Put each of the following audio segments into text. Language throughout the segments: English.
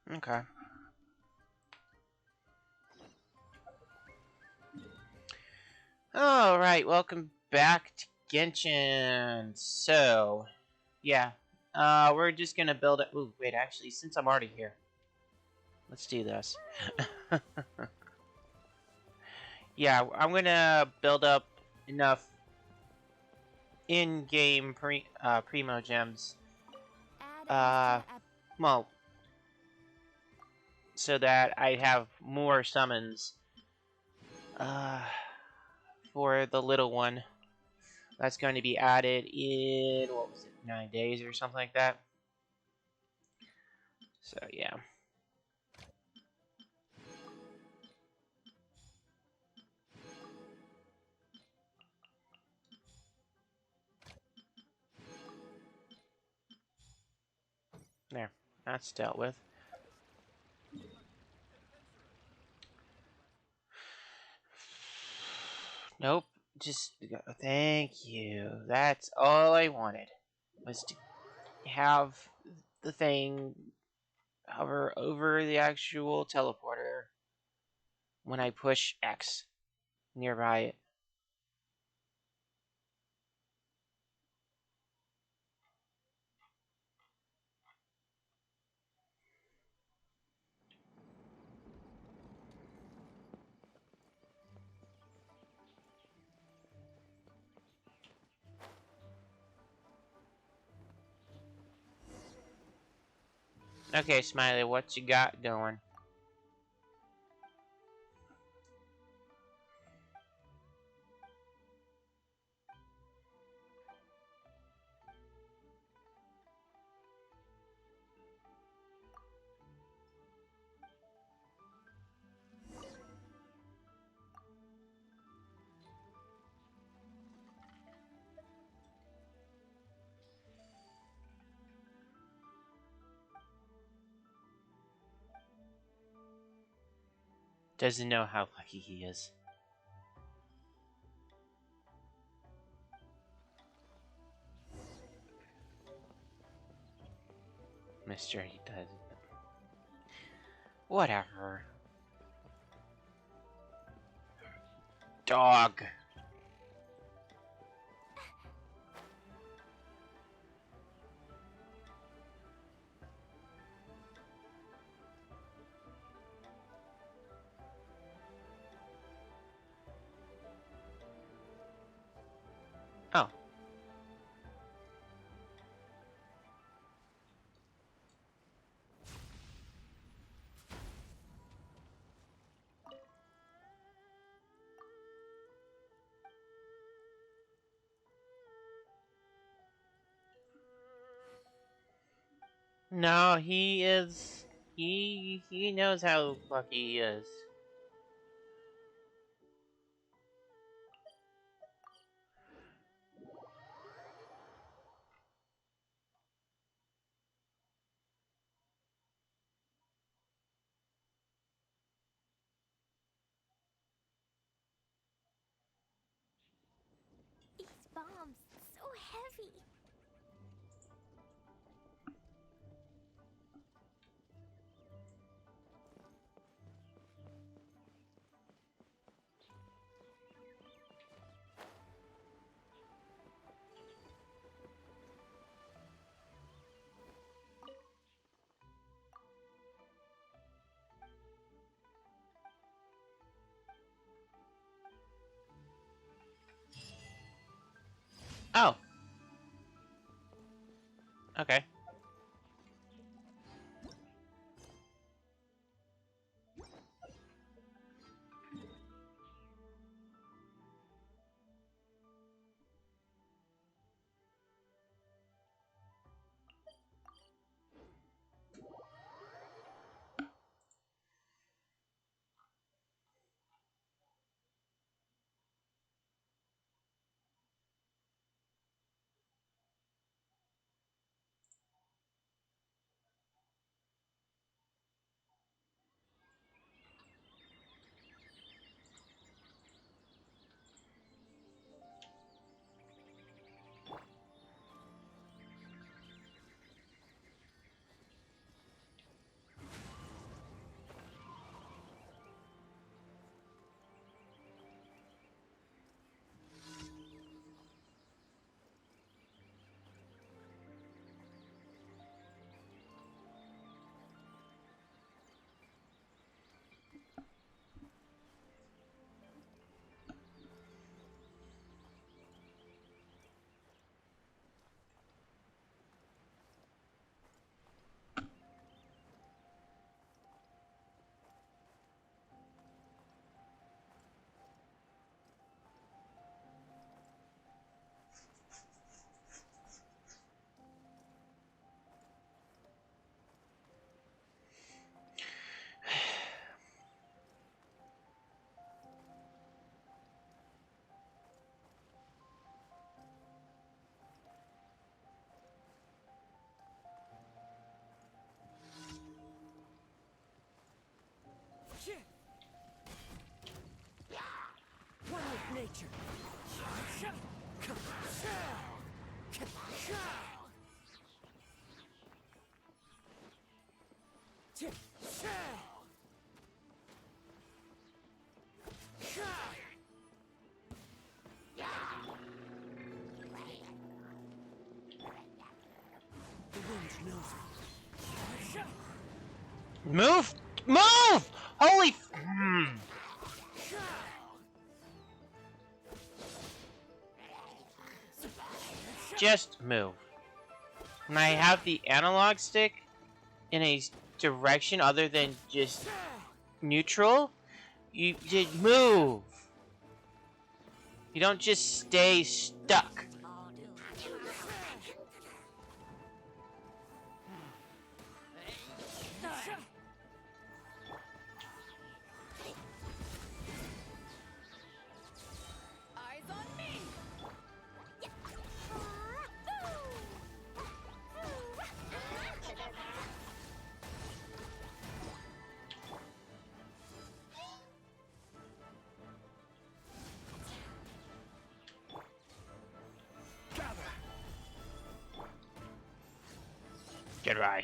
Okay. Alright, welcome back to Genshin. So, yeah. We're just gonna build it. Ooh, wait, actually, since I'm already here, let's do this. Yeah, I'm gonna build up enough in-game primo gems. Well, so that I have more summons. For the little one. That's going to be added in, what was it, 9 days or something like that. So, yeah. There. That's dealt with. Nope. Just, thank you. That's all I wanted. Was to have the thing hover over the actual teleporter when I push X nearby it. Okay, Smiley, what you got going? Doesn't know how lucky he is. Mister, he doesn't. Whatever. Dog. Oh. No, he is. He knows how lucky he is. These bombs, so heavy. Oh. Okay. Move! Move! Holy Just move. And I have the analog stick in a direction other than just neutral. You did move. You don't just stay stuck. Goodbye.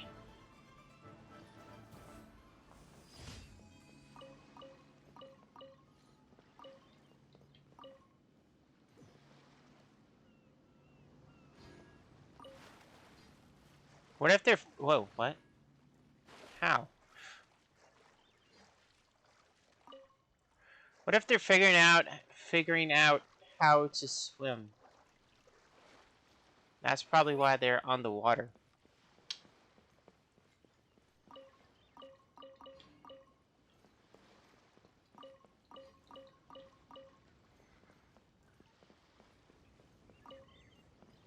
What if they're... Whoa, what? How? What if they're figuring out how to swim? That's probably why they're on the water.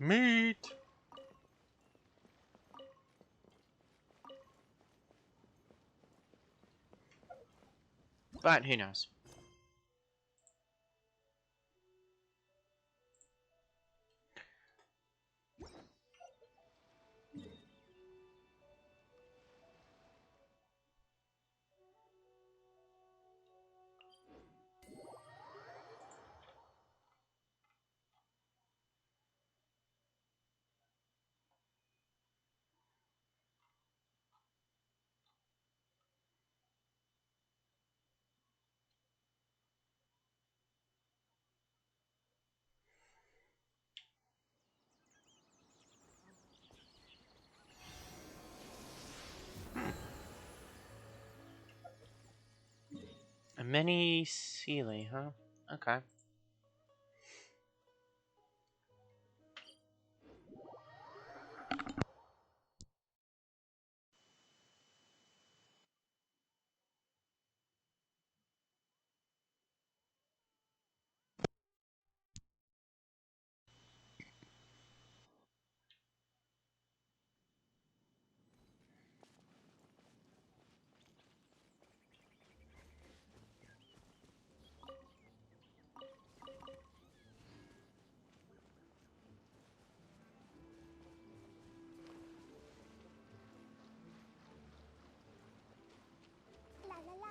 Meat. But who knows? A mini Sealy, huh? Okay. La la la.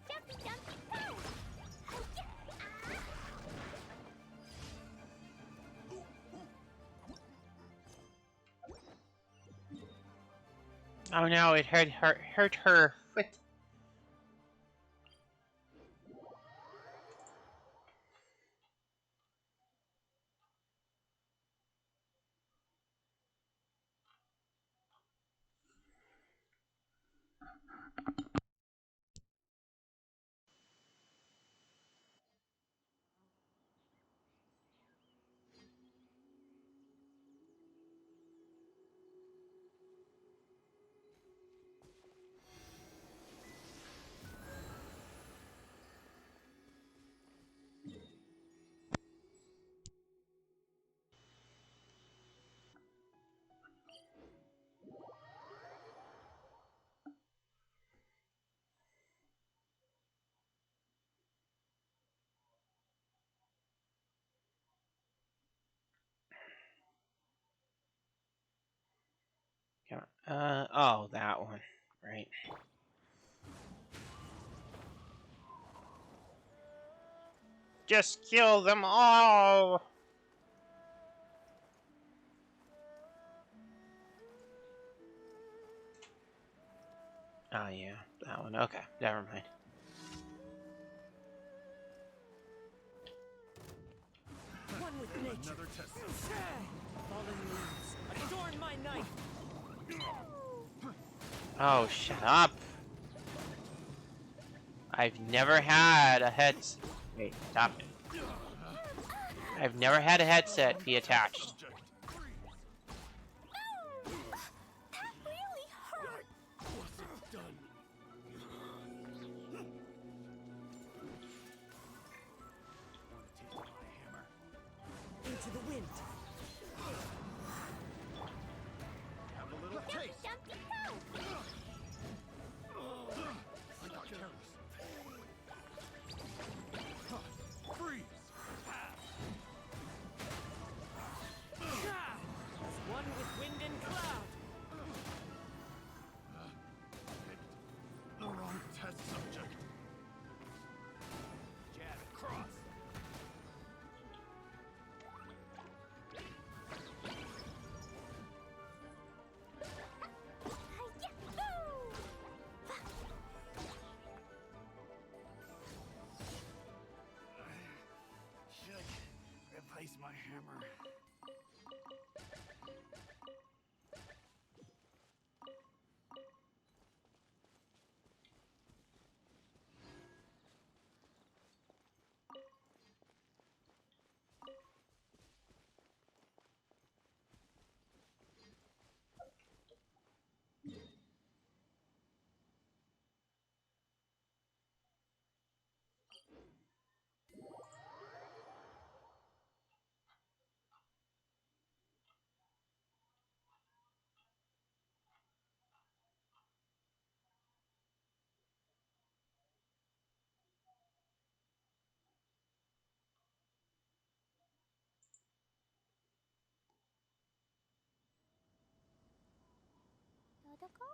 Jumpy, jumpy, go! Oh no, it hurt her foot. Oh, that one. Right. Just kill them all! Oh, yeah. That one. Okay. Never mind. One with nature. Another test. Fallen leaves. Adorn my knife. Oh, shut up! I've never had a Wait, stop it. I've never had a headset be attached. That really hurt. Wasn't done. Want to taste my hammer? Into the wind. Have a little Dumpty taste. dumpty go. I got careless. Freeze. One with wind and cloud. Picked the wrong test subject. Jab and cross. Should replace my hammer. Dodoko?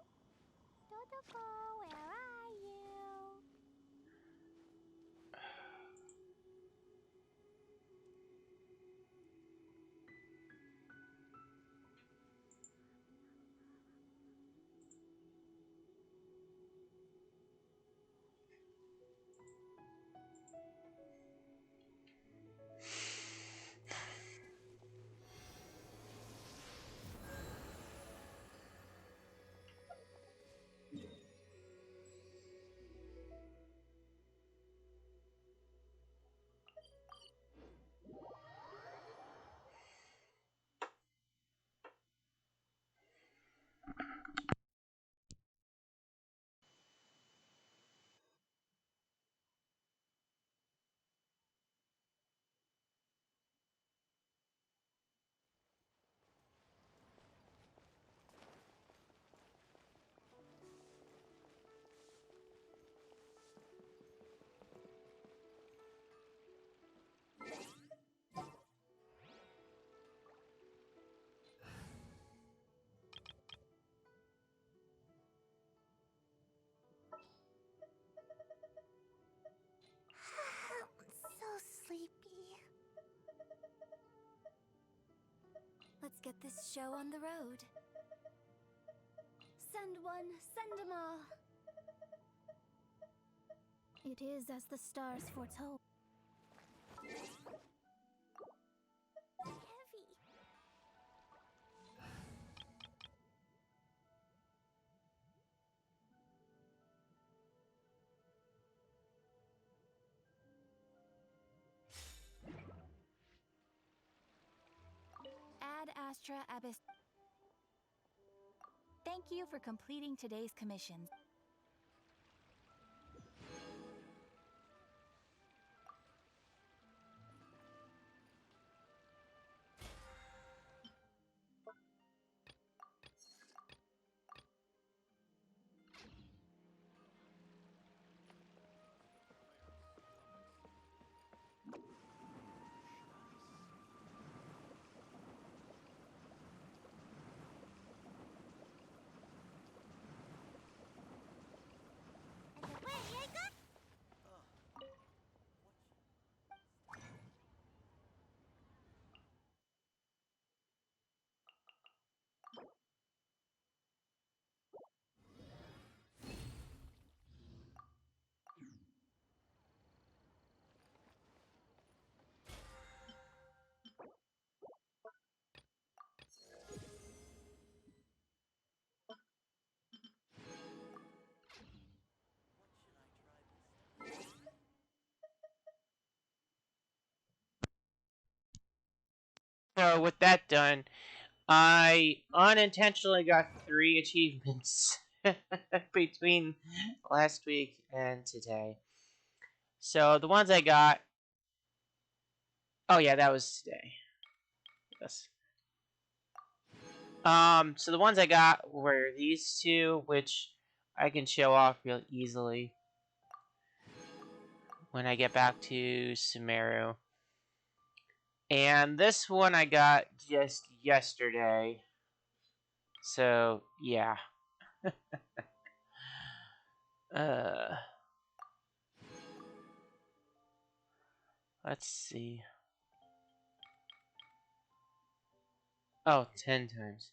Dodoko, where are you? So sleepy. Let's get this show on the road. Send one, send 'em all. It is as the stars foretold. Heavy. Ad Astra Abyss. Thank you for completing today's commissions. So with that done, I unintentionally got 3 achievements between last week and today. So the ones I got, oh yeah, that was today. Yes. So the ones I got were these two, which I can show off real easily when I get back to Sumeru. And this one I got just yesterday. So, yeah. uh, let's see. Oh, 10 times.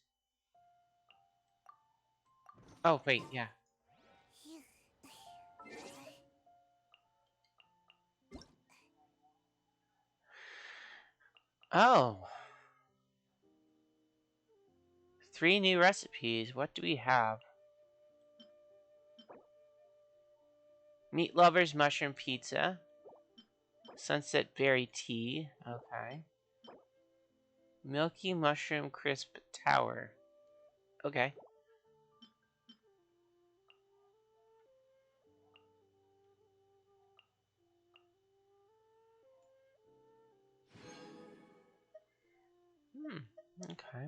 Oh, wait, yeah. Oh. 3 new recipes. What do we have? Meat lovers mushroom pizza. Sunset berry tea. Okay. Milky mushroom crisp tower. Okay. Okay.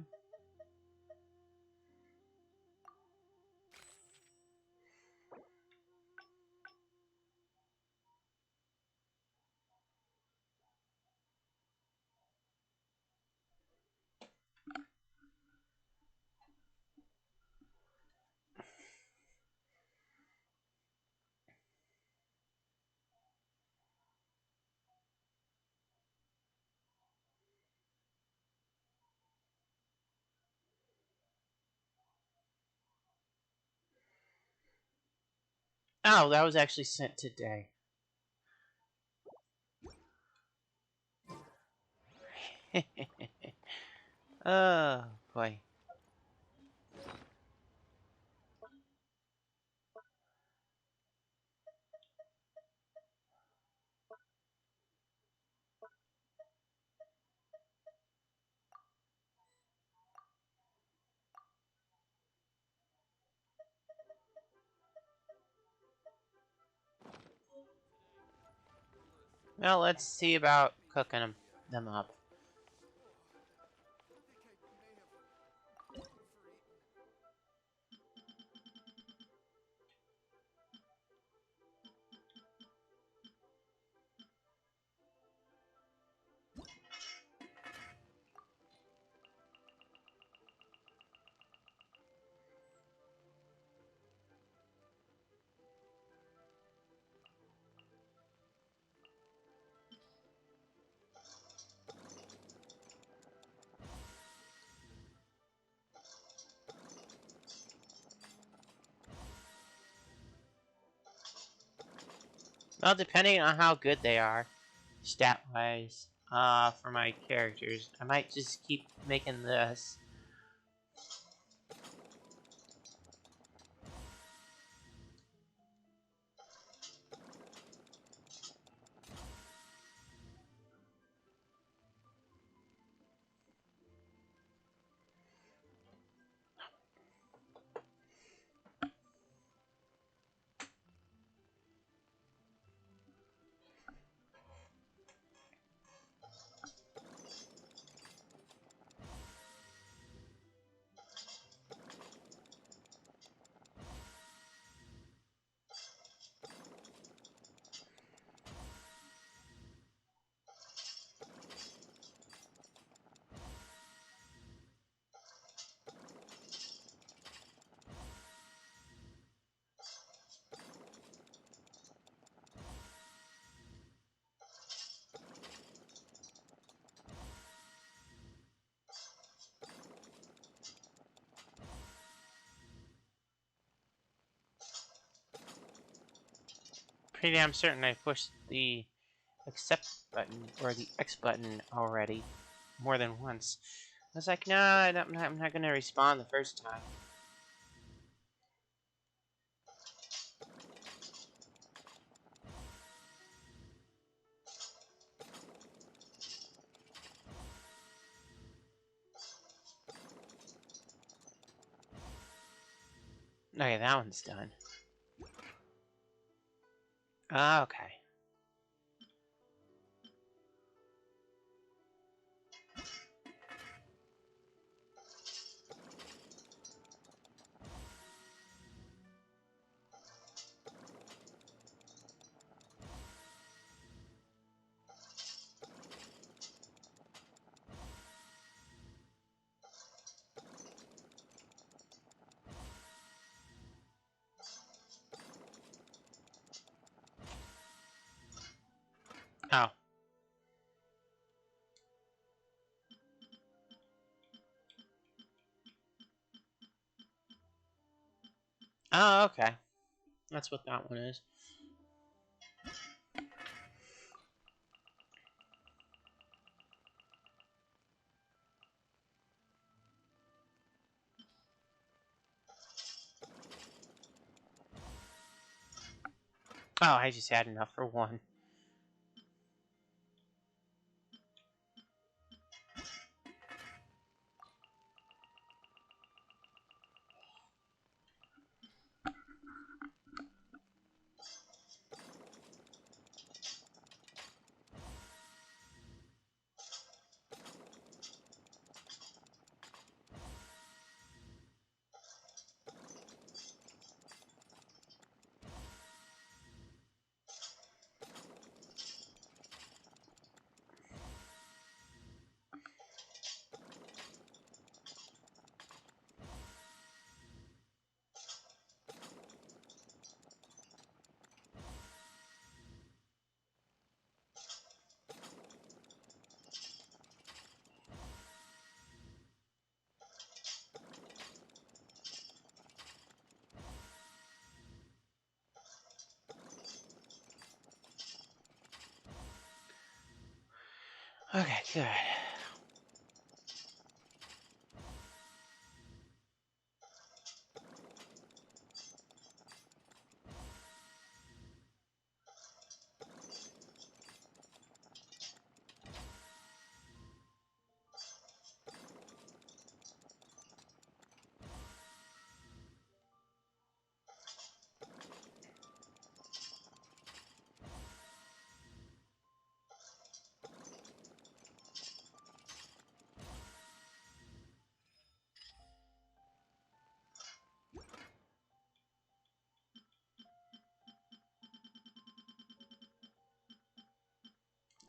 Oh, that was actually sent today. Oh, boy. Well, let's see about cooking them up. Well, depending on how good they are, stat-wise, for my characters, I might just keep making this. Pretty damn certain I pushed the accept button, or the X button already, more than once. I was like, no, I'm not gonna respond the first time. Okay, that one's done. Okay. Oh. Oh, okay. That's what that one is. Oh, I just had enough for one. Okay, good.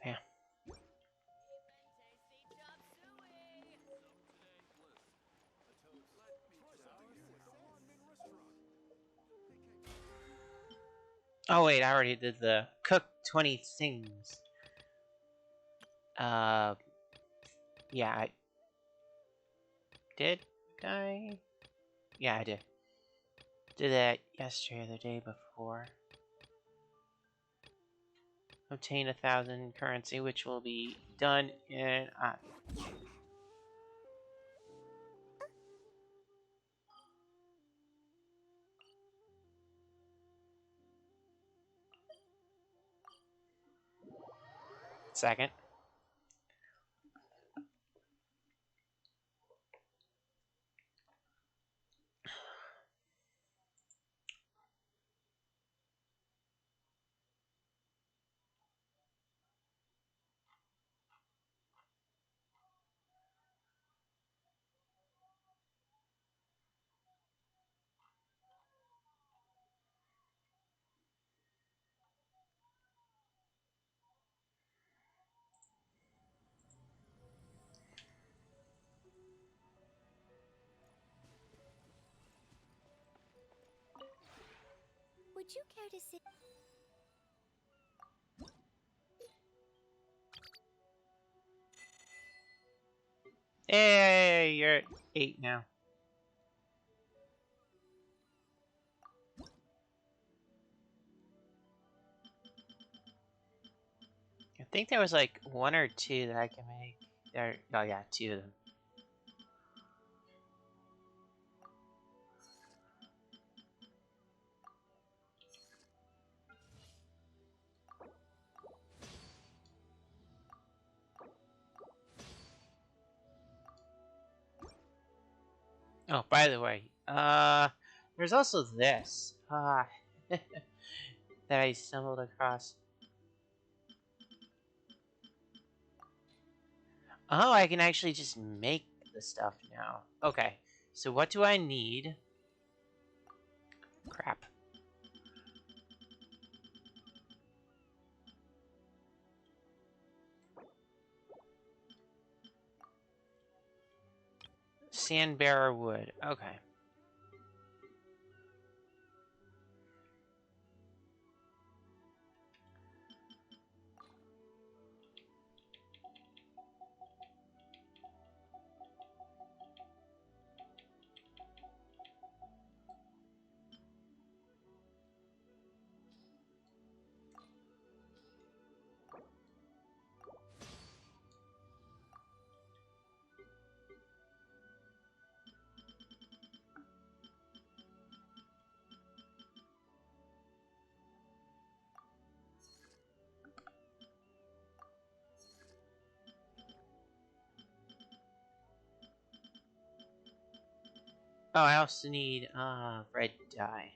Yeah. Oh wait, I already did the cook 20 things. Yeah, I did. I? Yeah, I did. Did that yesterday or the day before. Obtain 1,000 currency, which will be done in second. Would you care to see? Hey, you're at 8 now. I think there was like 1 or 2 that I can make. There, oh yeah, 2 of them. Oh, by the way, There's also this. That I stumbled across. Oh, I can actually just make the stuff now. Okay, so what do I need? Crap. Sand bearer wood. Okay. Oh, I also need red dye.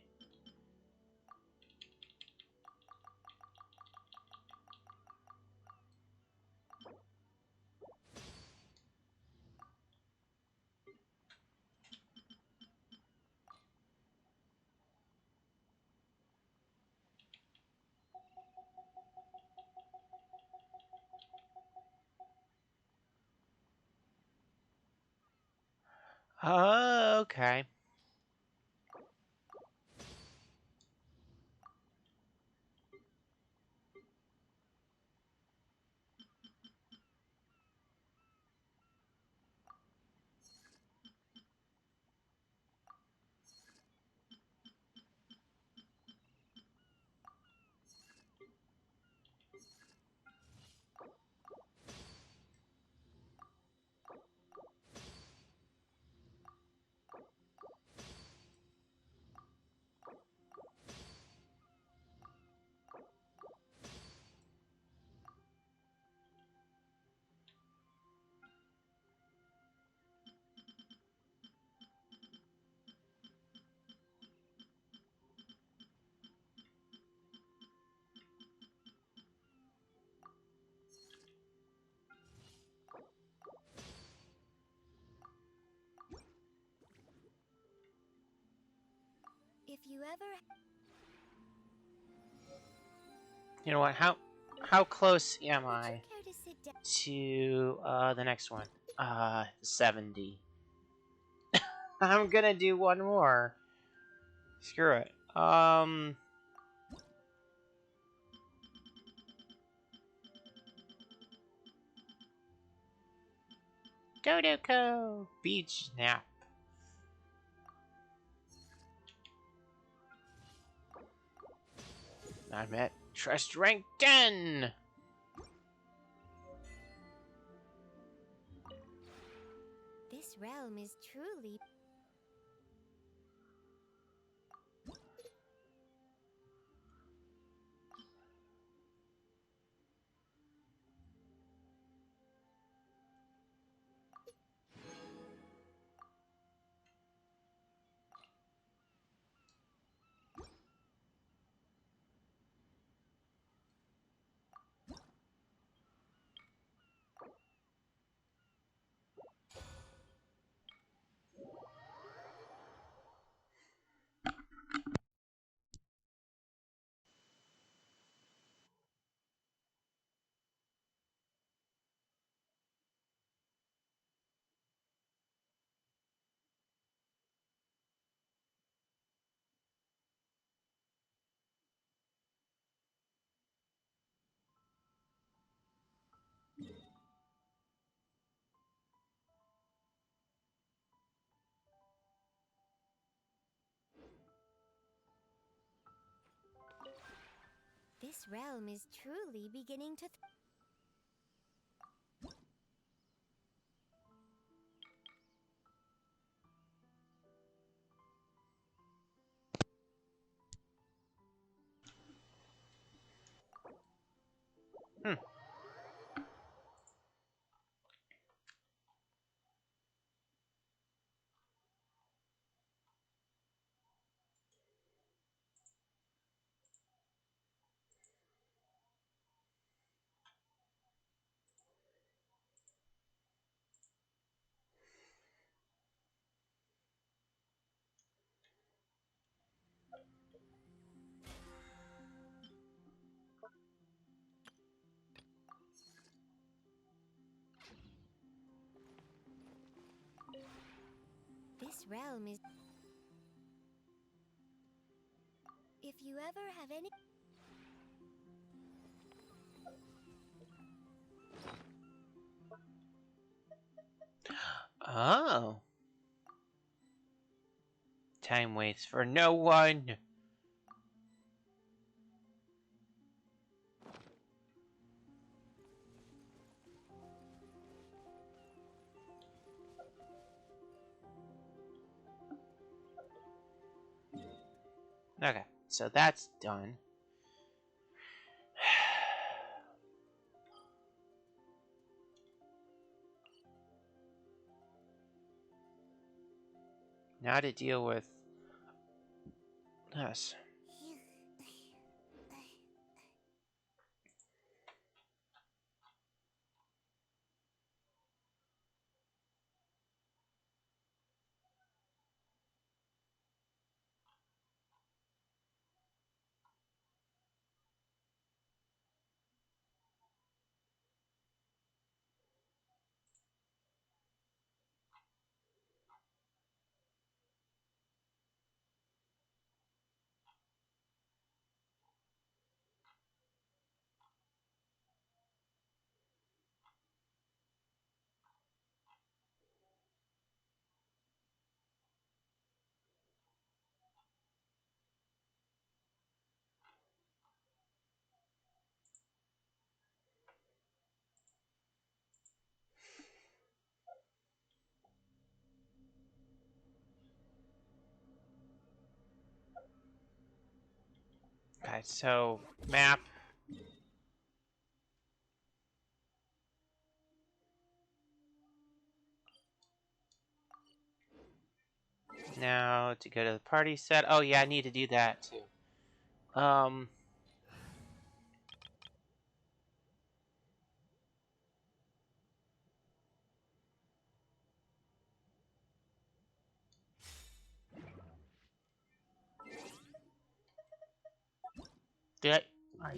Oh, okay. If you ever... You know what? How close am Would you I care to sit down? to the next one? 70. I'm gonna do one more. Screw it. Godoko beach nap. I'm at trust rank 10. This realm is truly... This realm is truly beginning to... Hmm. This realm is... If you ever have any... Oh. Time waits for no one. Okay, so that's done. Now to deal with this. Okay, so map. Now to go to the party set. Oh yeah, I need to do that too. Did I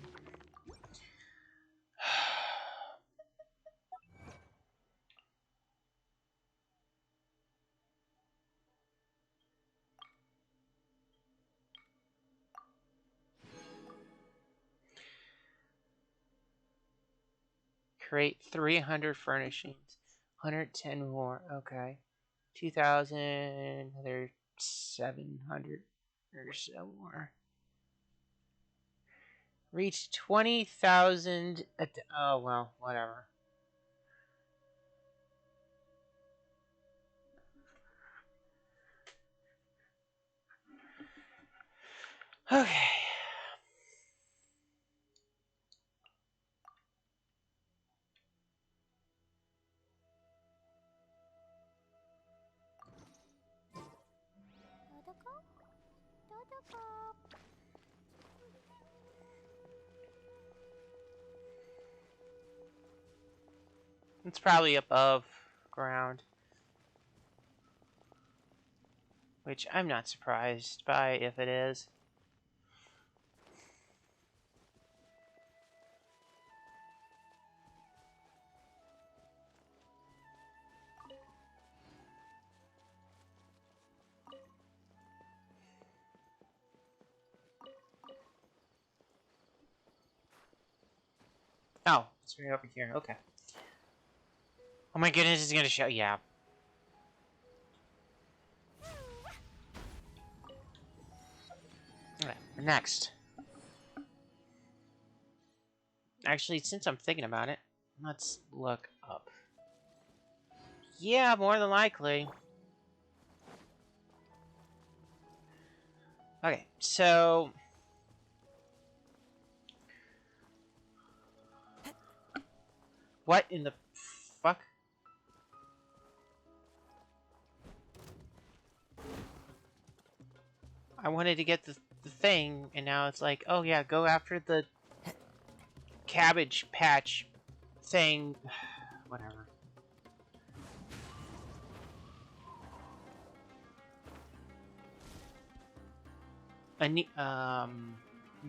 create 300 furnishings, 110 more. Okay, 2,000. Another 700 or so more. Reach 20,000. Oh well, whatever. Okay. It's probably above ground, which I'm not surprised by if it is. Oh, it's right over here. Okay. Oh my goodness, it's gonna show. Yeah. Okay, next. Actually, since I'm thinking about it, let's look up. Yeah, more than likely. Okay, so what in the fuck? I wanted to get the thing, and now it's like, oh yeah, go after the cabbage patch thing. Whatever.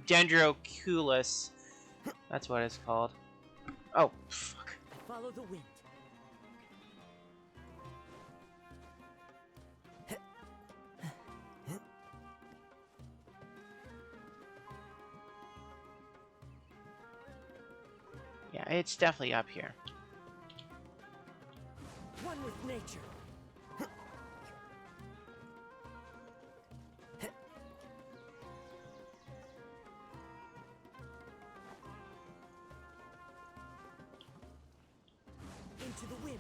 Dendroculus. That's what it's called. Oh, fuck. Follow the wind. Yeah, it's definitely up here. One with nature. Into the wind.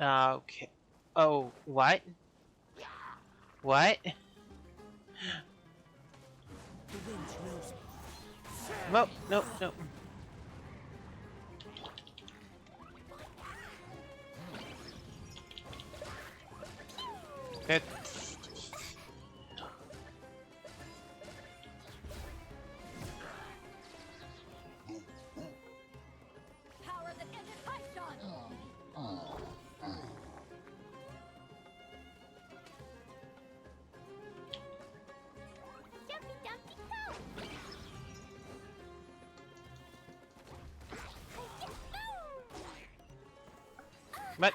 Okay. Oh, what? What? The wind knows me. No, no, no. It, Power that isn't Python! Jumpy Dumpty go! but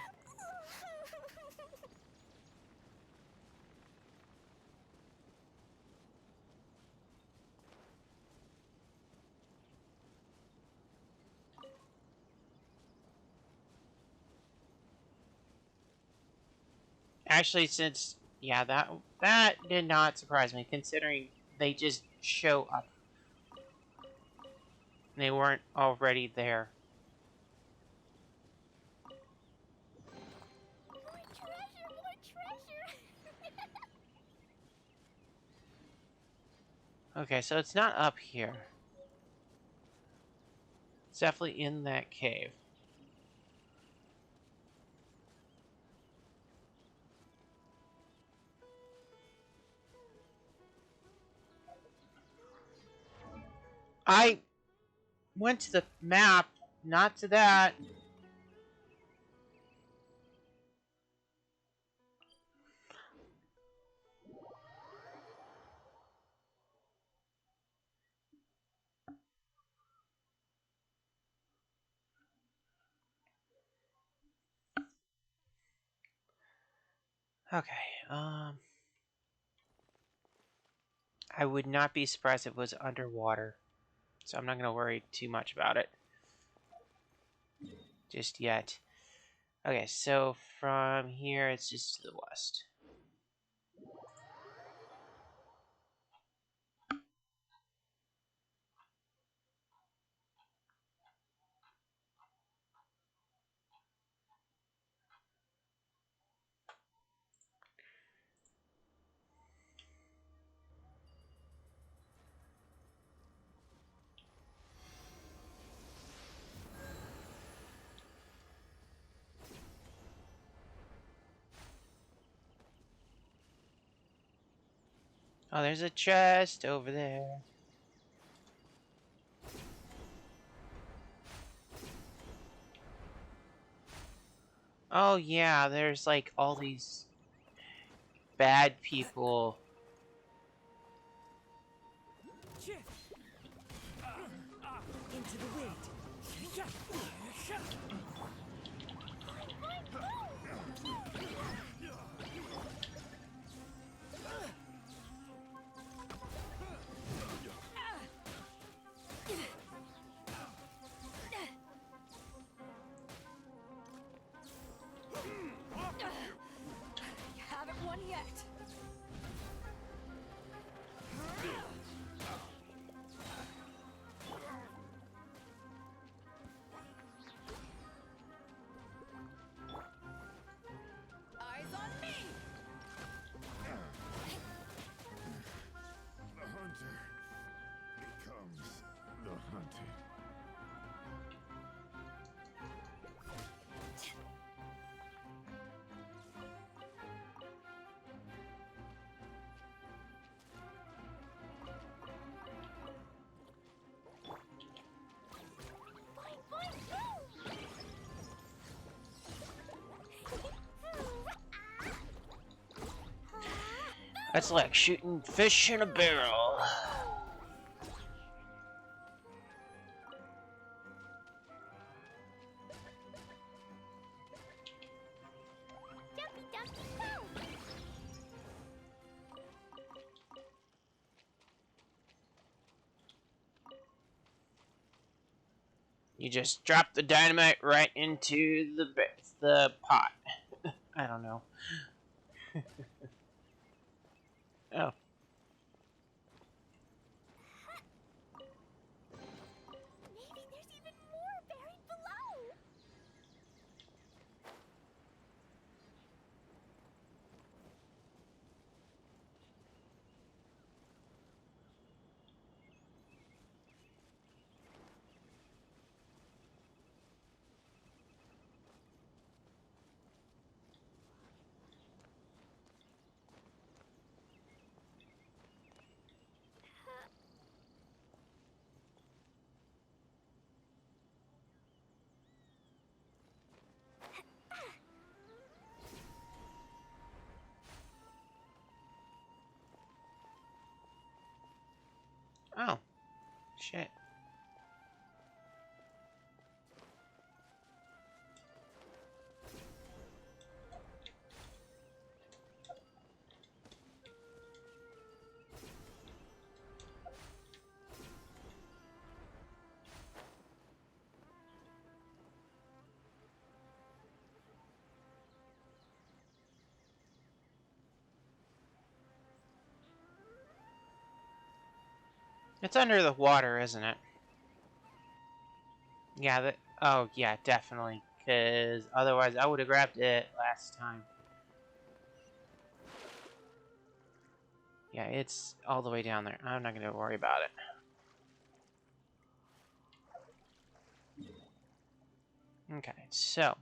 actually, since yeah, that did not surprise me, considering they just show up. They weren't already there. More treasure! More treasure! Okay, so it's not up here. It's definitely in that cave. I went to the map, not to that. Okay, I would not be surprised if it was underwater. So I'm not going to worry too much about it just yet. Okay, so from here, it's just to the west. Oh, there's a chest over there. Oh, yeah, there's like all these bad people. Into the wind. You haven't won yet! Eyes on me! The hunter becomes the hunted. That's like shooting fish in a barrel. You just drop the dynamite right into the pot. I don't know. Oh. Maybe there's even more buried below. Oh. Shit. It's under the water, isn't it? Yeah, oh, yeah, definitely. Because otherwise I would have grabbed it last time. Yeah, it's all the way down there. I'm not going to worry about it. Okay, so.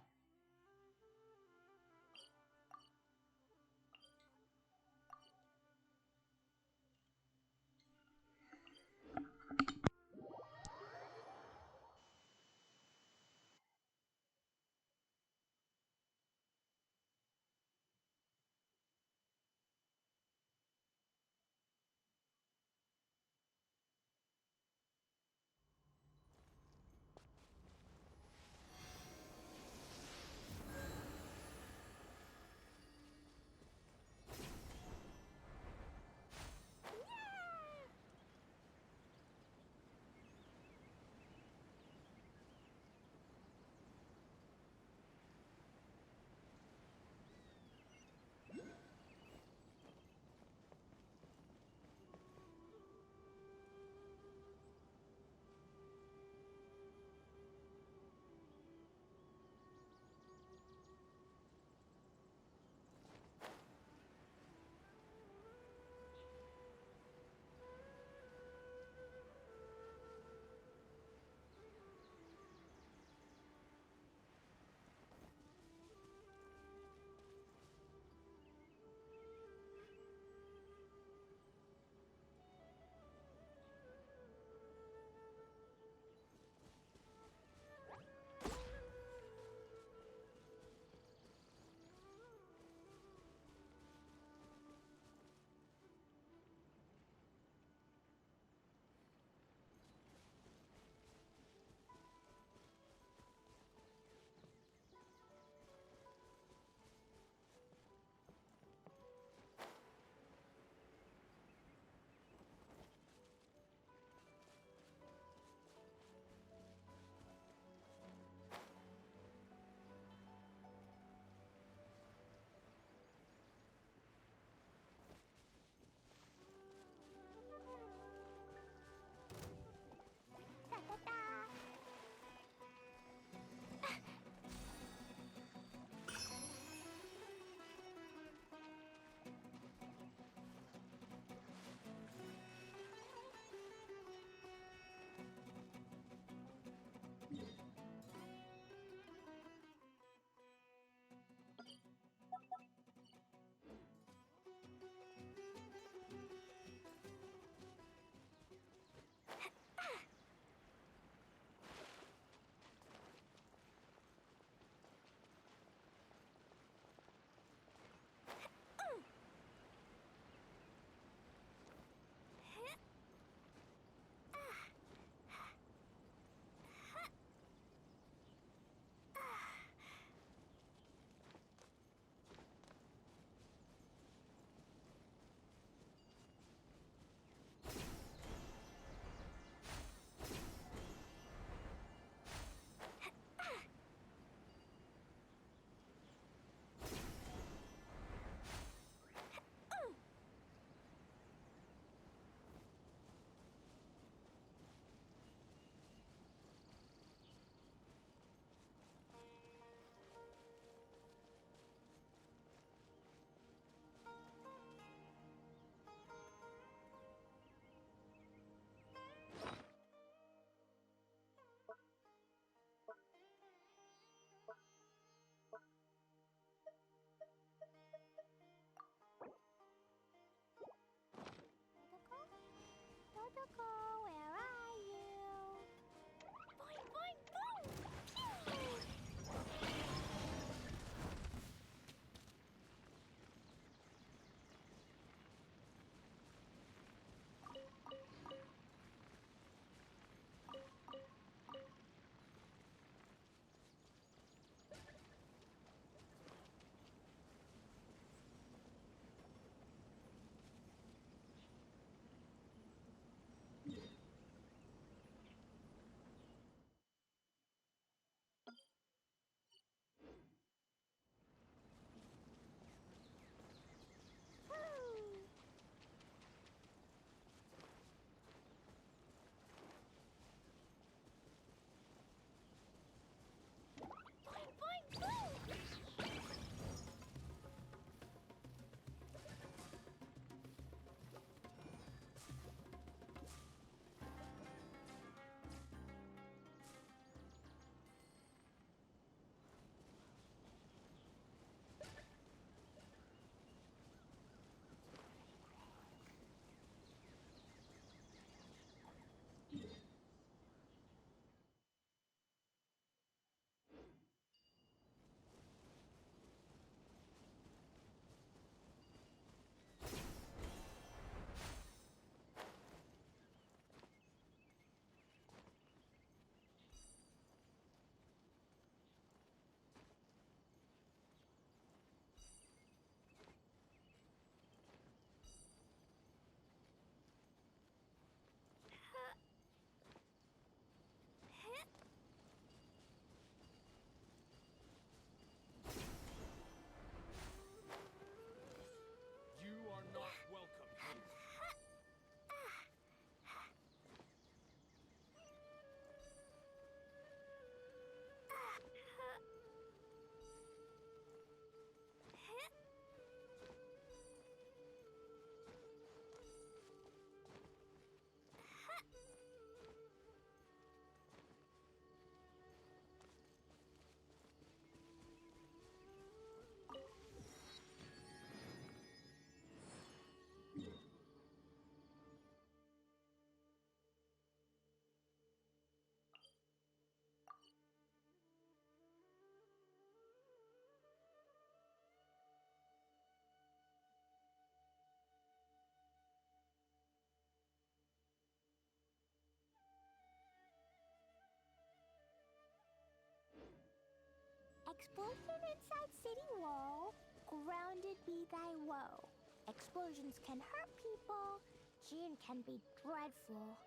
Explosion inside city wall. Grounded be thy woe. Explosions can hurt people. Djinn can be dreadful.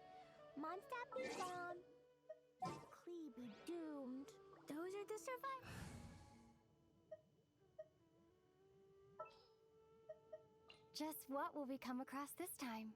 Mondstadt be gone. Klee be doomed. Those are the survivors. Just what will we come across this time?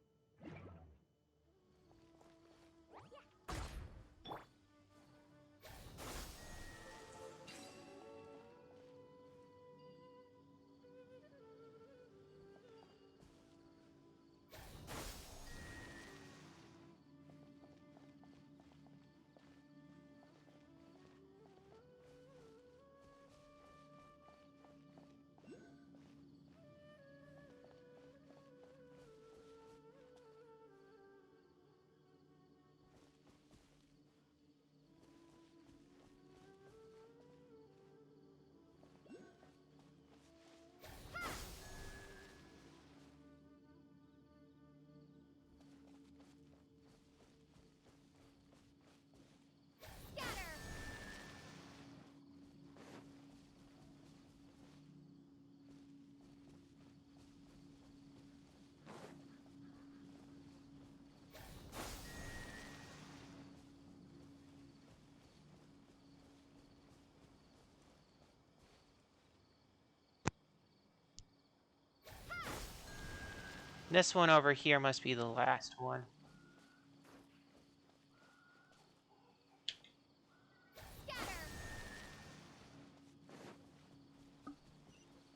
This one over here must be the last one.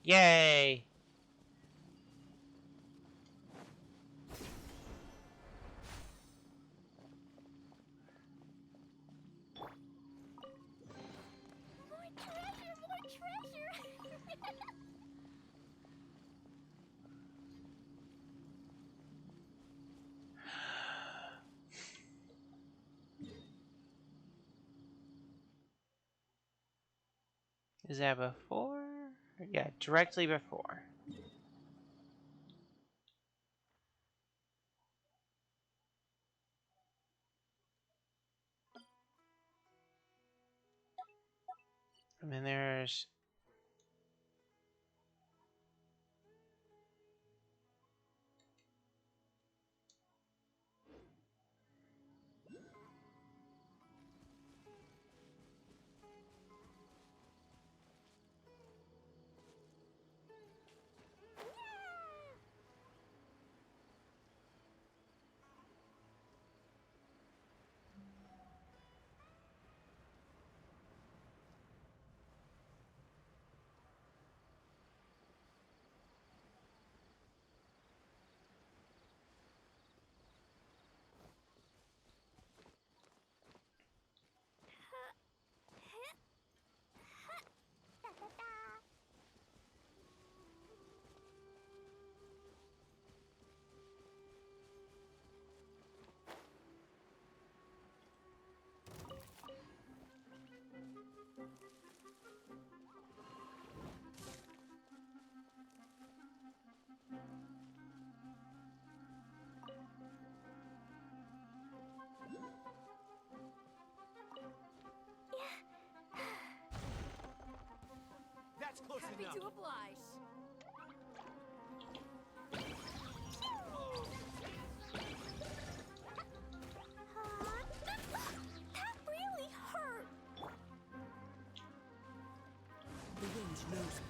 Yay! More treasure, more treasure! Is that before? Yeah, directly before. And then there's... That's close Happy enough. to oblige. That really hurt! The wind knows me.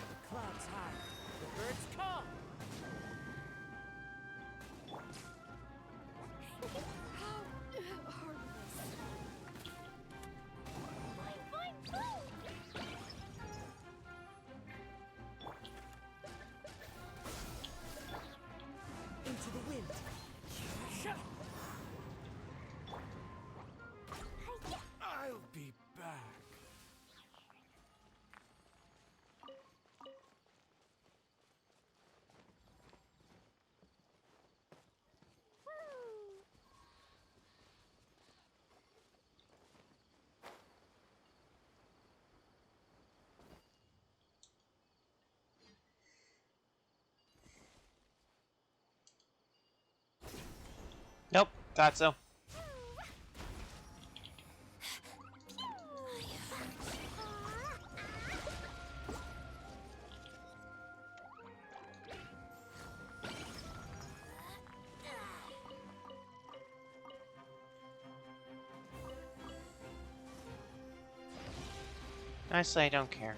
The clouds high. The birds come. How heartless. Fine, fine, boom! Into the wind. I'll be back. Nope, thought so. Honestly, I don't care.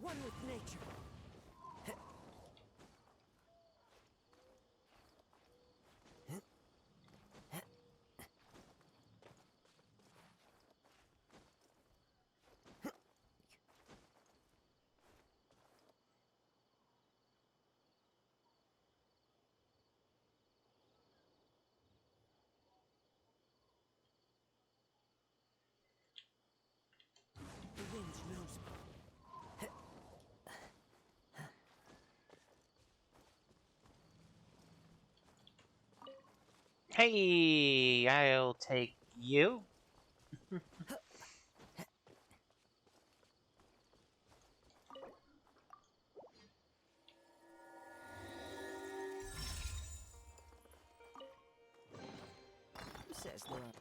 One with nature. The wind knows me. Hey, I'll take you. Who says there are...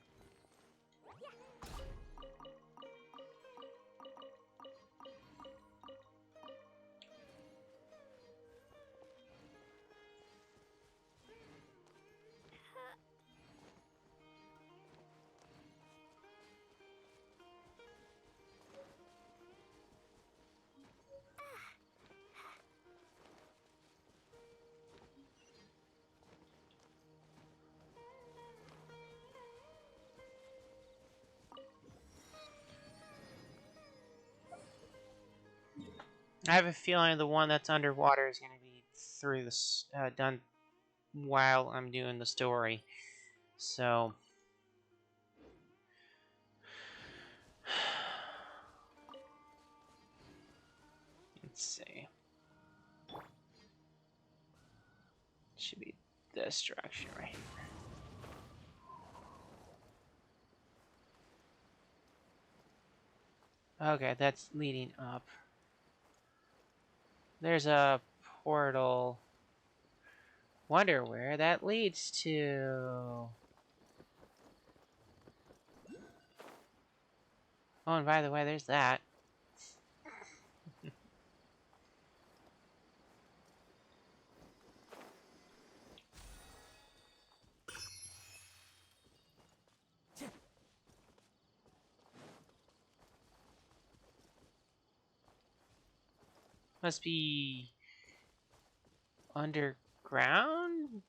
I have a feeling the one that's underwater is going to be through this done while I'm doing the story. So let's see. Should be this direction right here. Okay, that's leading up. There's a portal. Wonder where that leads to. Oh, and by the way, there's that. Must be underground?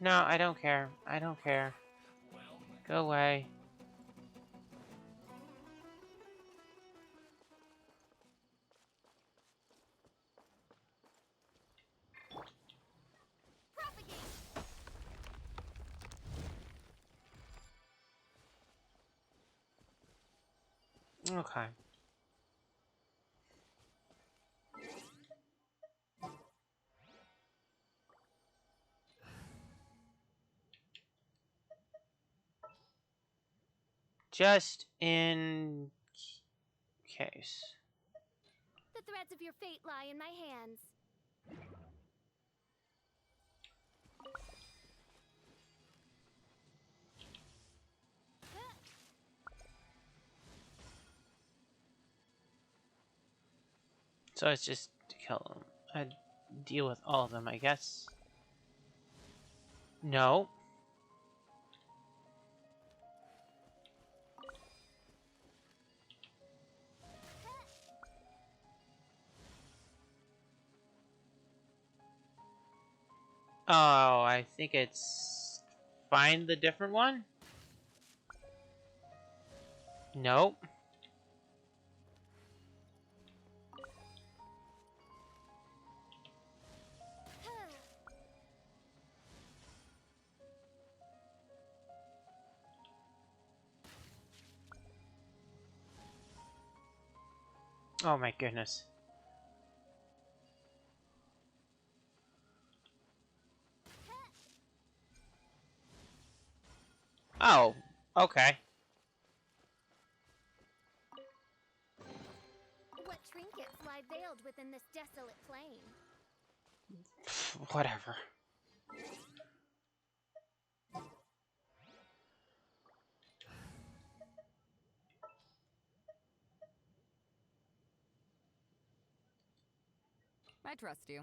No, I don't care. I don't care. Go away. Okay. Just in case. The threads of your fate lie in my hands. So it's just to kill them. I deal with all of them, I guess. No. Oh, I think it's find the different one? Nope. Oh my goodness. Oh, okay. What trinkets lie veiled within this desolate plain? Whatever. I trust you.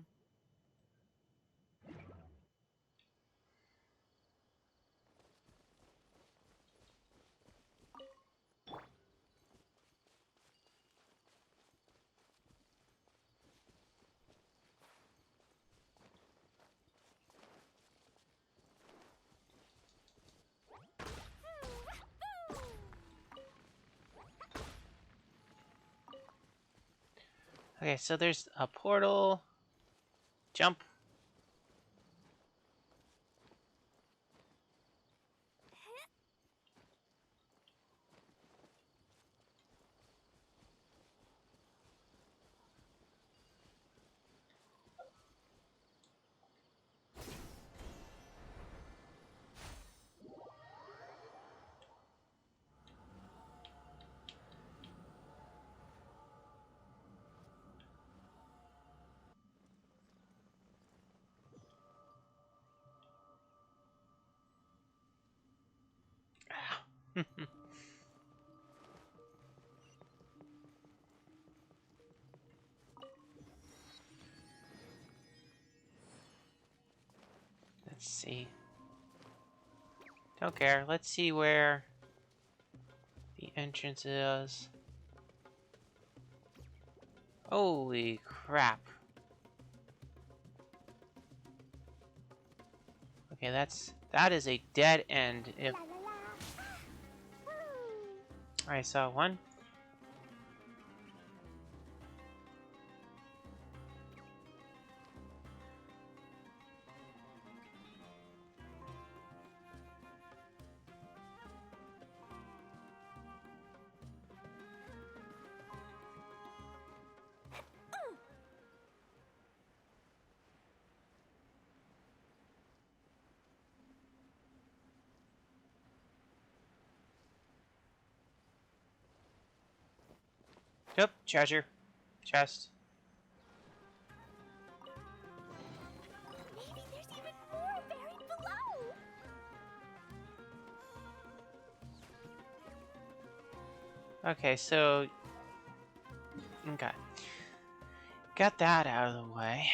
Okay, so there's a portal. Jump. Let's see. Don't care. Let's see where the entrance is. Holy crap. Okay, that is a dead end. If La la la. Woo. I saw one. Yep, treasure. Chest. Maybe there's even more buried below. Okay, so... Okay. Got that out of the way.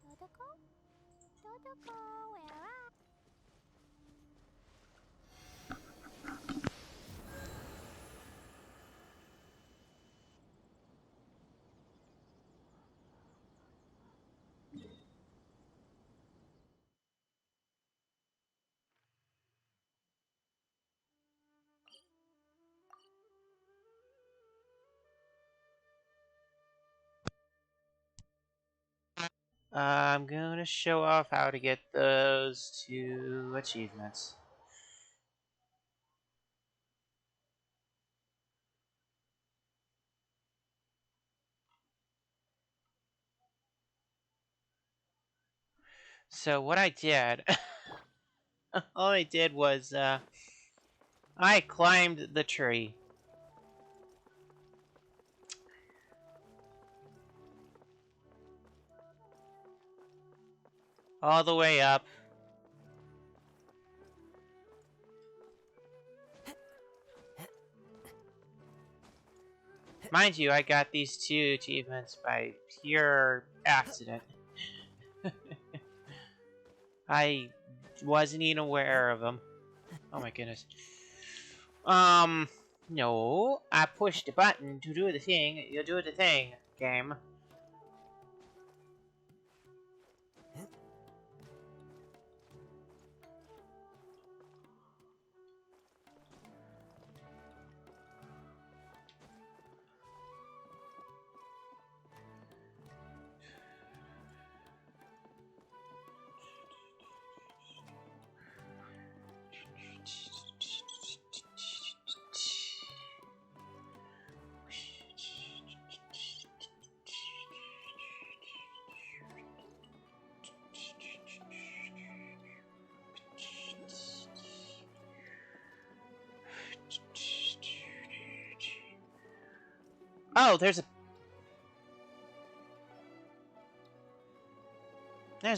Dodoko? Dodoko, where are... I'm gonna show off how to get those two achievements. So what I did, all I did was, I climbed the tree. All the way up. Mind you, I got these two achievements by pure accident. I wasn't even aware of them. Oh my goodness. No. I pushed the button to do the thing. You do the thing, game. Oh, there's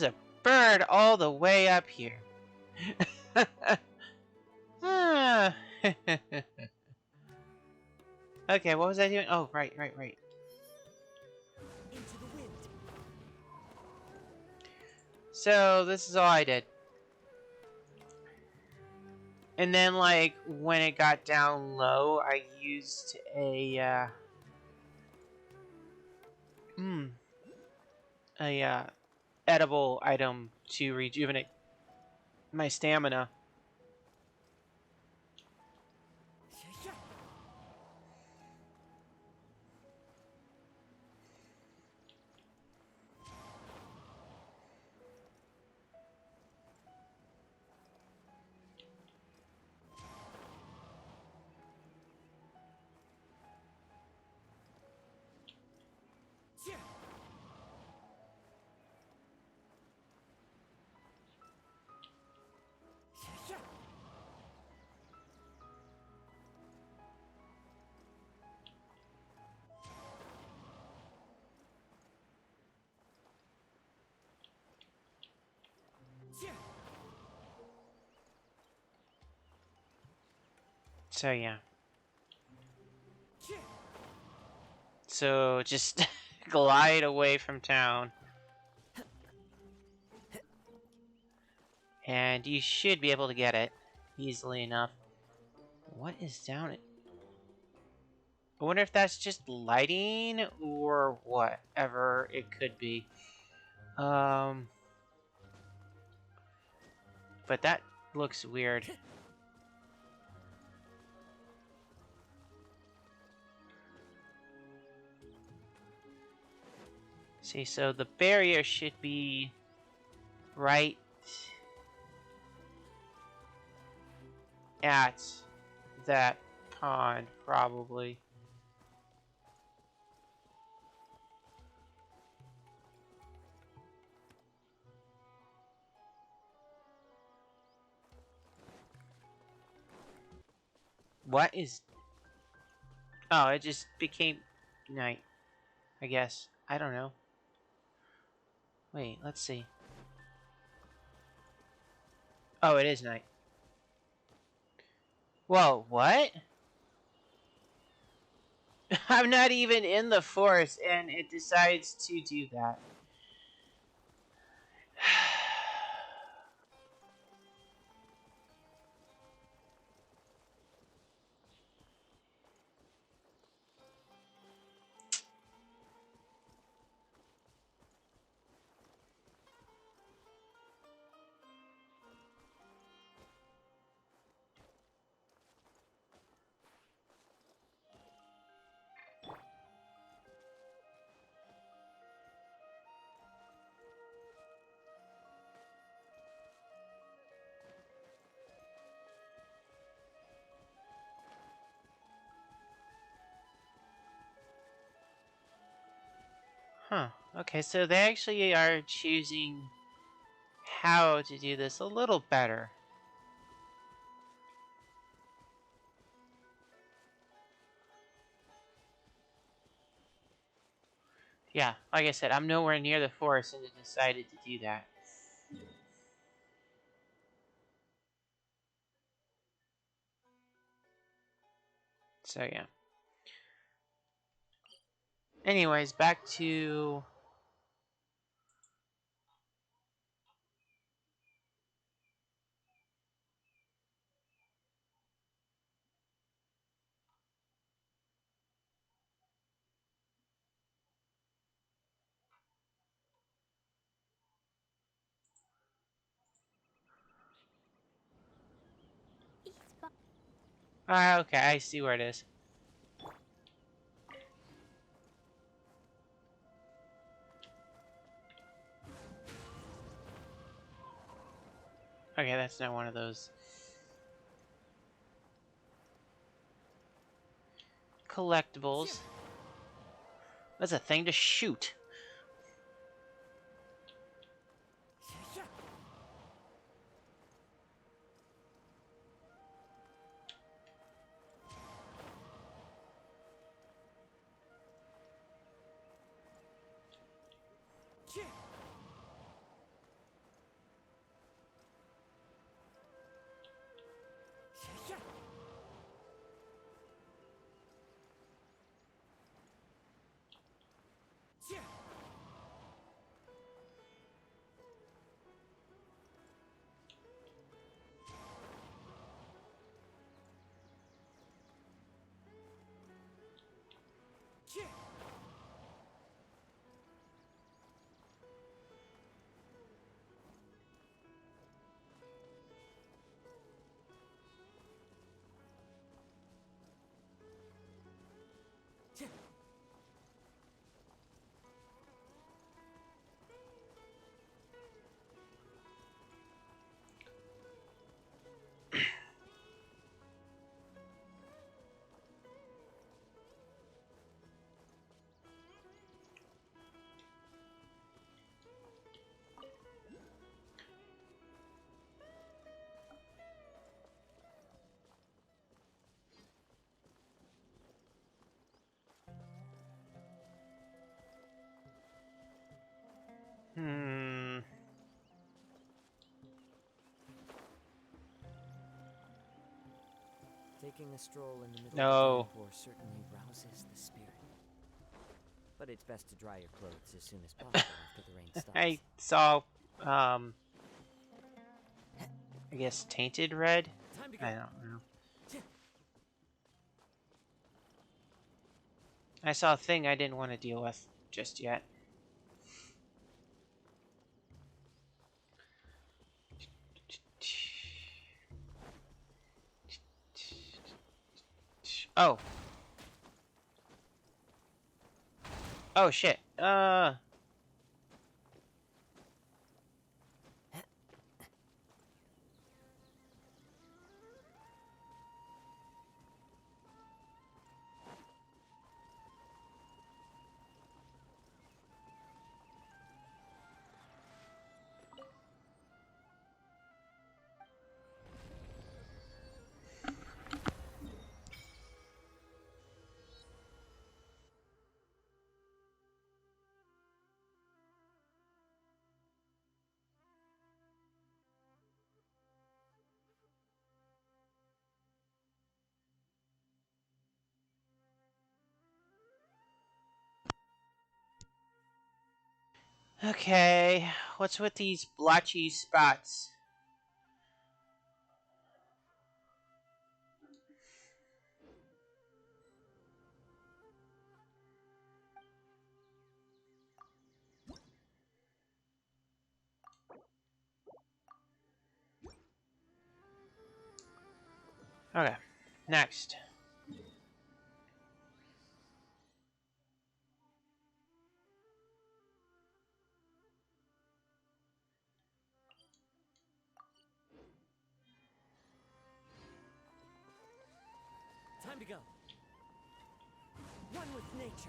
a bird all the way up here. Ah. Okay, what was I doing? Oh, right. Into the wind. So this is all I did. And then, like, when it got down low, I used hmm, a edible item to rejuvenate my stamina. So yeah. So just glide away from town. And you should be able to get it easily enough. What is down it? I wonder if that's just lighting or whatever it could be. But that looks weird. See, so the barrier should be right at that pond, probably. What is... Oh, it just became night, I guess. I don't know. Wait, let's see. Oh, it is night. Whoa, what? I'm not even in the forest and it decides to do that. Huh. Okay, so they actually are choosing how to do this a little better. Yeah, like I said, I'm nowhere near the forest and it decided to do that. So yeah. Anyways, back to... Ah, okay, I see where it is. Okay, that's not one of those. Collectibles. That's a thing to shoot. Hmm. Taking a stroll in the middle No. of the downpour certainly rouses the spirit. But it's best to dry your clothes as soon as possible after the rain stops. I saw, I guess tainted red? Time to go. I don't know. I saw a thing I didn't want to deal with just yet. Oh. Oh shit. Okay. What's with these blotchy spots? Okay. Next. Time to go. One with nature.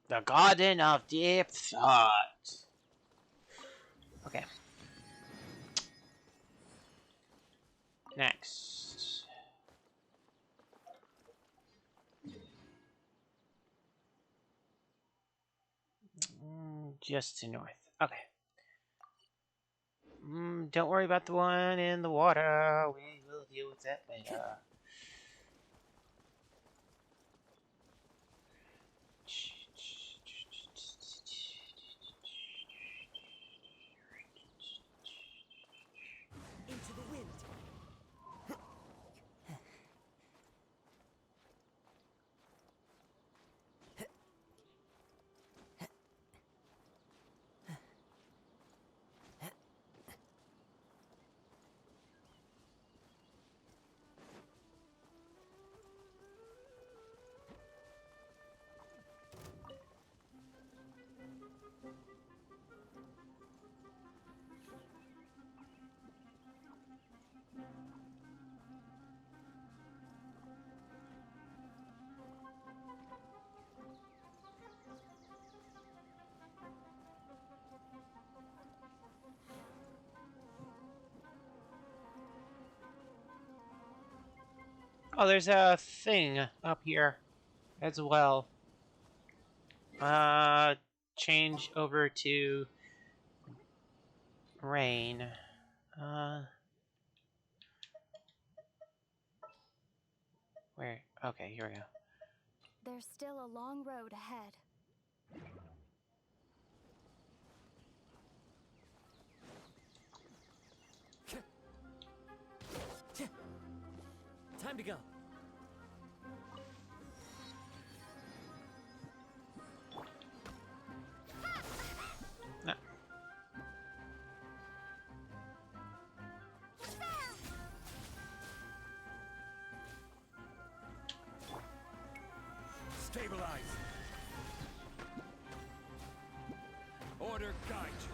The Garden of Deep Thought. Okay. Next. Just to north. Okay. Don't worry about the one in the water. We will deal with that later. Into the wind. Oh, there's a thing up here as well. Change over to rain. Where? Okay, here we go. There's still a long road ahead. Time to go. No. Stabilize. Order guide you.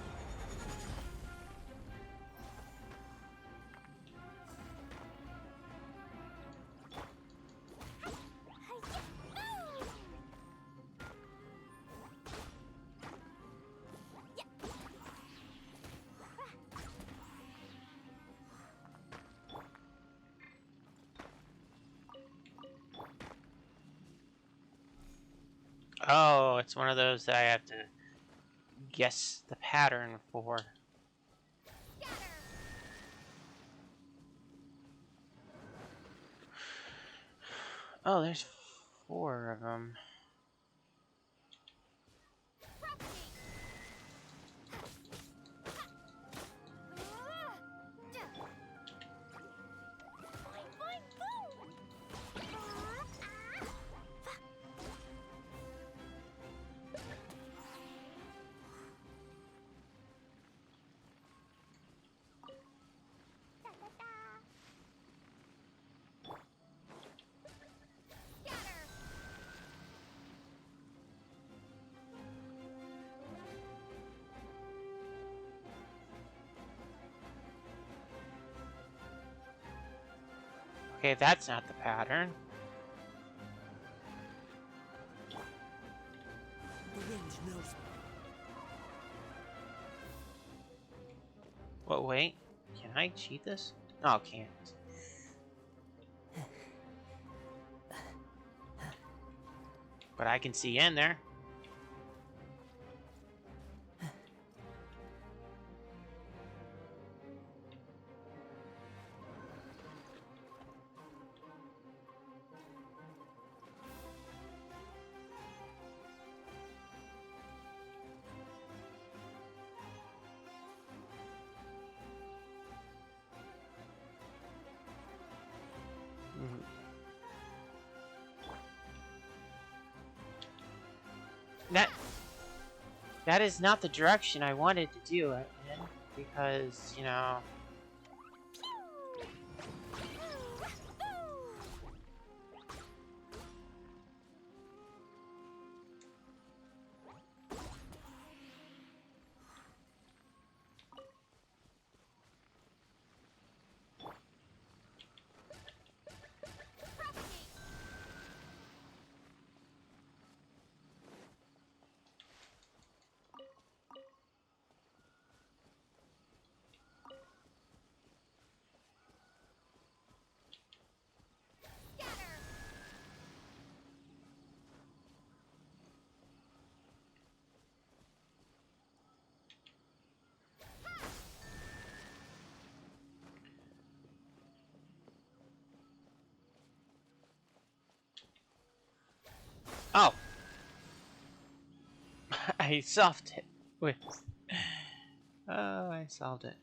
Oh, it's one of those that I have to guess the pattern for. Oh, there's 4 of them. Okay, that's not the pattern. The wind knows me. What, wait? Can I cheat this? No, I can't. But I can see in there. That is not the direction I wanted to do it in, because, you know... Oh! I solved it with... Oh, I solved it.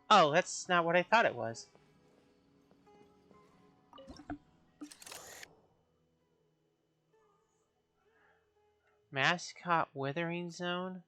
Oh, that's not what I thought it was. Mascot Withering Zone?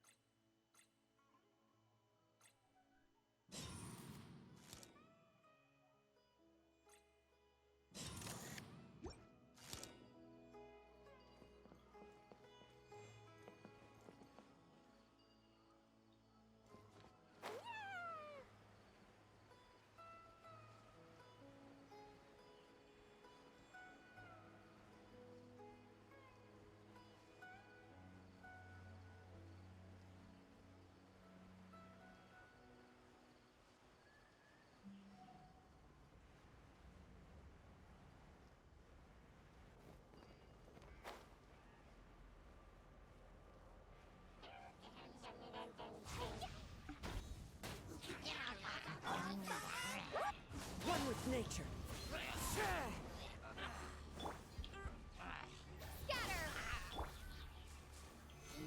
Nature. Scatter!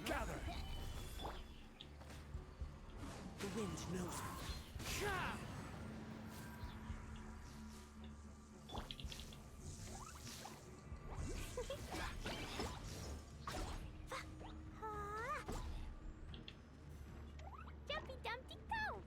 Gather. The wind knows me. Jumpy Dumpty go!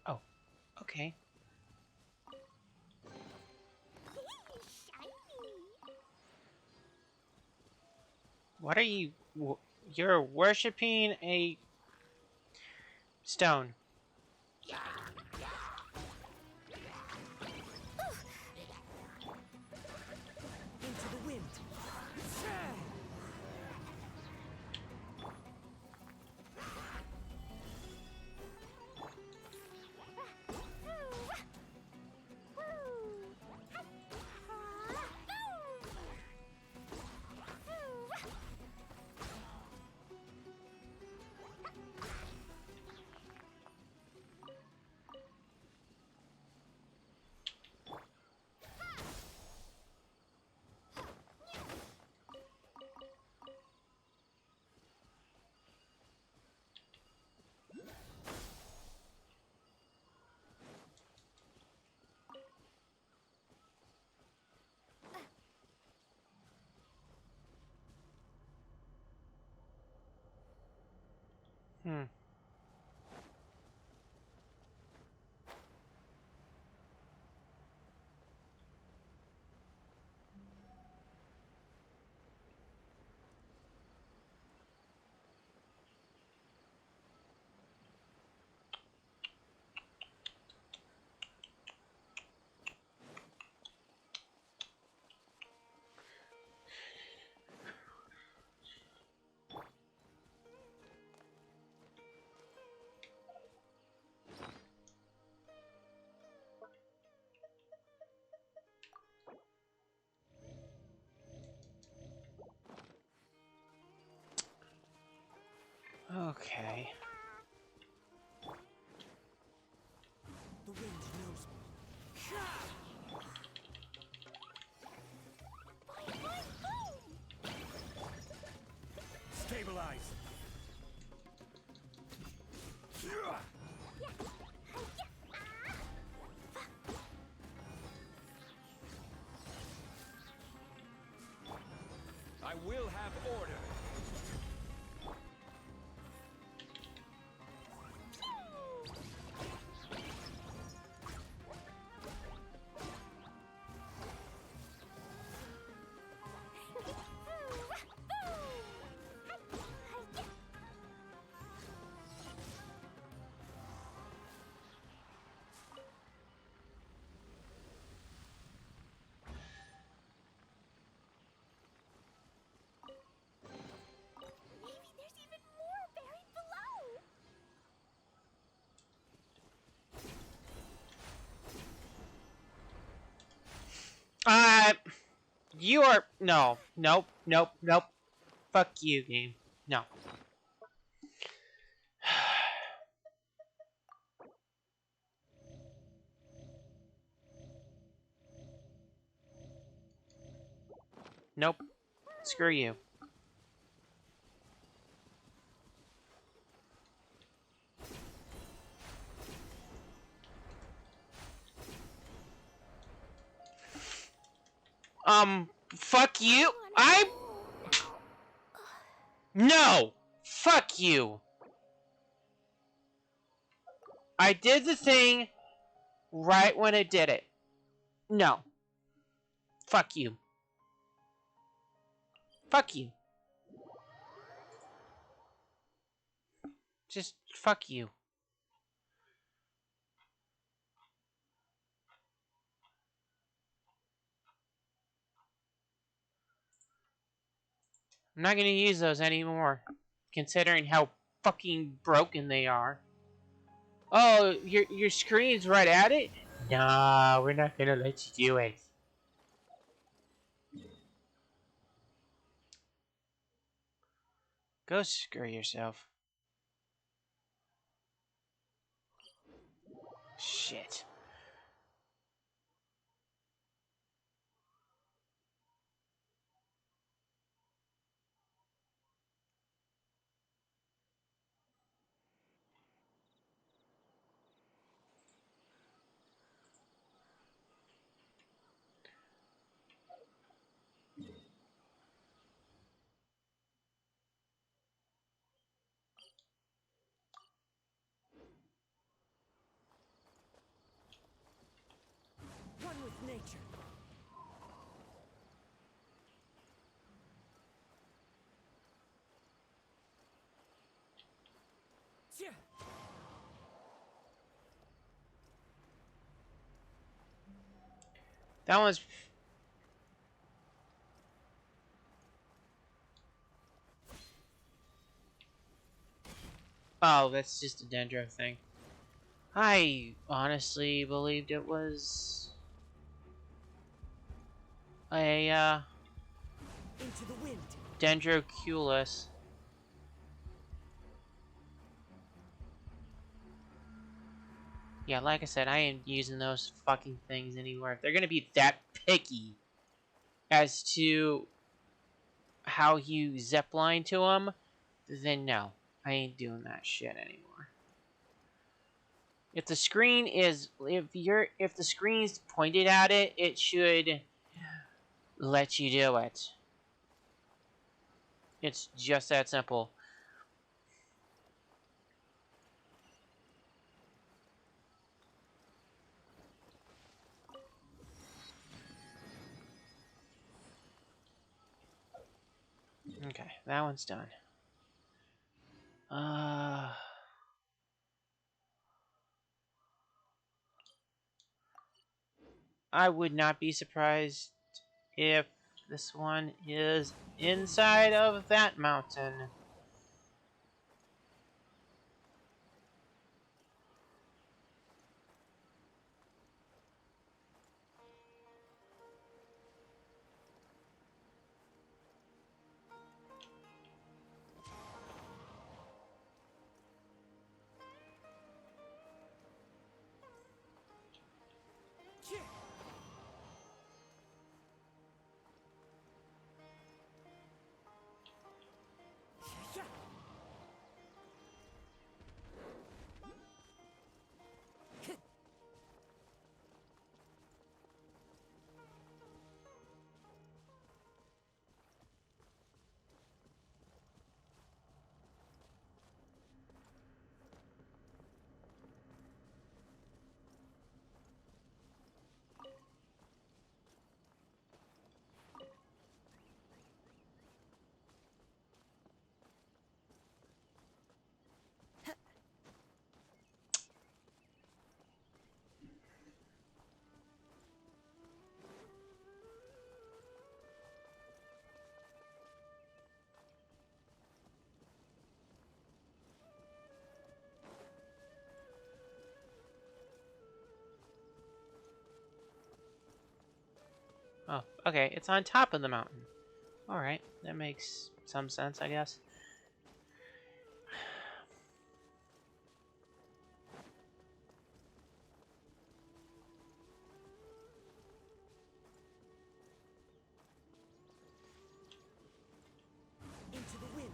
Oh, okay. Shiny! What are you? You're worshipping a stone. Into the wind. Hmm. Okay. The wind knows me. Stabilize. I will have order. Maybe there's even more buried below! You are no, nope, nope, nope. Fuck you, game. No. Nope. Screw you. Fuck you. No! Fuck you! I did the thing right when I did it. No. Fuck you. Fuck you. Just fuck you. I'm not gonna use those anymore. Considering how fucking broken they are. Oh, your screen's right at it? Nah, we're not gonna let you do it. Go screw yourself. Shit. One with nature. Yeah. That one's... Oh, that's just a Dendro thing. I honestly believed it was... a, Into the wind. Dendroculus. Yeah, like I said, I ain't using those fucking things anywhere. If they're gonna be that picky as to how you zipline to them, then no. I ain't doing that shit anymore. If the screen is... If the screen's pointed at it, it should let you do it. It's just that simple. Okay, that one's done. I would not be surprised if this one is inside of that mountain. Yeah. Yeah. Oh, okay, it's on top of the mountain. Alright, that makes some sense, I guess. Into the wind.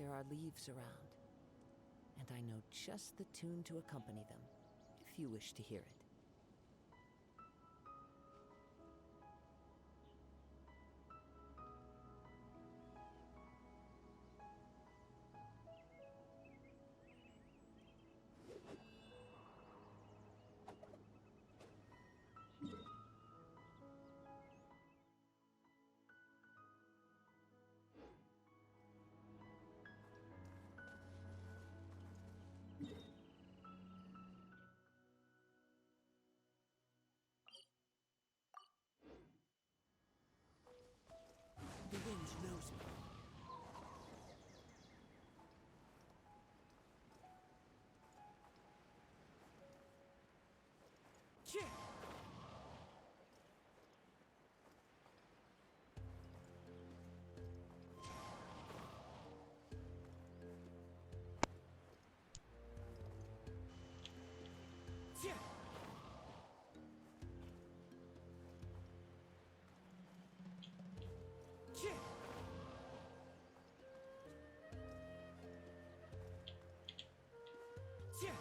there are leaves around, and I know just the tune to accompany them, if you wish to hear it. The wind knows me. Cheer! Cheer! Cheer! Cheer!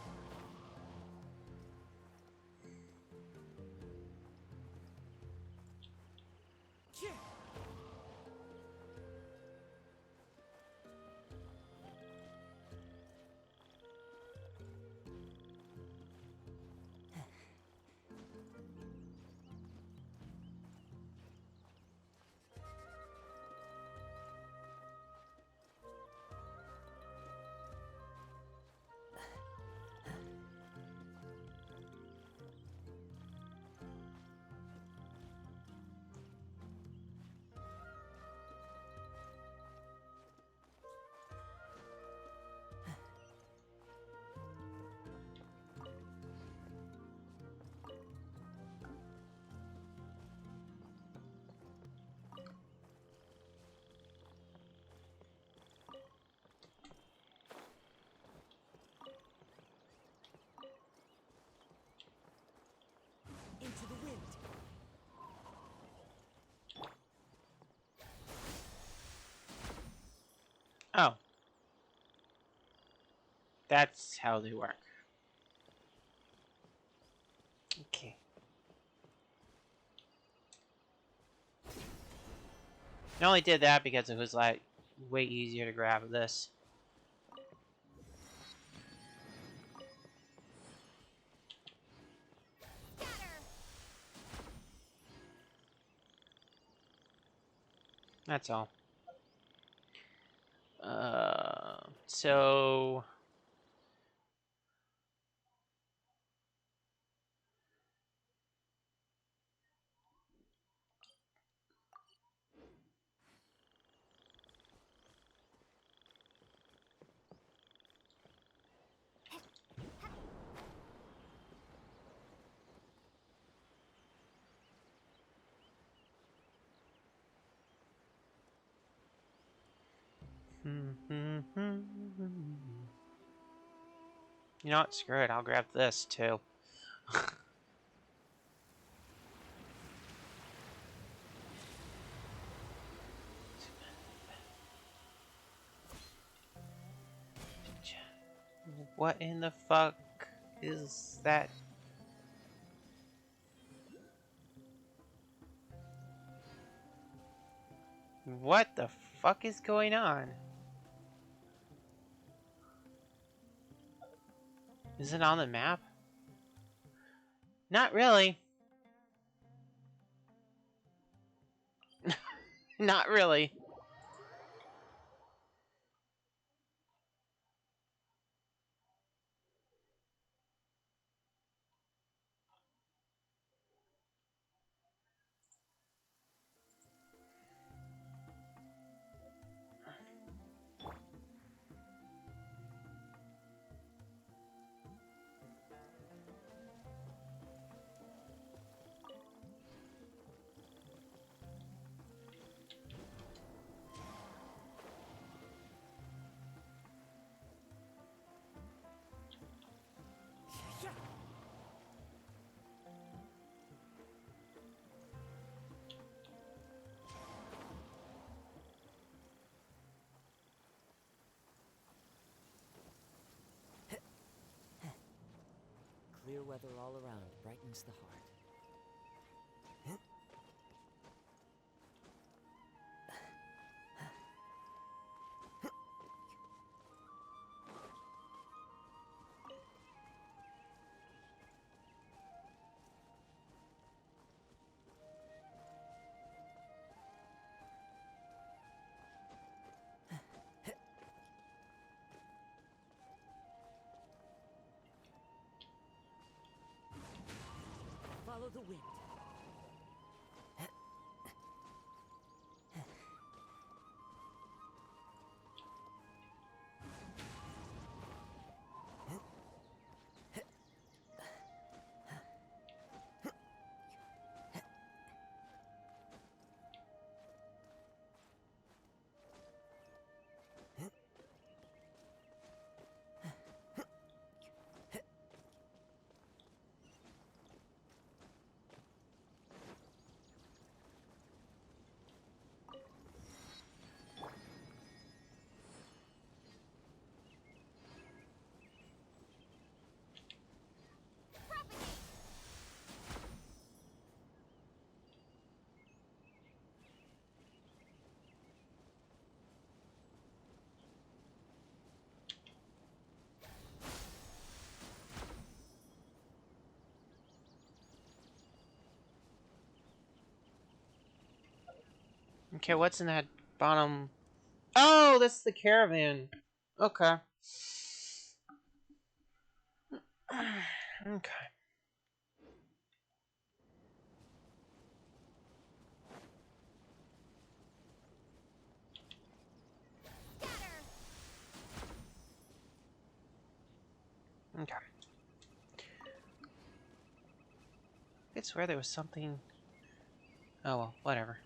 Cheer! Into the wind. Oh. That's how they work. Okay. I only did that because it was like way easier to grab this. That's all. So you know what? Screw it. I'll grab this too. What in the fuck is that? What the fuck is going on? Is it on the map? Not really. Not really. cooler weather all around brightens the heart. Follow the wind. Okay, what's in that bottom? Oh, that's the caravan. Okay. Okay. Okay. I swear there was something. Oh well, whatever.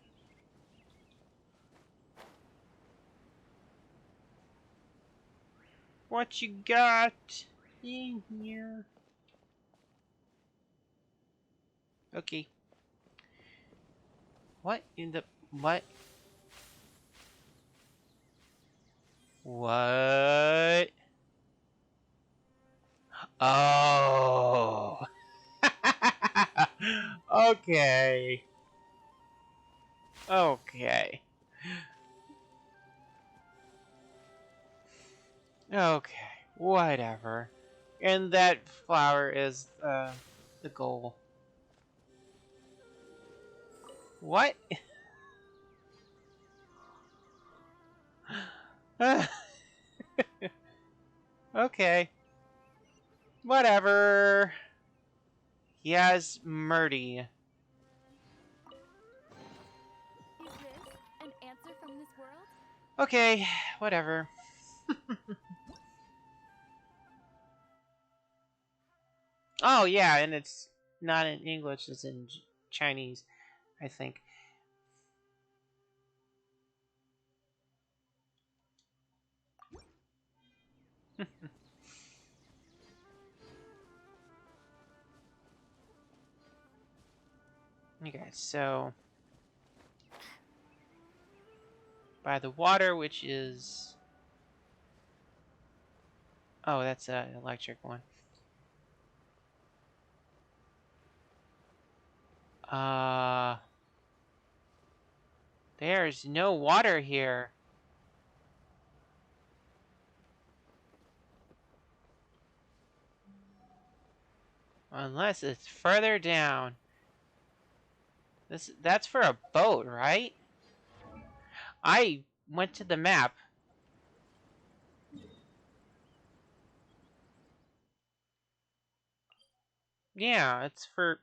What you got in here? Okay. What in the what? What? Oh. Okay. Okay. Okay. Whatever. And that flower is the goal. What? Okay. Whatever. He has Murdy. Is this an answer from this world? Okay, whatever. Oh yeah, and it's not in English, it's in Chinese, I think. Okay, so by the water, which is that's an electric one. There's no water here. Unless it's further down. That's for a boat, right? I went to the map. Yeah, it's for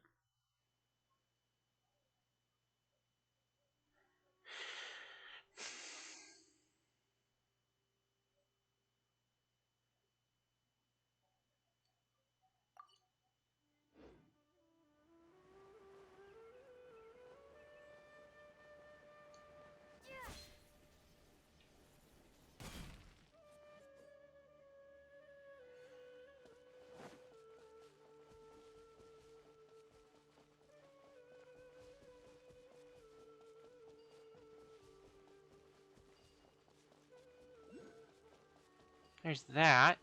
there's that.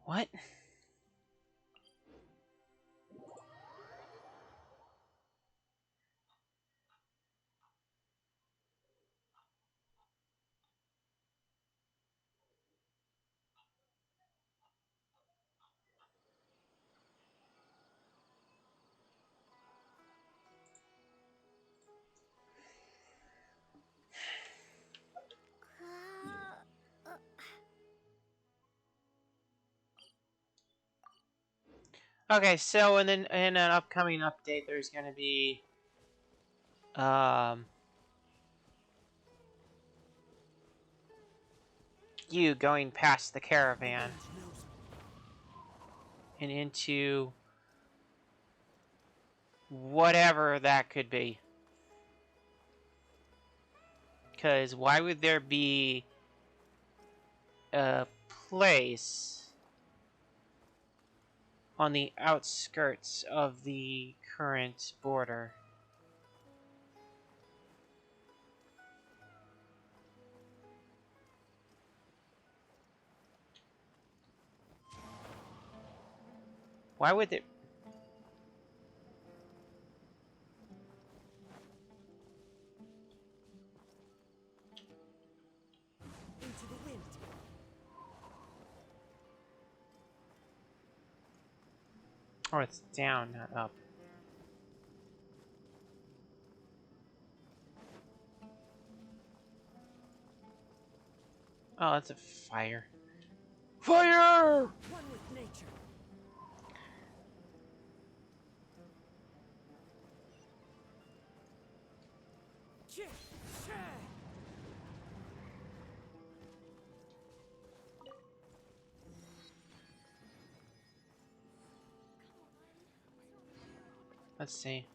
What? Okay, so in an upcoming update, there's gonna be you going past the caravan and into whatever that could be. Because why would there be a place on the outskirts of the current border? Why would it? Into the wind. Oh, it's down, not up. Oh, that's a fire. Fire! One with nature. Chit, chat. Let's see.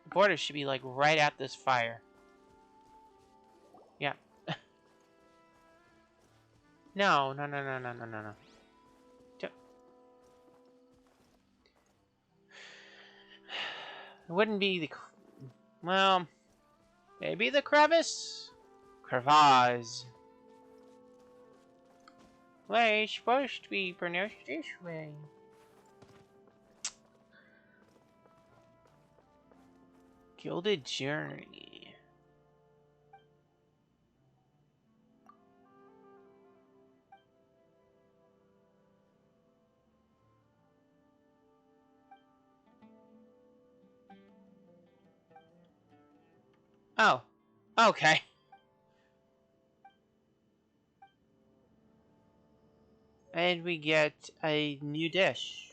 The border should be like right at this fire. Yeah. No. Don't. It wouldn't be the. Well, maybe the crevice? Crevasse. Well, it's supposed to be pronounced this way. Gilded Journey. Oh. Okay. And we get a new dish.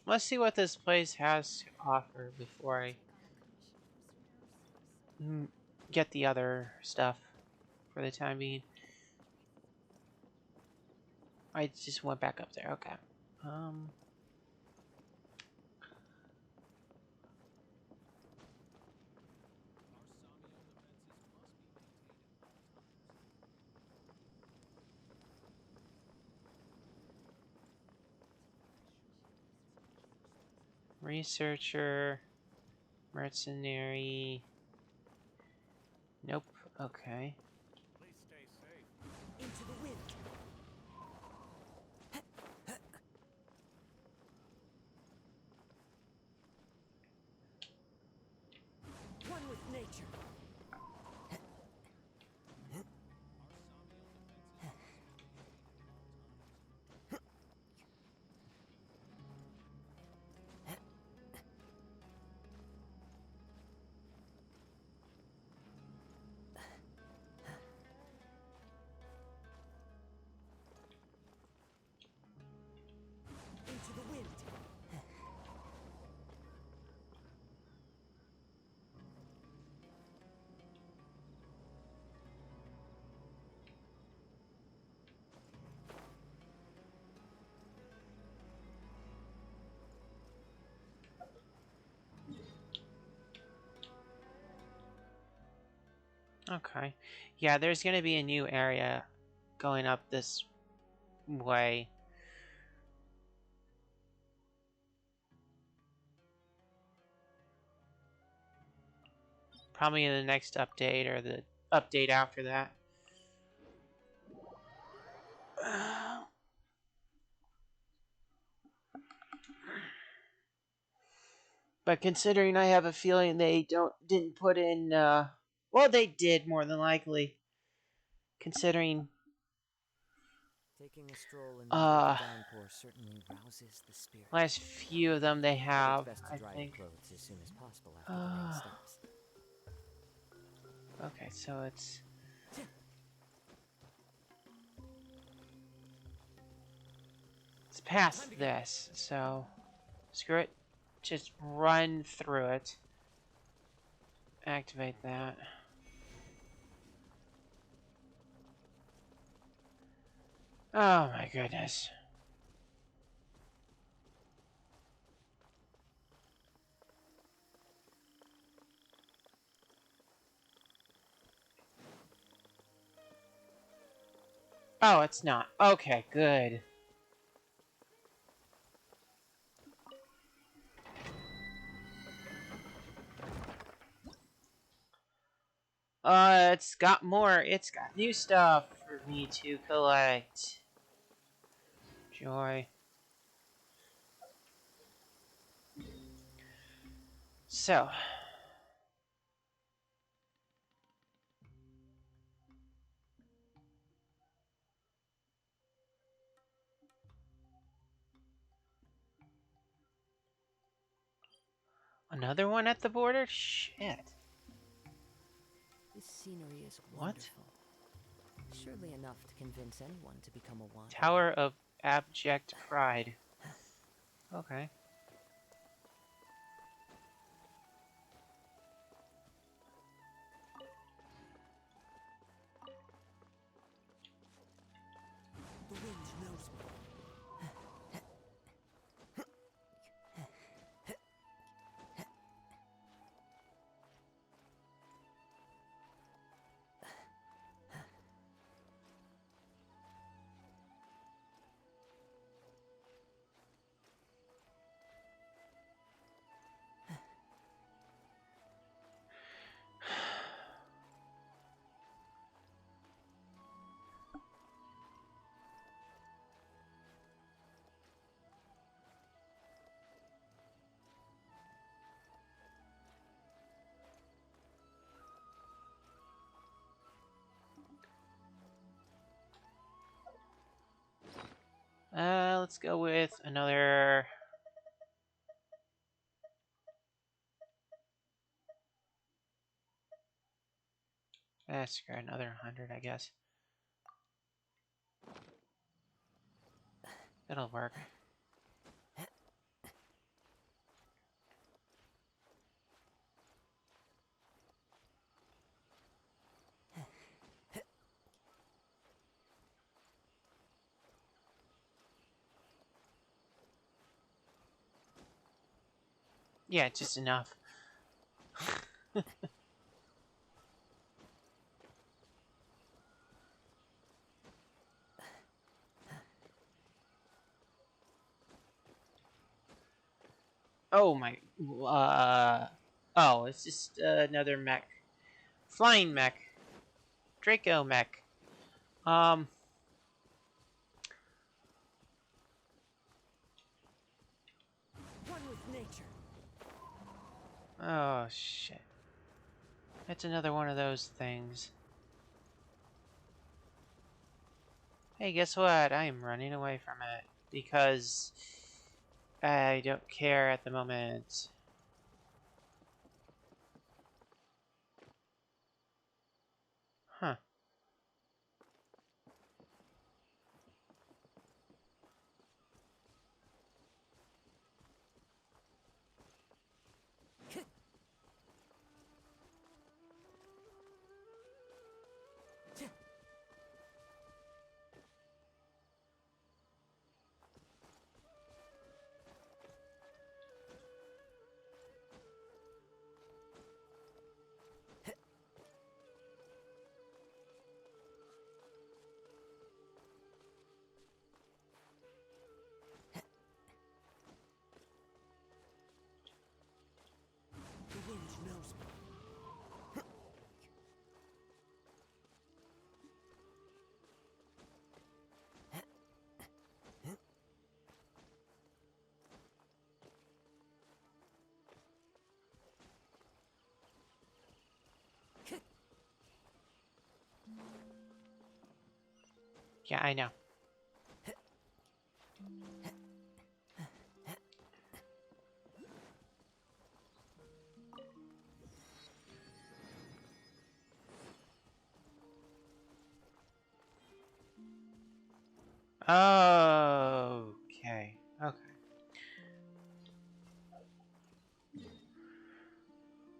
Let's see what this place has to offer before I get the other stuff for the time being. I just went back up there. Okay. Researcher, mercenary. Nope. Okay. Please stay safe. Into the wind. One with nature. Okay. Yeah, there's gonna be a new area going up this way. Probably in the next update or the update after that. But considering I have a feeling they didn't put in well, they did more than likely. Considering Taking a stroll in the middle of uh the downpour certainly rouses the spirit. last few of them they But it's have, best to I dry your think. clothes as soon as possible after the rain stops. Okay, so it's past this, so screw it. Just run through it. Activate that. Oh my goodness. Oh, it's not. Okay, good. It's got more. It's got new stuff for me to collect. Joy. So. Another one at the border? Shit. This scenery is What? wonderful. Surely enough to convince anyone to become a wanderer. Tower of Abject Pride. Okay. The wind knows me. Let's go with another. Screw it, another 100, I guess. It'll work. Yeah, just enough. Oh my. Oh, it's just another mech. Flying mech. Draco mech. Um. One with nature. Oh shit. It's another one of those things. Hey, guess what? I am running away from it because I don't care at the moment. Huh. Yeah, I know. Okay. Okay.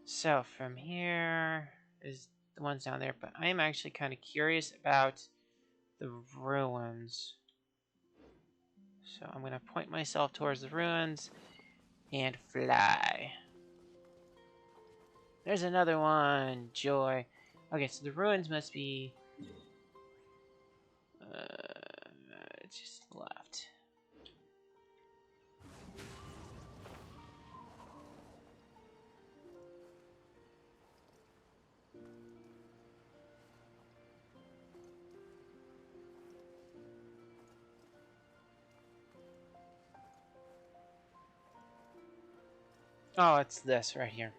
So from here is the ones down there, but I am actually kind of curious about the ruins. So I'm gonna point myself towards the ruins and fly. There's another one. Joy. Okay, so the ruins must be just left. Oh, it's this right here.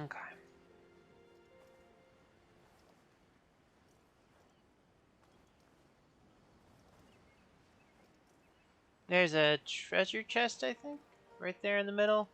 Okay. There's a treasure chest, I think, right there in the middle.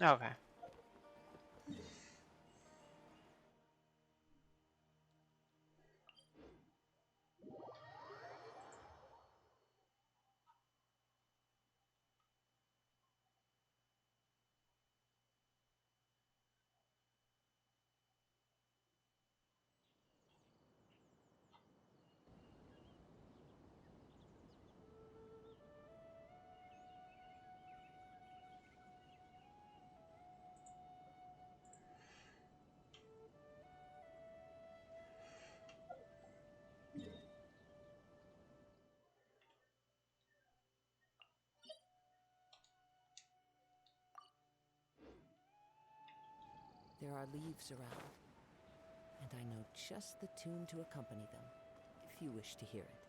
Okay. There are leaves around, and I know just the tune to accompany them, if you wish to hear it.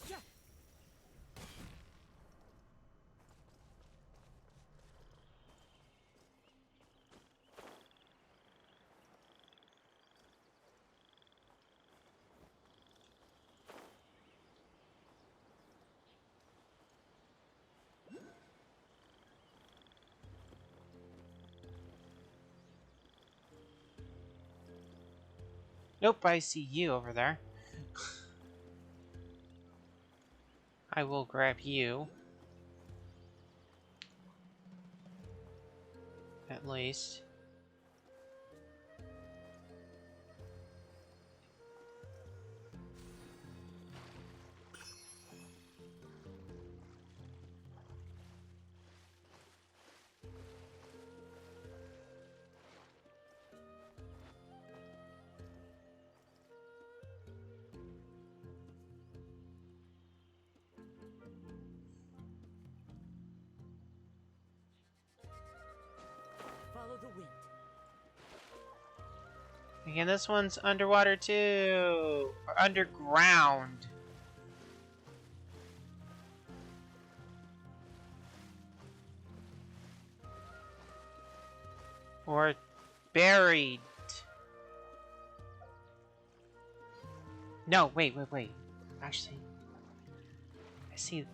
Yeah. Nope, I see you over there. I will grab you. At least. the wind. And this one's underwater too, or underground. Or buried. No, wait. Actually, I see.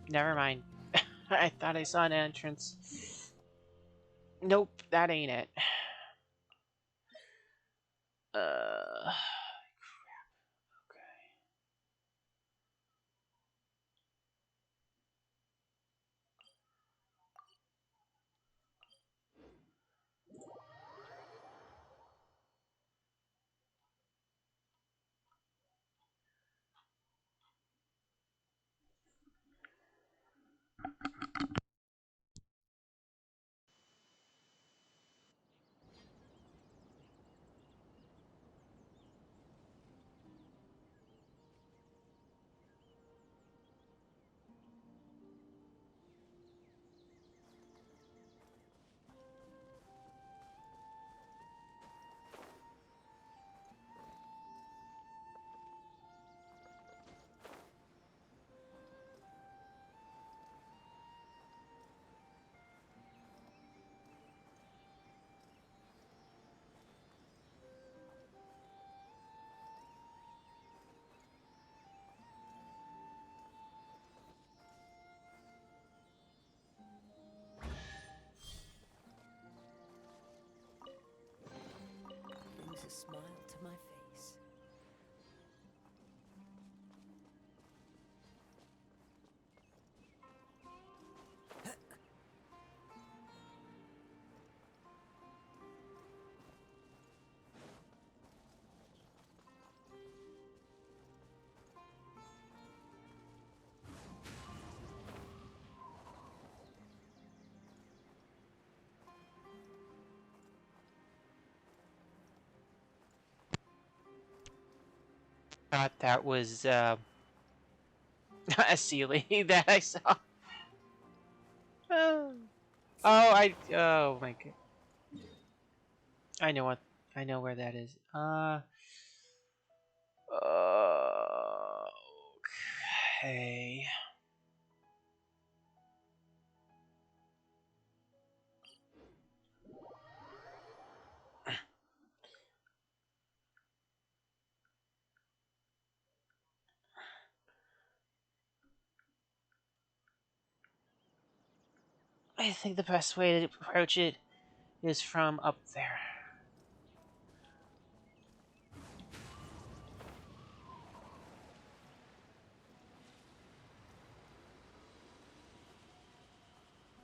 Never mind. I thought I saw an entrance. Nope, that ain't it. Crap. Okay. Brings a smile to my face. Thought that was a ceiling that I saw. Oh, oh my god. I know what. I know where that is. Okay. I think the best way to approach it is from up there.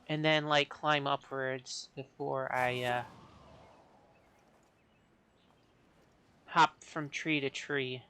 And then, like, climb upwards before I, hop from tree to tree.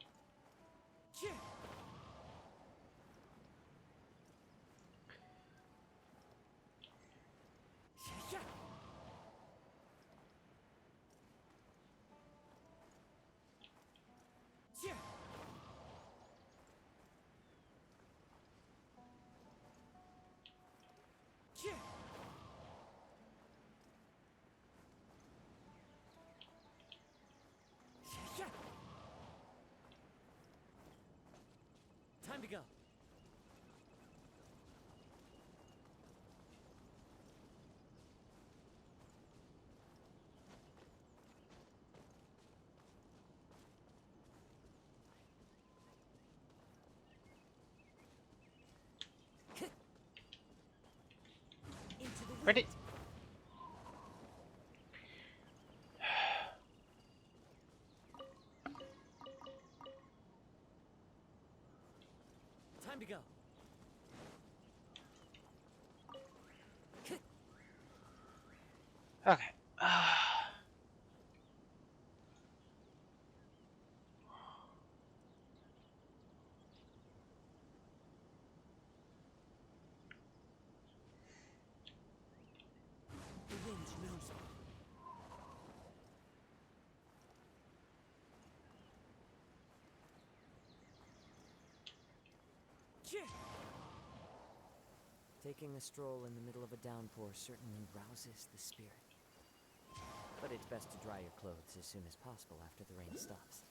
Time to go. Into the Where wind. did... Time to go. Okay. The wind knows me. Taking a stroll in the middle of a downpour certainly rouses the spirit. But it's best to dry your clothes as soon as possible after the rain stops.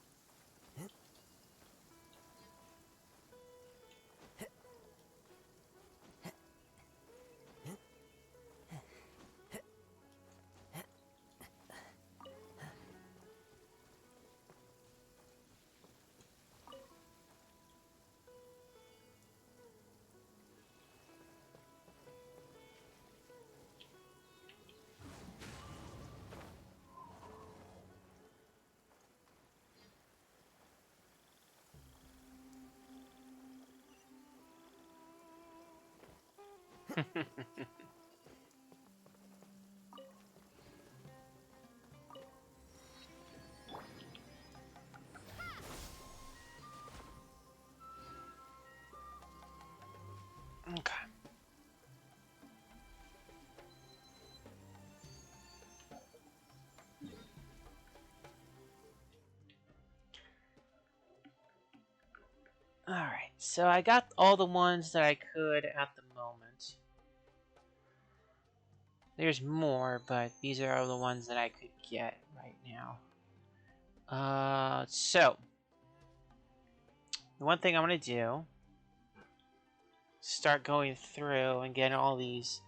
Okay. Alright, so I got all the ones that I could at the moment. There's more, but these are all the ones that I could get right now. So the one thing I'm gonna do, start going through and getting all these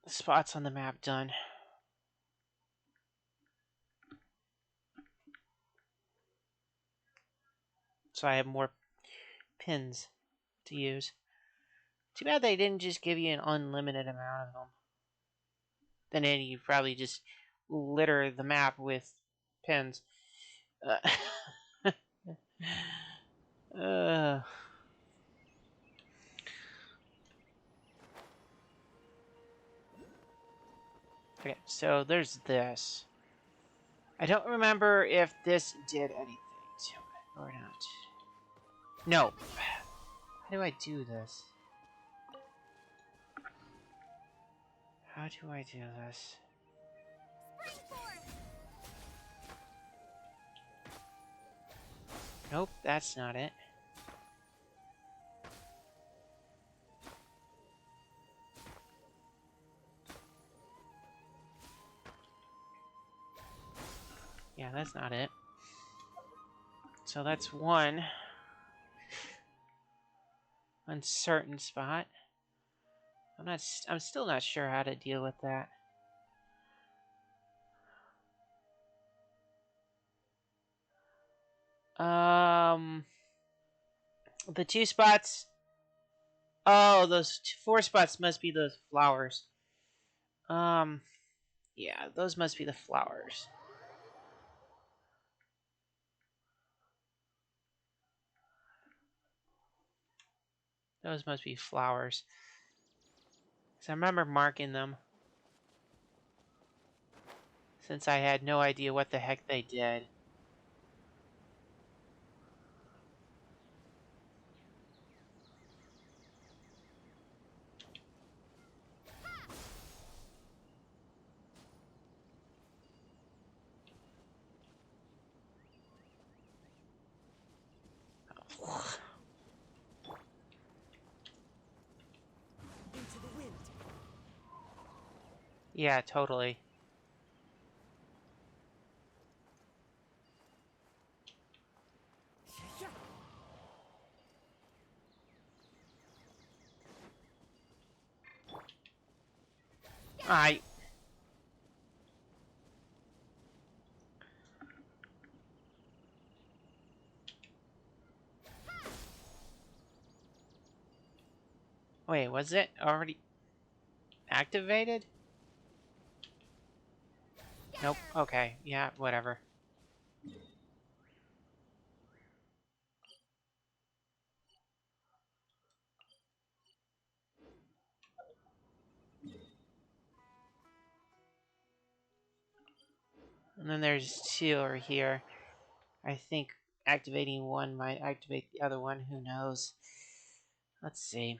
spots on the map done. So I have more pins to use. Too bad they didn't just give you an unlimited amount of them. Then you probably just litter the map with pins. Uh, okay, so there's this. I don't remember if this did anything to it or not. No. How do I do this? How do I do this? Nope, that's not it. Yeah, that's not it. So that's one uncertain spot. I'm still not sure how to deal with that. The 2 spots. Oh, those 4 spots must be the flowers. Yeah, those must be the flowers. Those must be flowers. Because I remember marking them. Since I had no idea what the heck they did. Into the wind. Yeah, totally. I. Wait, was it already activated? Nope. Okay. Yeah, whatever. And then there's 2 over here. I think activating one might activate the other one. Who knows? Let's see.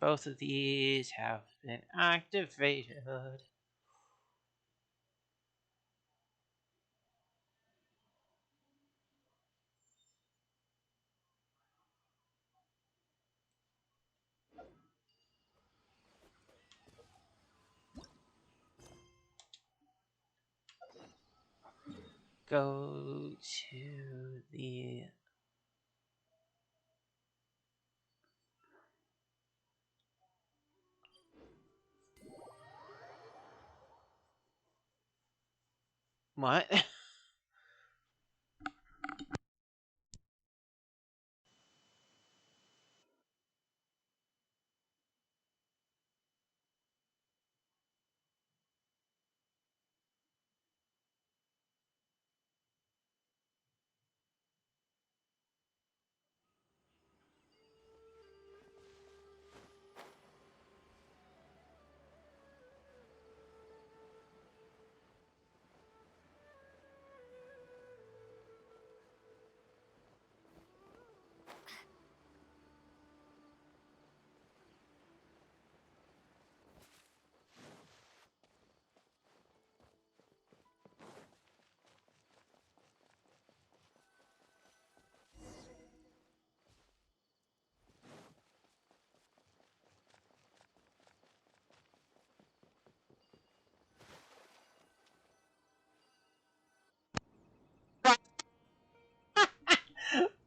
Both of these have been activated. Go to the... What?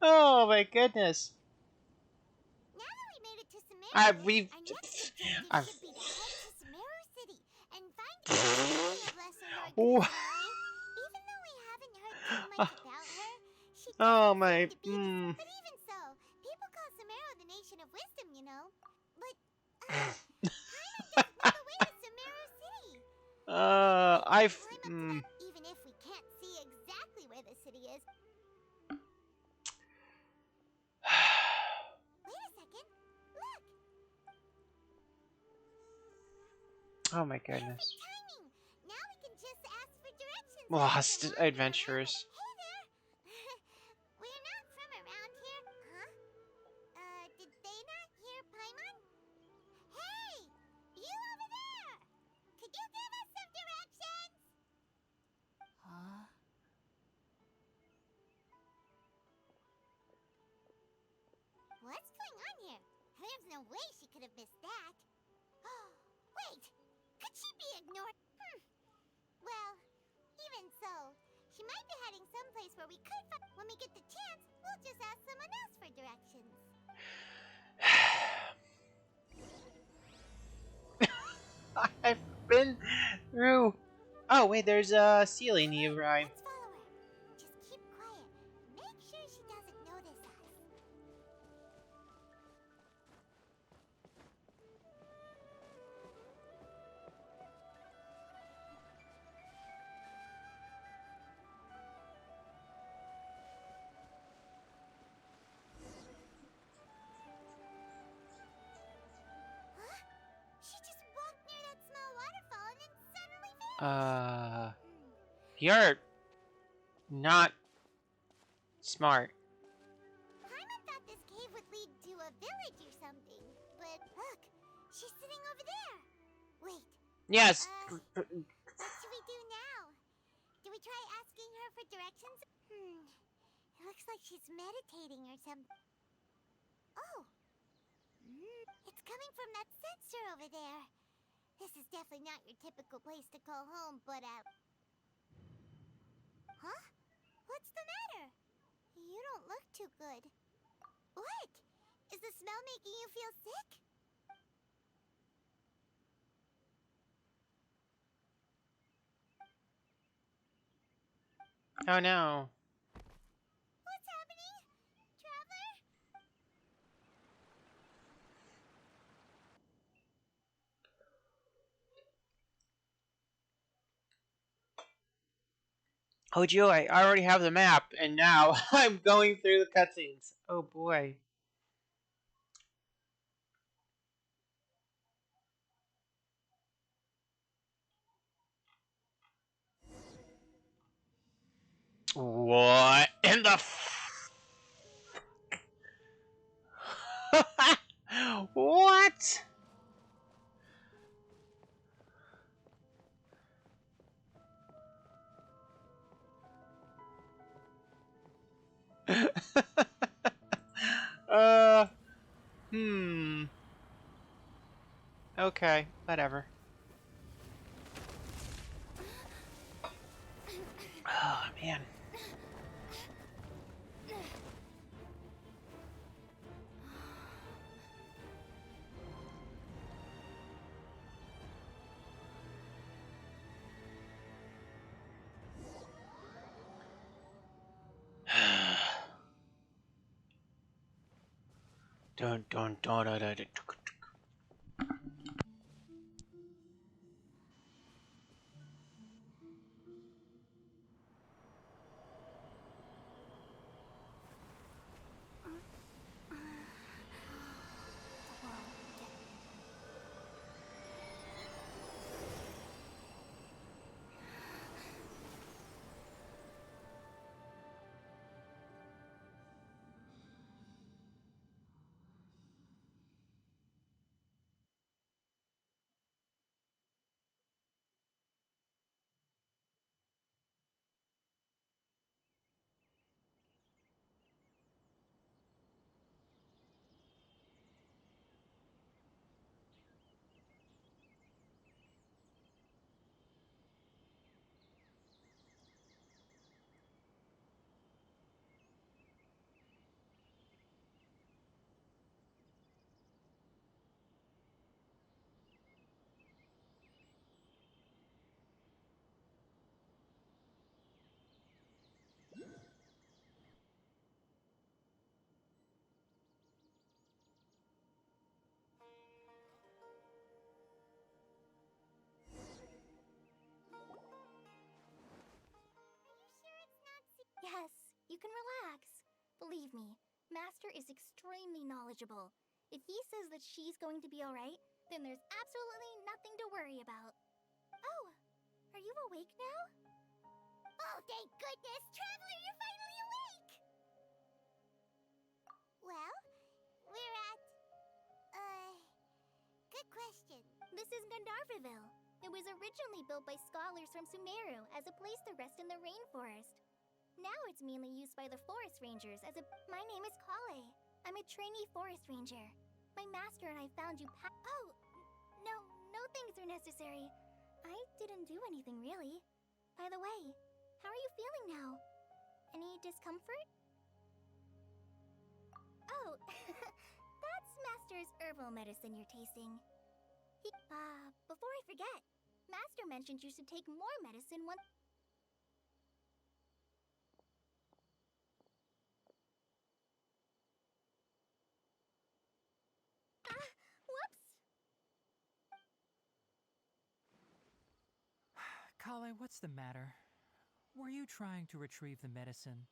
Oh my goodness. Now that we made it to Sumeru, We've... our next objective I've... should be to head to Sumeru City and find the family of Lesser Lord Kusanagi. Even though we haven't heard too much about her, she Oh doesn't my... seem to be the... But even so, people call Sumeru the nation of wisdom, you know. But Paimon doesn't know the way to Sumeru City. I've... Even if we can't see exactly where the city is. Wait a second. Look. Oh my goodness. Timing. Now we can just ask for directions. Lost adventurers. Hey there. We're not from around here. Huh? Did they not hear Paimon? Hey! You over there! Could you give us some directions? Huh? What's going on here? There's no way she could have missed that. Wait! Could she be ignored? Well, even so, she might be heading someplace where we could find... When we get the chance, we'll just ask someone else for directions. I've been through... Oh wait, there's a ceiling nearby. Let's follow her. Just keep quiet. Make sure she doesn't notice us. Huh? She just walked near that small waterfall and then suddenly vanished. You're not smart. Paimon thought this cave would lead to a village or something, but look, she's sitting over there. Wait, Yes. what should we do now? Do we try asking her for directions? It looks like she's meditating or something. Oh, it's coming from that sensor over there. This is definitely not your typical place to call home, but Huh? What's the matter? You don't look too good. What? Is the smell making you feel sick? Oh no. What's happening? Traveler? Oh Joe, I already have the map, and now I'm going through the cutscenes. Oh boy. What in the What? Okay, whatever. Oh, man. Dun dun dun dun dun. Dun. Yes, you can relax. Believe me, Master is extremely knowledgeable. If he says that she's going to be alright, then there's absolutely nothing to worry about. Oh, are you awake now? Oh, thank goodness! Traveler, you're finally awake! Well, we're at... good question. This is Gandharvaville. It was originally built by scholars from Sumeru as a place to rest in the rainforest. Now it's mainly used by the forest rangers as a... My name is Kale. I'm a trainee forest ranger. My master and I found you Oh, no things are necessary. I didn't do anything really. By the way, how are you feeling now? Any discomfort? Oh, that's Master's herbal medicine you're tasting. Before I forget, Master mentioned you should take more medicine once... Whoops! Kale, what's the matter? Were you trying to retrieve the medicine?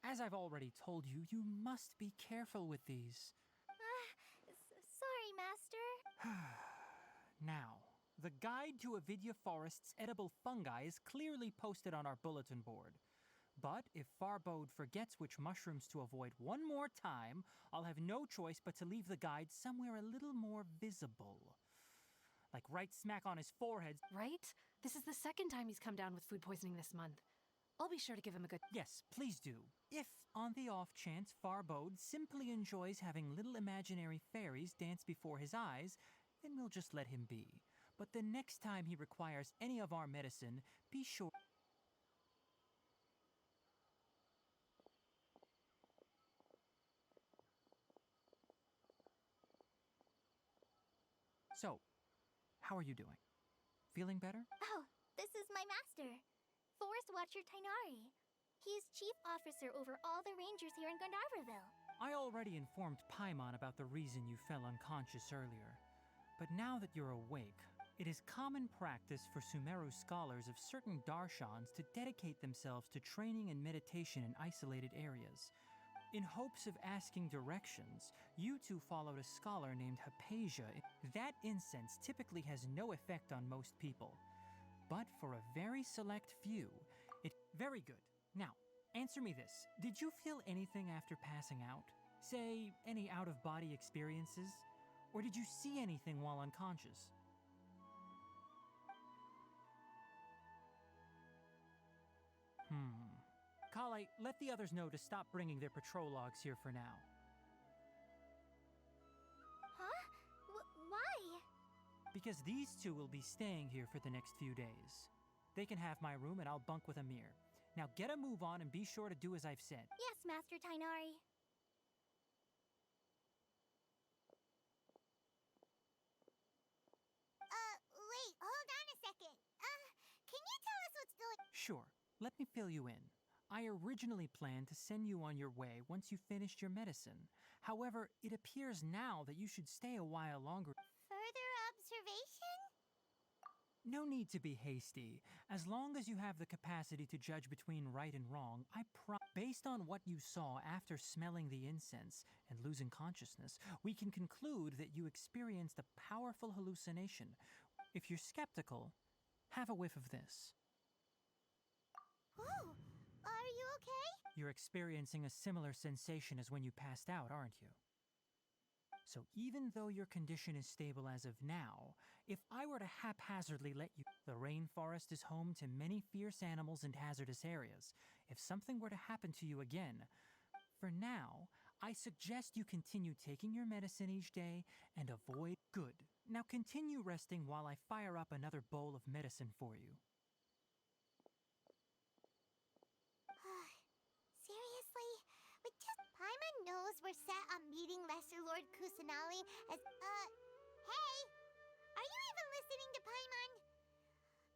As I've already told you, you must be careful with these. Sorry, Master. Now, the guide to Avidya Forest's edible fungi is clearly posted on our bulletin board. But if Farbode forgets which mushrooms to avoid one more time, I'll have no choice but to leave the guide somewhere a little more visible. Like right smack on his forehead. Right? This is the second time he's come down with food poisoning this month. I'll be sure to give him a good... Yes, please do. If, on the off chance, Farbode simply enjoys having little imaginary fairies dance before his eyes, then we'll just let him be. But the next time he requires any of our medicine, be sure... So, how are you doing? Feeling better? Oh, this is my master, Forest Watcher Tainari. He is chief officer over all the rangers here in Gandharvaville. I already informed Paimon about the reason you fell unconscious earlier. But now that you're awake, it is common practice for Sumeru scholars of certain darshans to dedicate themselves to training and meditation in isolated areas. In hopes of asking directions, you two followed a scholar named Hypatia. That incense typically has no effect on most people. But for a very select few, it... Very good. Now, answer me this. Did you feel anything after passing out? Say, any out-of-body experiences? Or did you see anything while unconscious? Kale, let the others know to stop bringing their patrol logs here for now. Huh? Why? because these two will be staying here for the next few days. They can have my room and I'll bunk with Amir. Now get a move on and be sure to do as I've said. Yes, Master Tainari. Wait, hold on a second. Can you tell us what's going... Sure, let me fill you in. I originally planned to send you on your way once you finished your medicine. However, it appears now that you should stay a while longer. Further observation? No need to be hasty. As long as you have the capacity to judge between right and wrong, based on what you saw after smelling the incense and losing consciousness, we can conclude that you experienced a powerful hallucination. If you're skeptical, have a whiff of this. Oh, are you okay? You're experiencing a similar sensation as when you passed out, aren't you? So even though your condition is stable as of now, if I were to haphazardly let you... The rainforest is home to many fierce animals and hazardous areas. If something were to happen to you again, for now, I suggest you continue taking your medicine each day and avoid... Good. Now continue resting while I fire up another bowl of medicine for you. Seriously? We just... Paimon knows we're set on meeting Lesser Lord Kusanali as... Hey! Are you even listening to Paimon?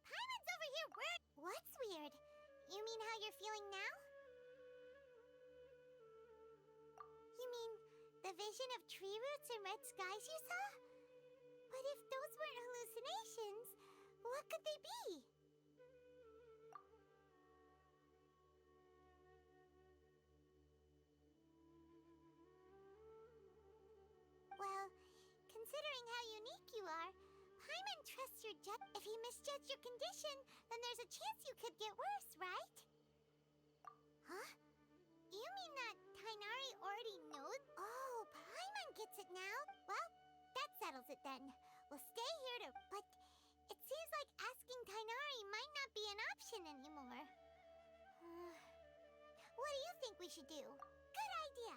Paimon's over here What's weird? You mean how you're feeling now? You mean the vision of tree roots and red skies you saw? But if those weren't hallucinations, what could they be? Well, considering how unique you are, Paimon trusts your If he misjudged your condition, then there's a chance you could get worse, right? Huh? You mean that Tainari already knows? Oh, Paimon gets it now. Well, that settles it then. We'll stay here to... But it seems like asking Tainari might not be an option anymore. What do you think we should do? Good idea.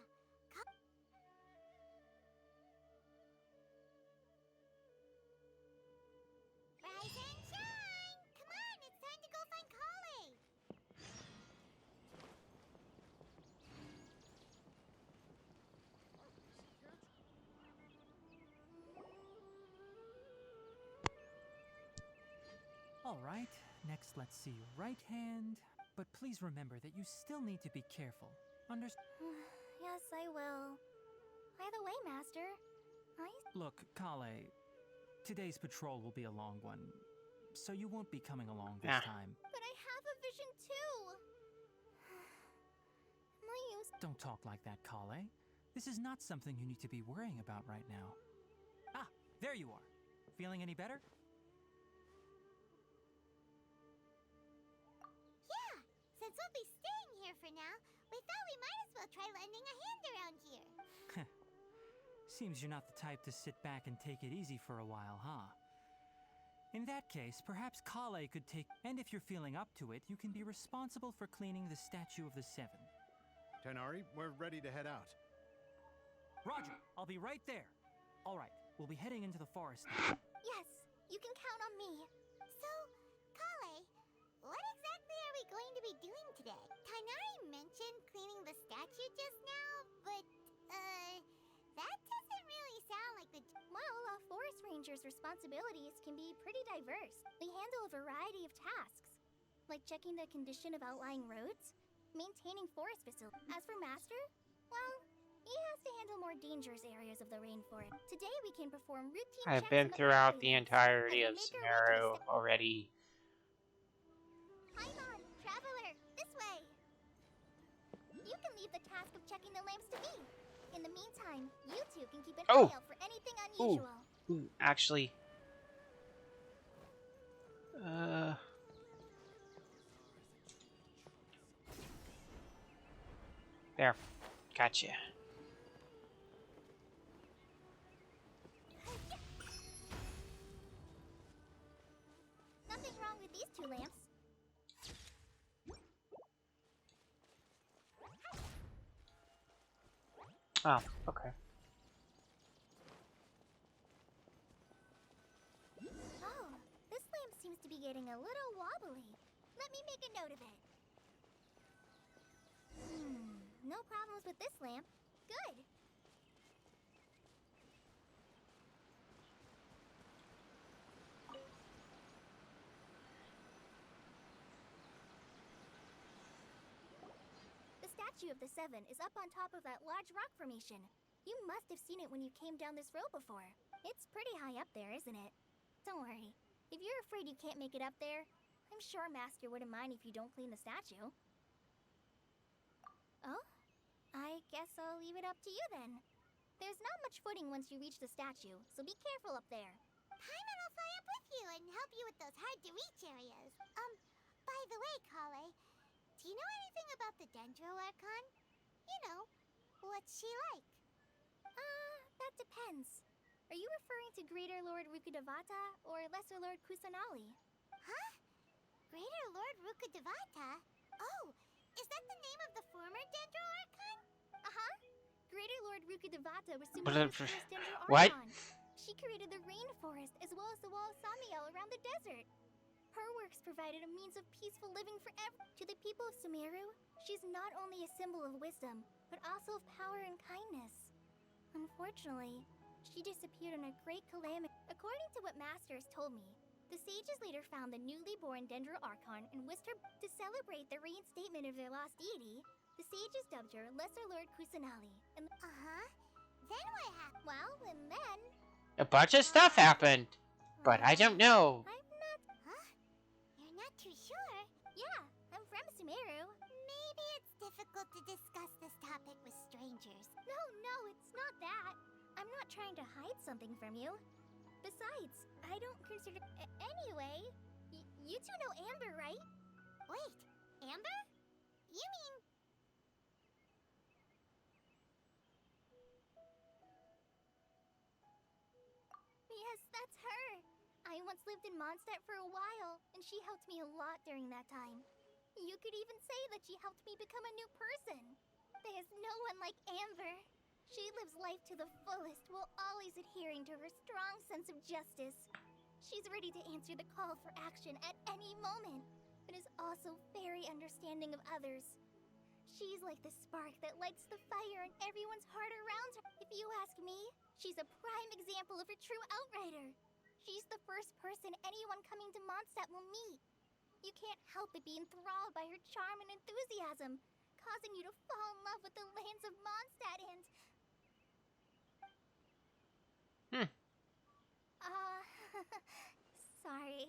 Rise and shine! Come on, it's time to go find Kale! All right, next let's see your right hand. But please remember that you still need to be careful. Yes, I will. By the way, Master, Look, Kale, today's patrol will be a long one, so you won't be coming along this time. But I have a vision too! My use... Don't talk like that, Kale. This is not something you need to be worrying about right now. Ah, there you are. Feeling any better? Yeah! Since we'll be staying here for now, we thought we might as well try lending a hand around here. Seems you're not the type to sit back and take it easy for a while, huh? In that case, perhaps Kale could take... And if you're feeling up to it, you can be responsible for cleaning the Statue of the Seven. Tainari, we're ready to head out. Roger, I'll be right there. All right, we'll be heading into the forest now. Yes, you can count on me. So, Kale, what exactly are we going to be doing today? Tainari mentioned cleaning the statue just now, but, that doesn't really sound like the... Well, a forest ranger's responsibilities can be pretty diverse. They handle a variety of tasks, like checking the condition of outlying roads, maintaining forest facilities. As for Master, well, he has to handle more dangerous areas of the rainforest. Today we can perform routine I've checks been on throughout the property entirety as of we make our way to the Sumeru already. Paimon, traveler, this way! You can leave the task of checking the lamps to me. In the meantime, you two can keep an eye out for anything unusual. Ooh, actually... There. Gotcha. Nothing wrong with these two lamps. Oh, okay. be getting a little wobbly. Let me make a note of it. No problems with this lamp. Good. The statue of the Seven is up on top of that large rock formation. You must have seen it when you came down this road before. It's pretty high up there, isn't it? Don't worry. If you're afraid you can't make it up there, I'm sure Master wouldn't mind if you don't clean the statue. Oh? I guess I'll leave it up to you then. There's not much footing once you reach the statue, so be careful up there. Paimon will fly up with you and help you with those hard-to-reach areas. By the way, Kale, do you know anything about the Dendro Archon? You know, what's she like? That depends. Are you referring to Greater Lord Rukkhadevata or Lesser Lord Kusanali? Huh? Greater Lord Rukkhadevata? Oh, is that the name of the former Dendro Archon? Uh-huh. Greater Lord Rukkhadevata was But, Sumeru's first Dendro what? Archon. She created the rainforest as well as the wall of Samiel around the desert. Her works provided a means of peaceful living forever. To the people of Sumeru, she's not only a symbol of wisdom, but also of power and kindness. Unfortunately, she disappeared in a great calamity. According to what Master has told me, the sages later found the newly born Dendro Archon and whisked her to celebrate the reinstatement of their lost deity. The sages dubbed her Lesser Lord Kusanali. And Then what happened? well, and then A bunch of stuff happened, but I don't know. I'm not. Huh? You're not too sure? Yeah, I'm from Sumeru. Maybe it's difficult to discuss this topic with strangers. No, it's not that. I'm not trying to hide something from you. Besides, I don't consider. Anyway, you two know Amber, right? Wait, Amber? You mean... Yes, that's her. I once lived in Mondstadt for a while, and she helped me a lot during that time. You could even say that she helped me become a new person. There's no one like Amber. She lives life to the fullest while always adhering to her strong sense of justice. She's ready to answer the call for action at any moment, but is also very understanding of others. She's like the spark that lights the fire in everyone's heart around her. If you ask me, she's a prime example of a true outrider. She's the first person anyone coming to Mondstadt will meet. You can't help but be enthralled by her charm and enthusiasm, causing you to fall in love with the lands of Mondstadt and... Sorry.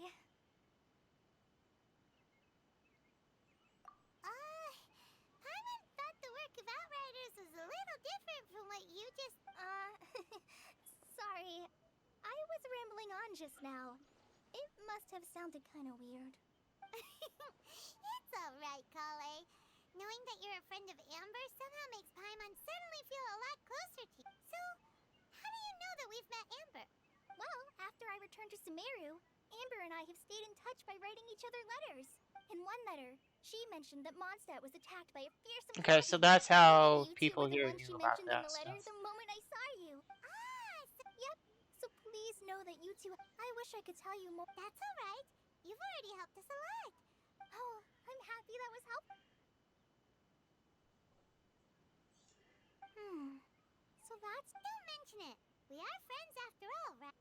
Paimon thought the work of Outriders was a little different from what you just... Sorry. I was rambling on just now. It must have sounded kind of weird. It's alright, Kale. Knowing that you're a friend of Amber somehow makes Paimon suddenly feel a lot closer to you. So, how do you know that we've met Amber? Well, after I returned to Sumeru, Amber and I have stayed in touch by writing each other letters. In one letter, she mentioned that Mondstadt was attacked by a fearsome... Okay, so that's how You two people were the here ones she knew about mentioned in that the letter stuff. the moment I saw you. Yep, so please know that you two... I wish I could tell you more. That's alright. You've already helped us a lot. Oh, I'm happy that was helpful. So that's... Don't mention it. We are friends after all, right?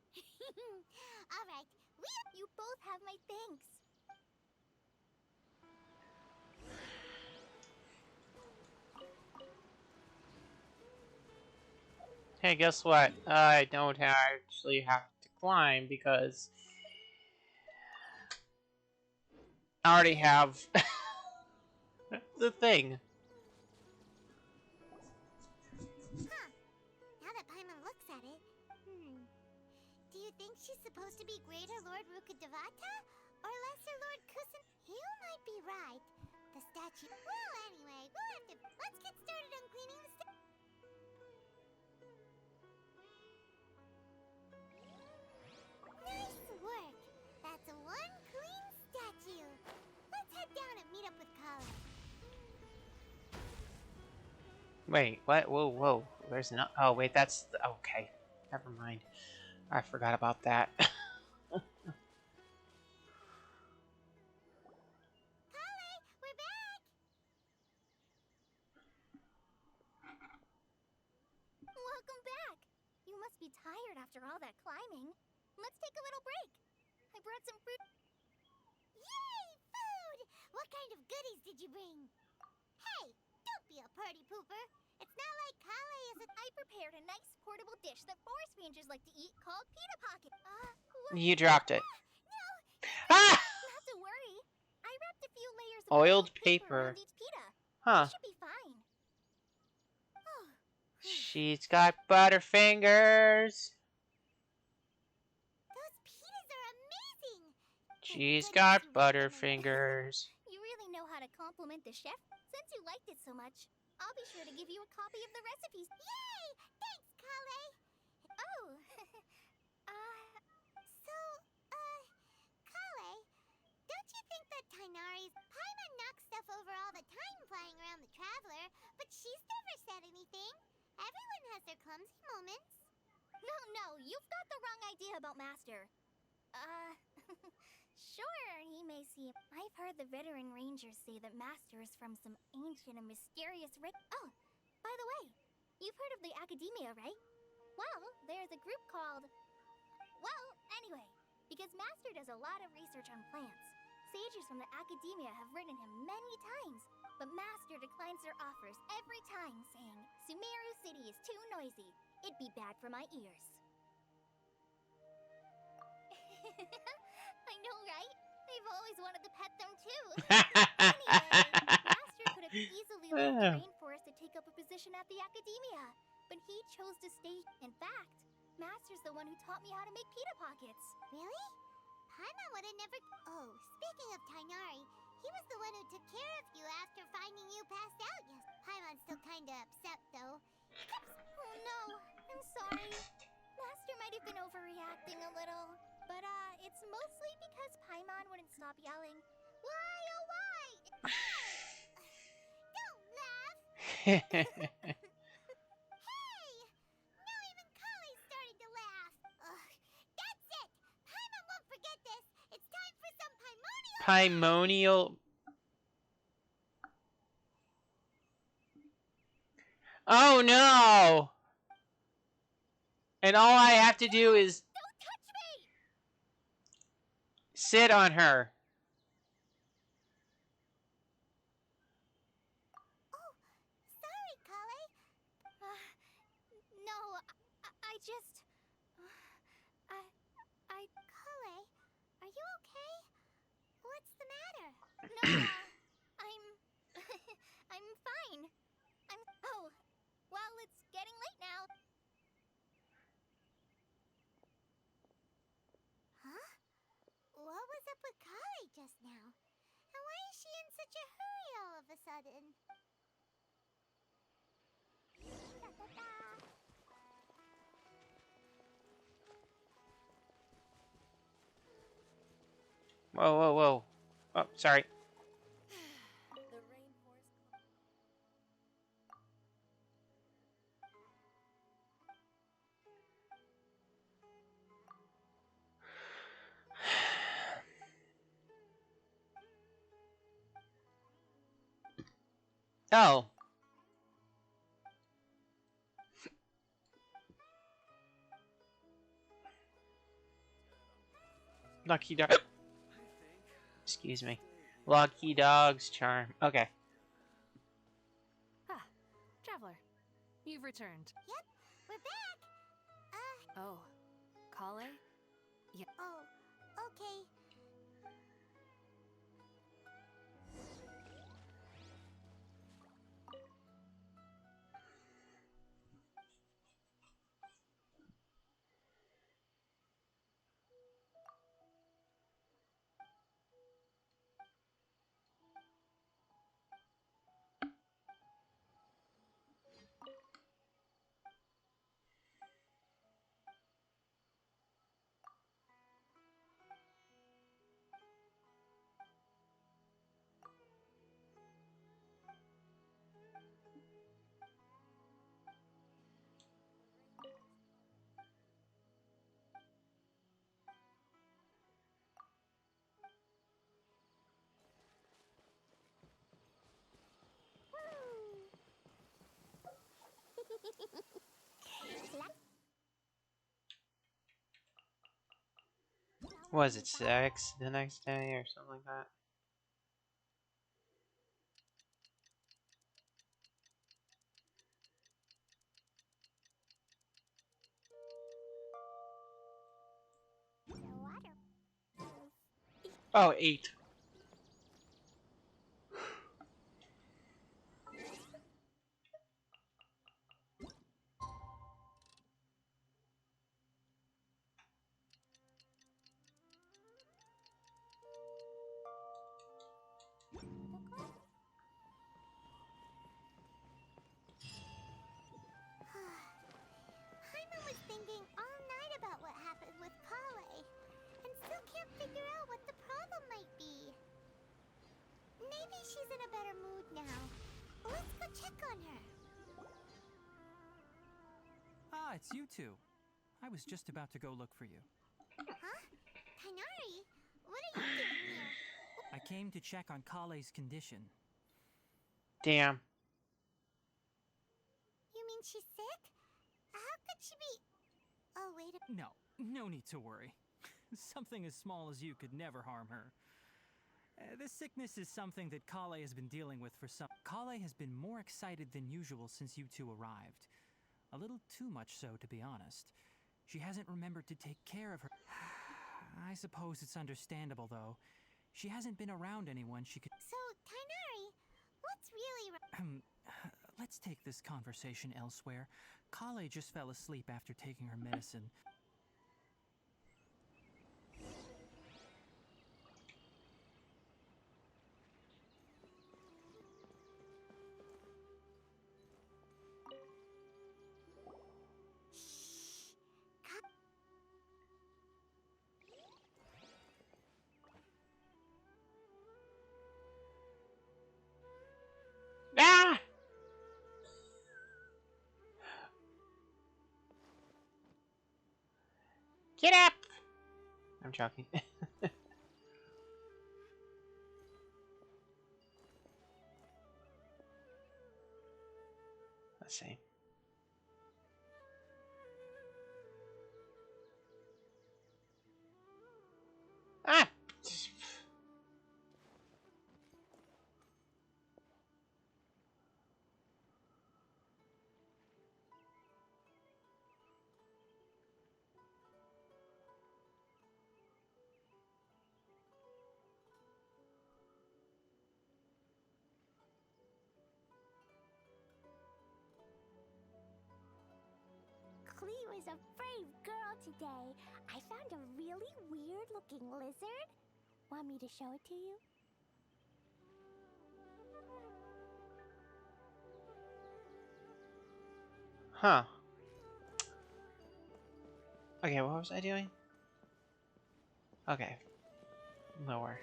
Alright, You both have my thanks. Hey, guess what? I don't actually have to climb because I already have the thing. now that Paimon looks at it, do you think she's supposed to be Greater Lord Rukkhadevata or Lesser Lord Kusan? You might be right. The statue... Well, anyway, we'll have to... Let's get started on cleaning the statue. Nice work. That's one clean statue. Let's head down and meet up with Kale. Wait, what? Whoa, whoa. There's no. Oh, wait, that's. Okay. Never mind. I forgot about that. be tired after all that climbing. Let's take a little break. I brought some fruit. Yay! Food! What kind of goodies did you bring? Hey, don't be a party pooper. It's not like Kale is a... I prepared a nice portable dish that forest rangers like to eat called pita pocket. What? You dropped it. No, Ah! not to worry. I wrapped a few layers of Oiled paper paper. around each pita. Huh. It should be fine. Oh. She's got butterfingers. Those pitas are amazing! She's Thank got goodness you wrapped them in- butterfingers. You really know how to compliment the chef. Since you liked it so much, I'll be sure to give you a copy of the recipes. Yay! Thanks, Kale! Oh, Kale, don't you think that Tainari's... Paimon knocks stuff over all the time flying around the Traveler, but she's never said anything. Everyone has their clumsy moments. No, you've got the wrong idea about Master. Sure, he may see it. I've heard the veteran rangers say that Master is from some ancient and mysterious Oh, by the way, you've heard of the Academia, right? Well, there's a group called... Well, anyway, because Master does a lot of research on plants. Sages from the Academia have written him many times, but Master declines their offers every time, saying, Sumeru City is too noisy. It'd be bad for my ears. I know, right? They've always wanted to pet them too. Anyway, Master could have easily left the rainforest to take up a position at the Academia, but he chose to stay. In fact, Master's the one who taught me how to make pita pockets. Really? Paimon would have never... Oh, speaking of Tainari, he was the one who took care of you after finding you passed out. Yes, Paimon's still kinda upset though. Oh no, I'm sorry. Master might have been overreacting a little. But, it's mostly because Paimon wouldn't stop yelling, Why, oh why? Don't laugh! Hey! Now even Kale's starting to laugh! Ugh, that's it! Paimon won't forget this! It's time for some Paimonial... Oh no! And all I have to do is Don't touch me! sit on her. Oh, sorry, Kale. No, I just... Kale, are you okay? What's the matter? No, I'm... I'm fine. Oh, well, it's getting late now. Huh? What was up with Kale just now? And why is she in such a hurry all of a sudden? Whoa, whoa, whoa. Oh, sorry. The rainforest. Oh. Lucky dog. Excuse me. Lucky dog's charm. Okay. Ah, Traveler, you've returned. Yep, we're back. Oh, Kale? Oh, okay. Was it 6 the next day or something like that? The water. Oh, 8. Hyman was thinking all night about what happened with Kale, and still can't figure out what the problem might be. Maybe she's in a better mood now. Let's go check on her. Ah, it's you two. I was just about to go look for you. Huh? Tainari? What are you doing here? I came to check on Kale's condition. Damn. You mean she's sick? How could she be... Oh, wait a... No need to worry. Something as small as you could never harm her. This sickness is something that Kale has been dealing with for some... Kale has been more excited than usual since you two arrived. A little too much so, to be honest. She hasn't remembered to take care of her... I suppose it's understandable, though. She hasn't been around anyone she could... So, Tainari, what's really wrong? Let's take this conversation elsewhere. Kale just fell asleep after taking her medicine. Ah! Get up! I'm joking. Let's see. Ah! Clee was a brave girl today. I found a really weird-looking lizard. Want me to show it to you? Huh. Okay, what was I doing? Okay. Lower.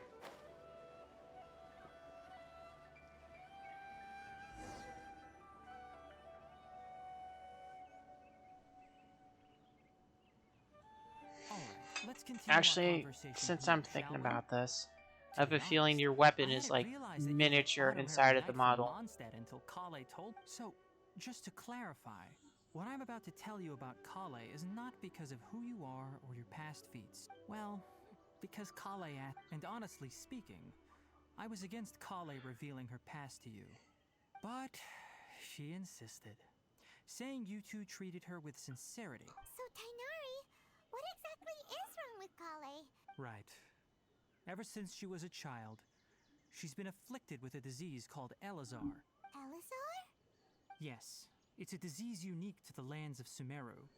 Let's continue Actually, our conversation since here, I'm thinking shall we? about this, I To have be a feeling honest, your weapon I is hadn't like realized that you had miniature honorary inside of the knife from model. Mondstadt until Kale told. So, just to clarify, what I'm about to tell you about Kale is not because of who you are or your past feats. Well, because Kale, and honestly speaking, I was against Kale revealing her past to you. But she insisted, saying you two treated her with sincerity. So, Tainari, what exactly is wrong with Kale? Right. Ever since she was a child, she's been afflicted with a disease called Elazar. Elazar? Yes, it's a disease unique to the lands of Sumeru.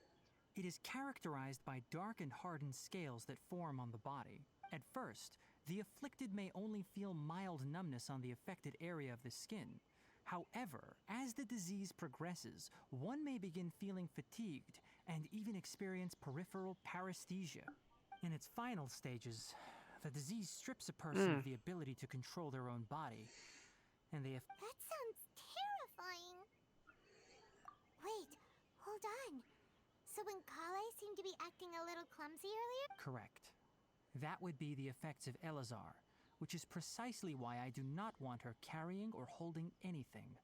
It is characterized by dark and hardened scales that form on the body. At first, the afflicted may only feel mild numbness on the affected area of the skin. However, as the disease progresses, one may begin feeling fatigued and even experience peripheral paresthesia. In its final stages, the disease strips a person of the ability to control their own body, and they have... That sounds terrifying. Wait, hold on. So when Kale seemed to be acting a little clumsy earlier? Correct. That would be the effects of Elazar, which is precisely why I do not want her carrying or holding anything.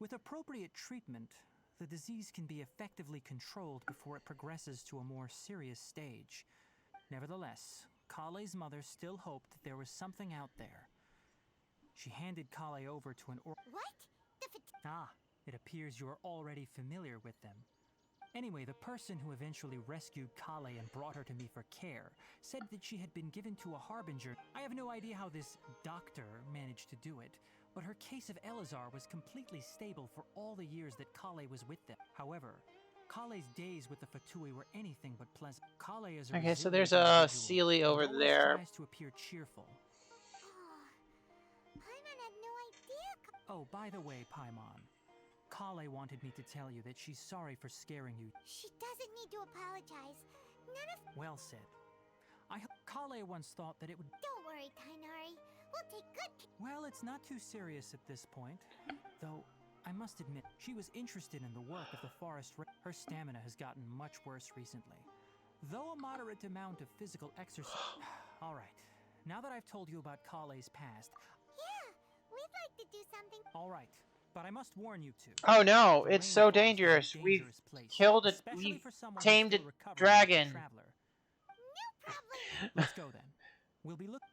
With appropriate treatment, the disease can be effectively controlled before it progresses to a more serious stage. Nevertheless, Kale's mother still hoped that there was something out there. She handed Kale over to an What? Ah, it appears you are already familiar with them. Anyway, the person who eventually rescued Kale and brought her to me for care said that she had been given to a harbinger. I have no idea how this doctor managed to do it, but her case of Elazar was completely stable for all the years that Kale was with them. However, Kale's days with the Fatui were anything but pleasant. Kale is a Okay, so resilient there's a individual Sealy and over always there. tries to appear cheerful. Oh, Paimon had no idea. Oh, by the way, Paimon, Kale wanted me to tell you that she's sorry for scaring you. She doesn't need to apologize. None of. Well said. I hope Kale once thought that it would. Don't worry, Tainari. We'll take good. Well, it's not too serious at this point. Though, I must admit, she was interested in the work of the forest. Her stamina has gotten much worse recently. Though a moderate amount of physical exercise. Alright, now that I've told you about Kale's past. Yeah, we'd like to do something. Alright, but I must warn you two. Oh no, The it's so rainforest is a dangerous. We've dangerous place, killed it. especially We for someone tamed who's a still recovering dragon. as a traveler. No problem. Let's go then. We'll be looking.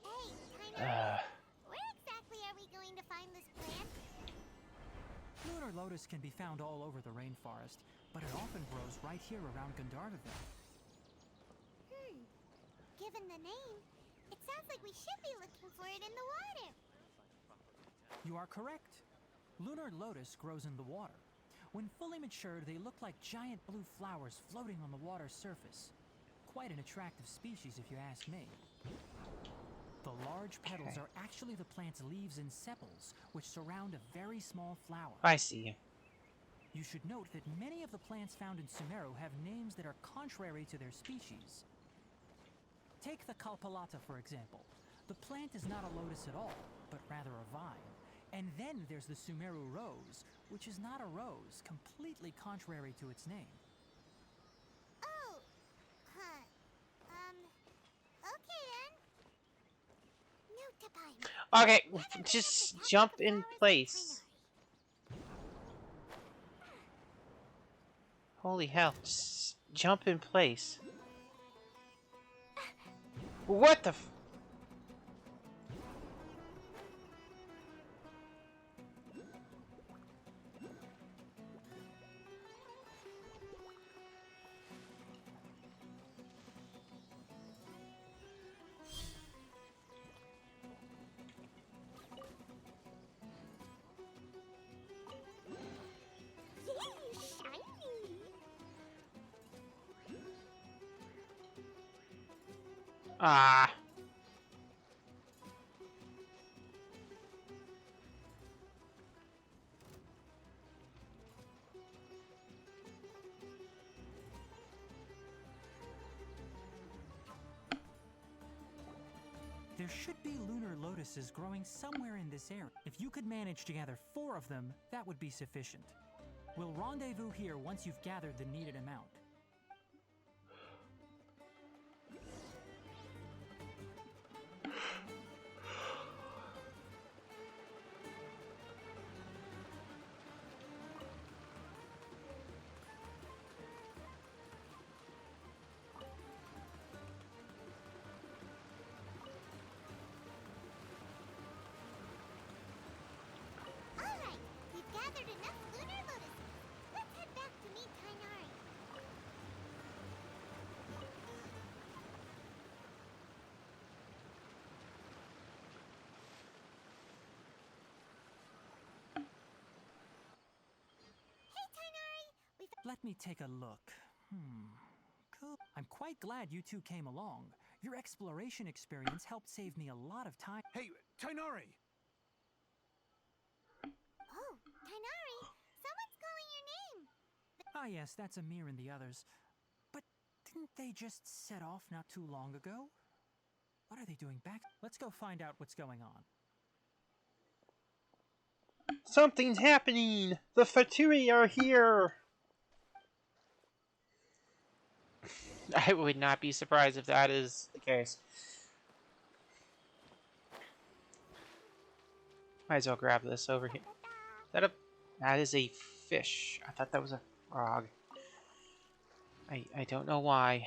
Hey, Tainari. Where exactly are we going to find this plant? Lunar lotus can be found all over the rainforest, but it often grows right here around Gandharvaville. Given the name, it sounds like we should be looking for it in the water. You are correct. Lunar lotus grows in the water. When fully matured, they look like giant blue flowers floating on the water's surface. Quite an attractive species, if you ask me. The large petals are actually the plant's leaves and sepals, which surround a very small flower. I see. You should note that many of the plants found in Sumeru have names that are contrary to their species. Take the Kalpalata, for example. The plant is not a lotus at all, but rather a vine. And then there's the Sumeru rose, which is not a rose, completely contrary to its name. Oh, huh. Okay then. Note to Paimon. Okay, just jump in place. Holy hell, just jump in place. What the f- Yay, shiny! Ah. There should be lunar lotuses growing somewhere in this area. If you could manage to gather 4 of them, that would be sufficient. We'll rendezvous here once you've gathered the needed amount. Alright, we've gathered enough lunar lotuses. Let's head back to meet Tainari. Hey Tainari, we found. Let me take a look. Cool. I'm quite glad you two came along. Your exploration experience helped save me a lot of time. Hey, Tainari! Oh, Tainari, someone's calling your name. Ah yes, that's Amir and the others. But didn't they just set off not too long ago? What are they doing back? Let's go find out what's going on. Something's happening! The Fatui are here! I would not be surprised if that is the case. Might as well grab this over here. That is a fish. I thought that was a frog. I don't know why.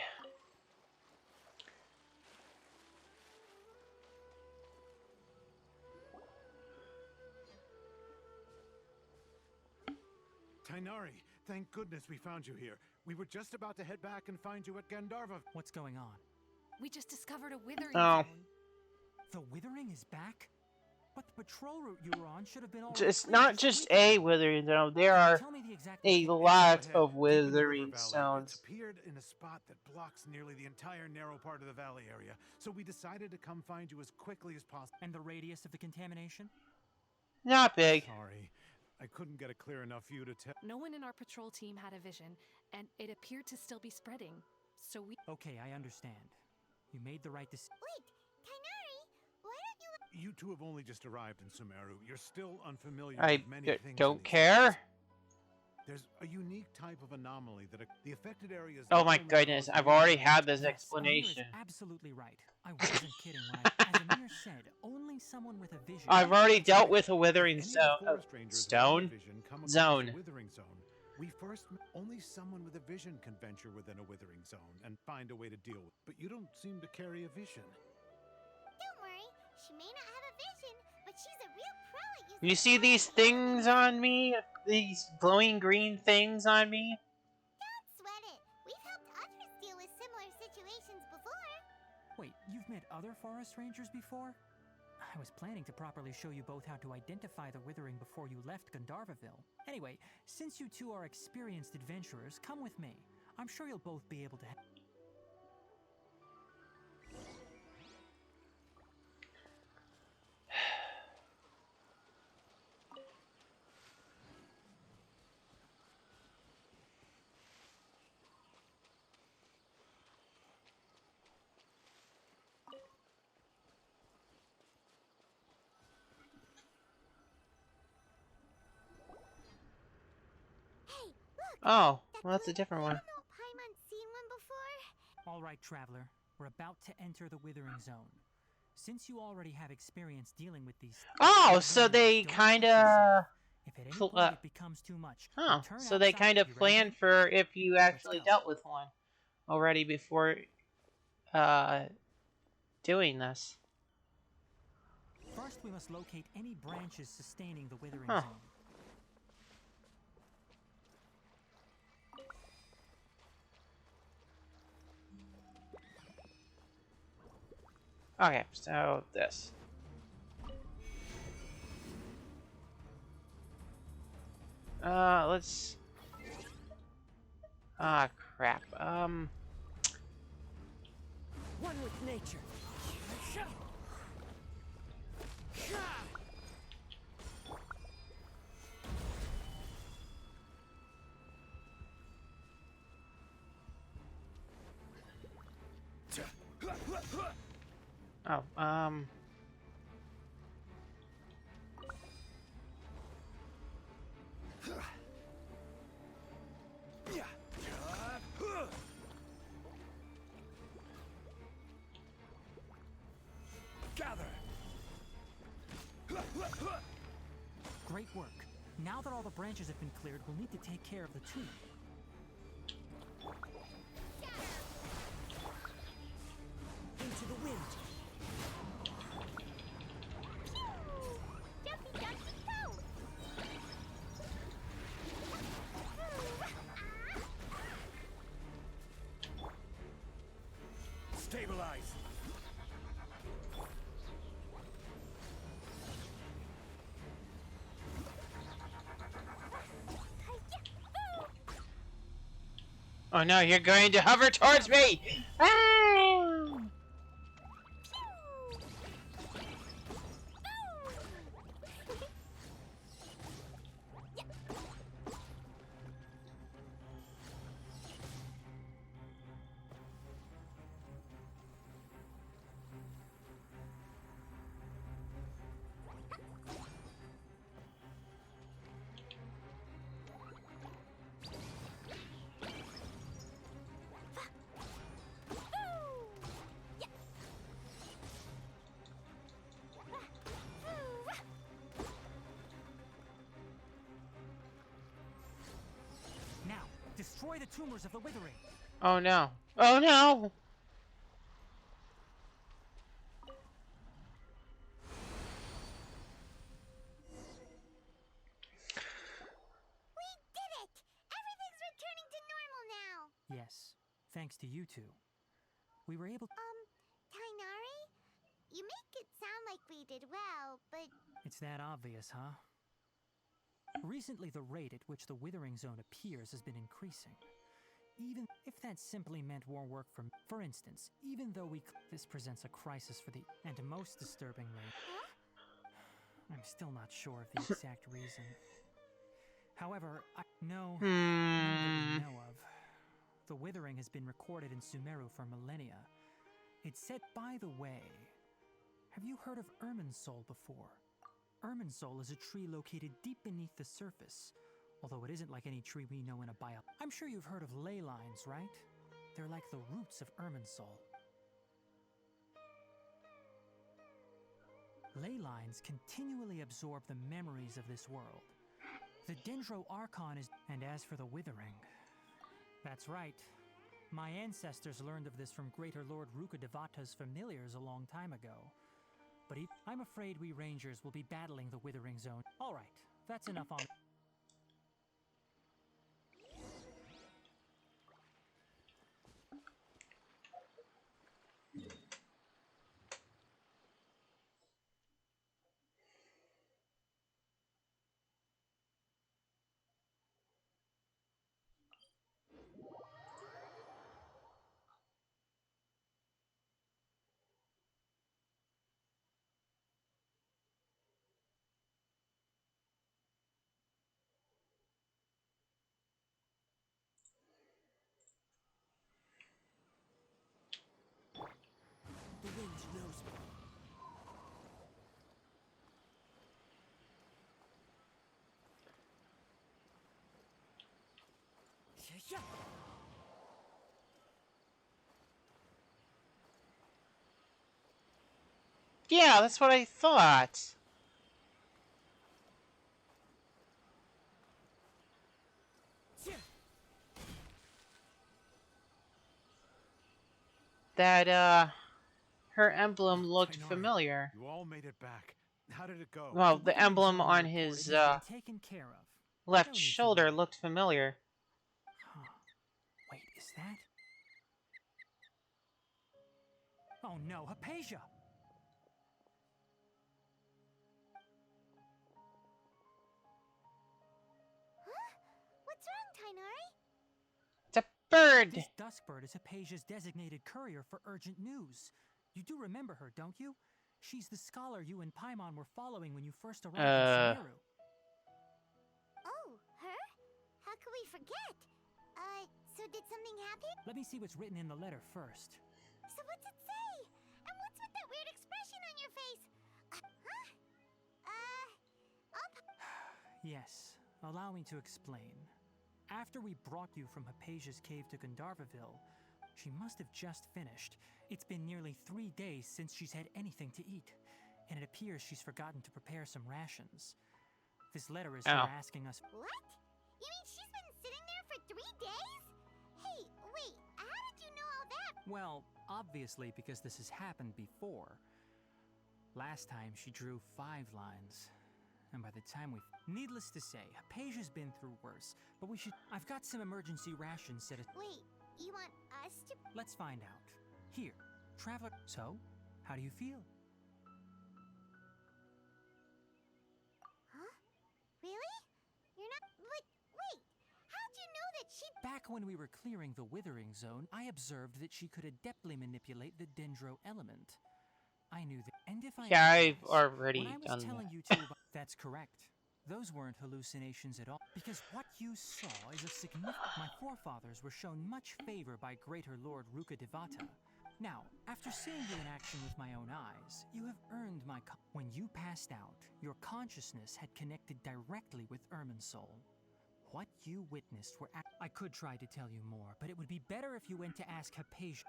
Tainari, thank goodness we found you here. We were just about to head back and find you at Gandharva. What's going on? We just discovered a withering Oh. zone. The withering is back? But the patrol route you were on should have been all It's not just a withering zone. There are Tell me the exact a location. lot Ahead, of deep in the river withering valley. It's zones. appeared in a spot that blocks nearly the entire narrow part of the valley area. So we decided to come find you as quickly as possible. And the radius of the contamination? Not big. Sorry, I couldn't get a clear enough view to tell. No one in our patrol team had a vision, and it appeared to still be spreading. So we. Okay, I understand. You made the right decision. Wait, Tainari, why don't you... You two have only just arrived in Sumeru. You're still unfamiliar I with many things. don't in these care. areas. There's a unique type of anomaly that the affected areas. Oh my goodness, I've already had this Yes, explanation. Amir is absolutely right. I wasn't kidding when as Amir said, only someone with a vision. I've already dealt with a withering Any of the zone. forest rangers with Stone a vision come across zone. a withering zone. We first only someone with a vision can venture within a withering zone and find a way to deal with. But you don't seem to carry a vision. Don't worry, she may not have a vision, but she's a real pro at using... You see these things on me? These glowing green things on me? Don't sweat it. We've helped others deal with similar situations before. Wait, you've met other forest rangers before? I was planning to properly show you both how to identify the withering before you left Gandharvaville. Anyway, since you two are experienced adventurers, come with me. I'm sure you'll both be able to Hey, look! Oh, well, that's a different one. I don't know if Paimon's seen one before. All right, Traveler. We're about to enter the Withering Zone. Since you already have experience dealing with these... Oh, so they don't kind push yourself. of... If at any pl- point it becomes too much, Huh, return so they outside. kind of You ready? planned for if you actually go. dealt with one already before doing this. First, we must locate any branches sustaining the Withering Huh. Zone. Okay, so this. Let's... Ah, crap. One with nature. Oh, Gather. Great work. Now that all the branches have been cleared, we'll need to take care of the tomb. Into the wind. Jumpy, jumpy, go! Stabilize. oh no, you're going to hover towards me! Ah! Destroy the tumors of the withering. Oh no. Oh no! We did it! Everything's returning to normal now! Yes, thanks to you two. We were able. Tainari? You make it sound like we did well, but It's that obvious, huh? Recently, the rate at which the withering zone appears has been increasing. Even if that simply meant more work for instance, even though this presents a crisis for the, and most disturbingly, I'm still not sure of the exact reason. However, none that we know of. The withering has been recorded in Sumeru for millennia. It's said, by the way, have you heard of Irminsul before? Irminsul is a tree located deep beneath the surface, although it isn't like any tree we know in a bio. I'm sure you've heard of ley lines, right? They're like the roots of Irminsul. Ley lines continually absorb the memories of this world. The Dendro Archon is... And as for the withering... That's right. My ancestors learned of this from Greater Lord Rukkhadevata's familiars a long time ago. But I'm afraid we Rangers will be battling the withering zone. Alright, that's enough on... The wind knows me. Yeah. Yeah, that's what I thought. That, her emblem looked Tainari, familiar. You all made it back. How did it go? Well, The the withering emblem zone on reported his, has been taken care of. left No need to shoulder worry. looked familiar. Huh. Wait, is that? Oh no, Hypatia! what's wrong, Tainari? It's a bird! This Duskbird is Hypatia's designated courier for urgent news. You do remember her, don't you? She's the scholar you and Paimon were following when you first arrived in Sumeru. Oh, her? How could we forget? So did something happen? Let me see what's written in the letter first. So what's it say? And what's with that weird expression on your face? Yes, allow me to explain. After we brought you from Hypatia's cave to Gandharvaville, she must have just finished. It's been nearly 3 days since she's had anything to eat, and it appears she's forgotten to prepare some rations. This letter is her asking us... What? You mean she's been sitting there for 3 days? Hey, wait, how did you know all that? Well, obviously because this has happened before. Last time she drew 5 lines. And by the time we've... Needless to say, Hypatia's been through worse, but we should... I've got some emergency rations set... Wait, you want us to... Let's find out. Here, Traveler... So, how do you feel? Huh? Really? You're not... But, wait, how'd you know that she... Back when we were clearing the withering zone, I observed that she could adeptly manipulate the dendro element. I knew that... And if I... Yeah, I've realized, already when I was done telling that. you two about... That's correct. Those weren't hallucinations at all. Because what you saw is of significant... My forefathers were shown much favor by Greater Lord Rukkhadevata. Now, after seeing you in action with my own eyes, you have earned my... When you passed out, your consciousness had connected directly with Irminsul. What you witnessed were... I could try to tell you more, but it would be better if you went to ask Hypatia.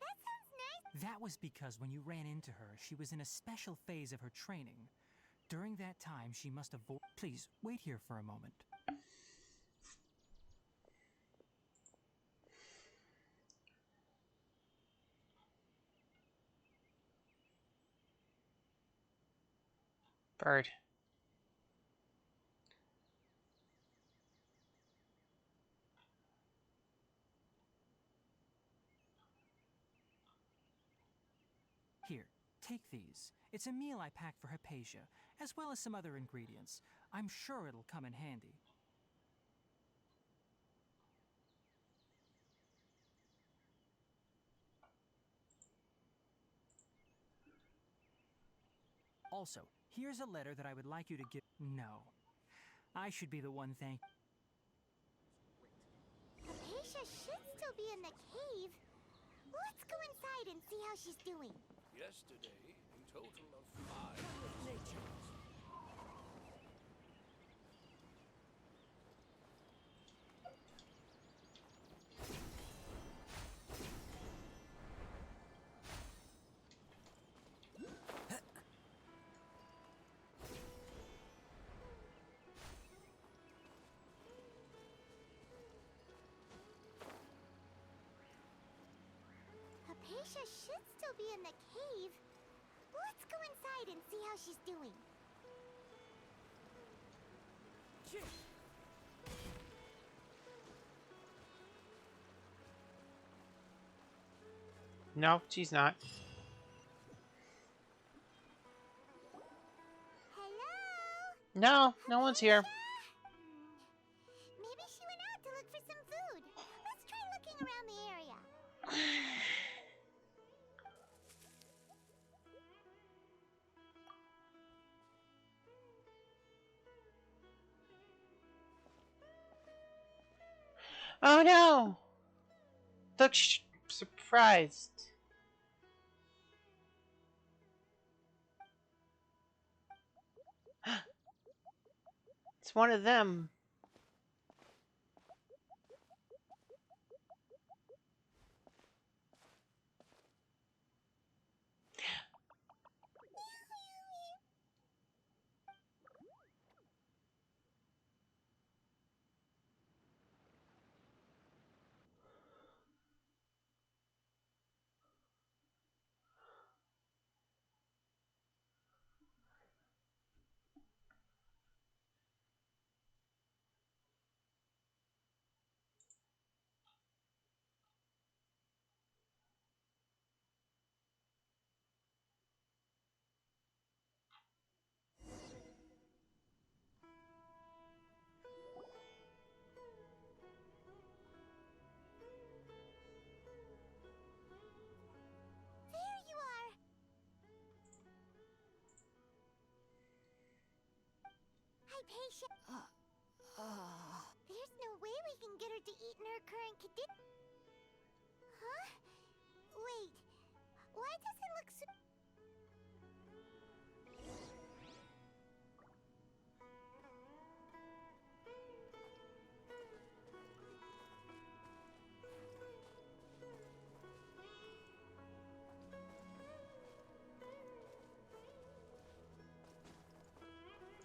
That sounds nice. That was because when you ran into her, she was in a special phase of her training. During that time, she must avoid... Please, wait here for a moment. Bird. Here, take these. It's a meal I packed for Hypatia, as well as some other ingredients. I'm sure it'll come in handy. Also, here's a letter that I would like you to give. No. I should be the one thank. Hypatia should still be in the cave. Let's go inside and see how she's doing. Yesterday, a total of 5 nature. Hypatia should still be in the cave. Let's go inside and see how she's doing. No, she's not. Hello? No, no one's here. Maybe she went out to look for some food. Let's try looking around the area. Oh no! Look, surprised. It's one of them. There you are. Hypatia. There's no way we can get her to eat in her current condition. Huh? Wait. Why does it look so...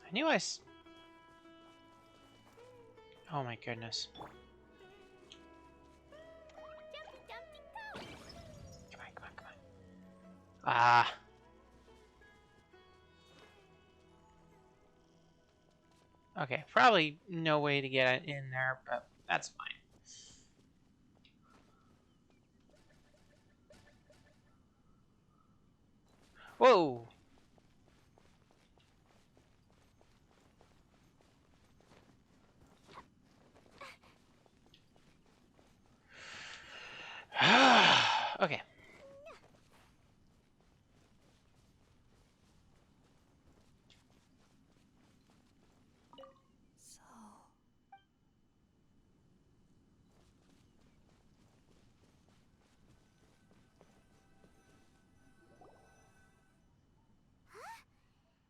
I knew Oh my goodness. Dumpty Dumpty go! Come on, come on, come on. Ah. Okay, probably no way to get it in there, but that's fine. Whoa! Okay. Huh?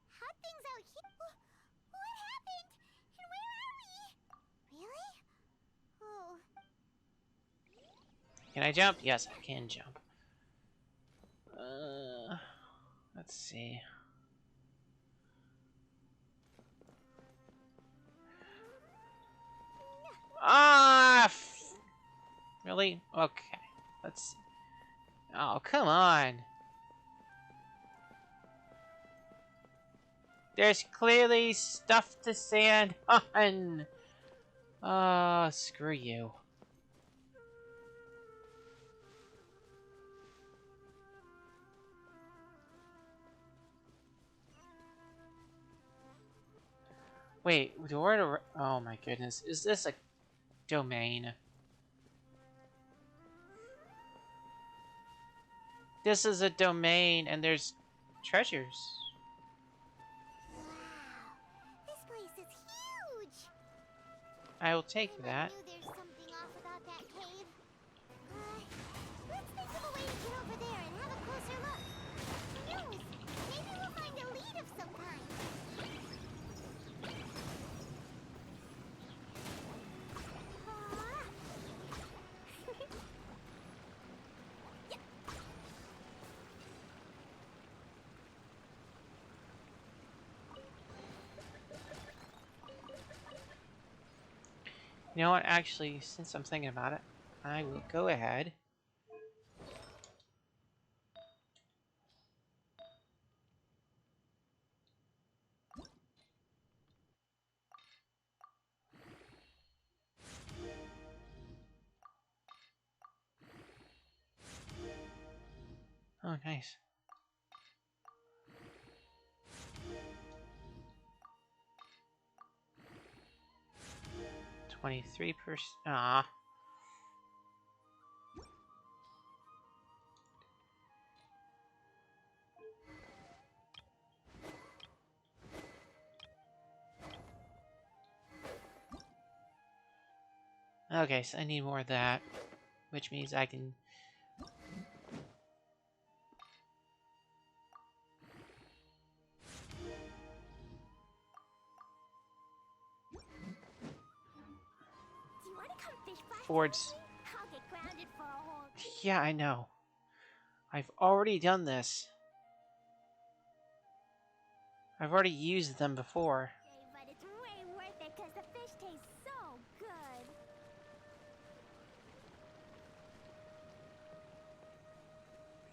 How'd things out here? What happened? And where are we? Really? Oh. Can I jump? Yes, I can jump. Let's see. Ah! Really? Okay. Let's see. Oh, come on. There's clearly stuff to sand on. Oh, screw you. Wait, oh my goodness. Is this a domain? This is a domain and there's treasures. Wow, this place is huge. I will take I that. knew there's something off about that cave. Let's think of a way to get over there and have a closer look. Who knows? Maybe we'll find a lead of some kind. You know what? Actually, since I'm thinking about it, I will go ahead. Oh, nice. $23. Ah. Okay, so I need more of that, which means I can. Do you want to come fish fry? Fords. I'll get grounded for a whole. Yeah, I know. I've already done this. I've already used them before. But it's way worth it because the fish tastes so good.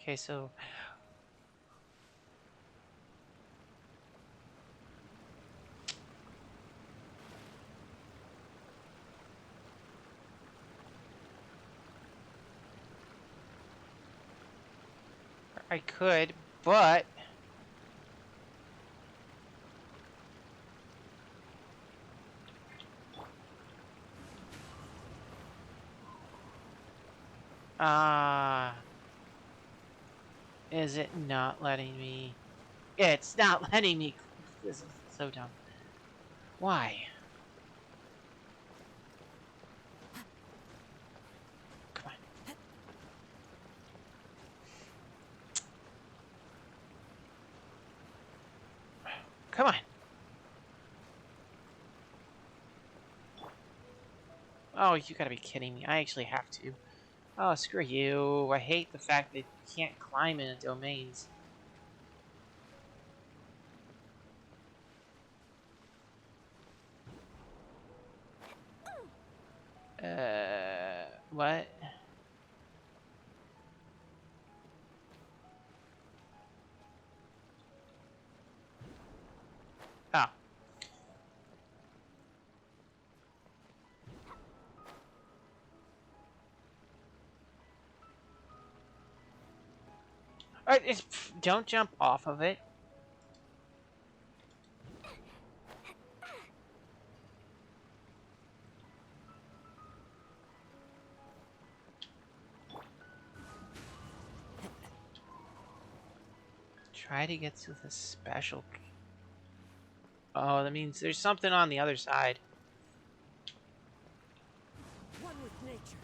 Okay, so I could, but is it not letting me? It's not letting me. This is so dumb. Why? Come on. Come on. Oh, you gotta be kidding me. I actually have to. Oh, screw you. I hate the fact that you can't climb in domains. What? Oh. Alright, don't jump off of it. Try to get to the special. Oh, that means there's something on the other side. One with nature.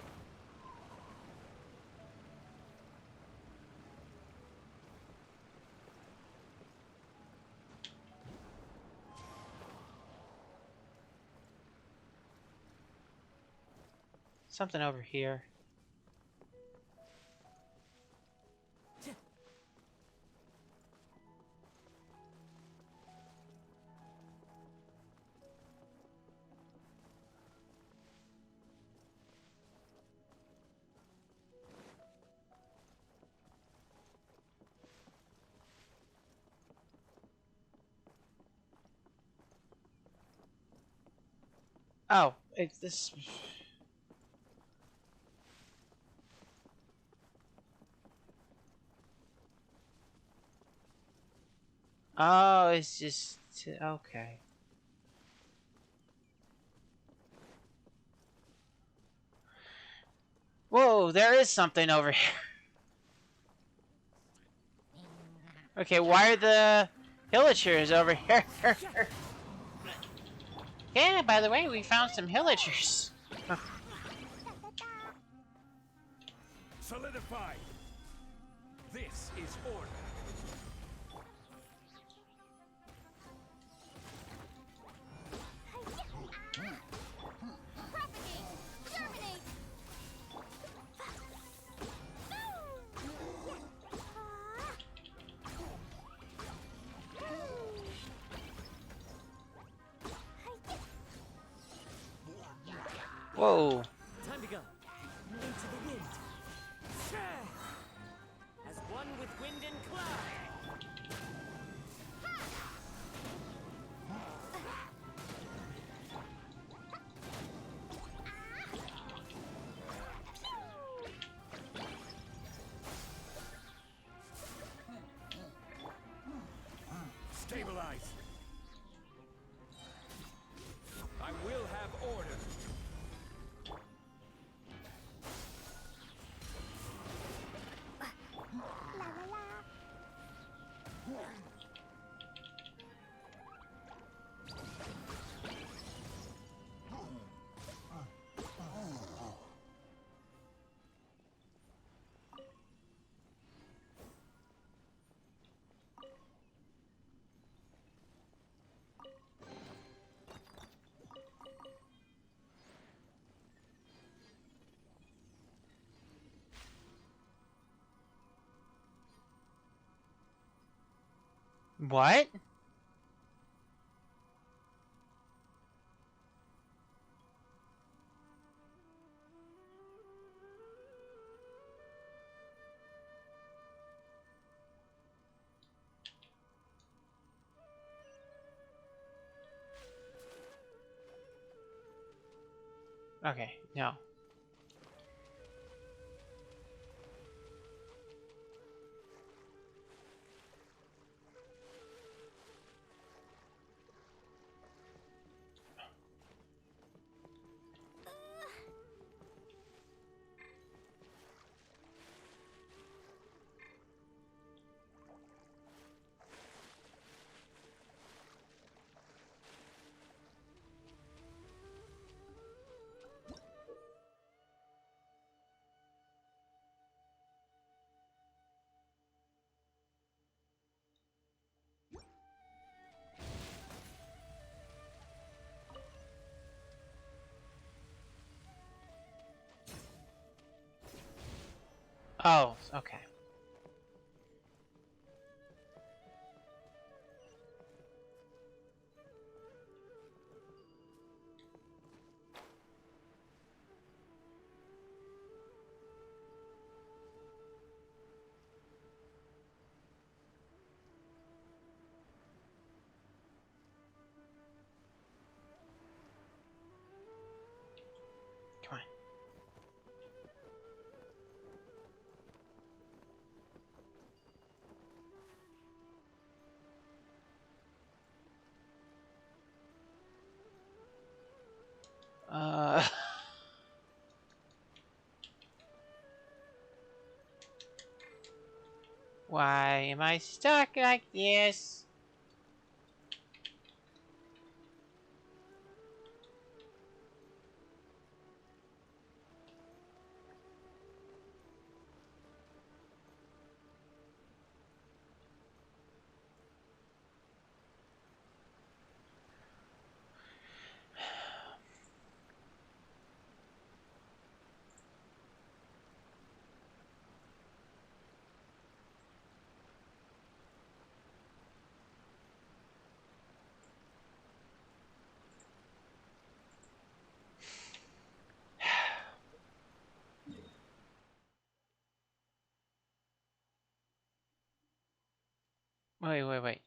Something over here. Oh, it's this. Oh, it's just okay. Whoa, there is something over here. Okay, why are the villagers over here? Yeah, by the way, we found some villagers. Solidify. This is order. Propagate! Germinate! Whoa. Time to go. Into the wind. As one with wind and cloud. Stabilize. I will have order. La la la. What? Okay, no. Oh, okay. Come on. Why am I stuck like this? Wait.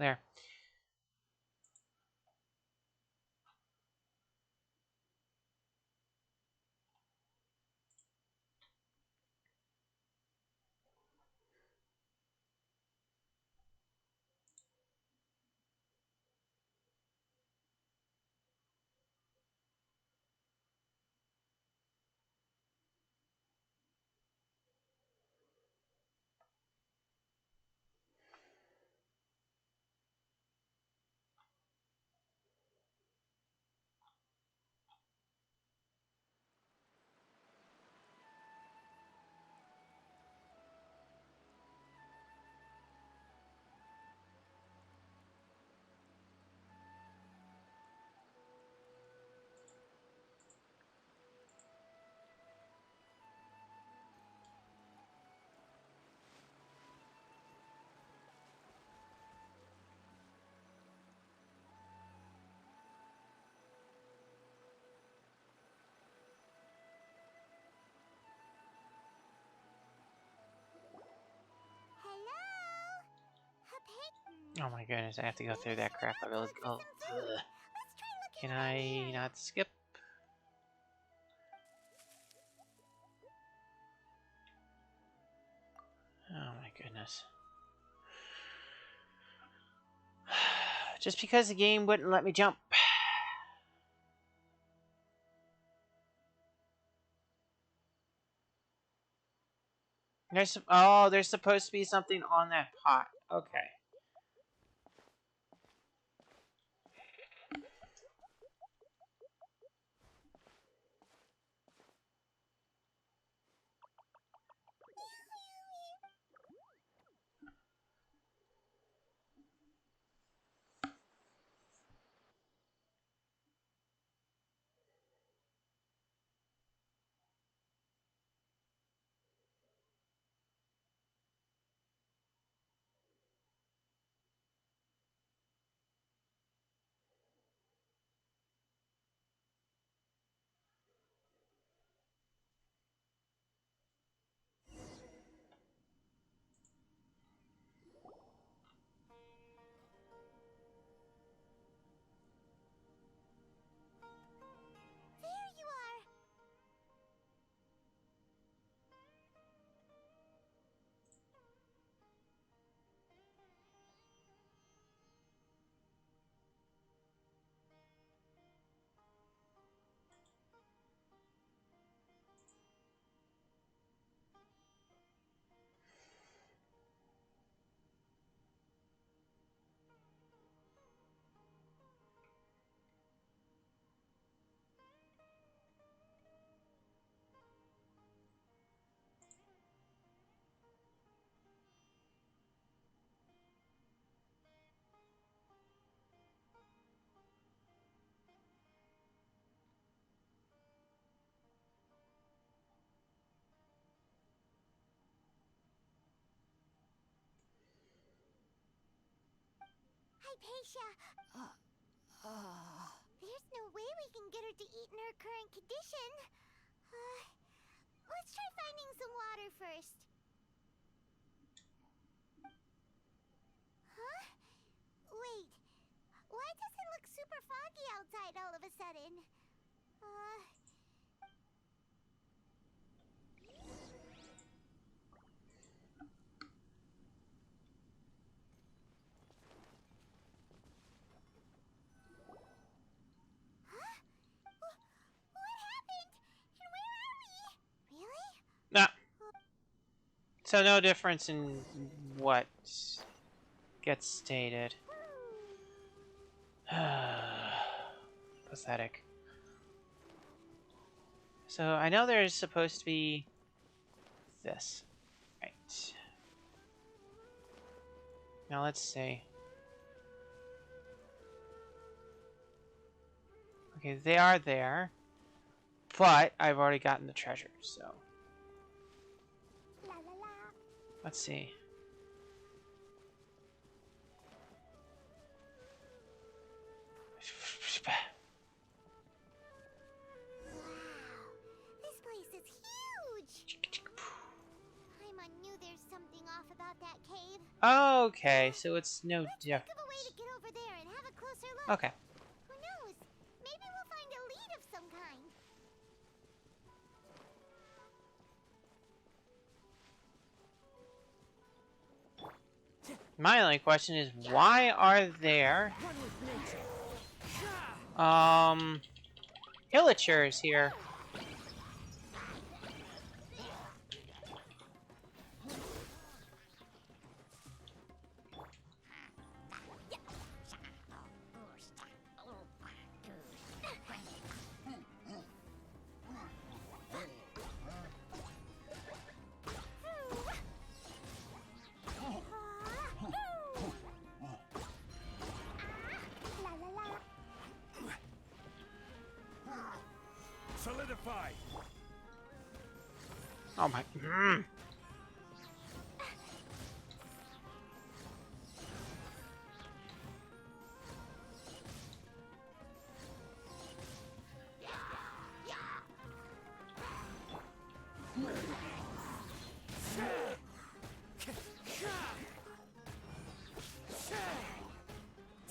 There. Hello? Oh my goodness, I have to go through that crap. I really go. Ugh. Can I not skip? Oh my goodness. Just because the game wouldn't let me jump. There's supposed to be something on that pot. Okay. There you are. Hypatia. There's no way we can get her to eat in her current condition. Let's try finding some water first. Huh? Wait. Why does it look super foggy outside all of a sudden? Huh? What happened? And where are we? Really? Nah. So no difference in what gets stated. Pathetic. So I know there's supposed to be this. Right. Now let's see. Okay, they are there. But I've already gotten the treasure, so. La la la. Let's see. This place is huge! Paimon knew there's something off about that cave. Okay, so it's no Let's different. think of a way Okay. Who knows? Maybe we'll find a lead of some kind. My only question is, why are there Run with nature. villagers here? La la la. Solidify! Oh my.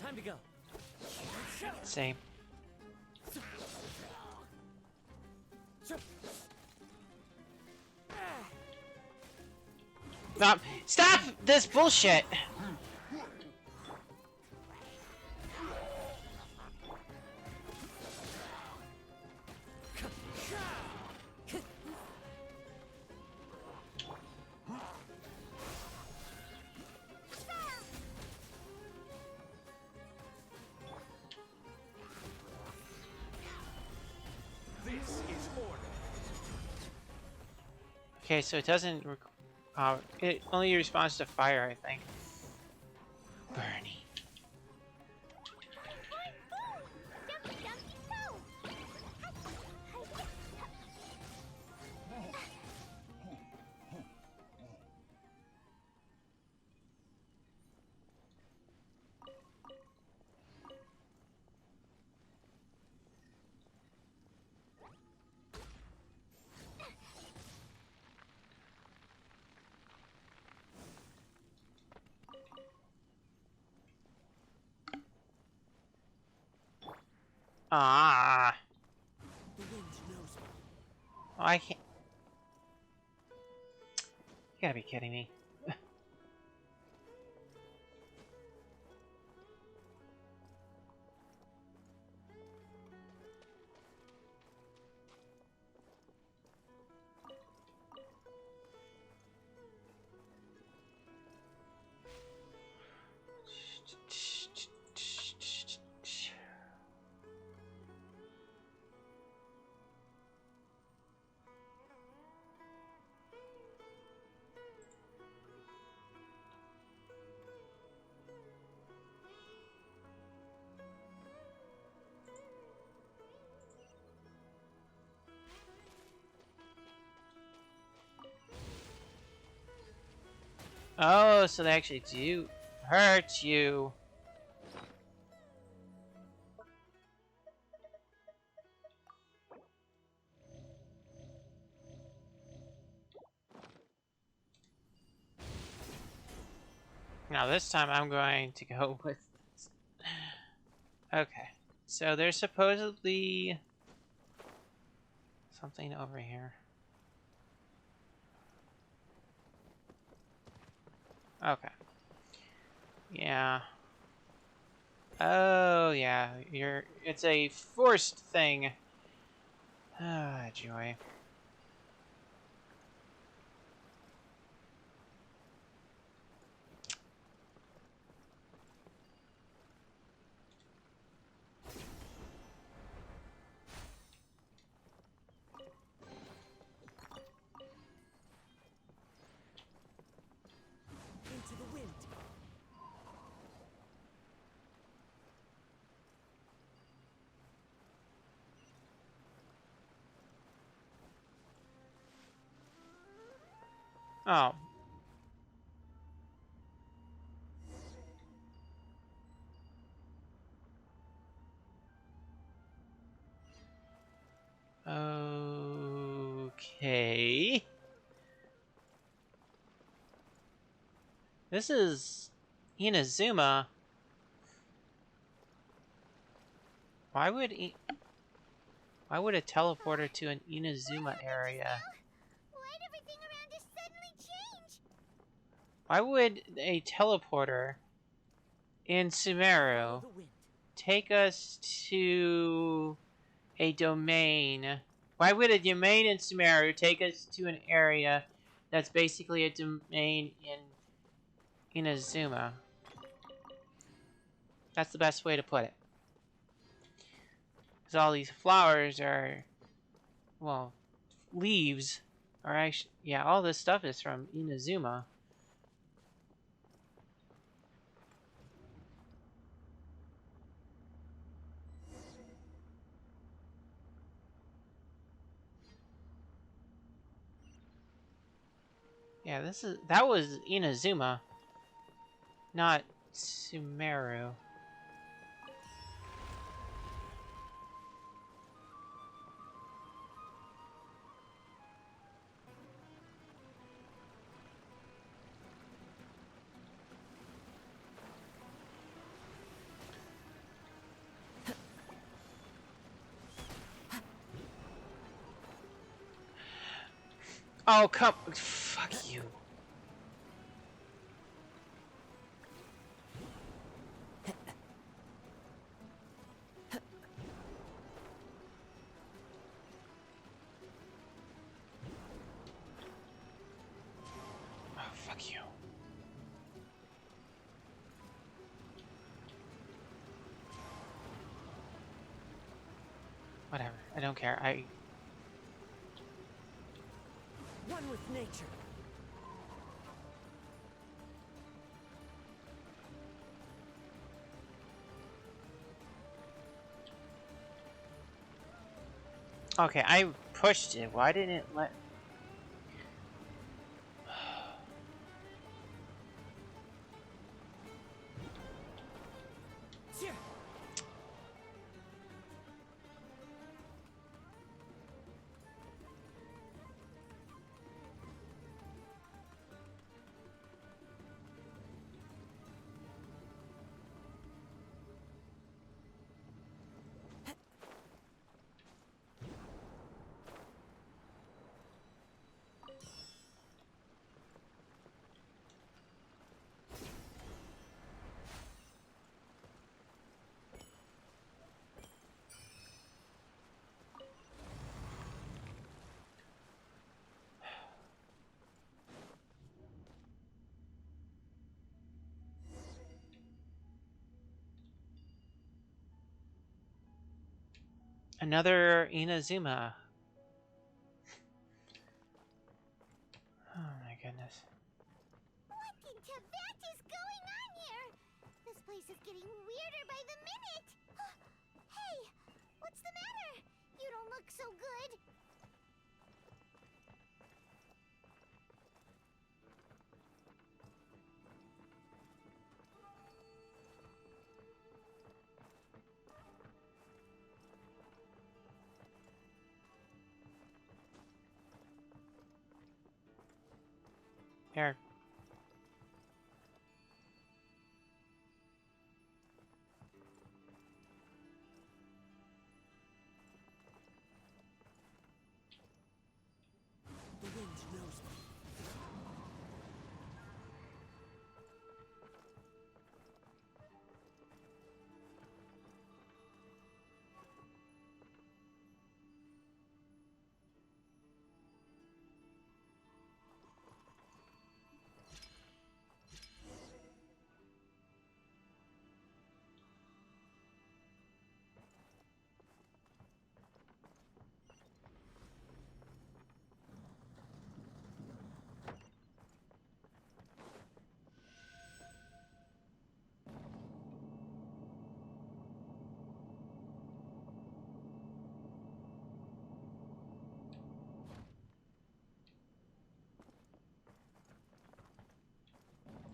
Time to go. Same. Stop this bullshit! This is order. Okay, so it doesn't. It only responds to fire, I think. Bernie. Jumpy, jumpy, go! Ah. The wind knows me. Oh, I can't. You gotta be kidding me. Oh, so they actually do hurt you. Now this time I'm going to go with this. Okay. So there's supposedly something over here. Okay. Yeah. Oh yeah, it's a forced thing. Ah, joy. Into the wind. Oh. Okay. This is Inazuma. Why would a teleporter to an Inazuma area? Why'd everything around us suddenly change? Why would a teleporter in Follow Sumeru the wind. take us to a domain? Why would a domain in Sumeru take us to an area that's basically a domain in Inazuma? That's the best way to put it. Because all these flowers are, well, leaves are actually, yeah, all this stuff is from Inazuma. Yeah, that was Inazuma, not Sumeru. Oh, come, fuck you. Oh, fuck you. Whatever, I don't care. One with nature. Okay, I pushed it. Why didn't it let... Here. Another Inazuma. Oh my goodness. What in Tibet is going on here? This place is getting weirder by the minute. Hey, what's the matter? You don't look so good. Here. The wind knows me.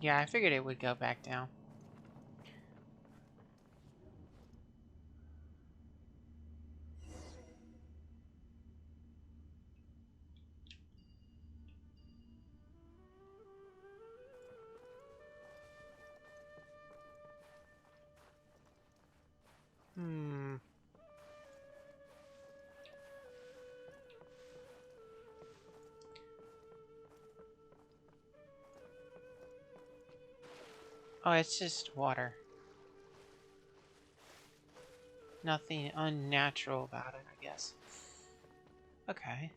Yeah, I figured it would go back down. Hmm. Oh, it's just water. Nothing unnatural about it, I guess. Okay.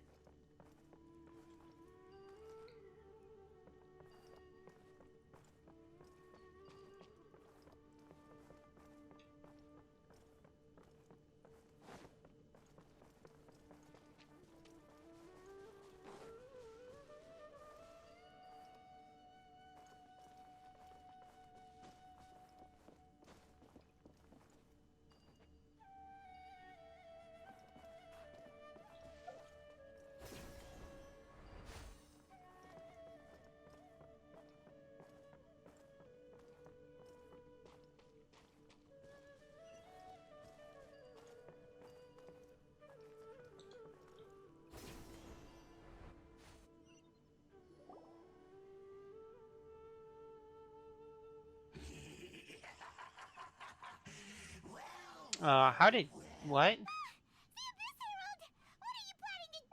How did... What?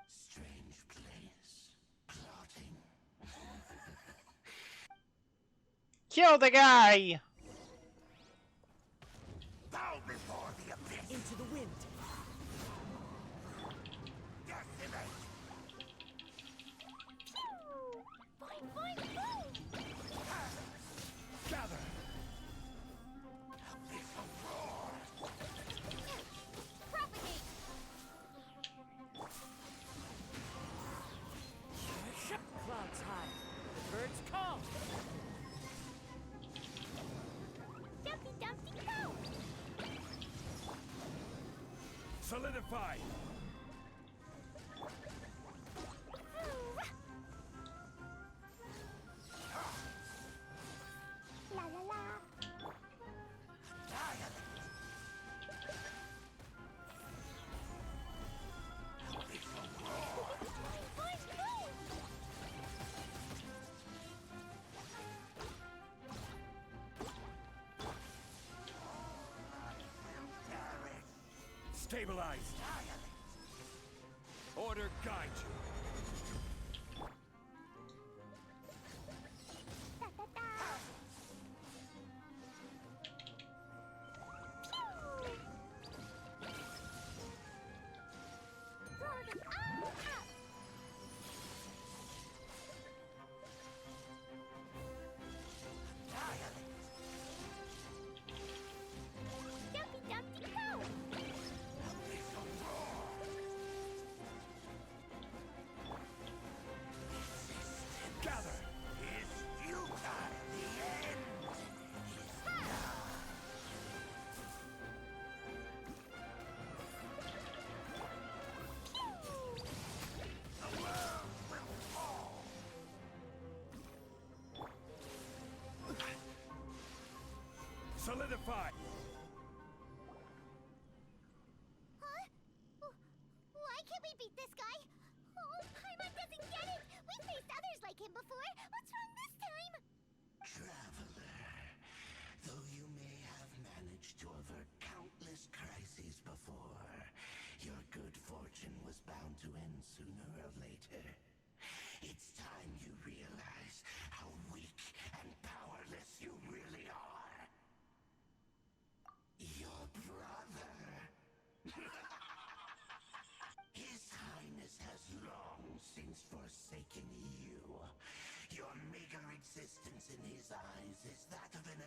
Strange place. Plotting. Kill the guy! Bow before the abyss. Into the wind. Decimate. Fine, fine, boom! Gather. Abyssal roar. Propagate! Clouds high. The birds call. Dumpty Dumpty go! Solidify. La la la! Stabilize. Order guide you. Da da da! Roar them all out! Dumpty Dumpty go! Gather. It's futile. The end. The world will fall. Solidify. Huh? Why can't we beat this guy? Oh, Paimon doesn't get it! We faced others like him before! What's wrong this time? Traveler, though you may have managed to avert countless crises before, your good fortune was bound to end sooner or later. It's time you realize how weak and powerless you really are. Your brother. His Highness has long since forsaken you. Your meager existence in his eyes is that of an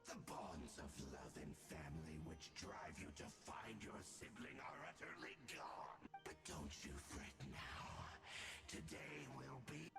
The bonds of love and family which drive you to find your sibling are utterly gone. But don't you fret now. Today will be...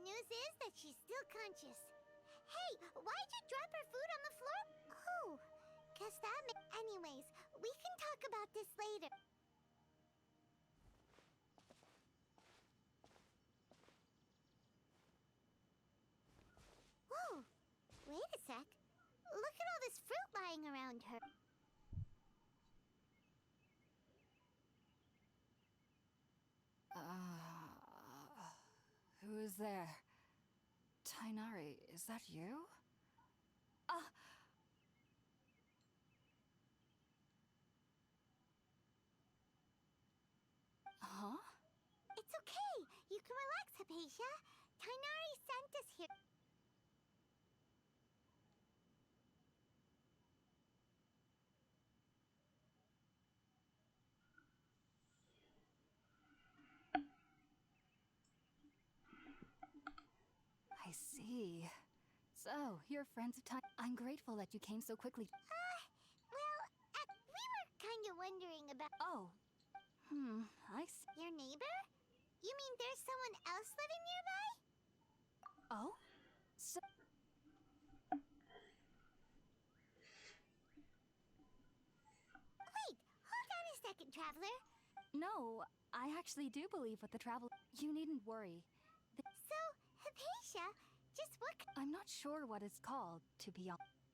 news is that she's still conscious. Hey, why'd you drop her food on the floor? Oh, guess that anyways, we can talk about this later. Whoa, wait a sec. Look at all this fruit lying around her. Who is there? Tainari, is that you? Huh? It's okay. You can relax, Hypatia. Tainari sent us here. I see. So, you're friends of Time. I'm grateful that you came so quickly. We were kind of wondering about Oh. I see. your neighbor? You mean there's someone else living nearby? Oh? So. Wait, hold on a second, Traveler. No, I actually do believe what the travel. You needn't worry. So, Hypatia, just what I'm not sure what it's called, to be honest.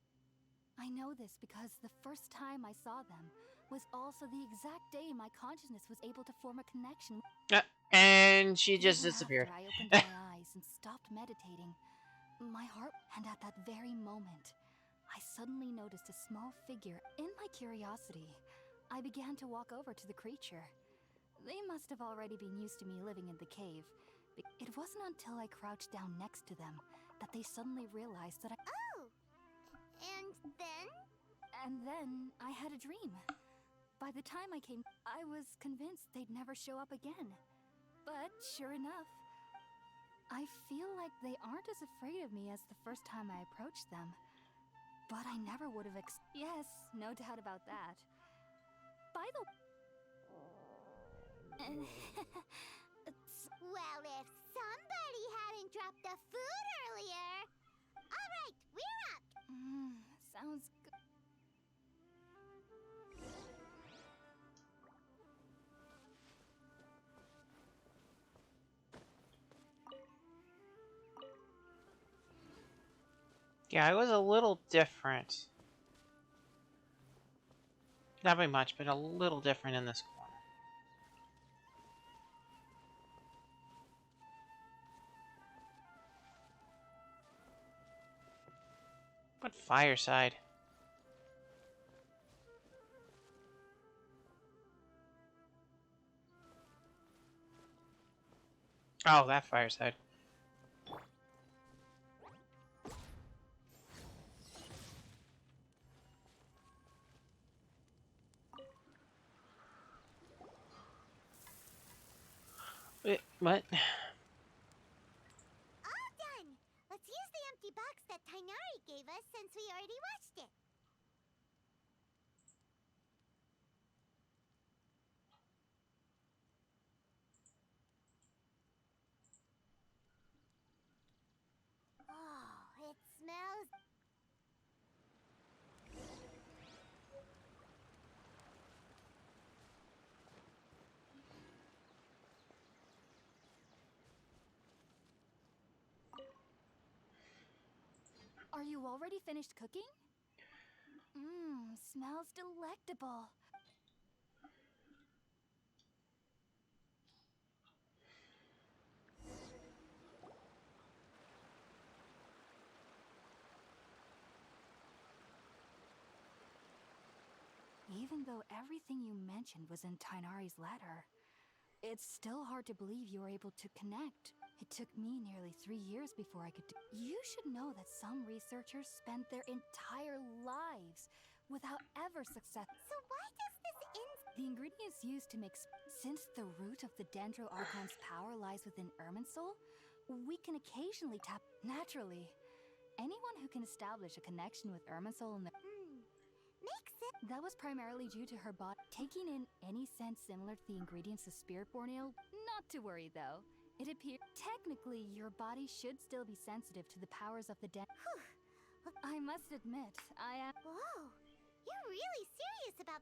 I know this because the first time I saw them was also the exact day my consciousness was able to form a connection. And she just Even disappeared. After I opened my eyes and stopped meditating, my heart, and at that very moment, I suddenly noticed a small figure. In my curiosity, I began to walk over to the creature. They must have already been used to me living in the cave. It wasn't until I crouched down next to them that they suddenly realized that Oh! And then? And then I had a dream. By the time I came, I was convinced they'd never show up again. But sure enough, I feel like they aren't as afraid of me as the first time I approached them. But I never would have Yes, no doubt about that. By the Well, if somebody hadn't dropped the food earlier... Alright, we're up! Sounds good. Yeah, it was a little different. Not by much, but a little different in this corner. What fireside? Oh, that fireside. Wait, what? All done! Let's use the empty box that Tainari gave us since we already watched it. Oh, it smells... Are you already finished cooking? Smells delectable. Even though everything you mentioned was in Tainari's letter, it's still hard to believe you were able to connect. It took me nearly 3 years before I could do. You should know that some researchers spend their entire lives without ever success. So why does this The ingredients used to make... Since the root of the Dendro Archon's power lies within Irminsul, we can occasionally tap naturally. Anyone who can establish a connection with Irminsul and the... Makes sense. That was primarily due to her body taking in any scent similar to the ingredients of Spirit Borneo. Not to worry though, It appears technically your body should still be sensitive to the powers of the dead. I must admit, I am. Whoa, you're really serious about.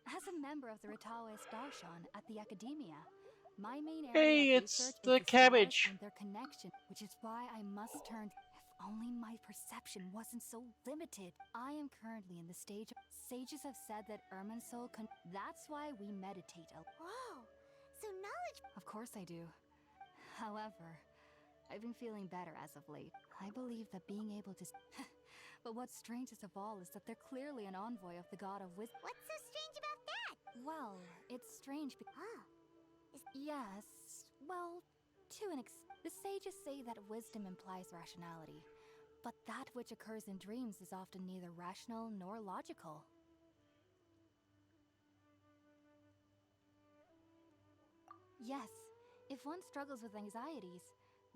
As a member of the Ratawe Darshan at the Academia, my main Hey, area of it's research the is the cabbage. stars and their connection, which is why I must turn. If only my perception wasn't so limited. I am currently in the stage. Sages have said that Irminsul can. That's why we meditate. Whoa, so knowledge. Of course I do. However, I've been feeling better as of late. I believe that being able to. But what's strangest of all is that they're clearly an envoy of the god of wisdom. What's so strange about that? Well, it's strange because. Yes, well, to an extent. The sages say that wisdom implies rationality, but that which occurs in dreams is often neither rational nor logical. Yes, if one struggles with anxieties,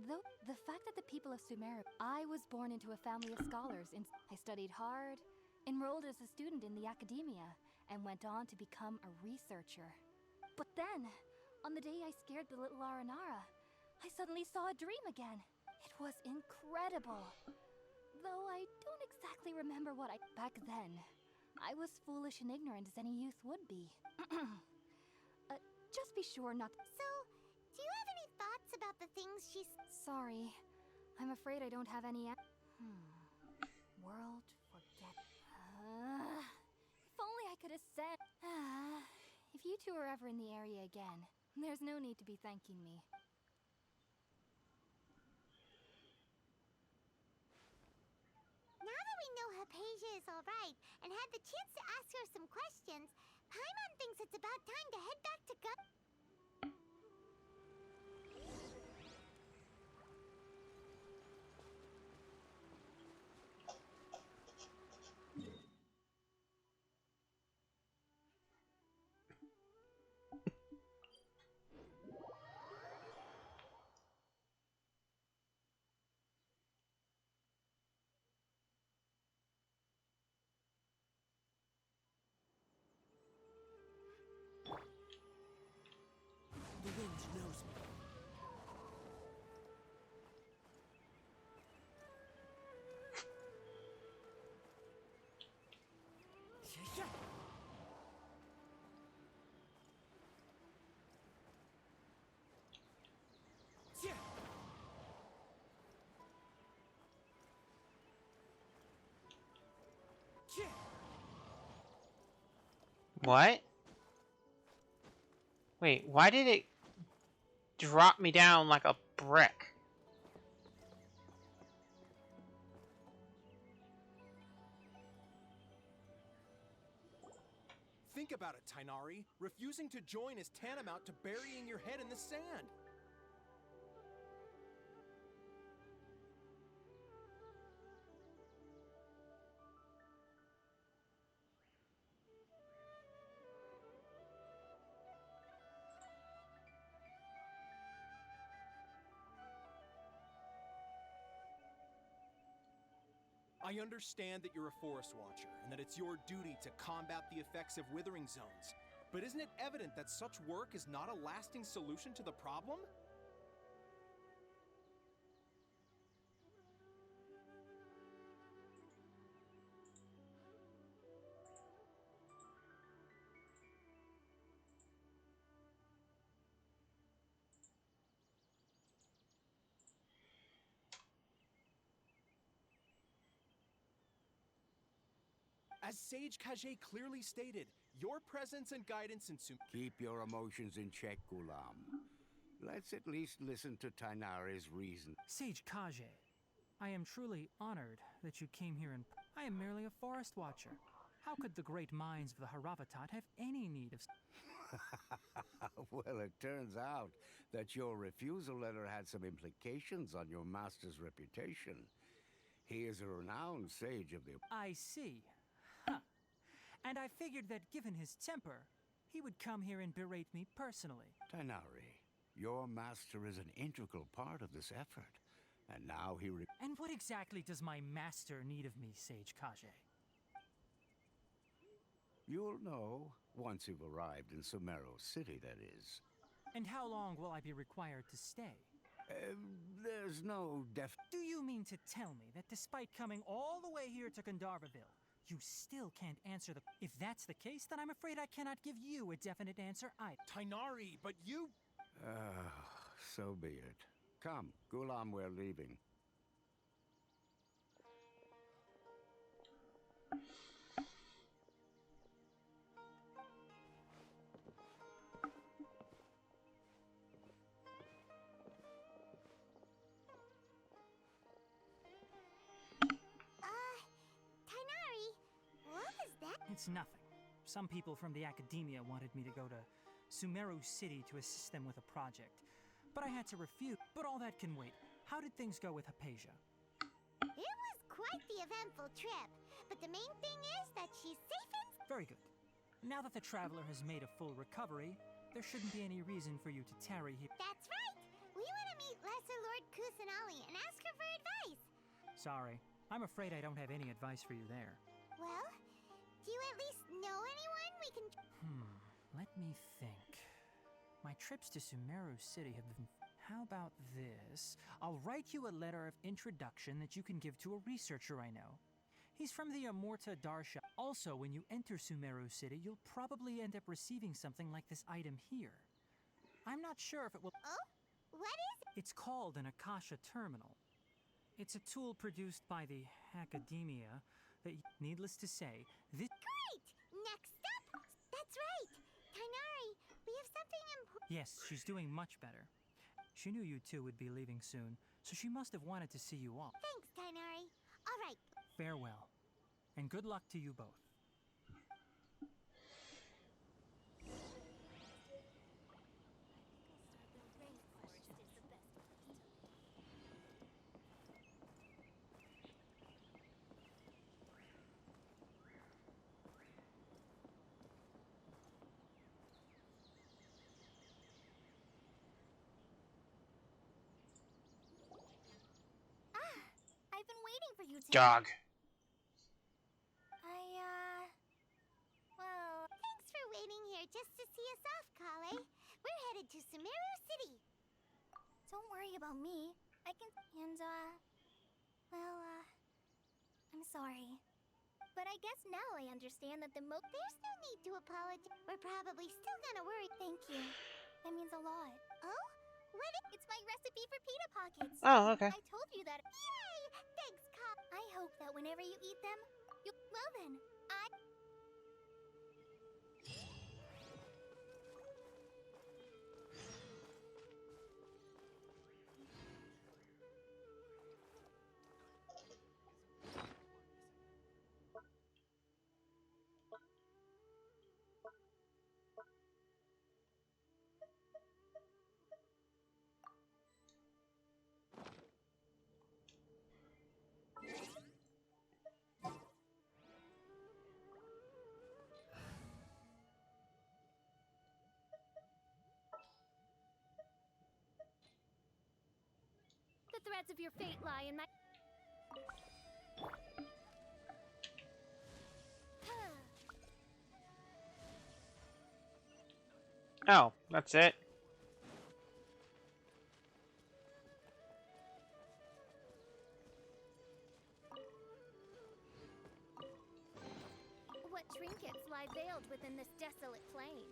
though the fact that the people of Sumeru. I was born into a family of scholars. I studied hard, enrolled as a student in the academia, and went on to become a researcher. But then, on the day I scared the little Aranara, I suddenly saw a dream again. It was incredible. Though I don't exactly remember what I. Back then, I was foolish and ignorant as any youth would be. Just be sure not. So, do you have any thoughts about the things she's. Sorry, I'm afraid I don't have any. World forget. If only I could have said. If you two are ever in the area again, there's no need to be thanking me. Now that we know Hypatia is alright and had the chance to ask her some questions, Paimon thinks it's about time to head back to The wind knows me. What? Wait, why did it drop me down like a brick? Think about it, Tainari. Refusing to join is tantamount to burying your head in the sand. I understand that you're a forest watcher, and that it's your duty to combat the effects of withering zones. But isn't it evident that such work is not a lasting solution to the problem? As Sage Kage clearly stated, your presence and guidance in Keep your emotions in check, Gulam. Let's at least listen to Tainari's reason. Sage Kage, I am truly honored that you came here and I am merely a forest watcher. How could the great minds of the Haravatat have any need of... Well, it turns out that your refusal letter had some implications on your master's reputation. He is a renowned sage of the... I see. Huh. And I figured that given his temper, he would come here and berate me personally. Tainari, your master is an integral part of this effort. And now he... And what exactly does my master need of me, Sage Kage? You'll know once you've arrived in Sumeru City, that is. And how long will I be required to stay? There's no Do you mean to tell me that despite coming all the way here to Gandharvaville, you still can't answer the... If that's the case, then I'm afraid I cannot give you a definite answer either. Tainari, but you... So be it. Come, Gulam, we're leaving. Tainari, what was that? It's nothing. Some people from the academia wanted me to go to Sumeru City to assist them with a project, but I had to refuse. But all that can wait. How did things go with Hypatia? It was quite the eventful trip, but the main thing is that she's safe and... Very good. Now that the traveler has made a full recovery, there shouldn't be any reason for you to tarry here. That's right! We want to meet Lesser Lord Kusanali and ask her for advice. Sorry, I'm afraid I don't have any advice for you there. Well, do you at least know anyone we can... Let me think. My trips to Sumeru City have been... How about this? I'll write you a letter of introduction that you can give to a researcher I know. He's from the Amurta Darsha. Also, when you enter Sumeru City, you'll probably end up receiving something like this item here. I'm not sure if it will... Oh? What is it? It's called an Akasha Terminal. It's a tool produced by the academia that, needless to say, this... Great! Next up! That's right! Tainari, we have something important... Yes, she's doing much better. She knew you two would be leaving soon, so she must have wanted to see you all. Thanks, Tainari. All right. Farewell, and good luck to you both. I've been waiting for you to... Dog. Well... Thanks for waiting here just to see us off, Kale. We're headed to Sumeru City. Don't worry about me. I can... And, I'm sorry. But I guess now I understand that There's no need to apologize. We're probably still gonna worry. Thank you. That means a lot. Oh? What is... It's my recipe for pita pockets. Oh, okay. I told you that... Yay! Thanks, Kale. I hope that whenever you eat them, you... Well then, The threads of your fate lie in my... Oh, that's it. What trinkets lie veiled within this desolate plain?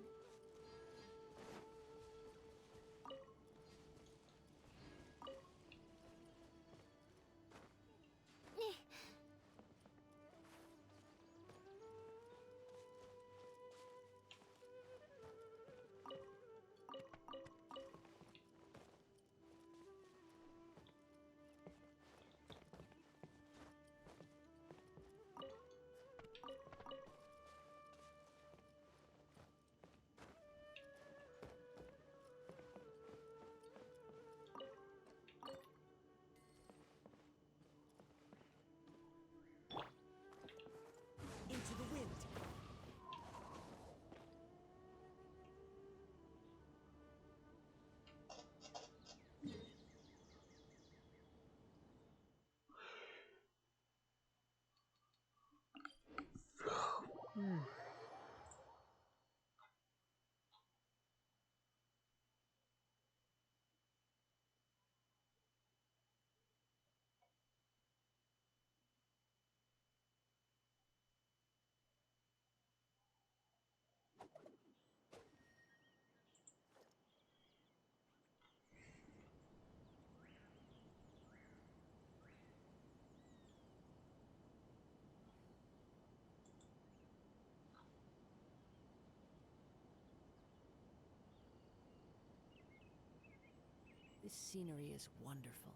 This scenery is wonderful.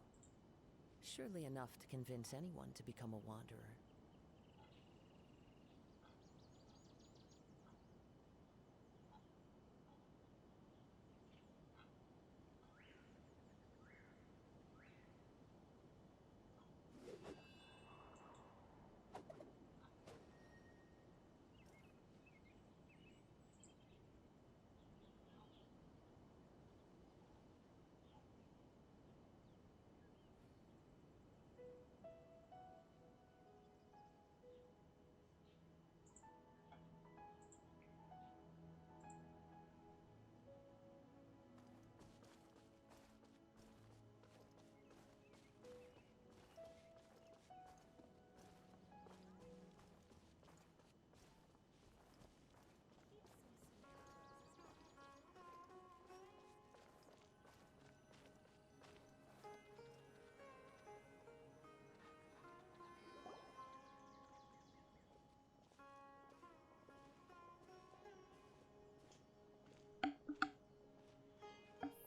Surely enough to convince anyone to become a wanderer.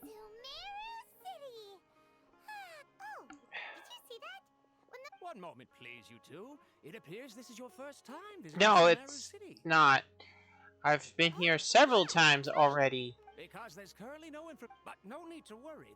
Sumeru City! Oh, did you see that? One moment, please, you two. It appears this is your first time visiting No, Sumeru it's City. not. I've been here several times already. Because there's currently no info, but no need to worry.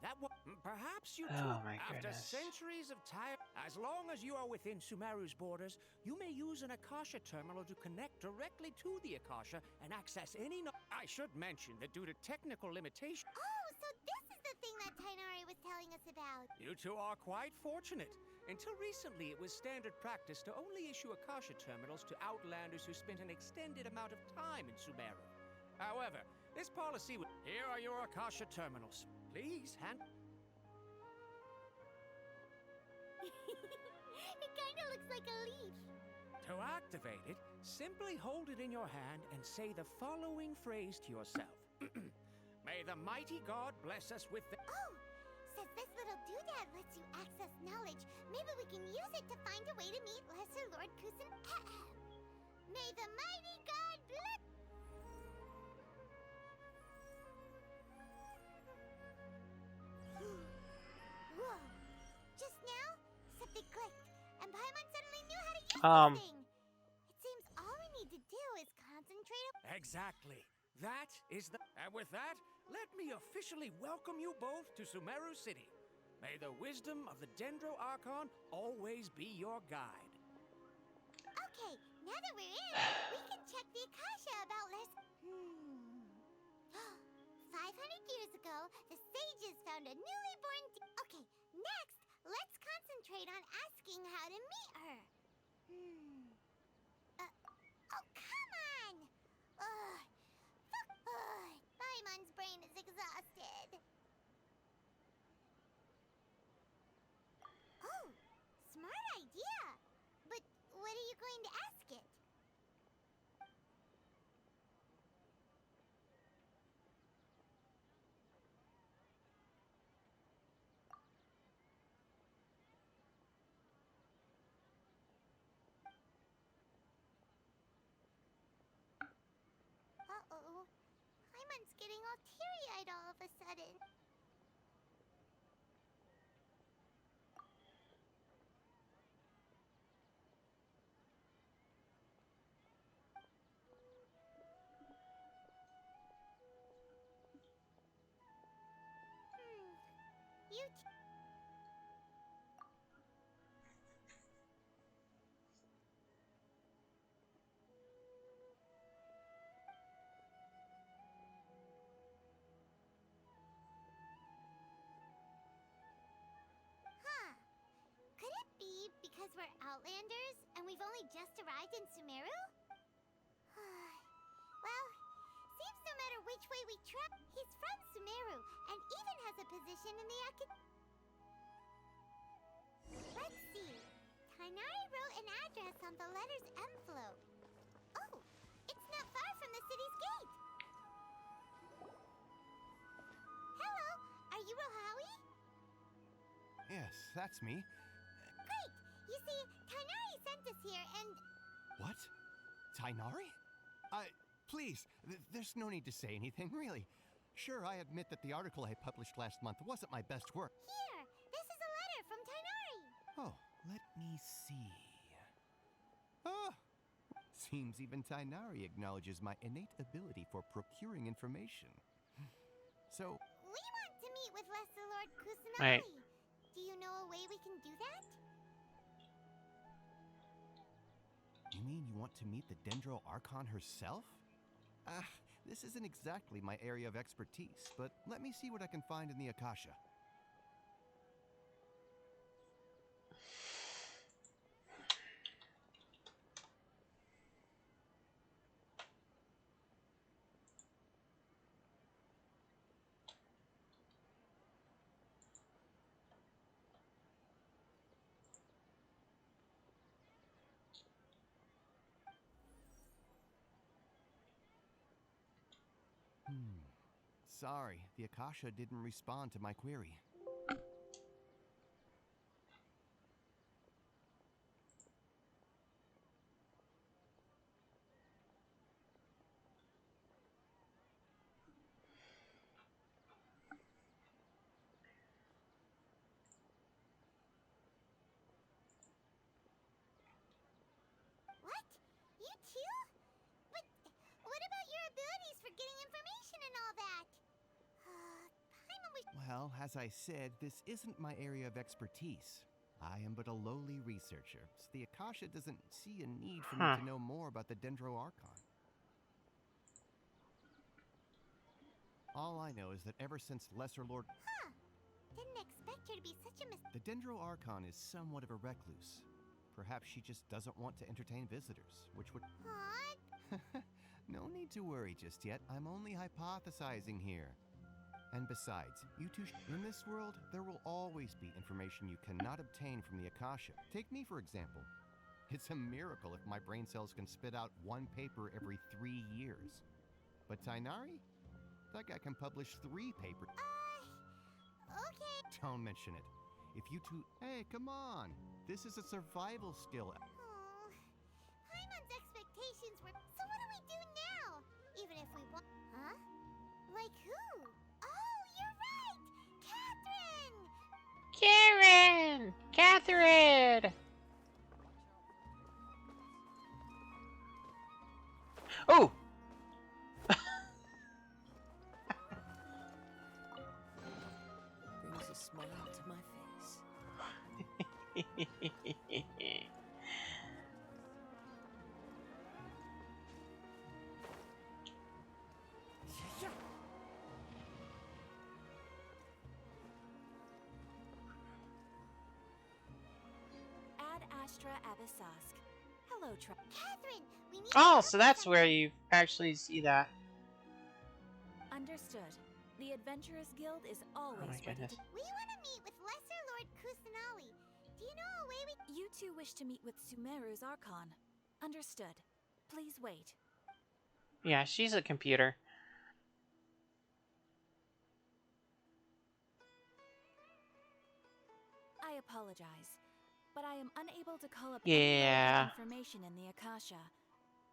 Perhaps you two, Oh my after goodness. centuries of time, as long as you are within Sumeru's borders, you may use an Akasha terminal to connect directly to the Akasha and access any. I should mention that due to technical limitations. Oh, so this is the thing that Tainari was telling us about. You two are quite fortunate. Until recently, it was standard practice to only issue Akasha terminals to outlanders who spent an extended amount of time in Sumeru. However, this policy would... Here are your Akasha terminals. Please hand... It kinda looks like a leaf. To activate it, simply hold it in your hand and say the following phrase to yourself. May the mighty God bless us with the... Oh! Says this little doodad lets you access knowledge. Maybe we can use it to find a way to meet Lesser Lord Kusin. May the mighty God bless... Whoa! Just now, something clicked, and Paimon suddenly knew how to use this thing. It seems all we need to do is concentrate... Exactly. That is the... And with that, let me officially welcome you both to Sumeru City. May the wisdom of the Dendro Archon always be your guide. Okay, now that we're in, we can check the Akasha about less... 500 years ago, the sages found a newly born... Okay, next, let's concentrate on asking how to meet her. Oh, come on! Ugh. Paimon's brain is exhausted. Oh, smart idea. But what are you going to ask it? Uh-oh. Paimon's getting all teary-eyed all of a sudden. You Could it be because we're Outlanders and we've only just arrived in Sumeru? Well, seems no matter which way we try, he's from Sumeru and even has a position in the Let's see. Tainari wrote an address on the letter's envelope. Oh, it's not far from the city's gate. Hello, are you Rohawi? Yes, that's me. Great! You see, Tainari sent us here and... What? Tainari? Please, there's no need to say anything, really. Sure, I admit that the article I published last month wasn't my best work. Here, this is a letter from Tainari. Oh, let me see. Oh, seems even Tainari acknowledges my innate ability for procuring information. So, We want to meet with Lesser Lord Kusanagi. Right. Do you know a way we can do that? you mean you want to meet the Dendro Archon herself? This isn't exactly my area of expertise, but let me see what I can find in the Akasha. Sorry, the Akasha didn't respond to my query. What? You too? But what about your abilities for getting information and all that? Paimon was... Well, as I said, this isn't my area of expertise. I am but a lowly researcher, so the Akasha doesn't see a need for me to know more about the Dendro Archon. All I know is that ever since Lesser Lord... Huh. Didn't expect her to be such a The Dendro Archon is somewhat of a recluse. Perhaps she just doesn't want to entertain visitors, which would... What? No need to worry just yet. I'm only hypothesizing here. And besides, you two... In this world, there will always be information you cannot obtain from the Akasha. Take me, for example. It's a miracle if my brain cells can spit out one paper every 3 years. But Tainari? That guy can publish 3 papers. Okay. Don't mention it. If you two... Hey, come on! This is a survival skill. Oh, Paimon's expectations were... So what do we do now? Even if we want... Huh? Like who? Oh, you're right! Catherine! Catherine! Oh! Brings a smile to my face. Ad Astra Abyssosque. Hello, Catherine, we need Oh, so that's where you actually see that. Understood. The Adventurers Guild is always Oh my ready goodness. to... We want to meet with Lesser Lord Kusanagi. Do you know a way we... You two wish to meet with Sumeru's Archon. Understood. Please wait. Yeah, she's a computer. I apologize, but I am unable to call up Yeah. any relevant information in the Akasha.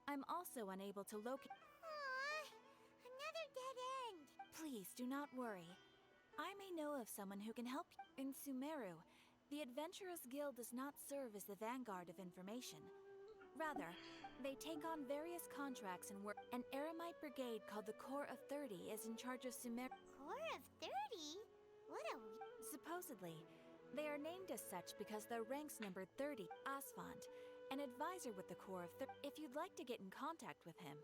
I'm also unable to locate... Aww, another dead end. Please do not worry. I may know of someone who can help you. In Sumeru, the Adventurers Guild does not serve as the vanguard of information. Rather, they take on various contracts and work. An Eremite brigade called the Corps of 30 is in charge of Sumeru. Corps of 30? What a... Supposedly, they are named as such because their ranks numbered 30. Asfand, an advisor with the Corps of 30. If you'd like to get in contact with him,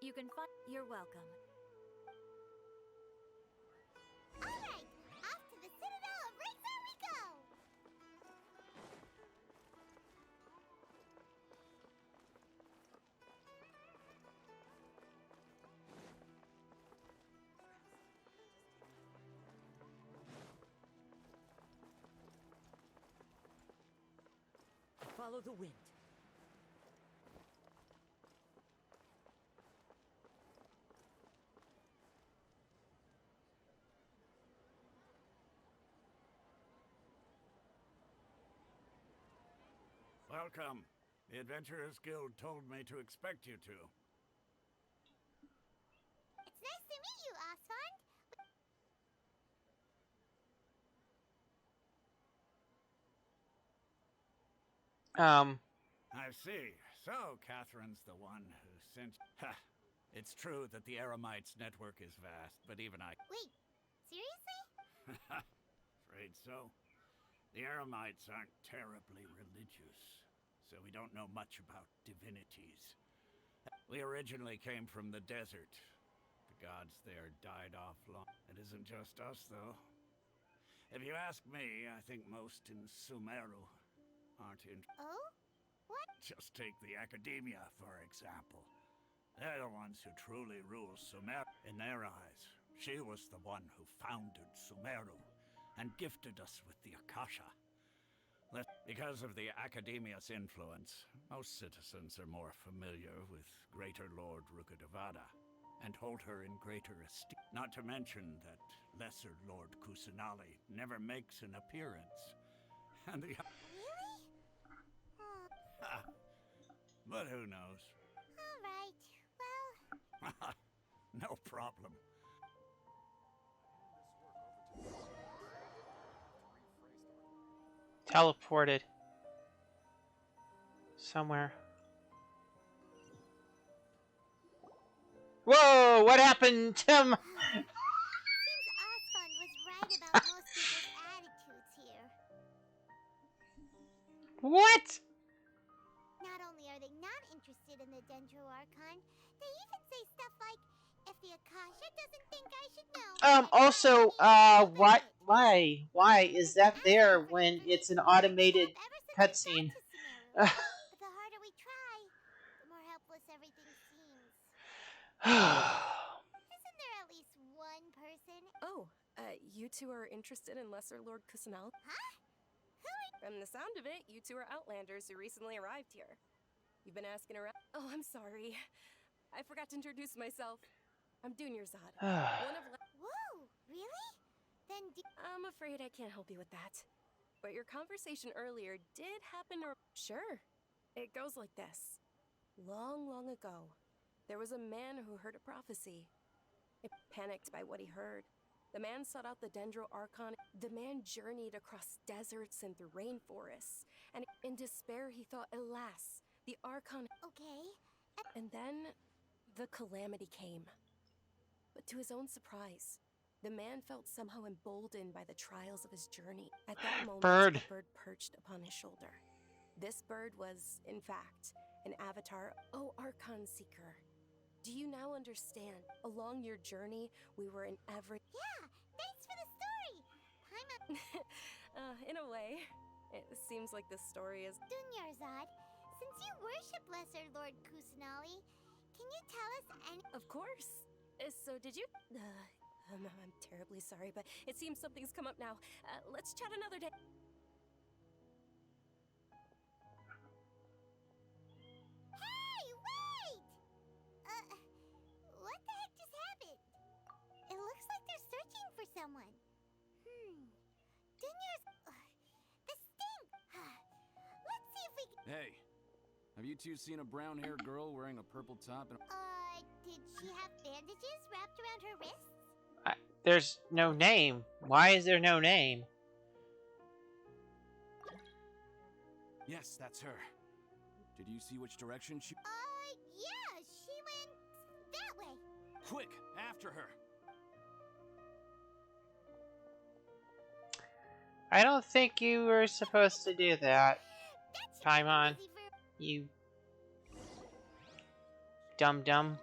you can find... You're welcome. Alright, off to the Citadel of Razor we go! Follow the wind. Welcome. The Adventurers Guild told me to expect you two. It's nice to meet you, Asfand. I see. So, Catherine's the one who sent... Ha! It's true that the Eremites' network is vast, but even I... Wait, seriously? Afraid so. The Eremites aren't terribly religious, so we don't know much about divinities. We originally came from the desert. The gods there died off long. It isn't just us, though. If you ask me, I think most in Sumeru aren't in... Oh? What? Just take the Academia, for example. They're the ones who truly rule Sumeru. In their eyes, she was the one who founded Sumeru and gifted us with the Akasha. Because of the Academia's influence, most citizens are more familiar with Greater Lord Rukkhadevada and hold her in greater esteem. Not to mention that Lesser Lord Kusanali never makes an appearance. And the... Really? Oh. But who knows? Alright, well... No problem. Teleported. Somewhere. Whoa! What happened to Seems Osfund was right about most people's attitudes here. What? Not only are they not interested in the Dendro Archon, they even say stuff like, if the Akasha doesn't think I should know... Also, why is that there when it's an automated cutscene? But the harder we try, the more helpless everything seems. Isn't there at least one person? Oh, you two are interested in Lesser Lord Kusanal? Huh? From the sound of it, you two are Outlanders who recently arrived here. You've been asking around. Oh, I'm sorry. I forgot to introduce myself. I'm Dunyarzad. One of... Whoa, really? Then I'm afraid I can't help you with that. But your conversation earlier did happen to... Sure. It goes like this. Long, long ago, there was a man who heard a prophecy. It panicked by what he heard. The man sought out the Dendro Archon. The man journeyed across deserts and through rainforests. And in despair, he thought, alas, the Archon... Okay. And then, the calamity came. But to his own surprise, the man felt somehow emboldened by the trials of his journey. At that moment, a bird perched upon his shoulder. This bird was, in fact, an avatar, Archon Seeker. Do you now understand? Along your journey, we were in every... Yeah, thanks for the story! In a way, it seems like this story is... Dunyarzad, since you worship Lesser Lord Kusanali, can you tell us any... Of course! So did you... I'm terribly sorry, but it seems something's come up now. Let's chat another day. Hey, wait! What the heck just happened? It looks like they're searching for someone. The stink! Let's see if we can... Hey, have you two seen a brown-haired girl wearing a purple top and... Did she have bandages wrapped around her wrists? There's no name. Why is there no name? Yes, that's her. Did you see which direction she... Yeah, she went that way. Quick, after her. I don't think you were supposed to do that. Paimon. You... Dum-dum.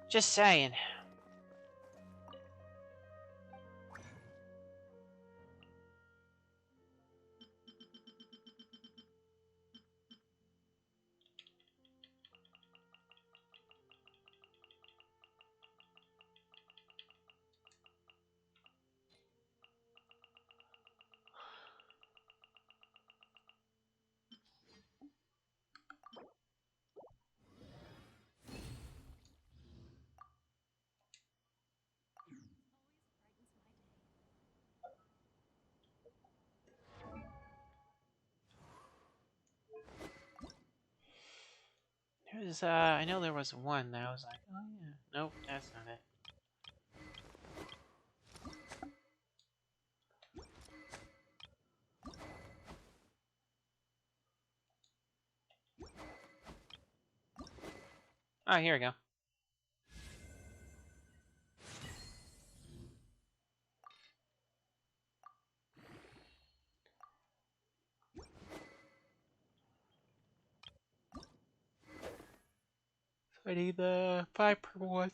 Just saying. There's, I know there was one that I was like, oh yeah. Nope, that's not it. Oh, here we go. I need the 5 purple ones.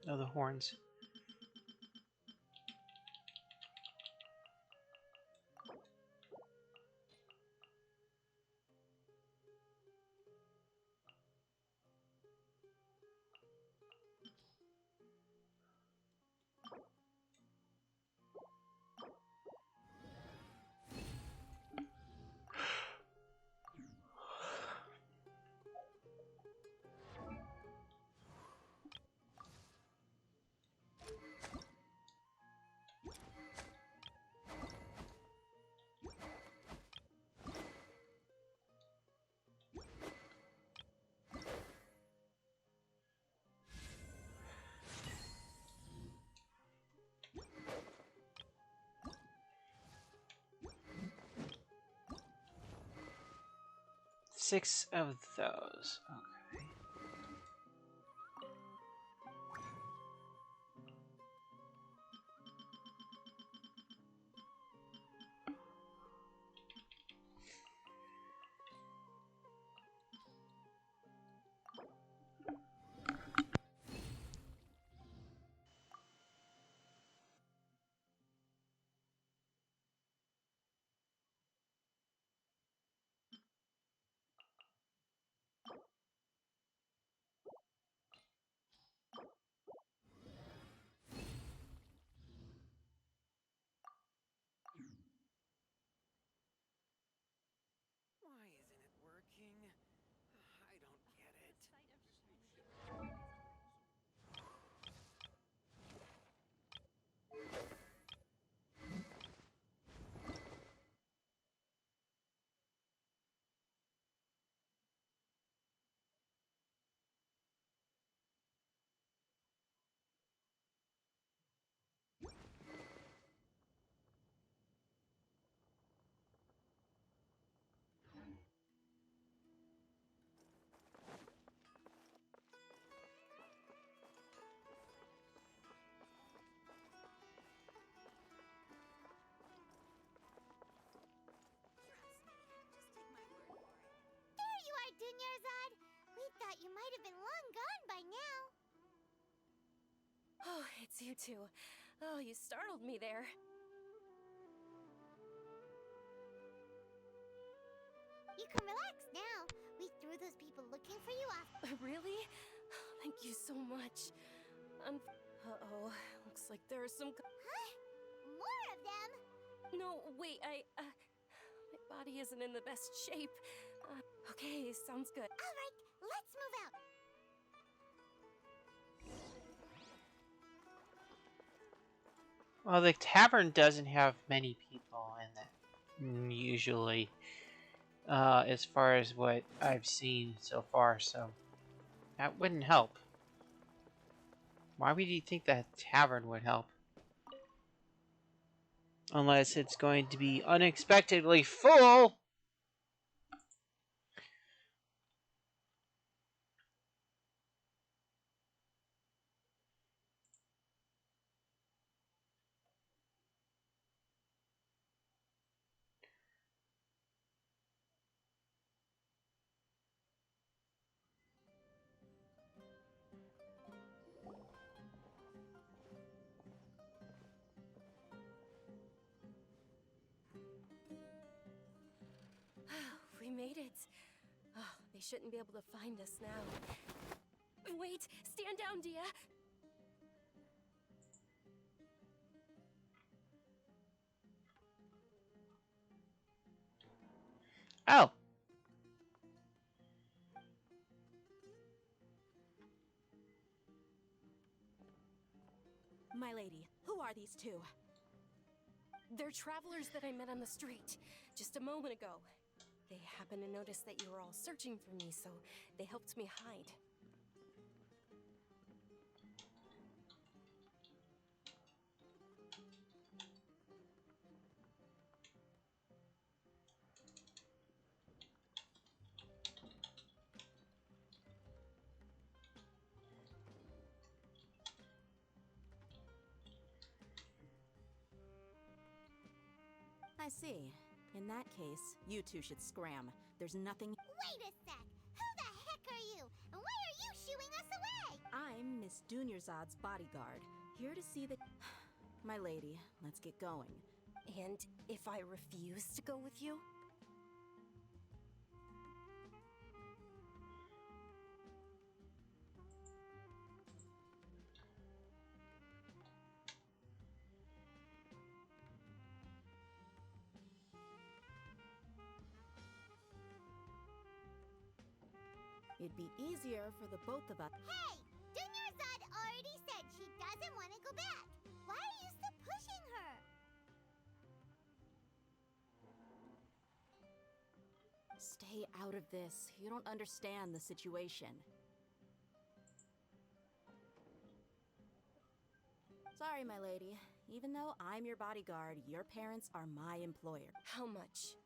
Oh, the horns. Six of those. Okay. Why isn't it working? I don't get it. 'Dunyarzad. We thought you might have been long gone by now. Oh, it's you two. Oh, you startled me there. You can relax now. We threw those people looking for you off. Really? Thank you so much. Uh-oh. Looks like there are some... Huh? More of them? No, wait, my body isn't in the best shape. Okay, sounds good. All right, let's move out. Well, the tavern doesn't have many people in it, usually, as far as what I've seen so far, so that wouldn't help. Why would you think that tavern would help? Unless it's going to be unexpectedly full! We made it. Oh, they shouldn't be able to find us now. Wait, stand down, Dia. Oh! My lady, who are these two? They're travelers that I met on the street just a moment ago. They happened to notice that you were all searching for me, so they helped me hide. I see. In that case, you two should scram. There's nothing. Wait a sec! Who the heck are you? And why are you shooing us away? I'm Miss Dunyarzad's bodyguard, here to see that. My lady, let's get going. And if I refuse to go with you? It'd be easier for the both of us. Hey! Dunyarzad already said she doesn't want to go back. Why are you still pushing her? Stay out of this. You don't understand the situation. Sorry, my lady. Even though I'm your bodyguard, your parents are my employer. How much?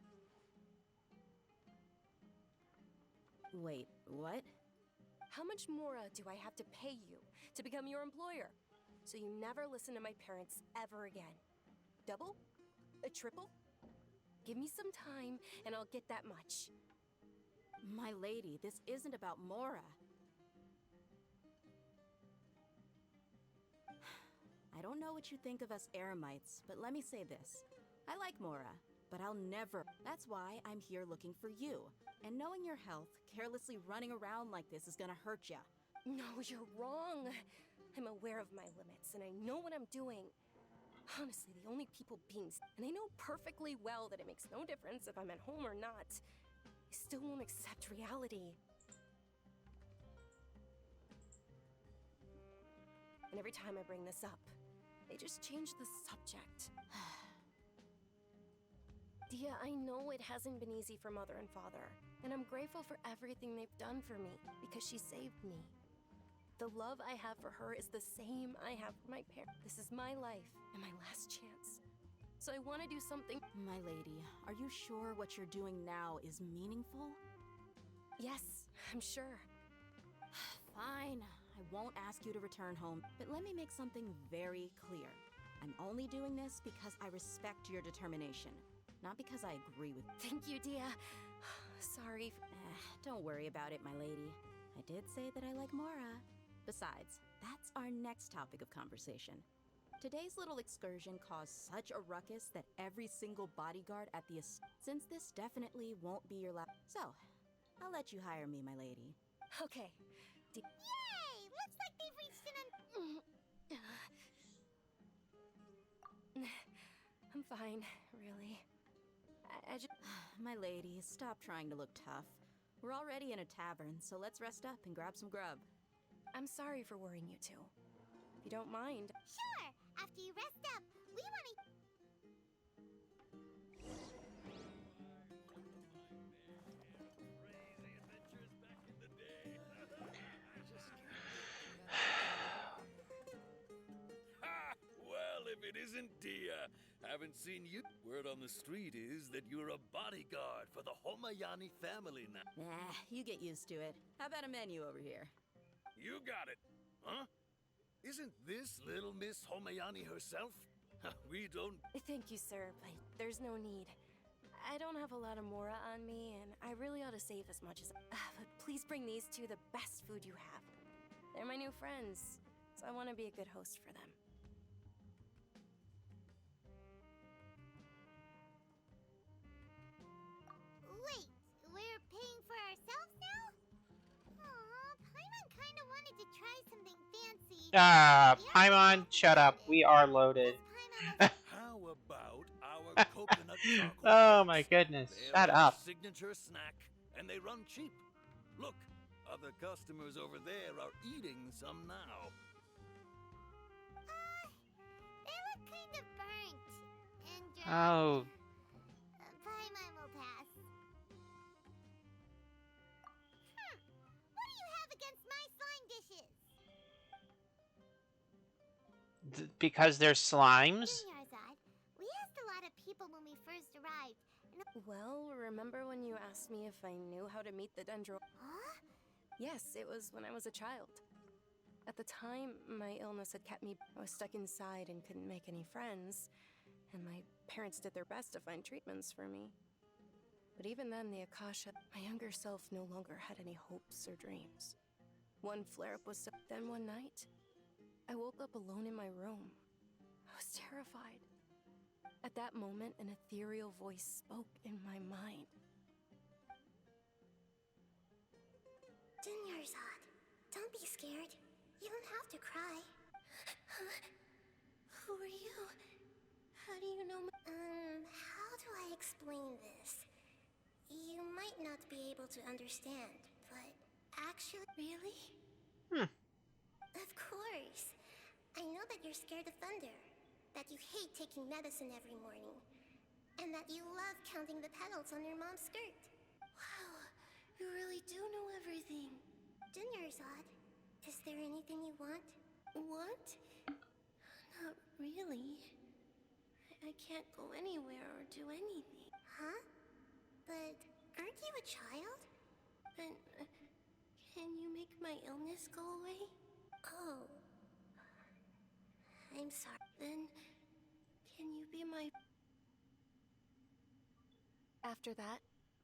Wait, what? How much more do I have to pay you to become your employer? So you never listen to my parents ever again. Double? A triple? Give me some time and I'll get that much. My lady, this isn't about Mora. I don't know what you think of us Eremites, but let me say this. I like Mora, but I'll never. That's why I'm here looking for you. And knowing your health, carelessly running around like this is gonna hurt ya. No, you're wrong. I'm aware of my limits and I know what I'm doing. Honestly, the only people being... And I know perfectly well that it makes no difference if I'm at home or not. I still won't accept reality. And every time I bring this up, they just change the subject. Dia, I know it hasn't been easy for Mother and Father, and I'm grateful for everything they've done for me, because she saved me. The love I have for her is the same I have for my parents. This is my life, and my last chance. So I want to do something. My lady, are you sure what you're doing now is meaningful? Yes, I'm sure. Fine. I won't ask you to return home, but let me make something very clear. I'm only doing this because I respect your determination, not because I agree with. Thank you, Dia. Sorry. Don't worry about it, my lady. I did say that I like Mora. Besides, that's our next topic of conversation. Today's little excursion caused such a ruckus that every single bodyguard at the since this definitely won't be your last. So, I'll let you hire me, my lady. Okay. Yay! Looks like they've reached an I'm fine, really. I just... My lady, stop trying to look tough. We're already in a tavern, so let's rest up and grab some grub. I'm sorry for worrying you two. If you don't mind... Sure! After you rest up, we want to... Well, if it isn't Dia. Haven't seen you. Word on the street is that you're a bodyguard for the Homayani family now. Nah, you get used to it. How about a menu over here? You got it. Huh? Isn't this little Miss Homayani herself? We don't... Thank you, sir, but there's no need. I don't have a lot of Mora on me, and I really ought to save as much as... but please bring these two the best food you have. They're my new friends, so I want to be a good host for them. Wait, we're paying for ourselves now? Aw, Paimon kinda wanted to try something fancy. Paimon, shut up. We are loaded. How about our coconut chocolate? Oh my goodness, shut They're our up. signature snack, and they run cheap. Look, other customers over there are eating some now. They look kind of burnt. And, Oh. Paimon will pass. What do you have against my slime dishes? Because they're slimes? Dunyarzad, we asked a lot of people when we first arrived. Well, remember when you asked me if I knew how to meet the Dendro... Huh? Yes, it was when I was a child. At the time, my illness had kept me... I was stuck inside and couldn't make any friends. and my parents did their best to find treatments for me. But even then, the Akasha, my younger self no longer had any hopes or dreams. One flare-up was then one night, I woke up alone in my room. I was terrified. At that moment, an ethereal voice spoke in my mind. Dunyarzad, don't be scared. You don't have to cry. Who are you? How do you know how do I explain this? You might not be able to understand, but actually... Really? Of course. I know that you're scared of thunder, that you hate taking medicine every morning, and that you love counting the petals on your mom's skirt. Wow, you really do know everything. Dunyarzad, is there anything you want? Want? Not really. I can't go anywhere or do anything. Huh? But aren't you a child? Then, can you make my illness go away? Oh. I'm sorry. Then, can you be my... After that,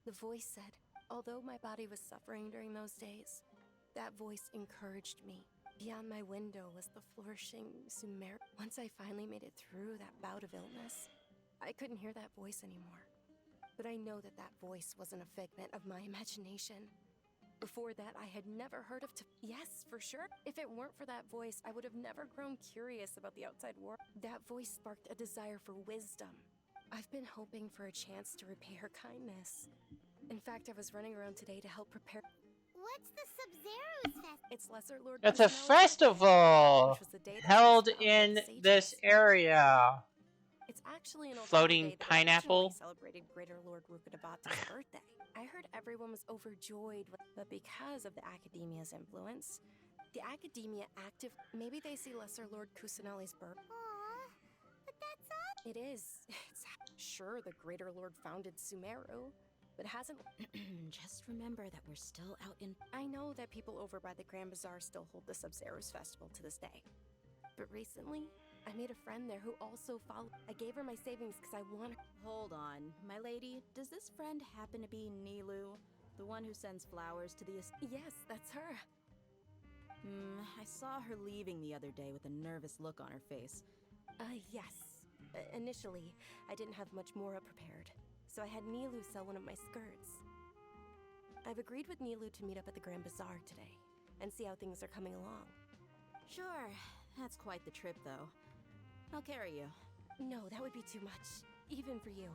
the voice said, although my body was suffering during those days, that voice encouraged me. Beyond my window was the flourishing Sumer. Once I finally made it through that bout of illness, I couldn't hear that voice anymore. But I know that that voice wasn't a figment of my imagination. Before that, I had never heard of Yes, for sure. If it weren't for that voice, I would have never grown curious about the outside world. That voice sparked a desire for wisdom. I've been hoping for a chance to repay her kindness. In fact, I was running around today to help prepare... What's the Sub-Zero's fest? It's Lesser Lord It's a Kusanali's birthday, festival which was the day that held she was found by in the sages. this area. It's actually an old Floating holiday that pineapple. originally celebrated Greater Lord Rukkhadevata's birthday. I heard everyone was overjoyed, but because of the Academia's influence, the Academia active... Maybe they see Lesser Lord Kusanali's birth. Aww, but that's all. It is. It's sure the Greater Lord founded Sumeru, but hasn't... Just remember that we're still out in... I know that people over by the Grand Bazaar still hold the Sub-Zero's festival to this day. But recently, I made a friend there who also followed. I gave her my savings because I want her. Hold on, my lady. Does this friend happen to be Nilu? The one who sends flowers to the... Yes, that's her. I saw her leaving the other day with a nervous look on her face. Yes. Initially, I didn't have much Mora prepared, so I had Nilu sell one of my skirts. I've agreed with Nilu to meet up at the Grand Bazaar today, and see how things are coming along. Sure, that's quite the trip, though. I'll carry you. No, that would be too much, even for you.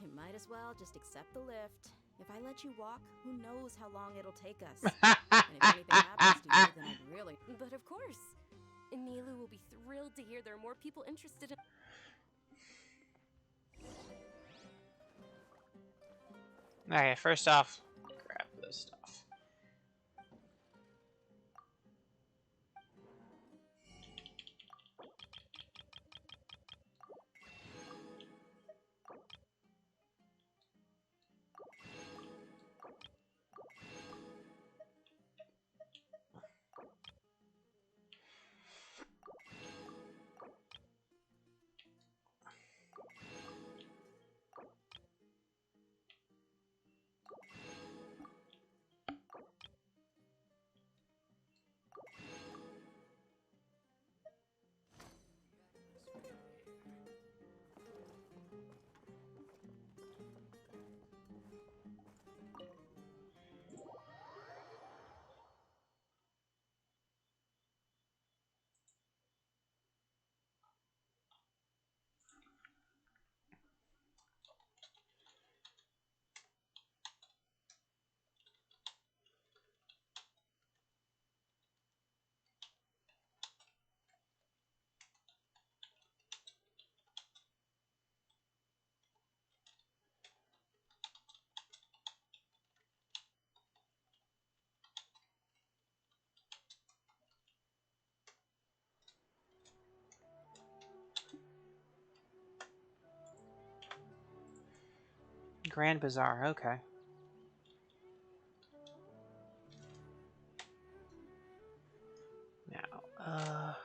You might as well just accept the lift. If I let you walk, who knows how long it'll take us. And if anything happens to you, then I'd really... But of course, Nilu will be thrilled to hear there are more people interested in... Alright, first off, grab this stuff. Grand Bazaar, okay. Now,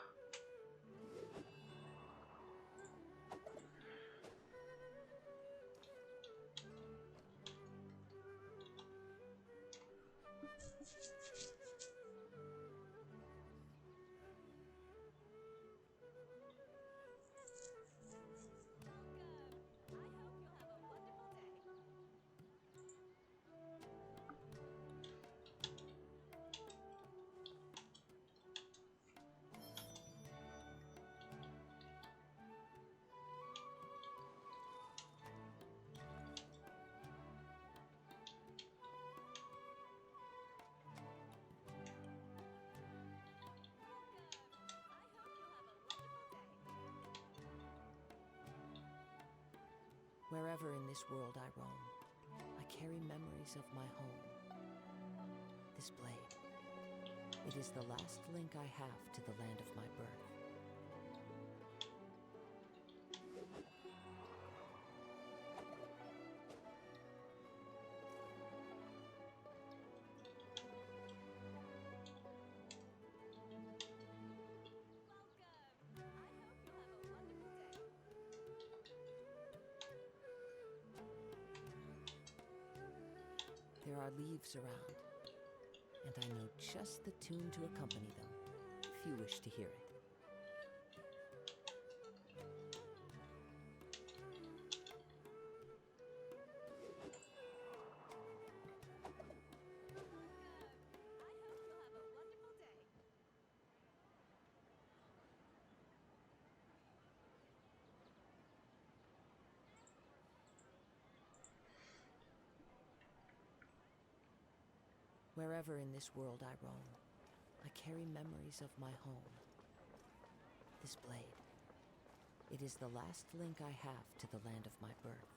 Wherever in this world I roam, I carry memories of my home. This blade, it is the last link I have to the land of my birth. There are leaves around, and I know just the tune to accompany them, if you wish to hear it. Wherever in this world I roam, I carry memories of my home. This blade, it is the last link I have to the land of my birth.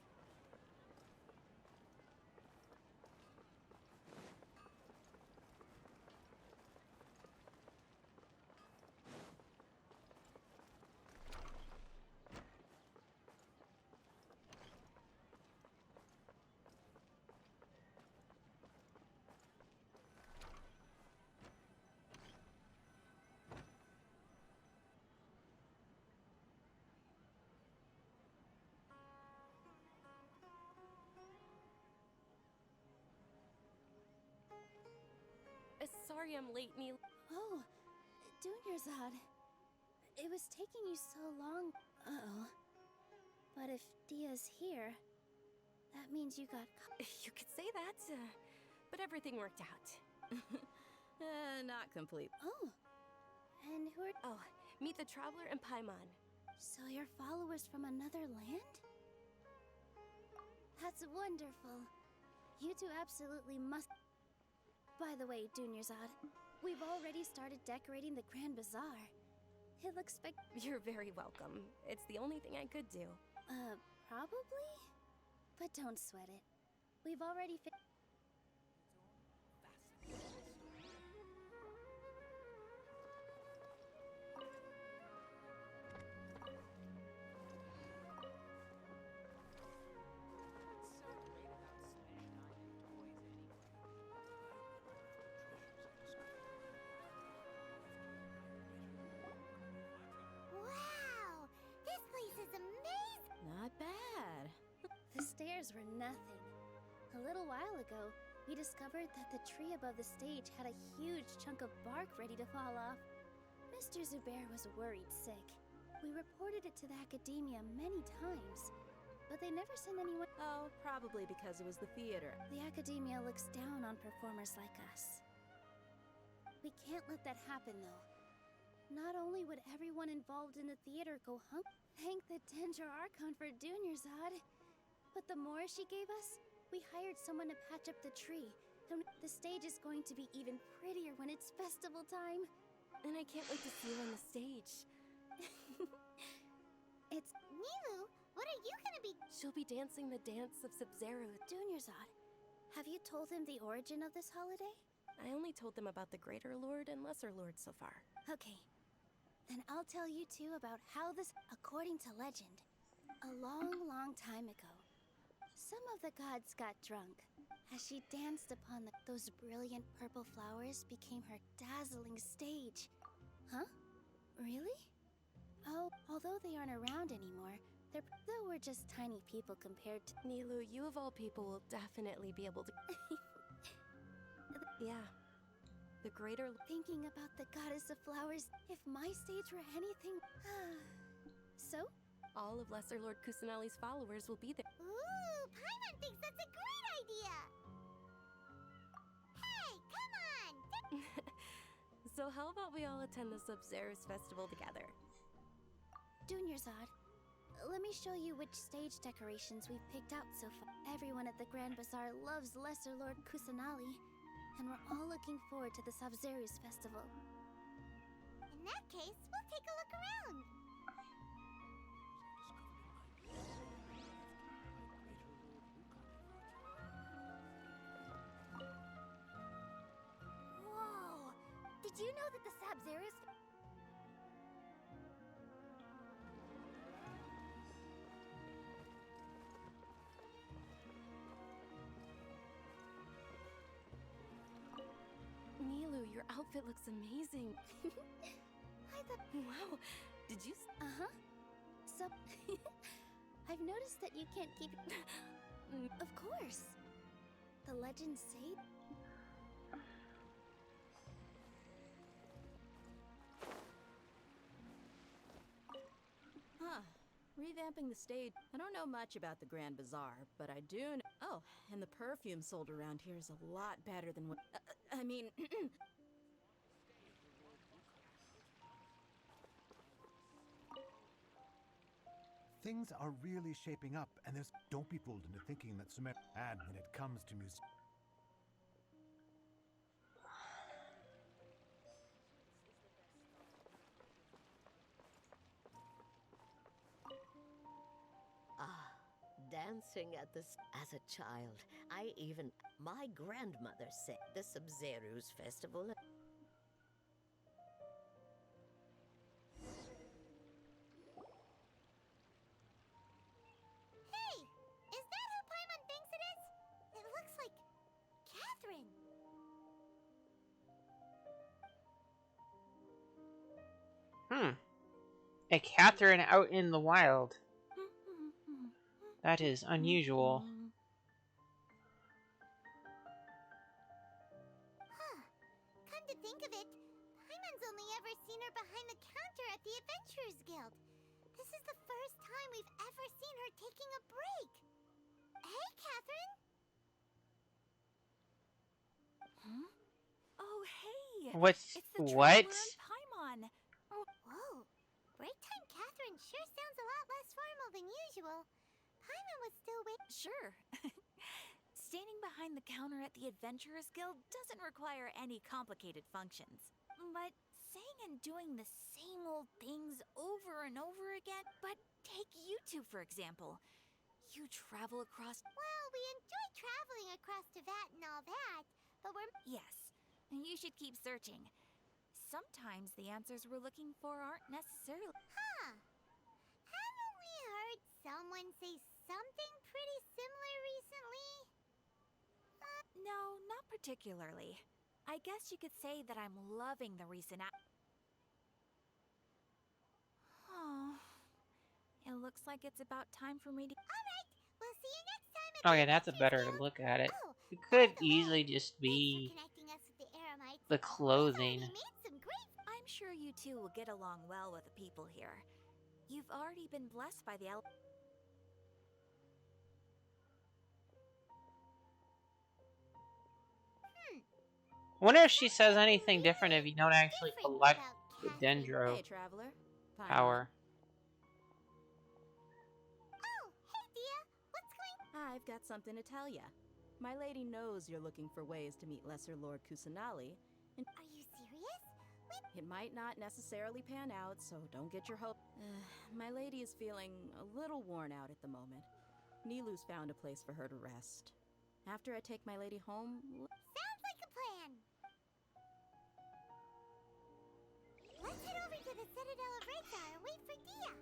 Sorry I'm late, Neil. Oh, Dunyarzad. It was taking you so long. Uh-oh. But if Dia's here, that means you got You could say that, but everything worked out. Not complete. Oh. And who are... Oh, meet the Traveler and Paimon. So you're followers from another land? That's wonderful. You two absolutely must... By the way, Dunyarzad, we've already started decorating the Grand Bazaar. It looks You're very welcome. It's the only thing I could do. Probably? But don't sweat it. We've already Wow! This place is amazing! Not bad. The stairs were nothing. A little while ago, we discovered that the tree above the stage had a huge chunk of bark ready to fall off. Mr. Zubair was worried sick. We reported it to the academia many times, but they never sent anyone. Oh, probably because it was the theater. The academia looks down on performers like us. We can't let that happen, though. Not only would everyone involved in the theater go thank the Danger Archon for Dunyarzad, but the more she gave us, we hired someone to patch up the tree, and the stage is going to be even prettier when it's festival time. And I can't wait to see her on the stage. It's... Nilu, what are you gonna be... She'll be dancing the dance of Sub-Zero. Dunyarzad, have you told them the origin of this holiday? I only told them about the Greater Lord and Lesser Lord so far. Okay. Then I'll tell you two about how this... According to legend, a long, long time ago, some of the gods got drunk. As she danced upon those brilliant purple flowers became her dazzling stage. Huh? Really? Oh, although they aren't around anymore, though we're just tiny people compared to... Nilu, you of all people will definitely be able to... Yeah. The greater... Thinking about the goddess of flowers, if my stage were anything... So? All of Lesser Lord Kusanali's followers will be there. Ooh, Paimon thinks that's a great idea! Hey, come on! So how about we all attend the Sub-Zero's festival together? Dunyarzad, let me show you which stage decorations we've picked out so far. Everyone at the Grand Bazaar loves Lesser Lord Kusanali, and we're all looking forward to the Sub-Zero's festival. In that case, we'll take a look around. Did you know that the Sub-Zeros... Nilu, your outfit looks amazing. I thought... Wow, did you... Uh-huh. So... I've noticed that you can't keep... Of course. The legends say... Huh. Revamping the stage. I don't know much about the Grand Bazaar, but I do know. Oh, and the perfume sold around here is a lot better than what. I mean. Things are really shaping up, and there's. Don't be fooled into thinking that Sumer bad when it comes to music. Ah, dancing at this as a child. I even my grandmother said the Sub-Zero's festival. Hey! Is that who Paimon thinks it is? It looks like Catherine. A Catherine out in the wild. That is unusual. Huh. Come to think of it, Paimon's only ever seen her behind the counter at the Adventurers Guild. This is the first time we've ever seen her taking a break. Hey, Catherine! Huh? Oh, hey! What's It's the what? Traveler and Paimon. Oh. Whoa. Break time Catherine sure sounds a lot less formal than usual. Paimon was still waiting. Sure. Standing behind the counter at the Adventurers Guild doesn't require any complicated functions. But saying and doing the same old things over and over again. But take you two, for example. You travel across... Well, we enjoy traveling across Teyvat and all that, but we're... Yes, you should keep searching. Sometimes the answers we're looking for aren't necessarily... Huh. Haven't we heard someone say something pretty similar recently? No, not particularly. I guess you could say that I'm loving the recent... Oh, it looks like it's about time for me to... Alright, we'll see you next time at Okay, that's a better look at it. It could easily just be connecting us with the Aramites. the clothing. I'm sure you two will get along well with the people here. You've already been blessed by the I wonder if she says anything different if you don't actually collect the Dendro Hey, Traveler. power. Oh, hey, Dia. What's going... I've got something to tell ya. My lady knows you're looking for ways to meet Lesser Lord Kusanali, and... Are you serious? It might not necessarily pan out, so don't get your hope. My lady is feeling a little worn out at the moment. Nilu's found a place for her to rest. After I take my lady home... Sounds like a plan. Let's head over to the Citadel of Rexar and wait for Dia.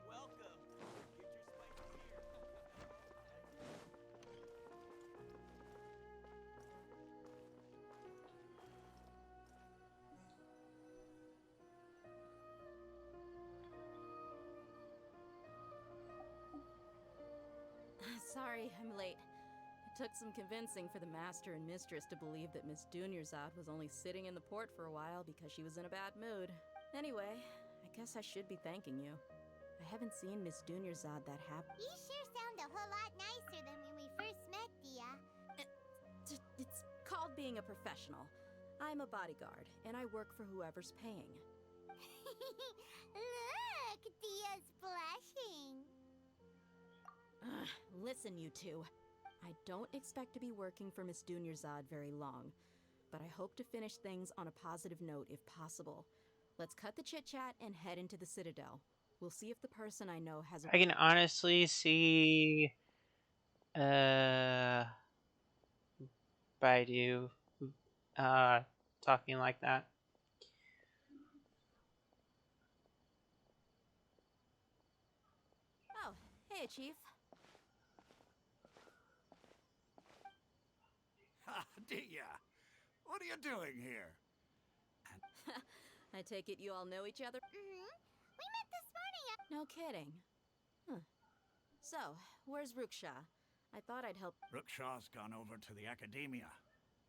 Welcome. Get your spicy beer. Sorry, I'm late. It took some convincing for the master and mistress to believe that Miss Dunyarzad was only sitting in the port for a while because she was in a bad mood. Anyway, I guess I should be thanking you. I haven't seen Miss Dunyarzad that happy. You sure sound a whole lot nicer than when we first met, Dia. It's called being a professional. I'm a bodyguard, and I work for whoever's paying. Look, Dia's blushing. Listen, you two. I don't expect to be working for Miss Dunyarzad very long, but I hope to finish things on a positive note if possible. Let's cut the chit-chat and head into the Citadel. We'll see if the person I know has a... I can honestly see Baidu talking like that. Oh, hey, Chief. Ha, Dia! What are you doing here? I take it you all know each other? Mm-hmm. We met this morning at... No kidding. Huh. So, where's Rookshaw? I thought I'd help. Rookshaw's gone over to the Academia.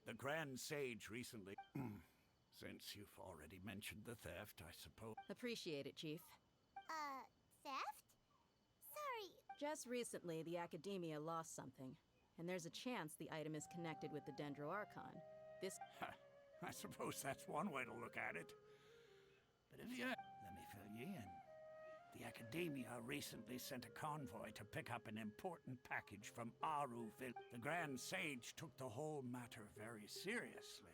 The Grand Sage recently... Since you've already mentioned the theft, I suppose... Appreciate it, Chief. Theft? Sorry. Just recently, the Academia lost something, and there's a chance the item is connected with the Dendro Archon. This... I suppose that's one way to look at it. But if you... Let me fill you in. The Academia recently sent a convoy to pick up an important package from Aruville. The Grand Sage took the whole matter very seriously.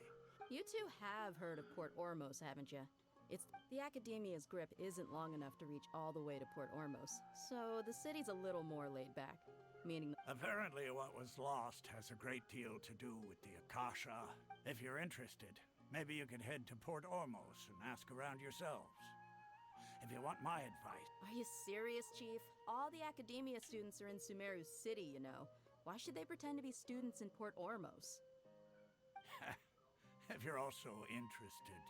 You two have heard of Port Ormos, haven't you? It's... The Academia's grip isn't long enough to reach all the way to Port Ormos, so the city's a little more laid back. Meaning... Apparently what was lost has a great deal to do with the Akasha. If you're interested, maybe you could head to Port Ormos and ask around yourselves. If you want my advice... Are you serious, Chief? All the Academia students are in Sumeru City, you know. Why should they pretend to be students in Port Ormos? If you're also interested...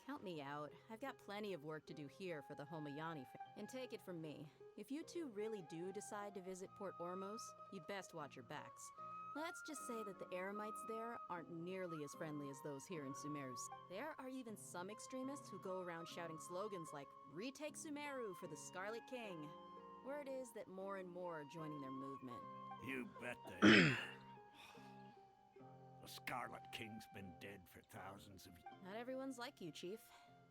Count me out. I've got plenty of work to do here for the Homayani And take it from me, if you two really do decide to visit Port Ormos, you'd best watch your backs. Let's just say that the Eremites there aren't nearly as friendly as those here in Sumeru. There are even some extremists who go around shouting slogans like, "Retake Sumeru for the Scarlet King." Word is that more and more are joining their movement. You bet they are. The Scarlet King's been dead for thousands of years. Not everyone's like you, Chief.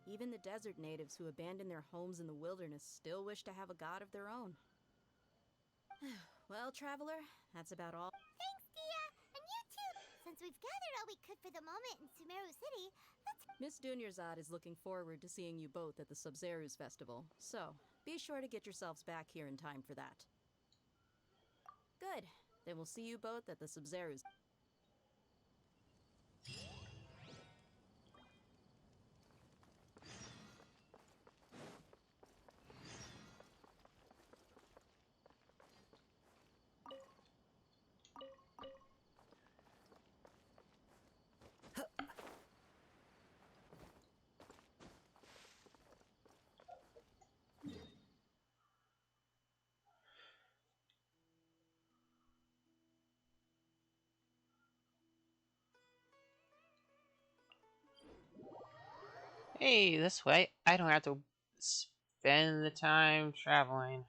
Even the desert natives who abandoned their homes in the wilderness still wish to have a god of their own. Well, traveler, that's about all. Thanks, Dia! And you too! Since we've gathered all we could for the moment in Sumeru City, let's... Miss Dunyarzad is looking forward to seeing you both at the Sub-Zeru's festival, so be sure to get yourselves back here in time for that. Good. Then we'll see you both at the Sub-Zeru's. Hey, this way. I don't have to spend the time traveling.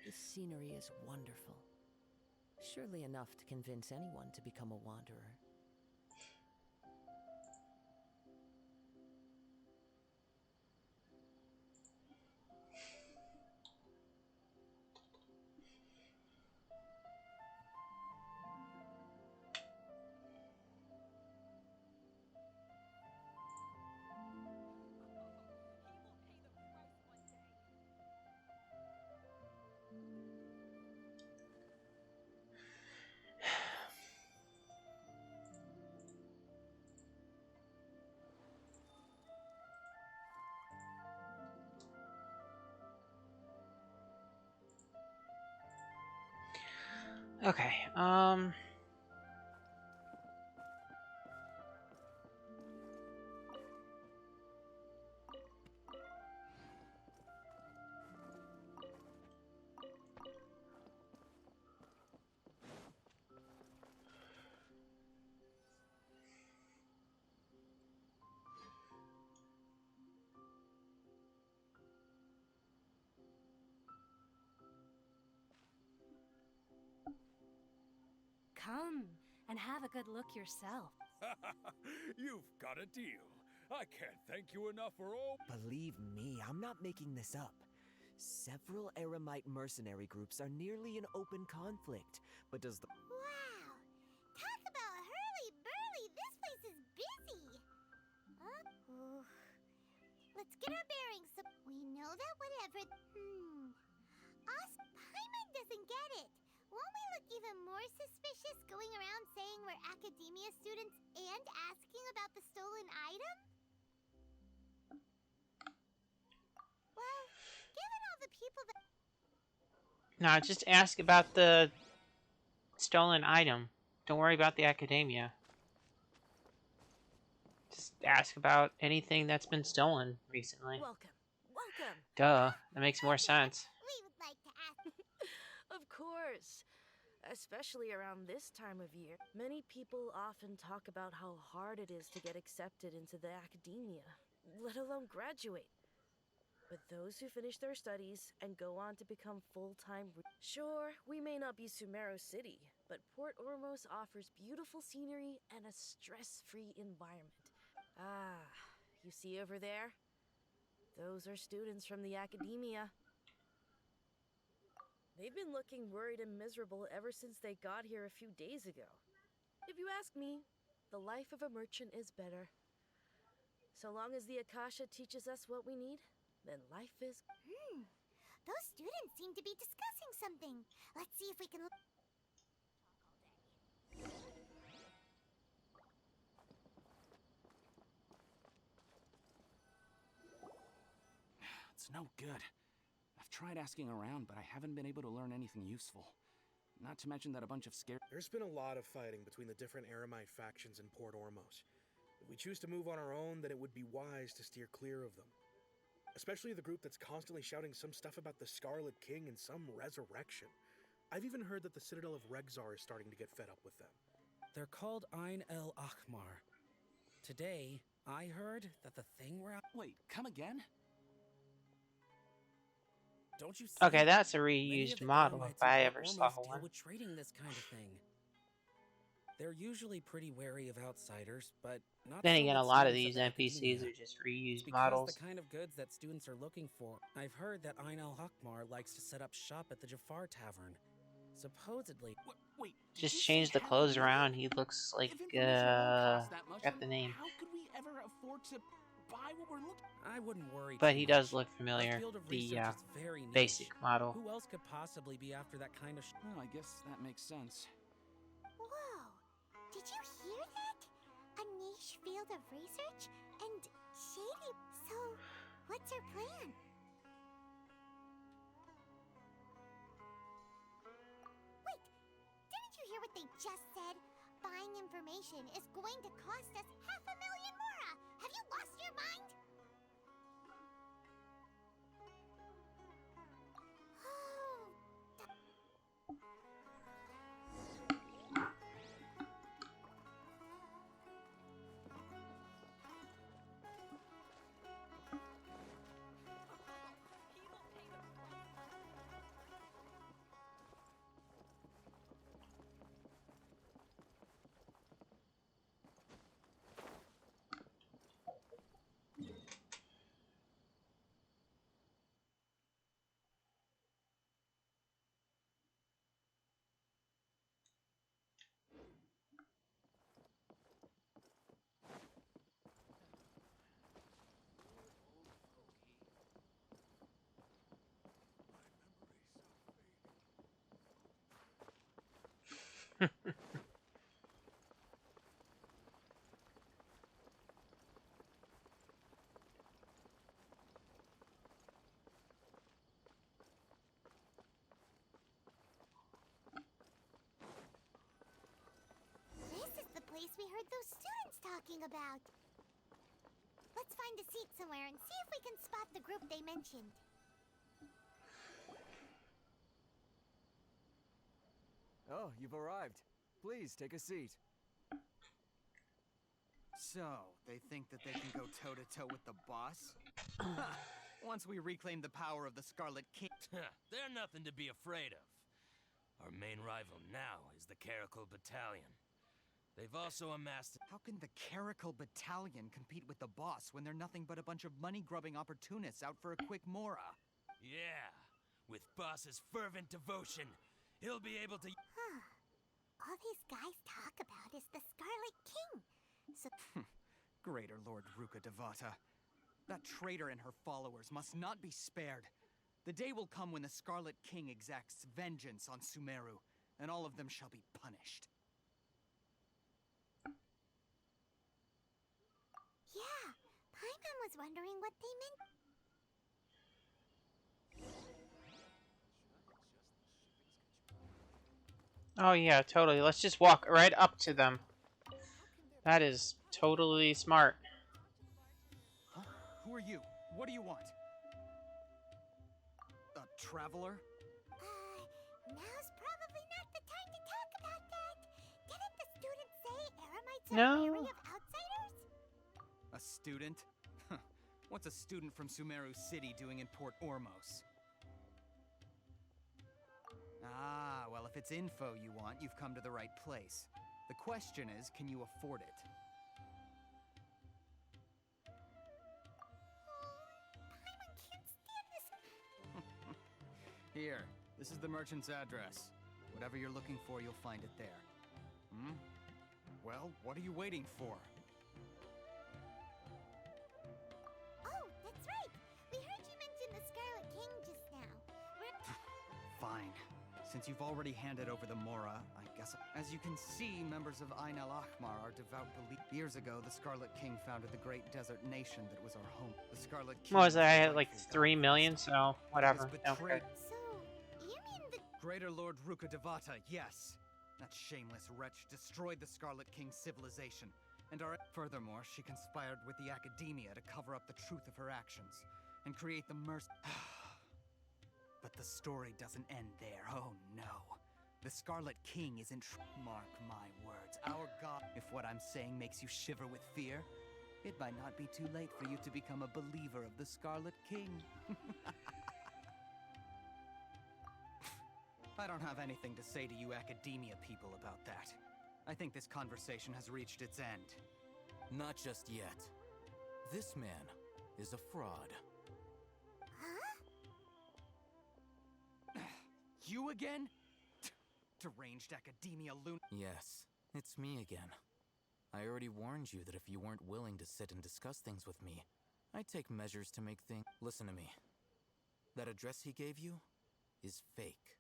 This scenery is wonderful. Surely enough to convince anyone to become a wanderer. Okay, Come and have a good look yourself. You've got a deal. I can't thank you enough for all. Believe me, I'm not making this up. Several Eremite mercenary groups are nearly in open conflict, but does the... Wow! Talk about hurly-burly! This place is busy! Ooh. Let's get our bearings so we know that whatever... Paimon doesn't get it! Won't we look even more suspicious going around saying we're academia students and asking about the stolen item? Well, given all the people that... No, just ask about the stolen item. Don't worry about the academia. Just ask about anything that's been stolen recently. Welcome. Welcome. Duh, that makes more sense. We would like to ask... Of course. Especially around this time of year. Many people often talk about how hard it is to get accepted into the academia, let alone graduate. But those who finish their studies and go on to become full-time... Sure, we may not be Sumeru City, but Port Ormos offers beautiful scenery and a stress-free environment. Ah, you see over there? Those are students from the academia. They've been looking worried and miserable ever since they got here a few days ago. If you ask me, the life of a merchant is better. So long as the Akasha teaches us what we need, then life is... Those students seem to be discussing something. Let's see if we can... It's no good. I've tried asking around, but I haven't been able to learn anything useful. Not to mention that a bunch of scared... There's been a lot of fighting between the different Eremite factions in Port Ormos. If we choose to move on our own, then it would be wise to steer clear of them. Especially the group that's constantly shouting some stuff about the Scarlet King and some resurrection. I've even heard that the Citadel of Regzar is starting to get fed up with them. They're called Ain el Akhmar. Today, I heard that the thing we're out... Wait, come again? Don't you see? Okay, that's a Many of reused the model Eremites if I in ever Port saw Ormos deal one. with trading this kind of thing. They're usually pretty wary of outsiders, but not Then so again, with a lot of students these of the NPCs academia. are just reused It's because models. the kind of goods that students are looking for. I've heard that Ain el Akhmar likes to set up shop at the Jafar Tavern. Supposedly... Wait, Just change the clothes around. He looks like, got the name. How could we ever afford to buy what we're looking... I wouldn't worry But too he much. does look familiar. Our field of The research is very niche. basic model. Who else could possibly be after that kind of Well, I guess that makes sense. Whoa! Did you hear that? A niche field of research? And shady... So, what's our plan? Wait! Didn't you hear what they just said? Buying information is going to cost us 500,000 mora! Have you lost your mind? This is the place we heard those students talking about. Let's find a seat somewhere and see if we can spot the group they mentioned. Oh, you've arrived. Please, take a seat. So, they think that they can go toe-to-toe with the boss? Once we reclaim the power of the Scarlet King... They're nothing to be afraid of. Our main rival now is the Caracal Battalion. They've also amassed... How can the Caracal Battalion compete with the boss when they're nothing but a bunch of money-grubbing opportunists out for a quick mora? Yeah, with boss's fervent devotion, he'll be able to... All these guys talk about is the Scarlet King. So Greater Lord Ruka Devata. That traitor and her followers must not be spared. The day will come when the Scarlet King exacts vengeance on Sumeru, and all of them shall be punished. yeah, Paimon was wondering what they meant. Oh yeah, totally. Let's just walk right up to them. That is totally smart. Huh? Who are you? What do you want? A traveler? Now's probably not the time to talk about that. Didn't the student say Eremites are No. wary of outsiders? A student? What's a student from Sumeru City doing in Port Ormos? Ah, well, if it's info you want, you've come to the right place. The question is, can you afford it? Paimon can't stand this. Here, this is the merchant's address. Whatever you're looking for, you'll find it there. Hmm? Well, what are you waiting for? Oh, that's right. We heard you mention the Scarlet King just now. Fine. Since you've already handed over the Mora, I guess... As you can see, members of Ain al-Ahmar are devout believers. Years ago, the Scarlet King founded the great desert nation that was our home. The Scarlet King... What was it? I had like 3 million, so whatever. Okay. So, you mean the... Greater Lord Ruka Devata, yes. That shameless wretch destroyed the Scarlet King's civilization. And furthermore, she conspired with the Academia to cover up the truth of her actions and create the mercy... But the story doesn't end there, oh no. The Scarlet King isn't mark my words, our god. If what I'm saying makes you shiver with fear, it might not be too late for you to become a believer of the Scarlet King. I don't have anything to say to you Academia people about that. I think this conversation has reached its end. Not just yet. This man is a fraud. You again? Deranged Academia loon. Yes, it's me again. I already warned you that if you weren't willing to sit and discuss things with me, I'd take measures to make things... Listen to me. That address he gave you is fake.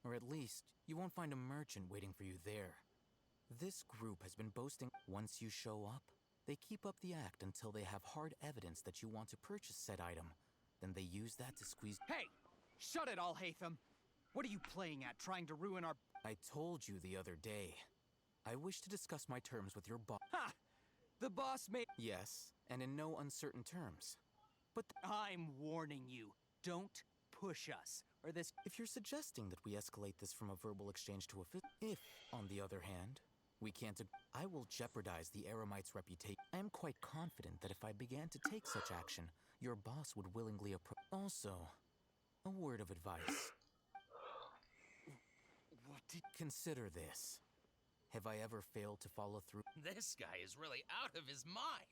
Or at least, you won't find a merchant waiting for you there. This group has been boasting... Once you show up, they keep up the act until they have hard evidence that you want to purchase said item. Then they use that to squeeze... Hey! Shut it all, Hatham! What are you playing at, trying to ruin our... I told you the other day. I wish to discuss my terms with your boss. Ha! The boss made... Yes, and in no uncertain terms. But I'm warning you. Don't push us, or this... If you're suggesting that we escalate this from a verbal exchange to a if, on the other hand, we can't... I will jeopardize the Eremite's reputation. I am quite confident that if I began to take such action, your boss would willingly approach... Also, a word of advice. What did... Consider this. Have I ever failed to follow through? This guy is really out of his mind.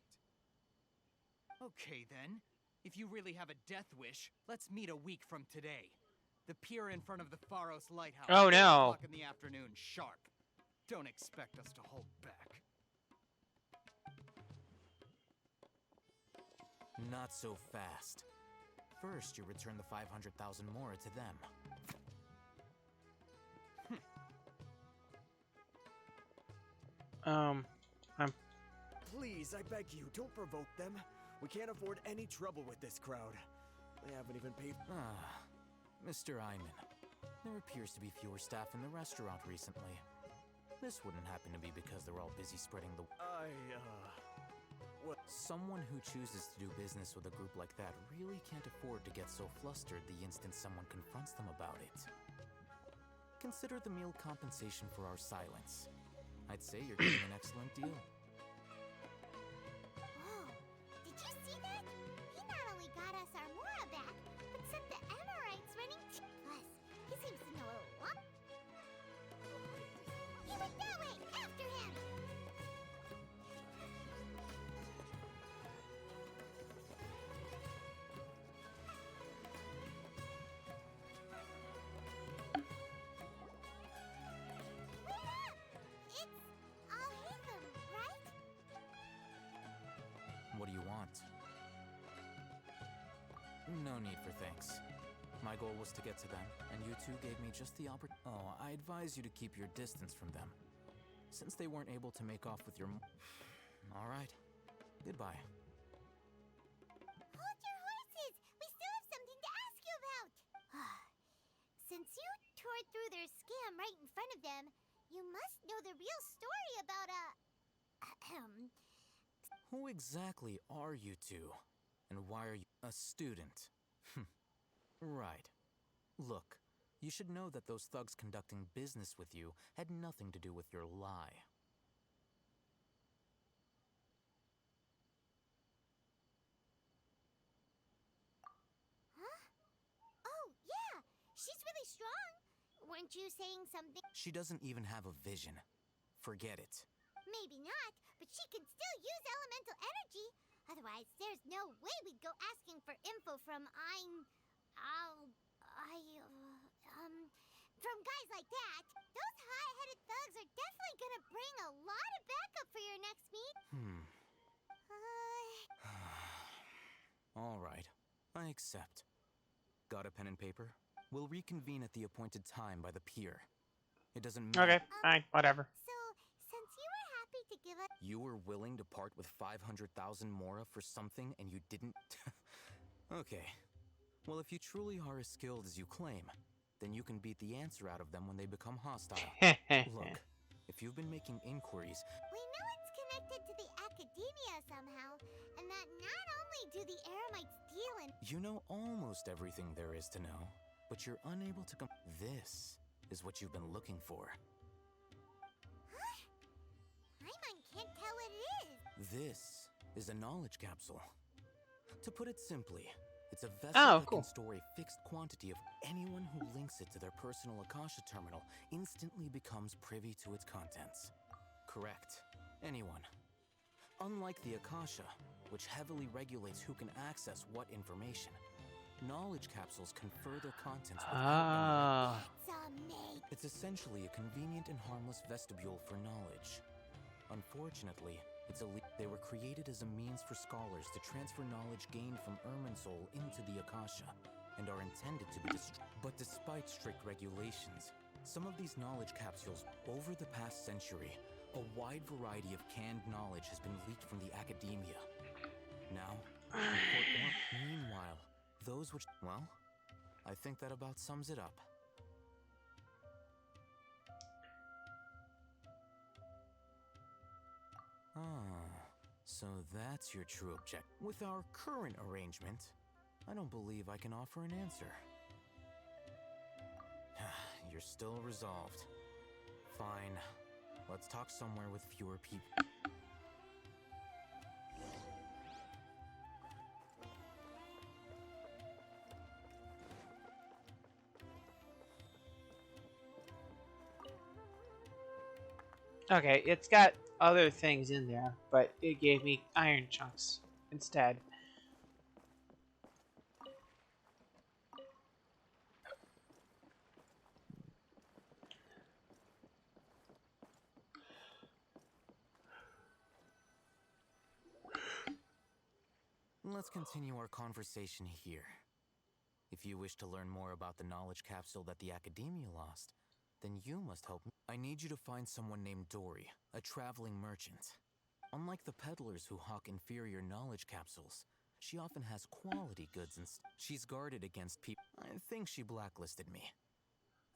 Okay, then. If you really have a death wish, let's meet a week from today. The pier in front of the Pharos Lighthouse. Oh, no. 4 o'clock in the afternoon, sharp. Don't expect us to hold back. Not so fast. First, you return the 500,000 more to them. Please, I beg you, don't provoke them. We can't afford any trouble with this crowd. They haven't even paid... Mr. Iman, there appears to be fewer staff in the restaurant recently. This wouldn't happen to be because they're all busy spreading the... Well... Someone who chooses to do business with a group like that really can't afford to get so flustered the instant someone confronts them about it. Consider the meal compensation for our silence. I'd say you're getting an excellent deal. Whoa, did you see that? He not only got us our Mora back, but sent the Amorites running Plus, he seems to know a lot. No need for thanks. My goal was to get to them, and you two gave me just the opportunity. Oh, I advise you to keep your distance from them, since they weren't able to make off with your. All right. Goodbye. Hold your horses! We still have something to ask you about! Since you tore through their scam right in front of them, you must know the real story about Who exactly are you two? And why are you a student? Right. Look, you should know that those thugs conducting business with you had nothing to do with your lie. Huh? Oh, yeah! She's really strong! Weren't you saying something? She doesn't even have a vision. Forget it. Maybe not, but she can still use elemental energy. Otherwise, there's no way we'd go asking for info from from guys like that. Those high-headed thugs are definitely gonna bring a lot of backup for your next meet. All right. I accept. Got a pen and paper? We'll reconvene at the appointed time by the pier. It doesn't matter. Okay, fine, whatever. So, since you were happy to give us... You were willing to part with 500,000 mora for something and you didn't? Okay. Well, if you truly are as skilled as you claim, then you can beat the answer out of them when they become hostile. Look, if you've been making inquiries... We know it's connected to the academia somehow, and that not only do the Eremites deal in... You know almost everything there is to know, but you're unable to This is what you've been looking for. Huh? Paimon can't tell what it is. This is a knowledge capsule. To put it simply, it's a vessel that cool. can store a fixed quantity of anyone who links it to their personal Akasha terminal instantly becomes privy to its contents. Correct. Anyone. Unlike the Akasha, which heavily regulates who can access what information, knowledge capsules confer their contents without It's essentially a convenient and harmless vestibule for knowledge. Unfortunately, they were created as a means for scholars to transfer knowledge gained from Irminsul into the Akasha, and are intended to be But despite strict regulations, some of these knowledge capsules, over the past century, a wide variety of canned knowledge has been leaked from the academia. Now, meanwhile, those which... Well, I think that about sums it up. So that's your true object. With our current arrangement, I don't believe I can offer an answer. You're still resolved. Fine. Let's talk somewhere with fewer people. Okay, it's got other things in there, but it gave me iron chunks instead. Let's continue our conversation here. If you wish to learn more about the knowledge capsule that the Academia lost, then you must help me. I need you to find someone named Dory, a traveling merchant. Unlike the peddlers who hawk inferior knowledge capsules, she often has quality goods and she's guarded against people. I think she blacklisted me.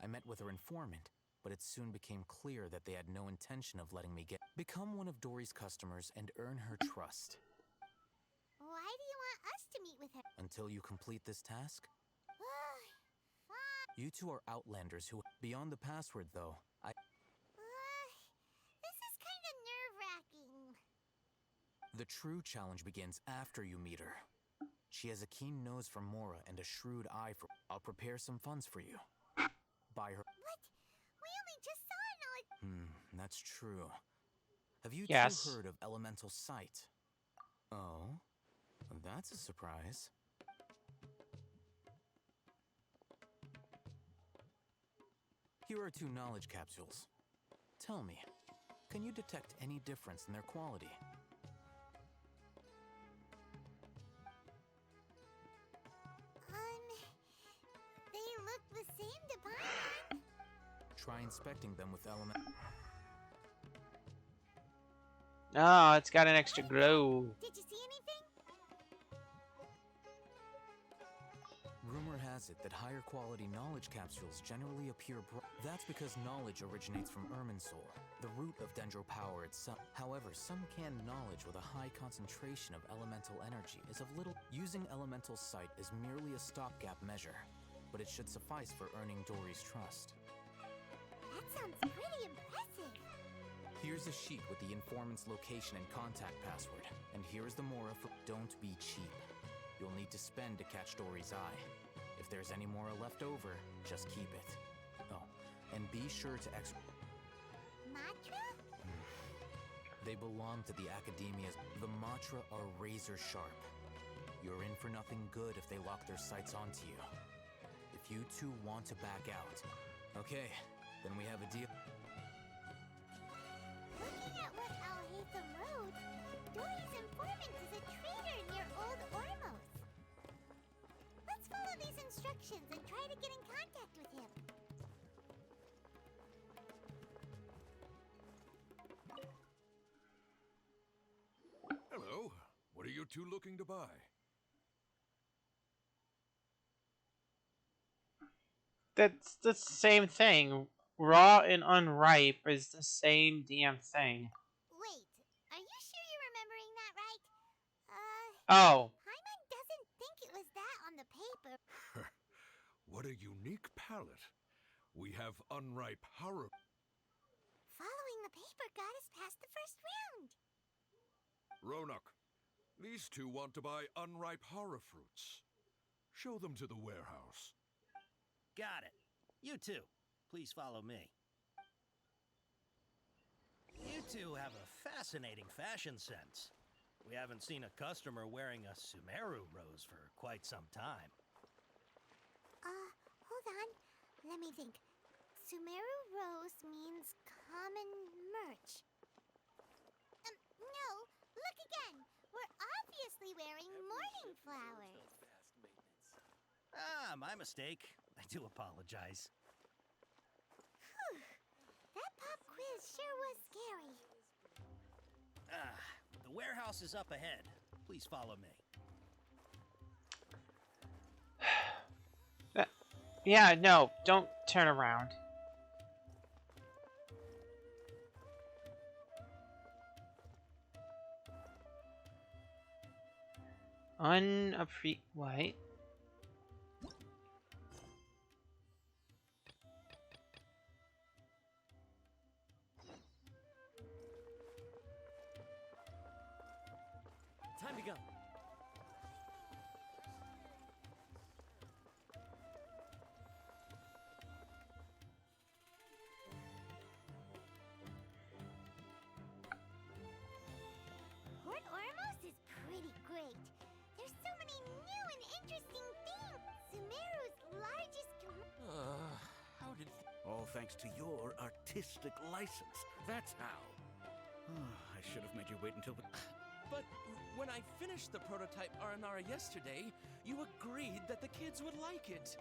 I met with her informant, but it soon became clear that they had no intention of letting me become one of Dory's customers and earn her trust. Why do you want us to meet with her? Until you complete this task? Fine. You two are outlanders who... Beyond the password, though, This is kind of nerve-wracking. The true challenge begins after you meet her. She has a keen nose for Mora and a shrewd eye for... I'll prepare some funds for you. Buy her... What? We only just saw knowledge... That's true. Have you Yes. two heard of elemental sight? Oh? That's a surprise. Here are 2 knowledge capsules. Tell me, can you detect any difference in their quality? try inspecting them with element. Oh, it's got an extra glow. Did you see anything? Rumor has it that higher quality knowledge capsules generally appear That's because knowledge originates from Irminsul, the root of Dendro power itself. However, some canned knowledge with a high concentration of elemental energy is of little. Using elemental sight is merely a stopgap measure, but it should suffice for earning Dory's trust. That sounds pretty impressive. Here's a sheet with the informant's location and contact password, and here's the Mora for don't be cheap. You'll need to spend to catch Dory's eye. If there's any Mora left over, just keep it. Oh, and be sure to Matra? They belong to the Academia's. The Matra are razor sharp. You're in for nothing good if they lock their sights onto you. If you two want to back out, okay, then we have a deal. Looking at what Al-Haytham wrote, Dory's informant is a traitor near Old Ormos. Let's follow these instructions and try to get in contact with him. Hello. What are you two looking to buy? That's the same thing. Raw and unripe is the same damn thing. Wait, are you sure you're remembering that right? Oh. Paimon doesn't think it was that on the paper. What a unique palette. We have unripe Haru. Following the paper got us past the first round. Ronak, these two want to buy unripe Haru fruits. Show them to the warehouse. Got it. You two, please follow me. You two have a fascinating fashion sense. We haven't seen a customer wearing a Sumeru rose for quite some time. Hold on. Let me think. Sumeru rose means common merch. No, look again. We're obviously wearing morning flowers. Ah, my mistake. I do apologize. Whew. That pop quiz sure was scary. The warehouse is up ahead. Please follow me. Yeah, no, don't turn around. Wait. Time to go. Port Ormos is pretty great. There's so many new and interesting things. Sumeru's largest How did... All thanks to your artistic license. That's how. I should have made you wait until... But when I finished the prototype Aranara yesterday, you agreed that the kids would like it.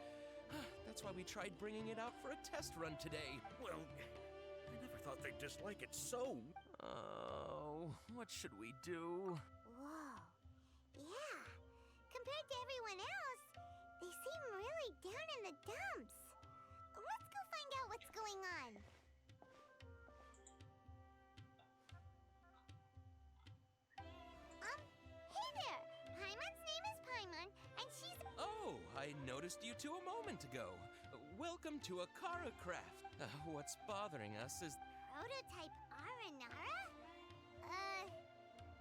That's why we tried bringing it out for a test run today. Well, I never thought they'd dislike it so. Oh, what should we do? Whoa. Yeah. Compared to everyone else, they seem really down in the dumps. Let's go find out what's going on. Hey there! Paimon's name is Paimon, and she's... Oh, I noticed you two a moment ago. Welcome to Akara Craft. What's bothering us is... Prototype Aranara?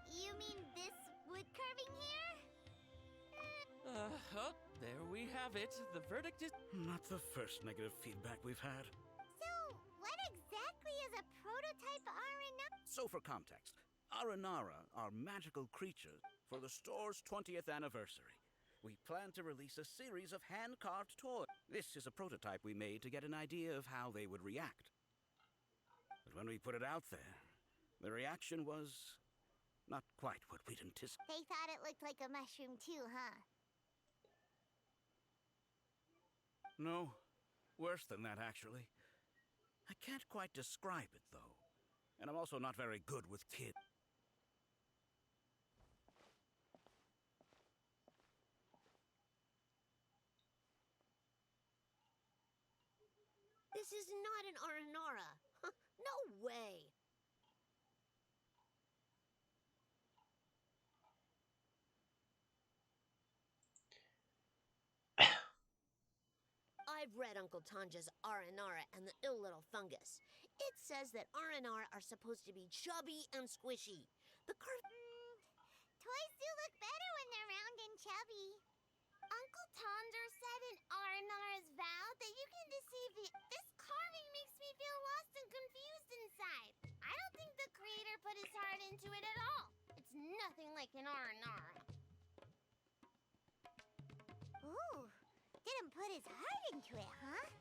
You mean this wood carving here? Oh, there we have it. The verdict is... Not the first negative feedback we've had. So, what exactly is a prototype Aranara? So for context, Aranara are magical creatures for the store's 20th anniversary. We plan to release a series of hand-carved toys. This is a prototype we made to get an idea of how they would react. But when we put it out there, the reaction was not quite what we'd anticipated. They thought it looked like a mushroom too, huh? No, worse than that, actually. I can't quite describe it, though. And I'm also not very good with kids. This is not an Aranara. No way. I've read Uncle Tanja's Aranara and the Ill Little Fungus. It says that Aranara are supposed to be chubby and squishy. The Toys do look better when they're round and chubby. Uncle Tonder said in Aranara's vow that you can deceive the... This carving makes me feel lost and confused inside. I don't think the creator put his heart into it at all. It's nothing like an Aranara. Ooh, didn't put his heart into it, huh?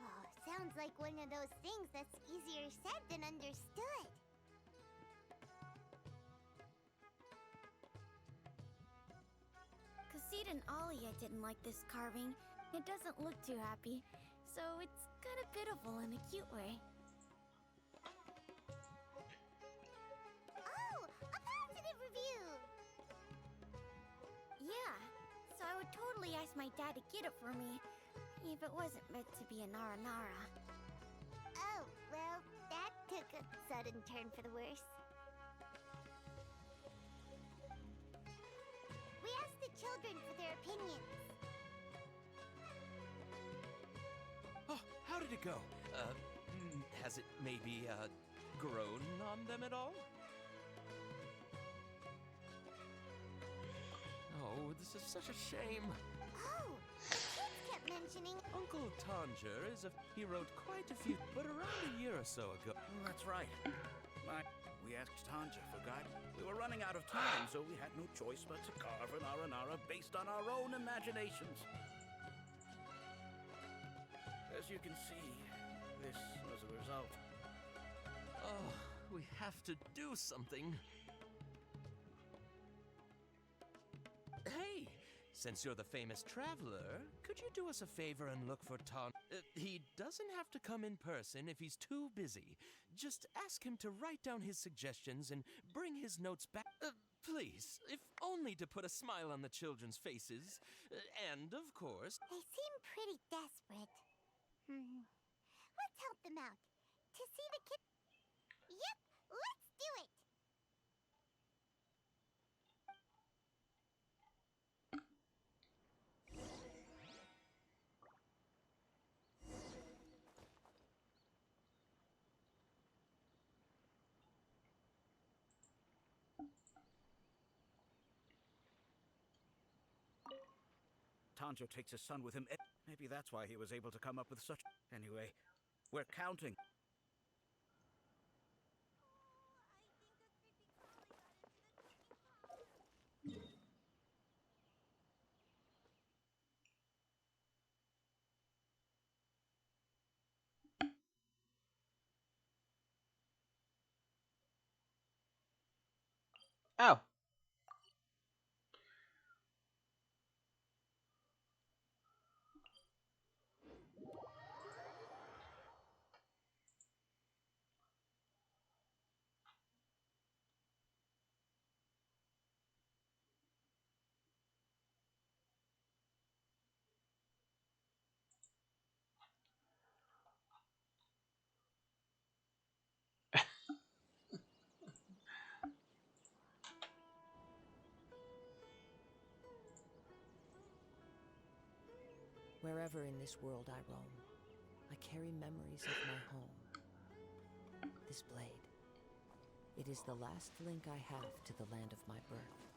Oh, sounds like one of those things that's easier said than understood. Kusid and Alia didn't like this carving. It doesn't look too happy, so it's kind of pitiful in a cute way. Oh, a positive review! Yeah, so I would totally ask my dad to get it for me, if it wasn't meant to be an Aranara. Oh, well, that took a sudden turn for the worse. We asked the children for their opinions. Oh, how did it go? Has it maybe, grown on them at all? Oh, this is such a shame. Oh, the kids kept mentioning... Uncle Tanger he wrote quite a few, but around a year or so ago. That's right. We asked Tanja for guidance. We were running out of time, so we had no choice but to carve an Aranara based on our own imaginations. As you can see, this was a result. Oh, we have to do something. Hey, since you're the famous traveler, could you do us a favor and look for Ton? He doesn't have to come in person if he's too busy. Just ask him to write down his suggestions and bring his notes back. Please, if only to put a smile on the children's faces. And, of course... They seem pretty desperate. Let's help them out. To see the kid... Yep, let's do it! Tanjo takes his son with him. Maybe that's why he was able to come up with such... Anyway, we're counting. Oh. Wherever in this world I roam, I carry memories of my home. This blade. It is the last link I have to the land of my birth.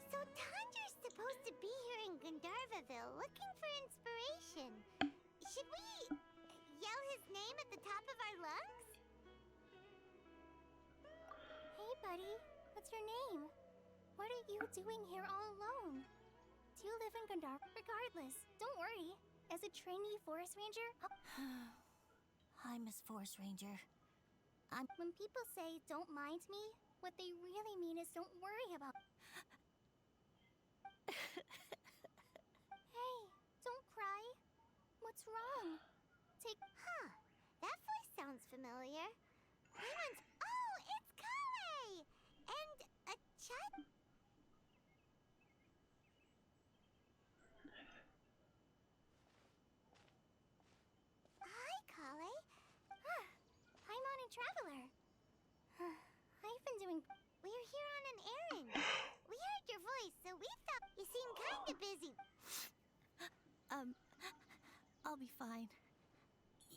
So Tanger's supposed to be here in Gandharvaville looking for inspiration. Should we yell his name at the top of our lungs? Hey, buddy. What's your name? What are you doing here all alone? Do you live in Gandhar? Regardless, don't worry. As a trainee forest ranger, hi, Miss Forest Ranger. When people say don't mind me, what they really mean is don't worry about. Hey, don't cry. What's wrong? Huh. That voice sounds familiar. Paimon's. Oh, it's Kale! And a chat. Hi, Kale. Paimon and Traveler. I've been doing. We're here on an errand. We heard your voice, so we thought you seemed kinda busy. I'll be fine.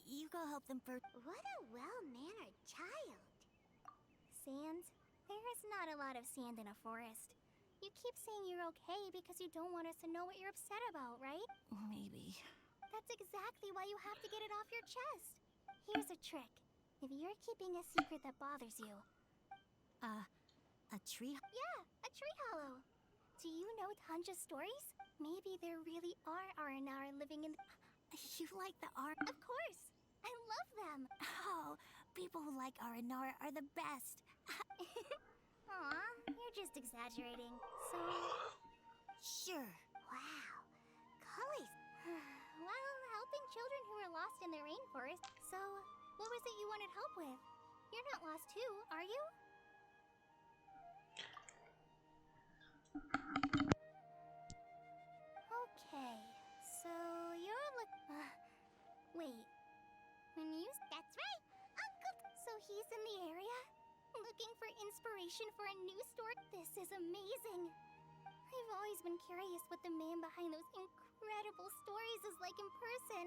You go help them first. What a well-mannered child. Sand? There is not a lot of sand in a forest. You keep saying you're okay because you don't want us to know what you're upset about, right? Maybe. That's exactly why you have to get it off your chest. Here's a trick. If you're keeping a secret that bothers you... a tree... Yeah, a tree hollow. Do you know Tanja's stories? Maybe there really are R&R living in... You like the R? Of course! I love them! Oh, people who like R&R are the best. Aw, you're just exaggerating. So... Sure. Wow. Kale's... Well, helping children who are lost in the rainforest. So, what was it you wanted help with? You're not lost too, are you? Okay, so you're wait. When you... That's right, Uncle... So he's in the area? Looking for inspiration for a new story? This is amazing. I've always been curious what the man behind those incredible stories is like in person.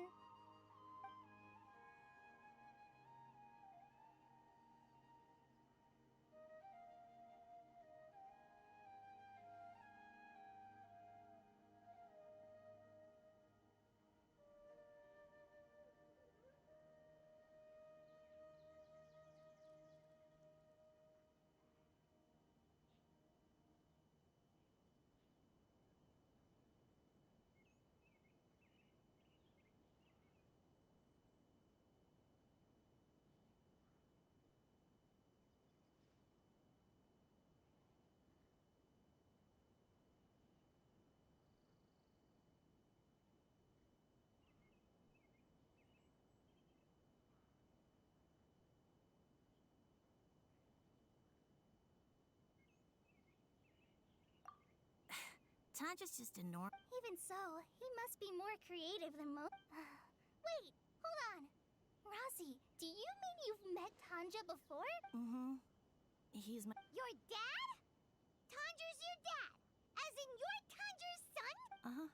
Tanja's just a norm. Even so, he must be more creative than most. Wait, hold on. Rossi, do you mean you've met Tanja before? Mm-hmm. He's my... Your dad? Tanja's your dad? As in you're Tanja's son? Uh-huh.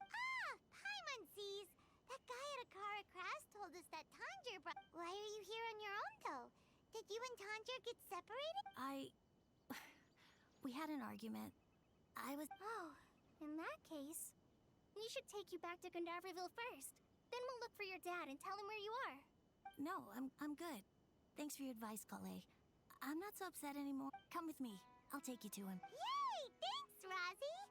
Ah, Paimon sees. That guy at Akara Crass told us that Tanja brought... Why are you here on your own, though? Did you and Tanja get separated? We had an argument. Oh, in that case, we should take you back to Gandharville first. Then we'll look for your dad and tell him where you are. No, I'm good. Thanks for your advice, Kale. I'm not so upset anymore. Come with me. I'll take you to him. Yay! Thanks, Rosie!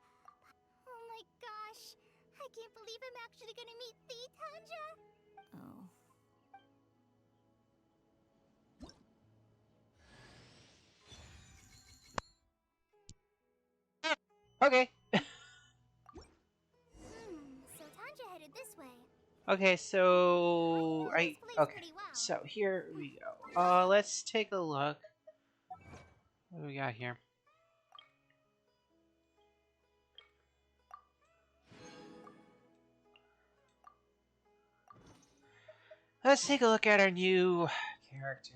Oh my gosh! I can't believe I'm actually gonna meet the Tanja! Oh. Okay. So Tanja headed this way. Okay, so so here we go. Let's take a look. What do we got here? Let's take a look at our new character.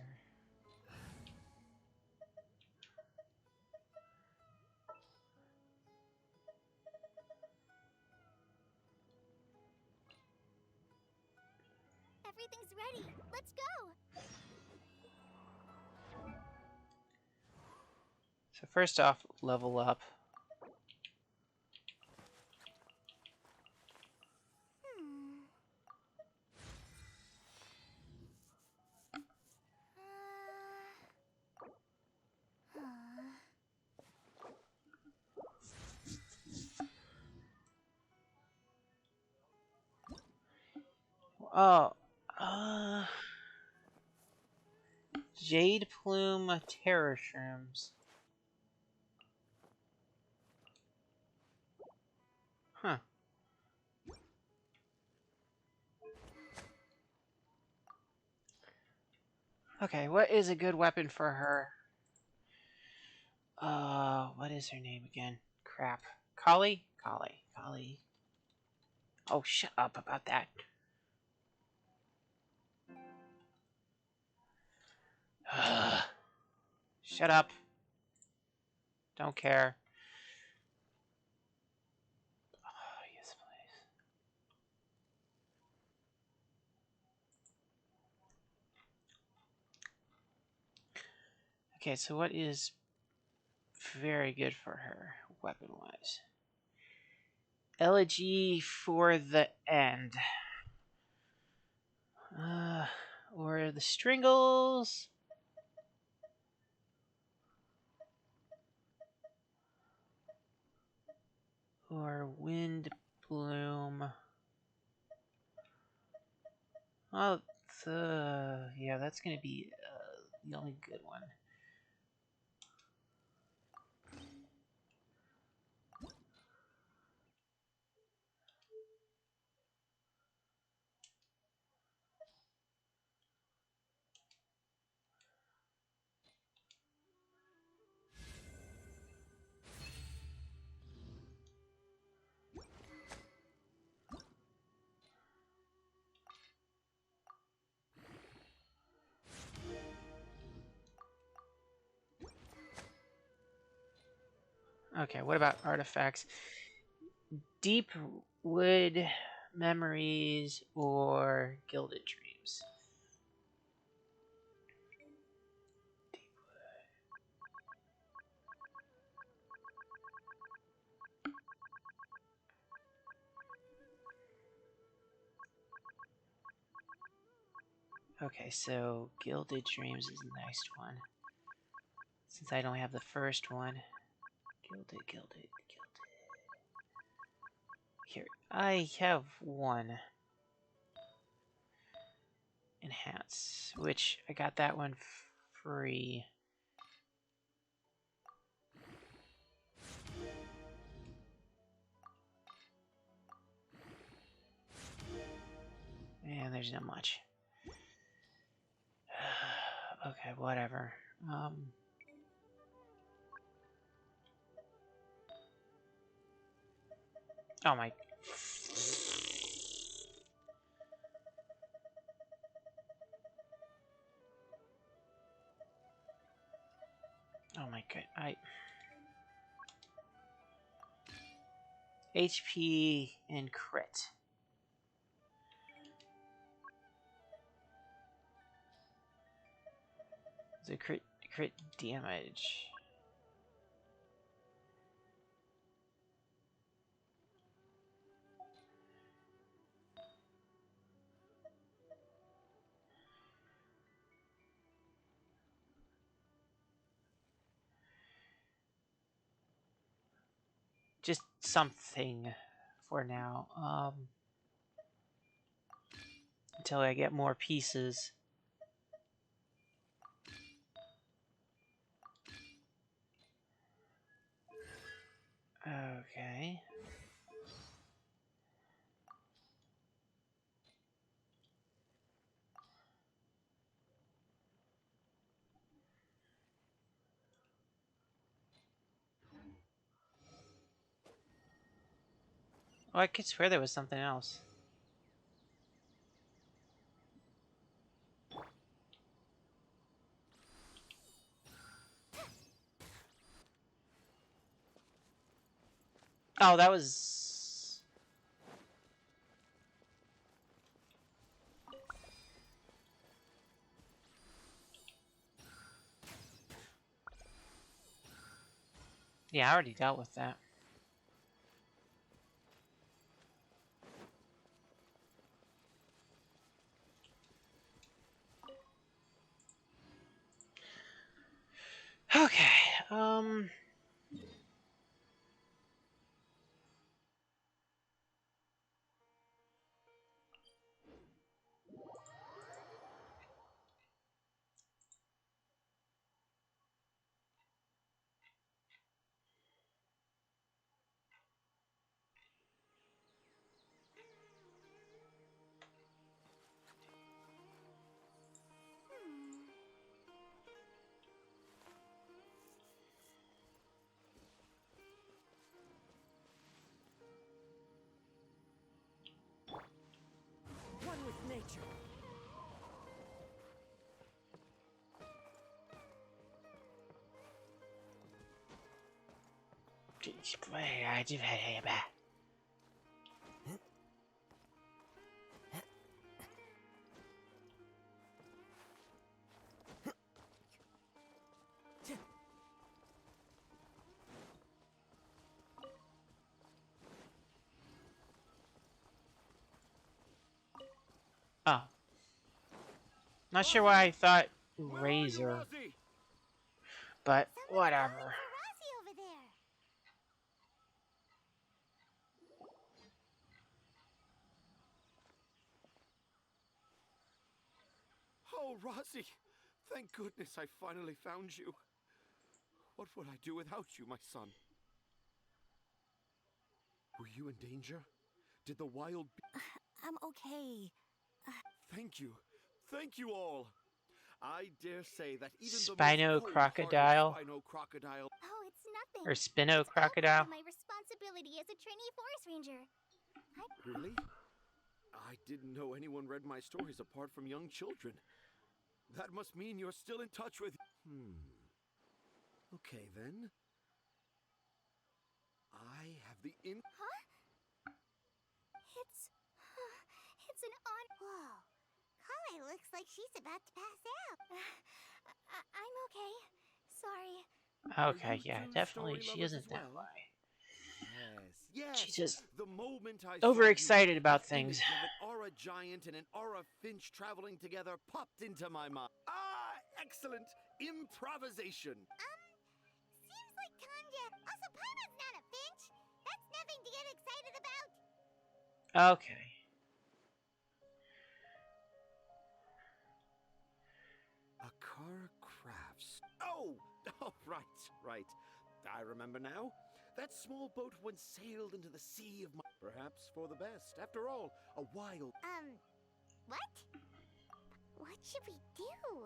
Everything's ready. Let's go. So first off, level up. Oh, uh, Jade Plume Terror Shrooms. Huh. Okay, what is a good weapon for her? What is her name again? Crap. Kali? Kali. Oh, shut up about that. Shut up. Don't care. Oh, yes, please. Okay, so what is very good for her, weapon-wise? Elegy for the End. Or the Stringles. Or Wind Bloom. Oh, yeah, that's gonna be the only good one. Okay, what about artifacts? Deep Wood Memories or Gilded Dreams? Okay, so Gilded Dreams is the next one. Since I don't have the first one. Gilded. Here, I have one. Enhance, which I got that one free. And there's not much. Okay, whatever. Oh my. Oh my god. HP and crit. The crit damage. Just something for now. Until I get more pieces. Okay. Oh, I could swear there was something else. Oh, that was... Yeah, I already dealt with that. Okay, Oh. Not sure why I thought Razor. But whatever. Over there. Oh, Rosie! Thank goodness I finally found you. What would I do without you, my son? Were you in danger? Did the wild I'm okay. Thank you. Thank you all. I dare say that even the Spino most crocodile. Spino crocodile. Oh, it's nothing. Or Spino It's all part crocodile. of my responsibility as a trainee forest ranger. Really? I didn't know anyone read my stories apart from young children. That must mean you're still in touch with... Okay, then. I have the Huh? It's an on. Whoa. Kale looks like she's about to pass out. I'm okay. Sorry. Okay, yeah, definitely. She isn't that way. Yes. She's just the moment I overexcited saw you, about the things. image of an aura giant and an aura finch traveling together popped into my mind. Ah, excellent improvisation. Seems like Tanja. Also, Paimon's not a finch. That's nothing to get excited about. Okay. Akara Crafts. Oh, right. I remember now. That small boat once sailed into the sea of my... Perhaps for the best. After all, a wild... What? What should we do?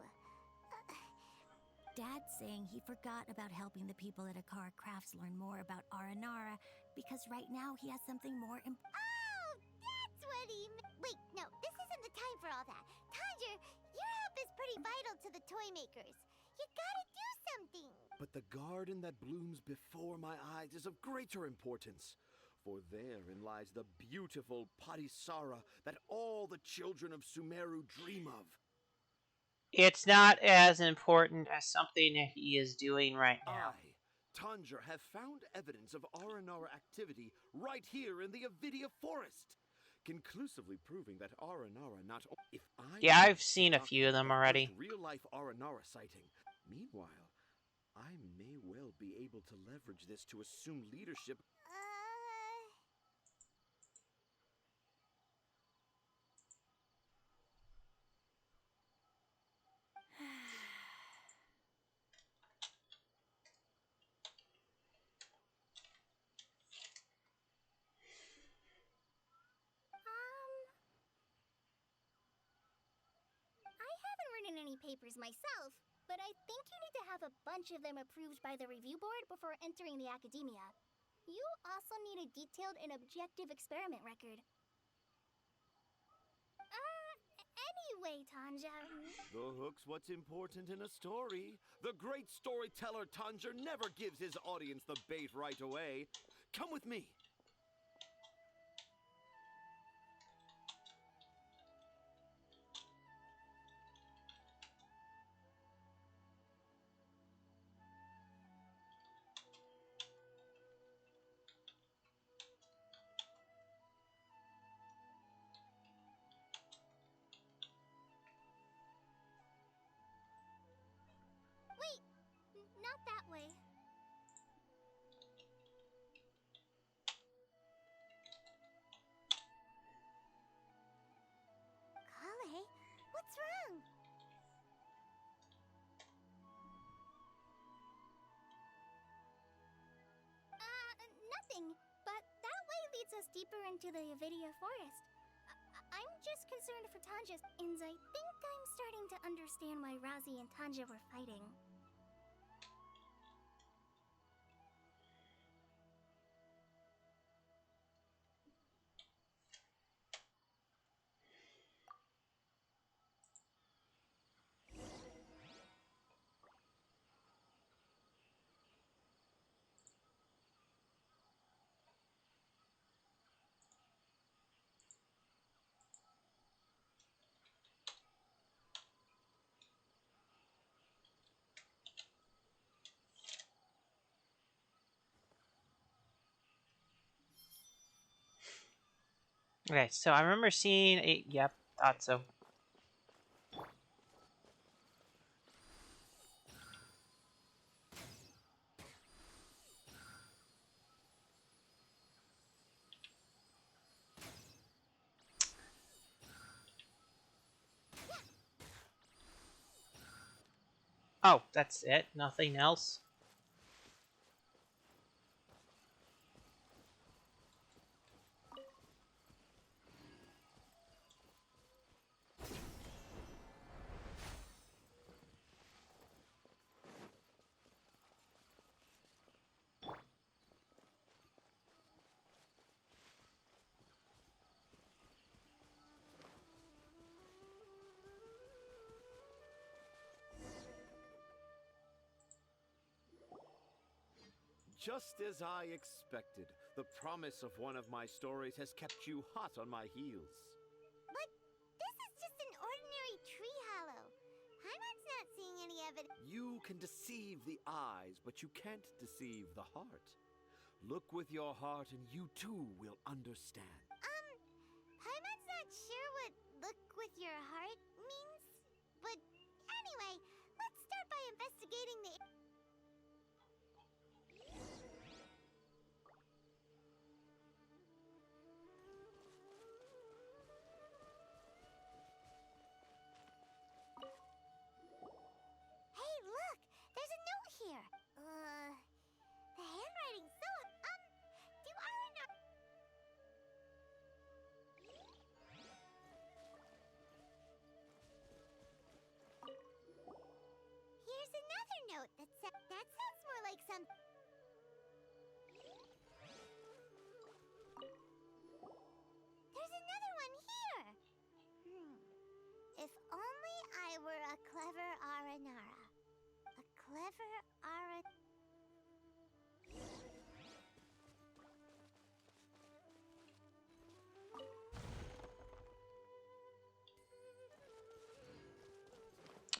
Dad's saying he forgot about helping the people at Akara Crafts learn more about Aranara because right now he has something more important. Oh, that's what he Wait, no, this isn't the time for all that. Tanja, your help is pretty vital to the toy makers. You gotta do something. But the garden that blooms before my eyes is of greater importance. For therein lies the beautiful Padisara that all the children of Sumeru dream of. It's not as important as something that he is doing right now. Tanja, have found evidence of Aranara activity right here in the Avidia forest, conclusively proving that Aranara not only... If I Yeah, I've seen a few of them already. Real-life Aranara sighting. Meanwhile, I may well be able to leverage this to assume leadership. I haven't written any papers myself, but I think you need to have a bunch of them approved by the review board before entering the academia. You also need a detailed and objective experiment record. Anyway, Tanja... The hook's what's important in a story. The great storyteller Tanja never gives his audience the bait right away. Come with me. Wait! Not that way. Kale, what's wrong? Nothing. But that way leads us deeper into the Avidia forest. I'm just concerned for Tanja's... And I think I'm starting to understand why Rosie and Tanja were fighting. Okay, so I remember seeing a... Yep, thought so. Oh, that's it? Nothing else? Just as I expected, the promise of one of my stories has kept you hot on my heels. But this is just an ordinary tree hollow. Heimat's not seeing any evidence. You can deceive the eyes, but you can't deceive the heart. Look with your heart and you too will understand. Heimat's not sure what look with your heart means. But anyway, let's start by investigating the... Hey, look! There's a note here! The handwriting's so... do R&R... Here's another note that says... That sounds more like some... There's another one here! If only I were a clever Aranara. A clever Ara...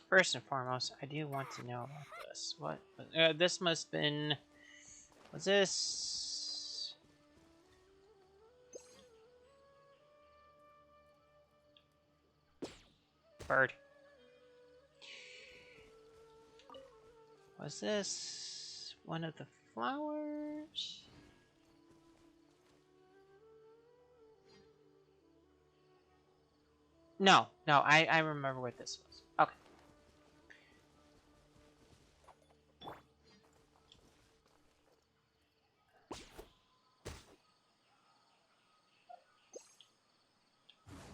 First and foremost, I do want to know about this. What? This must have been... Was this... Bird. Was this one of the flowers? No, I remember what this was. Okay.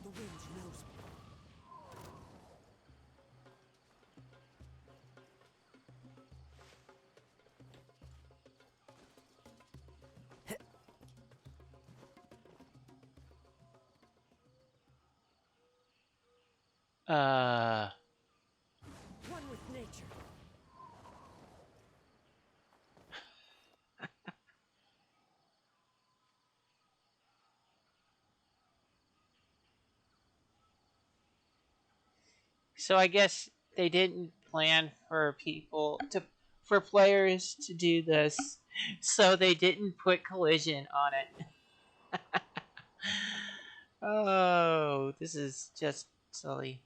The wind knows me. One with nature. So I guess they didn't plan for for players to do this, so they didn't put collision on it. Oh, this is just silly.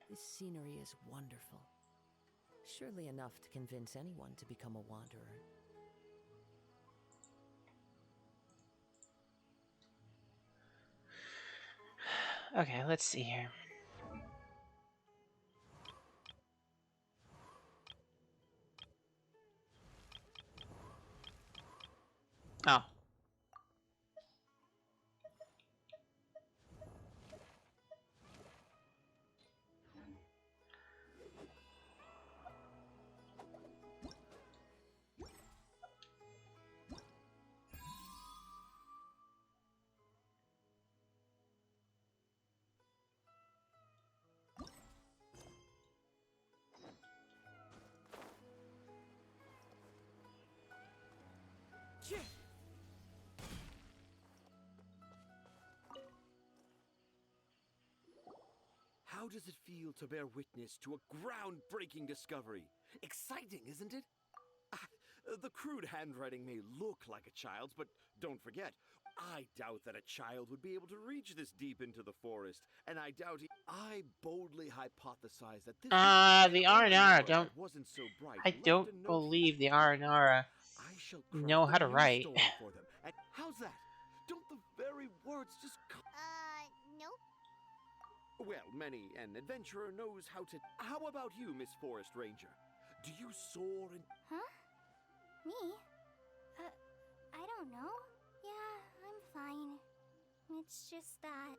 This scenery is wonderful. Surely enough to convince anyone to become a wanderer. Okay, let's see here. Oh. How does it feel to bear witness to a groundbreaking discovery? Exciting, isn't it? The crude handwriting may look like a child's, but don't forget, I doubt that a child would be able to reach this deep into the forest, and I doubt I boldly hypothesize that this The Aranara don't. that wasn't so bright I left don't a note. believe the Aranara I shall know craft how a to new write. story for them. And how's that? Don't the very words just come? Nope. Well, many an adventurer knows how to. How about you, Miss Forest Ranger? Do you soar in? Huh? Me? I don't know. Yeah, I'm fine. It's just that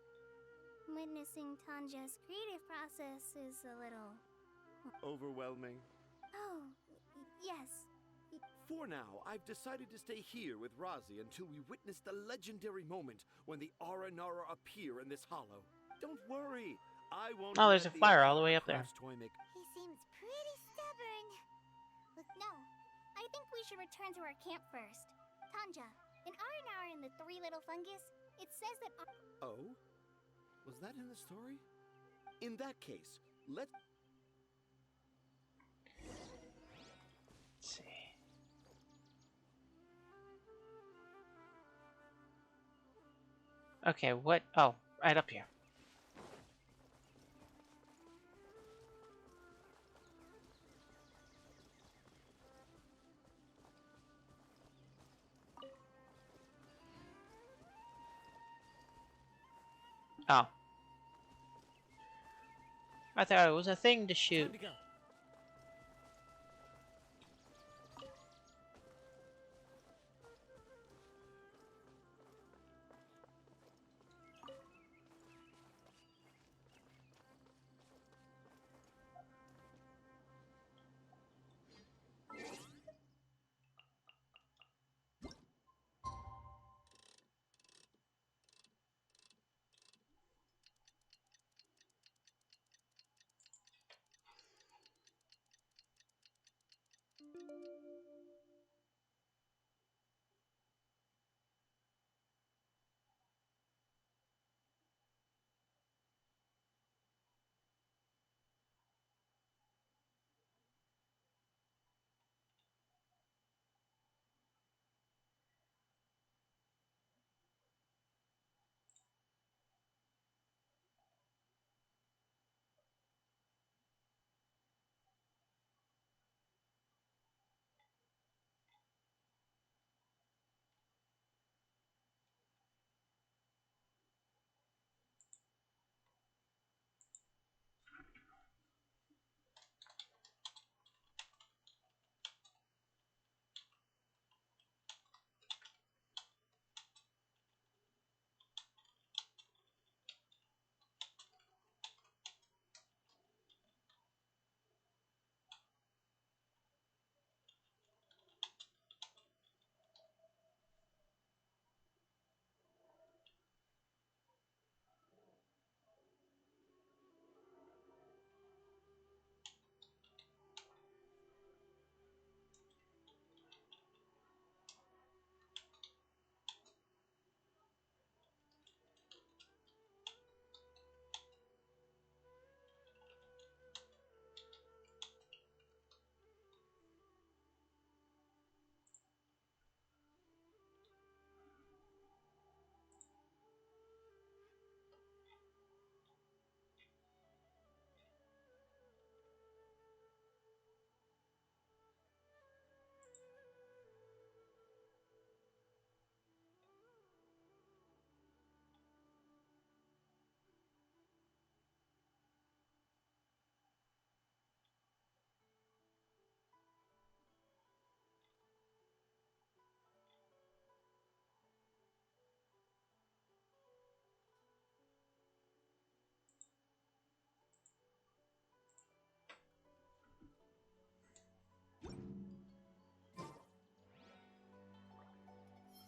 witnessing Tanja's creative process is a little... Overwhelming. Oh, yes. For now, I've decided to stay here with Razi until we witness the legendary moment when the Aranara appear in this hollow. Don't worry, I won't. Oh, there's let a the flyer all the way up there. Crafts toy make. He seems pretty stubborn. No, I think we should return to our camp first. Tanja, in Aranara and the three little fungus, it says that... Oh? Was that in the story? In that case, let's see. Okay, what? Oh, right up here. Oh. I thought it was a thing to shoot. Time to go.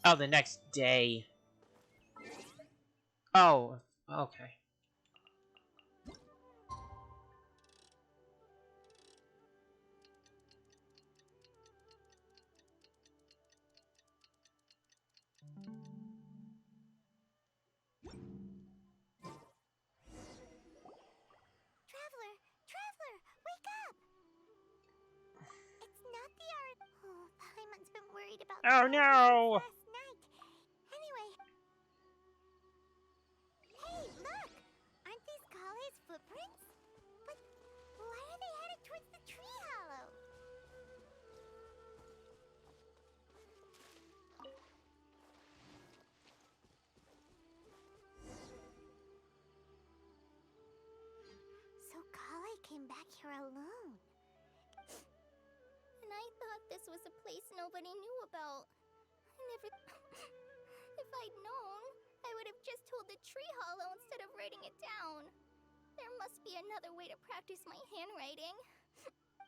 Oh, the next day. Oh, okay. Oh no! Last night. Anyway. Hey, look! Aren't these Kale's footprints? But why are they headed towards the tree hollow? So Kale came back here alone. And I thought this was a place nobody knew about. And if I'd known, I would have just told the tree hollow instead of writing it down. There must be another way to practice my handwriting.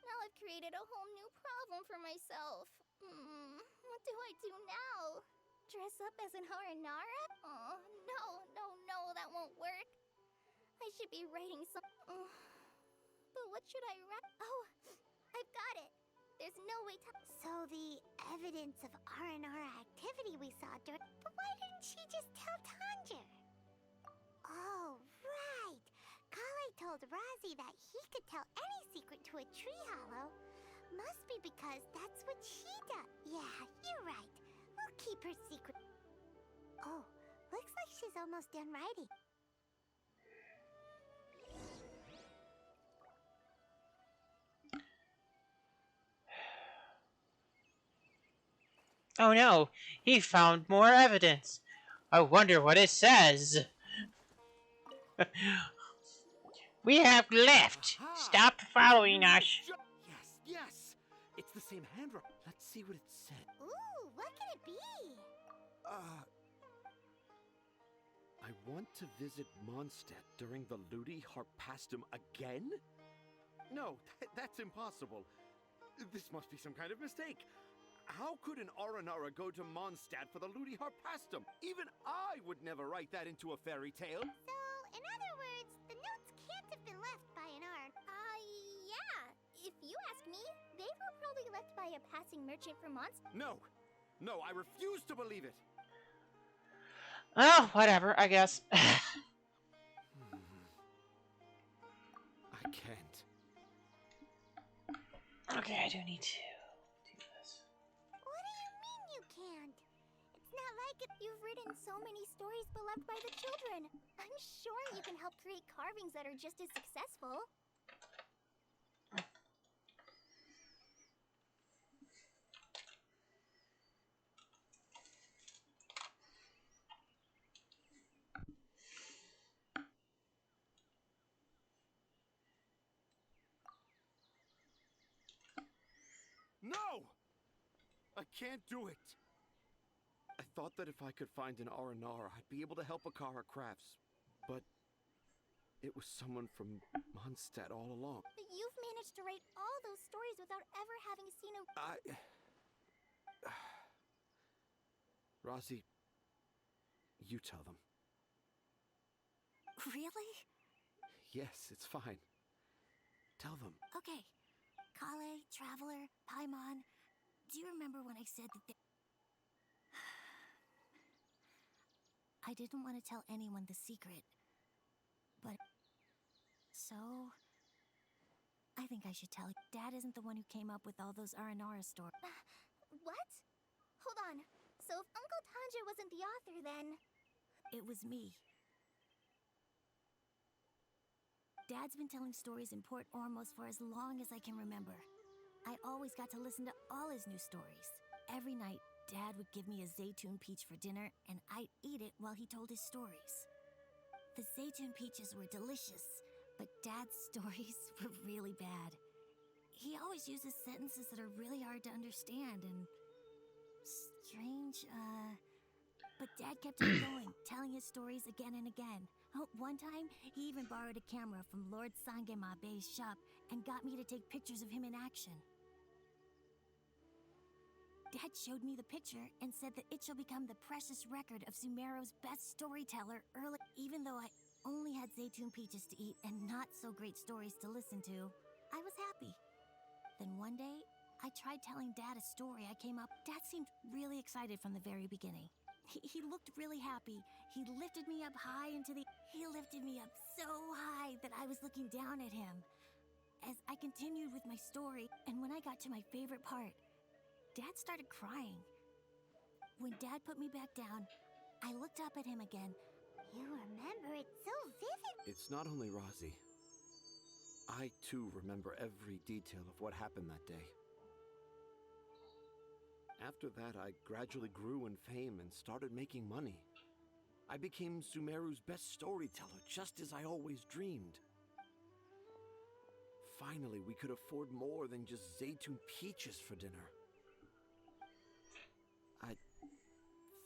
Now I've created a whole new problem for myself. What do I do now? Dress up as an Haranara? Oh, no, that won't work. I should be writing some... But what should I write? Oh, I've got it. There's no way to... So the evidence of R&R activity we saw during... But why didn't she just tell Tanger? Oh, right. Kale told Razi that he could tell any secret to a tree hollow. Must be because that's what she does. Yeah, you're right. We'll keep her secret. Oh, looks like she's almost done writing. Oh no, he found more evidence. I wonder what it says. We have left. Stop following us. Yes. It's the same handwriting. Let's see what it said. Ooh, what can it be? I want to visit Mondstadt during the Ludi Harpastum again? No, that's impossible. This must be some kind of mistake. How could an Aranara go to Mondstadt for the Ludi Harpastum? Even I would never write that into a fairy tale. So, in other words, the notes can't have been left by an Arn. Yeah. If you ask me, they were probably left by a passing merchant from Monster. No, I refuse to believe it. Oh, whatever, I guess. I can't. Okay, I do need to do this. What do you mean you can't? It's not like it. You've written so many stories beloved by the children. I'm sure you can help create carvings that are just as successful. No! I can't do it. I thought that if I could find an R&R, I'd be able to help Akara Crafts. But it was someone from Mondstadt all along. You've managed to write all those stories without ever having seen a... Razi, you tell them. Really? Yes, it's fine. Tell them. Okay. Kale, Traveler, Paimon, do you remember when I said that they... I didn't want to tell anyone the secret, but... So... I think I should tell you. Dad isn't the one who came up with all those Aranara stories. What? Hold on. So if Uncle Tanja wasn't the author, then... It was me. Dad's been telling stories in Port Ormos for as long as I can remember. I always got to listen to all his new stories. Every night, Dad would give me a Zaytun peach for dinner, and I'd eat it while he told his stories. The Zaytun peaches were delicious, but Dad's stories were really bad. He always uses sentences that are really hard to understand and... strange, But Dad kept on going, telling his stories again and again. Oh, one time, he even borrowed a camera from Lord Sangema Bey's shop and got me to take pictures of him in action. Dad showed me the picture and said that it shall become the precious record of Sumeru's best storyteller early. Even though I only had Zaytun peaches to eat and not so great stories to listen to, I was happy. Then one day, I tried telling Dad a story I came up. Dad seemed really excited from the very beginning. He looked really happy. He lifted me up high into the... He lifted me up so high that I was looking down at him. As I continued with my story, and when I got to my favorite part, Dad started crying. When Dad put me back down, I looked up at him again. You remember it so vivid. It's not only Rozzy. I, too, remember every detail of what happened that day. After that, I gradually grew in fame and started making money. I became Sumeru's best storyteller, just as I always dreamed. Finally, we could afford more than just Zaytun peaches for dinner. I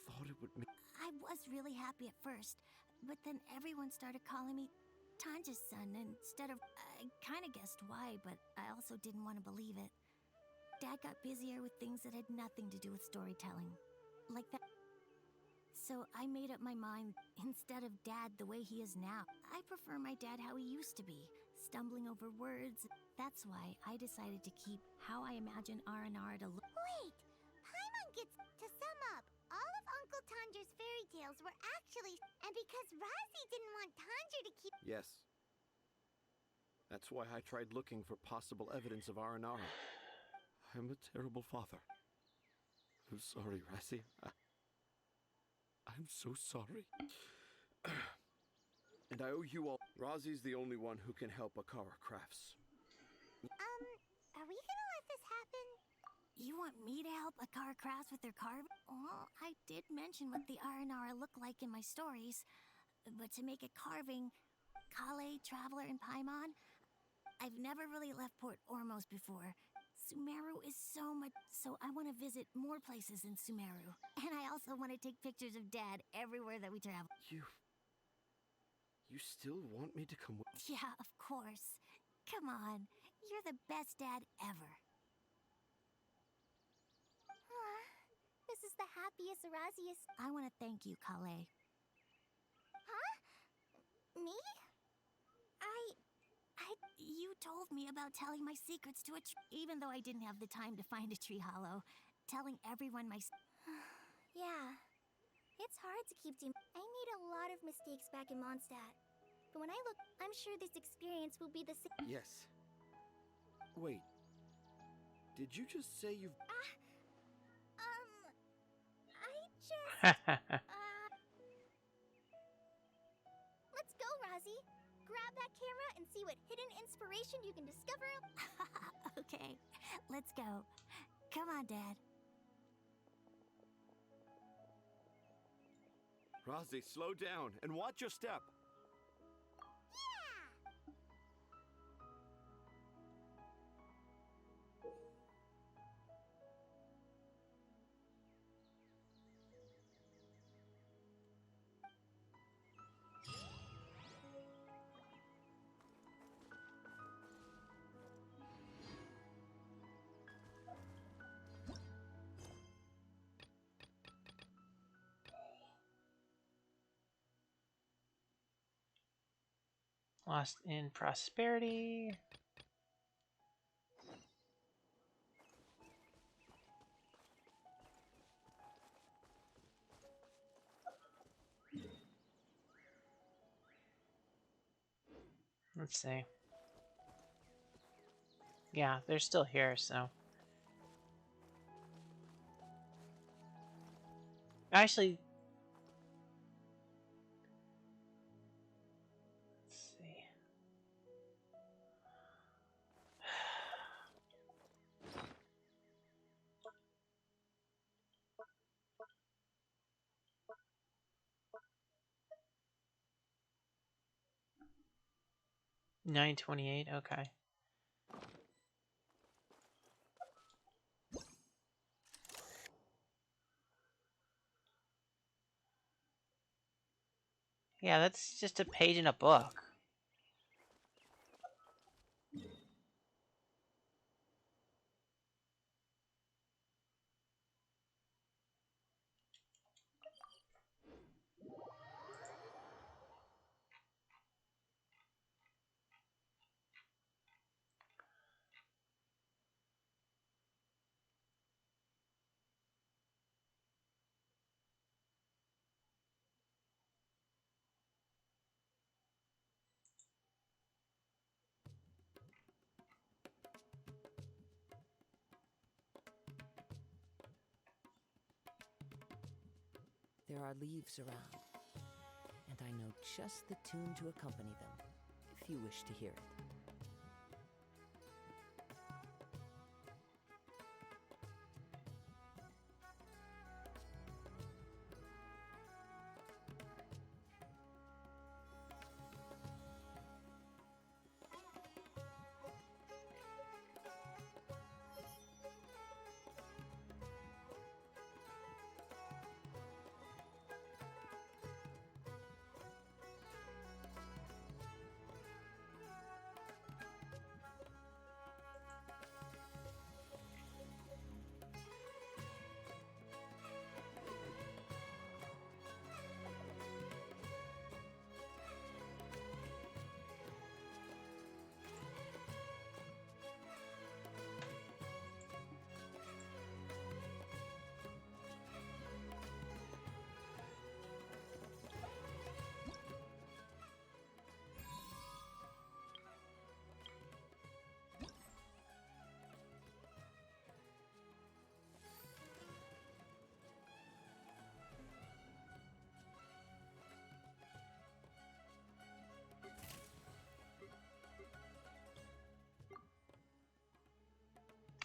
thought it would make... I was really happy at first, but then everyone started calling me Tanja's son instead of... I kind of guessed why, but I also didn't want to believe it. Dad got busier with things that had nothing to do with storytelling. Like that. So I made up my mind, instead of Dad the way he is now, I prefer my dad how he used to be, stumbling over words. That's why I decided to keep how I imagine R&R to look. Wait! Paimon gets... To sum up, all of Uncle Tanjer's fairy tales were actually... And because Rozzy didn't want Tanjer to keep... Yes. That's why I tried looking for possible evidence of R&R. I'm a terrible father. I'm sorry, Razzie. I'm so sorry. And I owe you all... Rozzie's the only one who can help Akara Crafts. Are we gonna let this happen? You want me to help Akara Crafts with their carving? Well, I did mention what the R&R look like in my stories. But to make a carving, Kale, Traveler, and Paimon, I've never really left Port Ormos before. Sumeru is so much... So I want to visit more places in Sumeru. And I also want to take pictures of Dad everywhere that we travel. You still want me to come with... Yeah, of course. Come on. You're the best dad ever. This is the happiest, razziest... I want to thank you, Kale. Huh? Me? You told me about telling my secrets to a tree, even though I didn't have the time to find a tree hollow. Telling everyone my... Yeah. It's hard to keep I made a lot of mistakes back in Mondstadt. But when I look, I'm sure this experience will be the same. Yes. Wait. Did you just say you've... I just... Let's go, Rozzy. Grab that camera and see what hidden inspiration you can discover. Okay, let's go. Come on, Dad. Rozzy, slow down and watch your step. Yeah! 'Lost in Prosperity'. Let's see. Yeah, they're still here, so... Actually... Let's see. $9.28, okay. Yeah, that's just a page in a book. There are leaves around, and I know just the tune to accompany them, if you wish to hear it.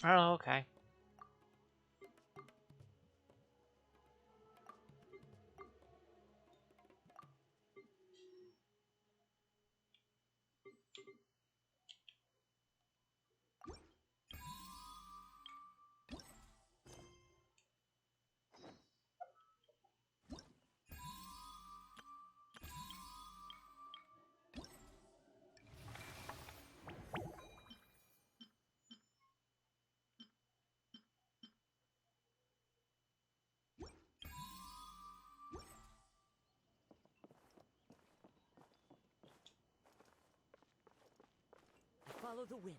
Oh, okay. Follow the wind.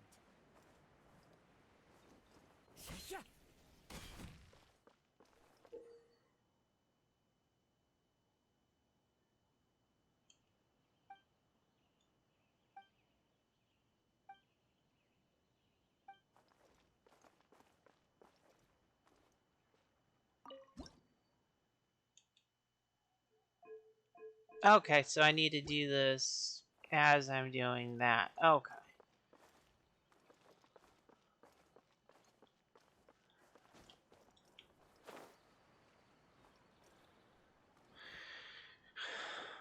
Okay, so I need to do this as I'm doing that. Okay.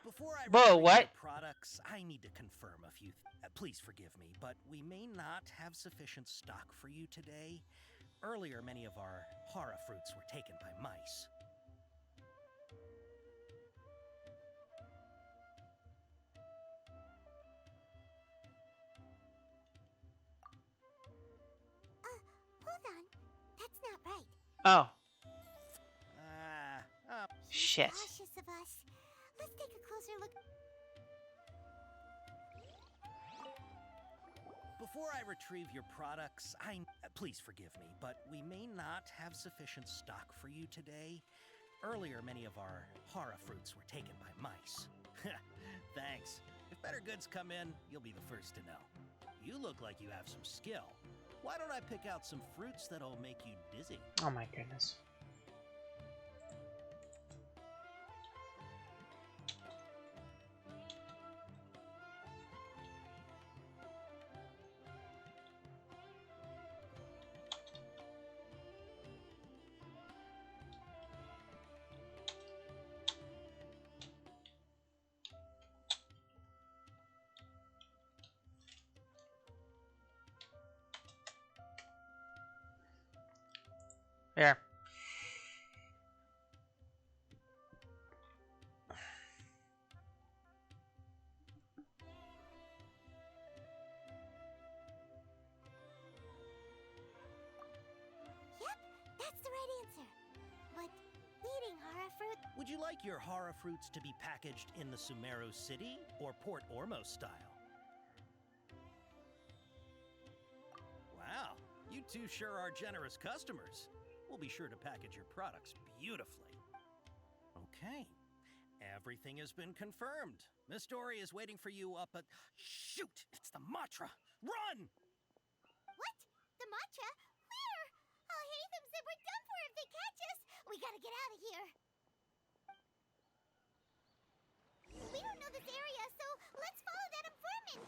Before I Whoa, retrieve what? your products, I need to confirm a few. Please forgive me, but we may not have sufficient stock for you today. Earlier, many of our hara fruits were taken by mice. Hold on. That's not right. Oh. So Shit. cautious of us. Let's take a closer look. Before I retrieve your products, please forgive me, but we may not have sufficient stock for you today. Earlier, many of our hara fruits were taken by mice. Thanks. If better goods come in, you'll be the first to know. You look like you have some skill. Why don't I pick out some fruits that'll make you dizzy? Oh my goodness. There. Yep, that's the right answer. But eating hara fruit. Would you like your hara fruits to be packaged in the Sumeru City or Port Ormos style? Wow, you two sure are generous customers. We'll be sure to package your products beautifully. Okay, everything has been confirmed. Miss Dory is waiting for you up at... Shoot, it's the Matra! Run! What? The matcha? Where? I'll hate them said we're done for if they catch us. We gotta get out of here. know this area, so let's follow that informant.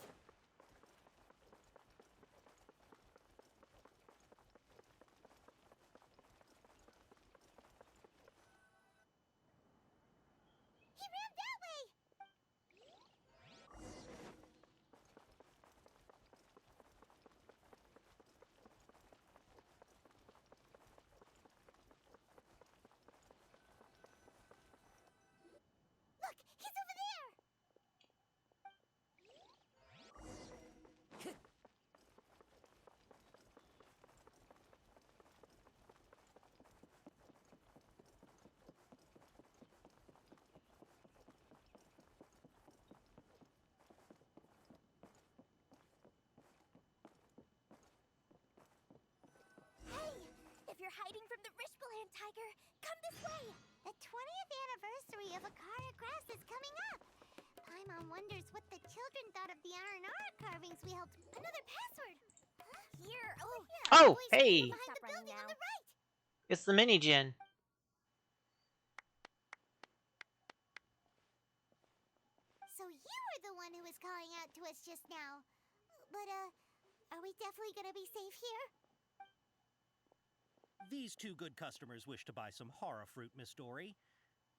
He ran that way. Look, he's over there. Hey, if you're hiding from the Rishbaland tiger, come this way. The 20th anniversary of Akara Grass is coming up. Paimon wonders what the children thought of the R&R carvings we helped. Another password. Huh? Here, over here. Oh, Boys, hey. behind the building on the right. It's the mini Djinn. So you were the one who was calling out to us just now. But, are we definitely gonna be safe here? These two good customers wish to buy some horror fruit, Miss Dory.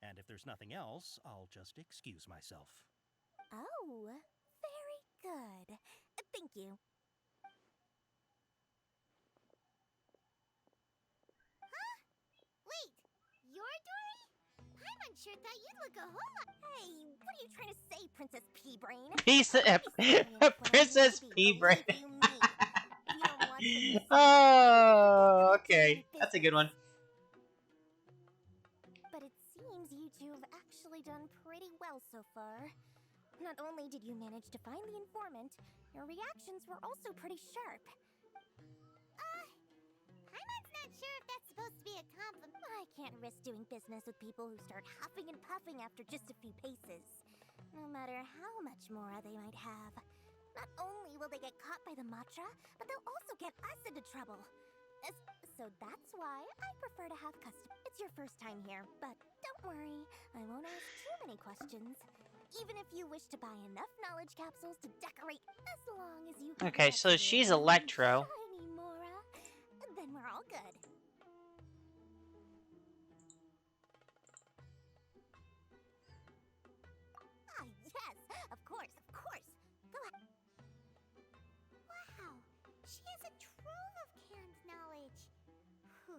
And if there's nothing else, I'll just excuse myself. Oh, very good. Thank you. Huh? Wait, you're Dory? Paimon sure thought you'd look a whole lot. Hey, what are you trying to say, Princess Pea-Brain? Princess Pea-Brain. Oh, okay. That's a good one. But it seems you two have actually done pretty well so far. Not only did you manage to find the informant, your reactions were also pretty sharp. Paimon's not sure if that's supposed to be a compliment. I can't risk doing business with people who start huffing and puffing after just a few paces. No matter how much more they might have. Not only will they get caught by the Matra, but they'll also get us into trouble. So that's why I prefer to have custom. It's your first time here, but don't worry, I won't ask too many questions. Even if you wish to buy enough knowledge capsules to decorate, as long as you Okay, so she's Electro. shiny Mora, then we're all good. Ah, yes, of course, of course. Go ahead. Wow, she has a trove of canned knowledge. Whew.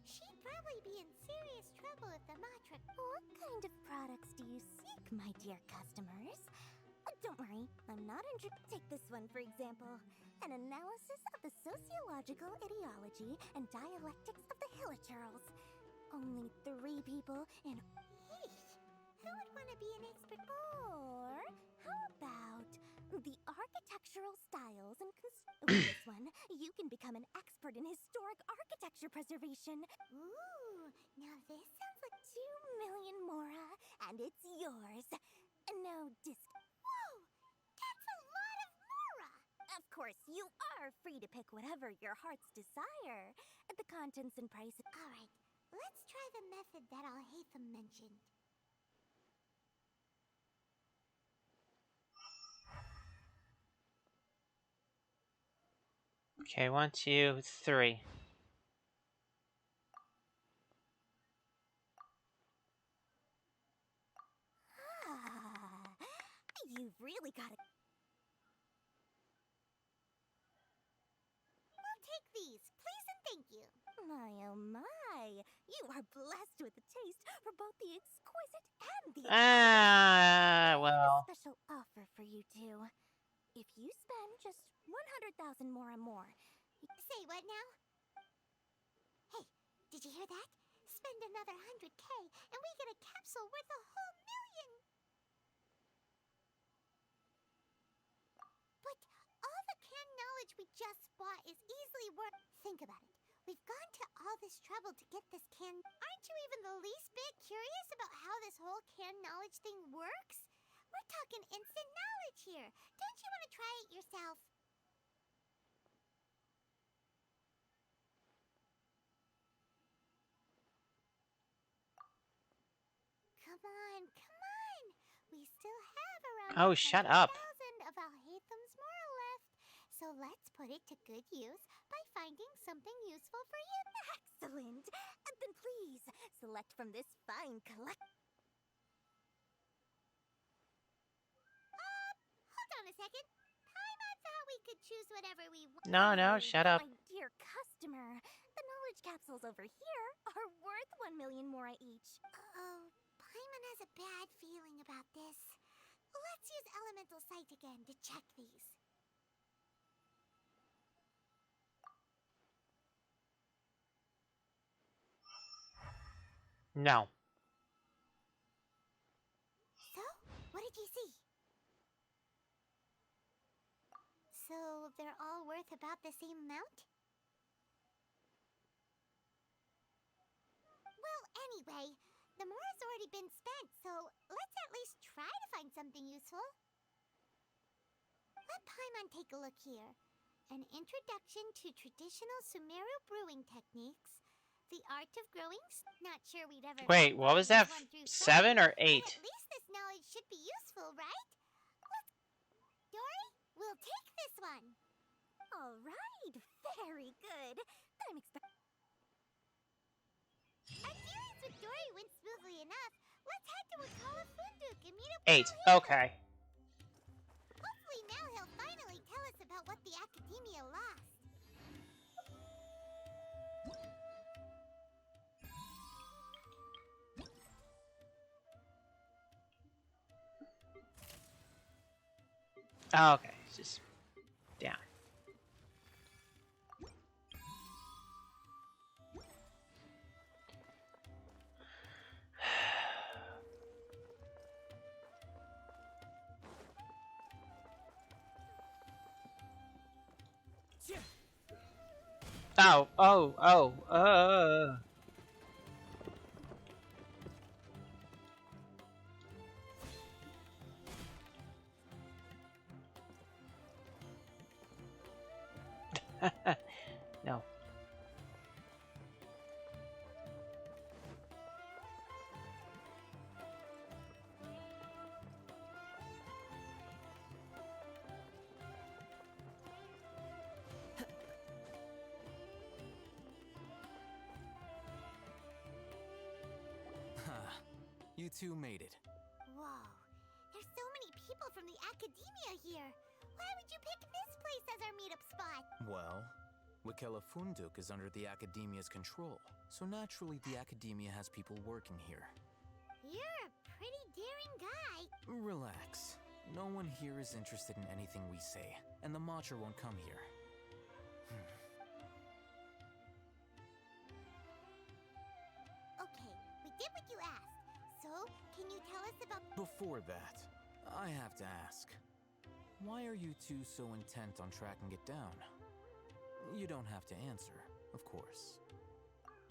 She'd probably be in serious trouble if the Matra... What kind of products do you seek, my dear customers? Don't worry, I'm not interested. Take this one, for example. An analysis of the sociological ideology and dialectics of the Hilichurls. Only 3 people in... Who would want to be an expert? Or how about the architectural styles and with this one, you can become an expert in historic architecture preservation. Ooh, now this sounds like... 2 million Mora, and it's yours. No discount. Whoa, that's a lot of Mora! Of course, you are free to pick whatever your heart's desire. The contents and price... Alright, let's try the method that Alhaitham mentioned. Okay, 1, 2, 3. You've really got it. We'll take these, please and thank you. My oh my, you are blessed with a taste for both the exquisite and the Well. A special offer for you two. If you spend just 100,000 Mora more... Say what now? Hey, did you hear that? Spend another 100K and we get a capsule worth a whole million! But all the canned knowledge we just bought is easily worth... Think about it. We've gone to all this trouble to get this canned... Aren't you even the least bit curious about how this whole canned knowledge thing works? We're talking instant knowledge here. Don't you want to try it yourself? Come on, come on. We still have Oh, shut up. 100,000 of Alhaitham's moral left. So let's put it to good use by finding something useful for you. Excellent. Then please, select from this fine collect. Hold on a second. Paimon thought we could choose whatever we want. No, shut up. My dear customer, the knowledge capsules over here are worth 1 million mora each. Uh-oh. Paimon has a bad feeling about this. Let's use Elemental Sight again to check these. No. So, what did you see? So, they're all worth about the same amount? Well, anyway, the mora's already been spent, so let's at least try to find something useful. Let Paimon take a look here. An introduction to traditional Sumeru brewing techniques. The art of growing. Not sure we'd ever. Wait, what was that? 7 or 8? At least this knowledge should be useful, right? Dory, we'll take this one. All right, very good. I'm expecting. Our dealings with Dory went smoothly enough. Let's head to Wakala Funduk and meet up 8. with Okay. Hopefully now he'll finally tell us about what the Academia lost. Oh, okay. It's just down. Oh. No. You two made it. Whoa, there's so many people from the Academia here. Why would you pick this place as our meetup spot? Well, Wakela Funduk is under the Academia's control, so naturally the Academia has people working here. You're a pretty daring guy. Relax. No one here is interested in anything we say, and the Matcha won't come here. Okay, we did what you asked. So, can you tell us about... Before that, I have to ask. Why are you two so intent on tracking it down? You don't have to answer, of course.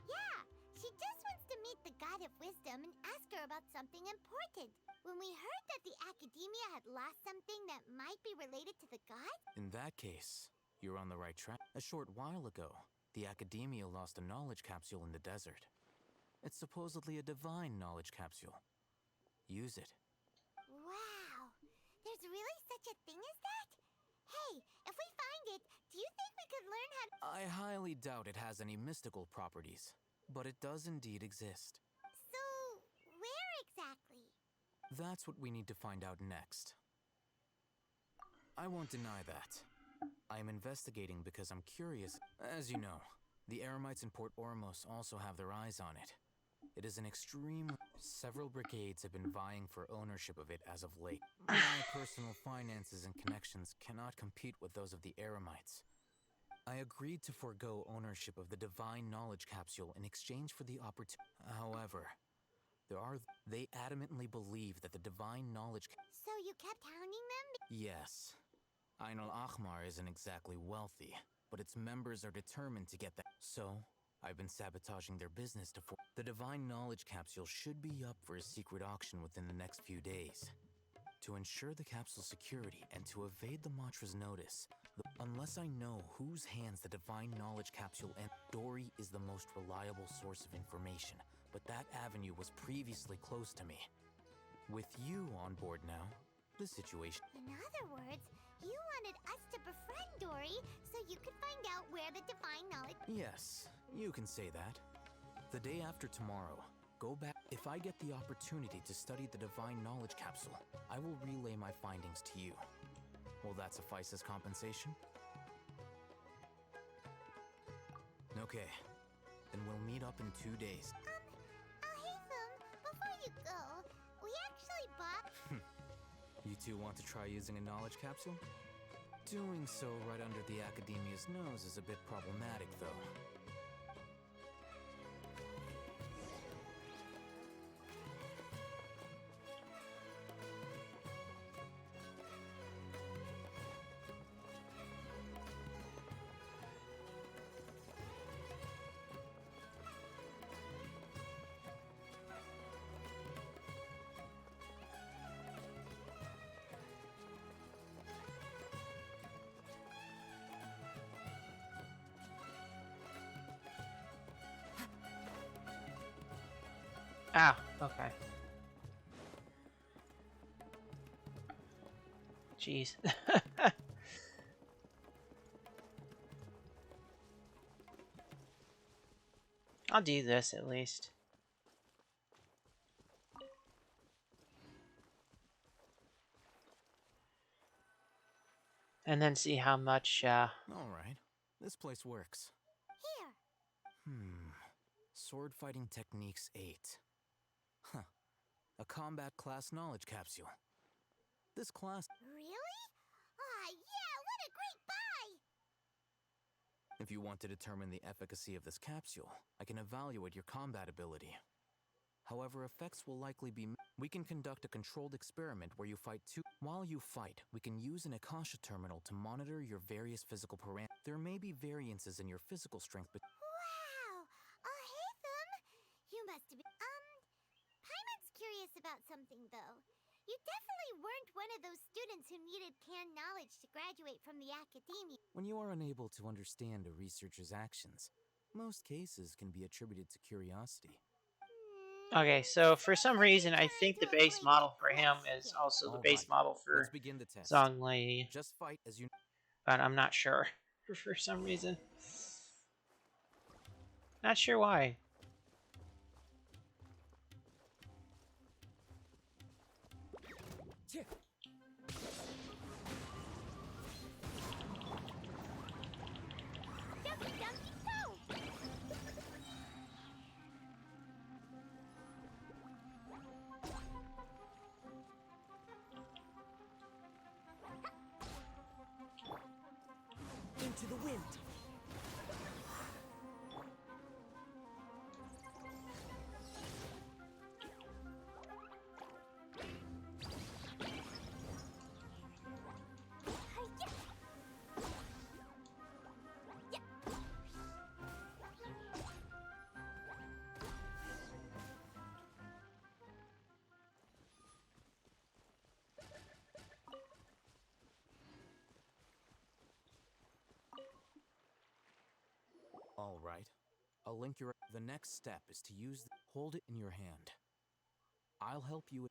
Yeah, she just wants to meet the God of Wisdom and ask her about something important. When we heard that the Academia had lost something that might be related to the god... In that case, you're on the right track. A short while ago, the Academia lost a knowledge capsule in the desert. It's supposedly a divine knowledge capsule. Use it. Wow, there's really such a thing as that? Hey, if we find it, do you think we could learn how to... I highly doubt it has any mystical properties, but it does indeed exist. So, where exactly? That's what we need to find out next. I won't deny that. I am investigating because I'm curious. As you know, the Eremites in Port Ormos also have their eyes on it. It is an extreme... Several brigades have been vying for ownership of it as of late. My personal finances and connections cannot compete with those of the Eremites. I agreed to forego ownership of the divine knowledge capsule in exchange for the opportunity. However, they adamantly believe that the divine knowledge... So you kept hounding them? Yes. Ain al-Ahmar isn't exactly wealthy, but its members are determined to get that. So, I've been sabotaging their business to The divine knowledge capsule should be up for a secret auction within the next few days. To ensure the capsule's security and to evade the mantra's notice, unless I know whose hands the divine knowledge capsule and Dory is the most reliable source of information, but that avenue was previously closed to me. With you on board now, This situation. In other words, you wanted us to befriend Dory so you could find out where the divine knowledge... Yes, you can say that. The day after tomorrow, go back. If I get the opportunity to study the divine knowledge capsule, I will relay my findings to you. Will that suffice as compensation? Okay, then we'll meet up in 2 days. Haytham, before you go, we actually bought... You two want to try using a knowledge capsule? Doing so right under the Academia's nose is a bit problematic, though. Ah, okay. Jeez. I'll do this at least. And then see how much, Alright, this place works. Here. Sword Fighting Techniques 8. Huh. A combat class knowledge capsule. This class... Really? Ah, yeah, what a great buy! If you want to determine the efficacy of this capsule, I can evaluate your combat ability. However, effects will likely be... We can conduct a controlled experiment where you fight two... While you fight, we can use an Akasha terminal to monitor your various physical parameters. There may be variances in your physical strength, but... Wow! Haytham! You must have been... Paimon's curious about something, though. You definitely weren't one of those students who needed canned knowledge to graduate from the academia. When you are unable to understand a researcher's actions, most cases can be attributed to curiosity. Okay, so for some reason, I think the base model for him is also the base model for Let's begin the test. Zhongli. Just fight as you... But I'm not sure for some reason. Not sure why. Into the wind. All right. I'll link your... The next step is to use... Hold it in your hand. I'll help you...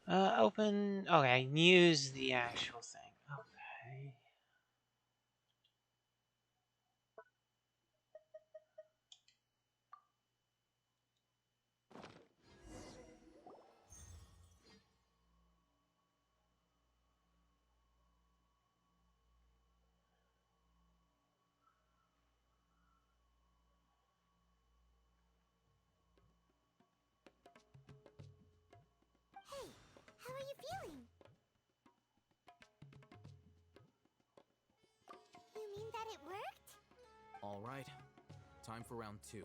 Open... Okay, use the actual thing. Okay. Hey, how are you feeling? You mean that it worked? All right. Time for round 2.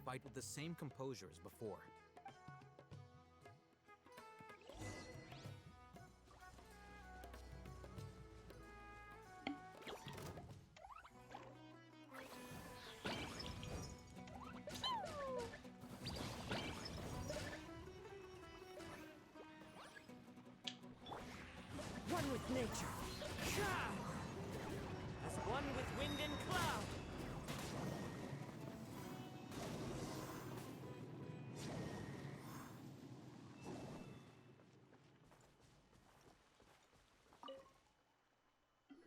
Fight with the same composure as before. One with nature. As one with wind and cloud.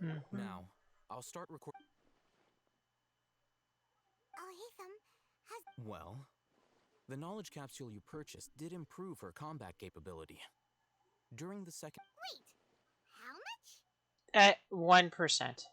Now, I'll start recording. Oh, Heatham, has... Well, the knowledge capsule you purchased did improve her combat capability. During the second... Wait, how much? At 1%.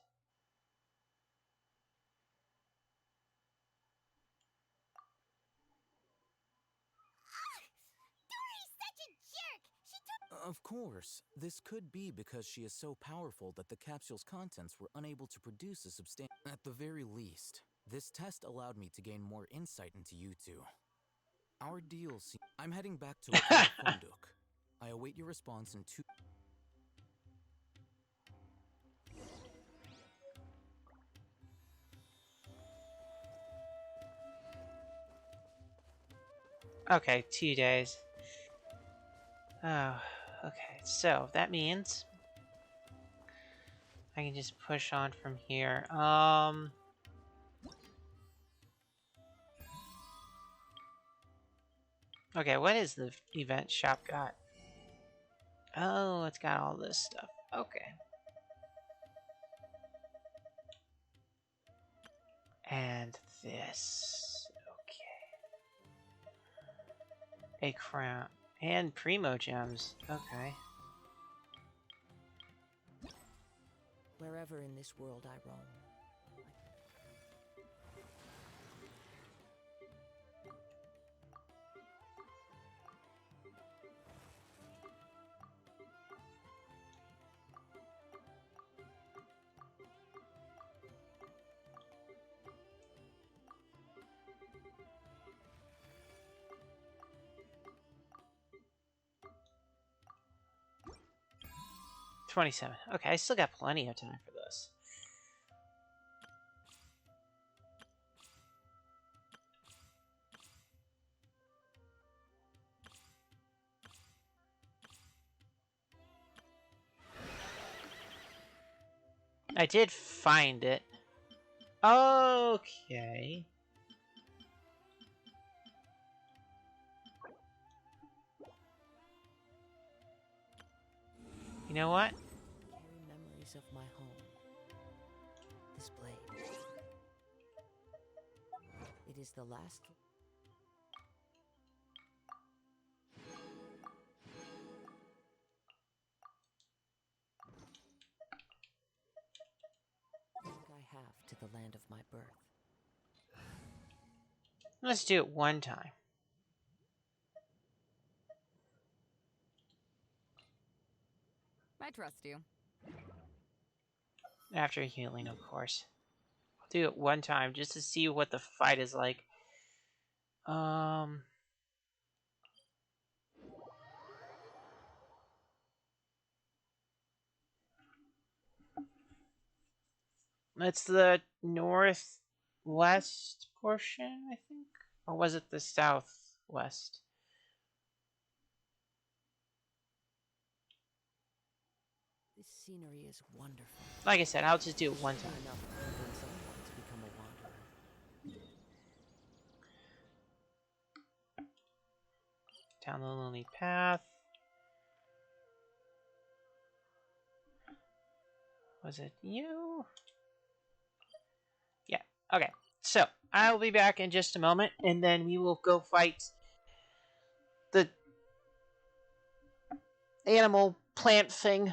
Dory's such a jerk! She took... Of course, this could be because she is so powerful that the capsule's contents were unable to produce a substantial... At the very least, this test allowed me to gain more insight into you two. Our deal I'm heading back to Funduk. I await your response in 2... Okay, 2 days. Oh, okay. So that means I can just push on from here. Okay, what is the event shop got? Oh, it's got all this stuff. Okay. And this. Okay. A crown. And primo gems. Okay. Wherever in this world I roam, 27. Okay, I still got plenty of time for this. I did find it. Okay. You know what? carry memories of my home. This blade. It is the last. Link I have to the land of my birth. Let's do it one time. I trust you. After healing, of course. I'll do it one time just to see what the fight is like. It's the northwest portion, I think? Or was it the southwest? This scenery is wonderful. Like I said, I'll just do it one time. Enough to convince someone to become a wanderer. Down the lonely path. Was it you? Yeah, okay. So, I'll be back in just a moment, and then we will go fight the animal plant thing.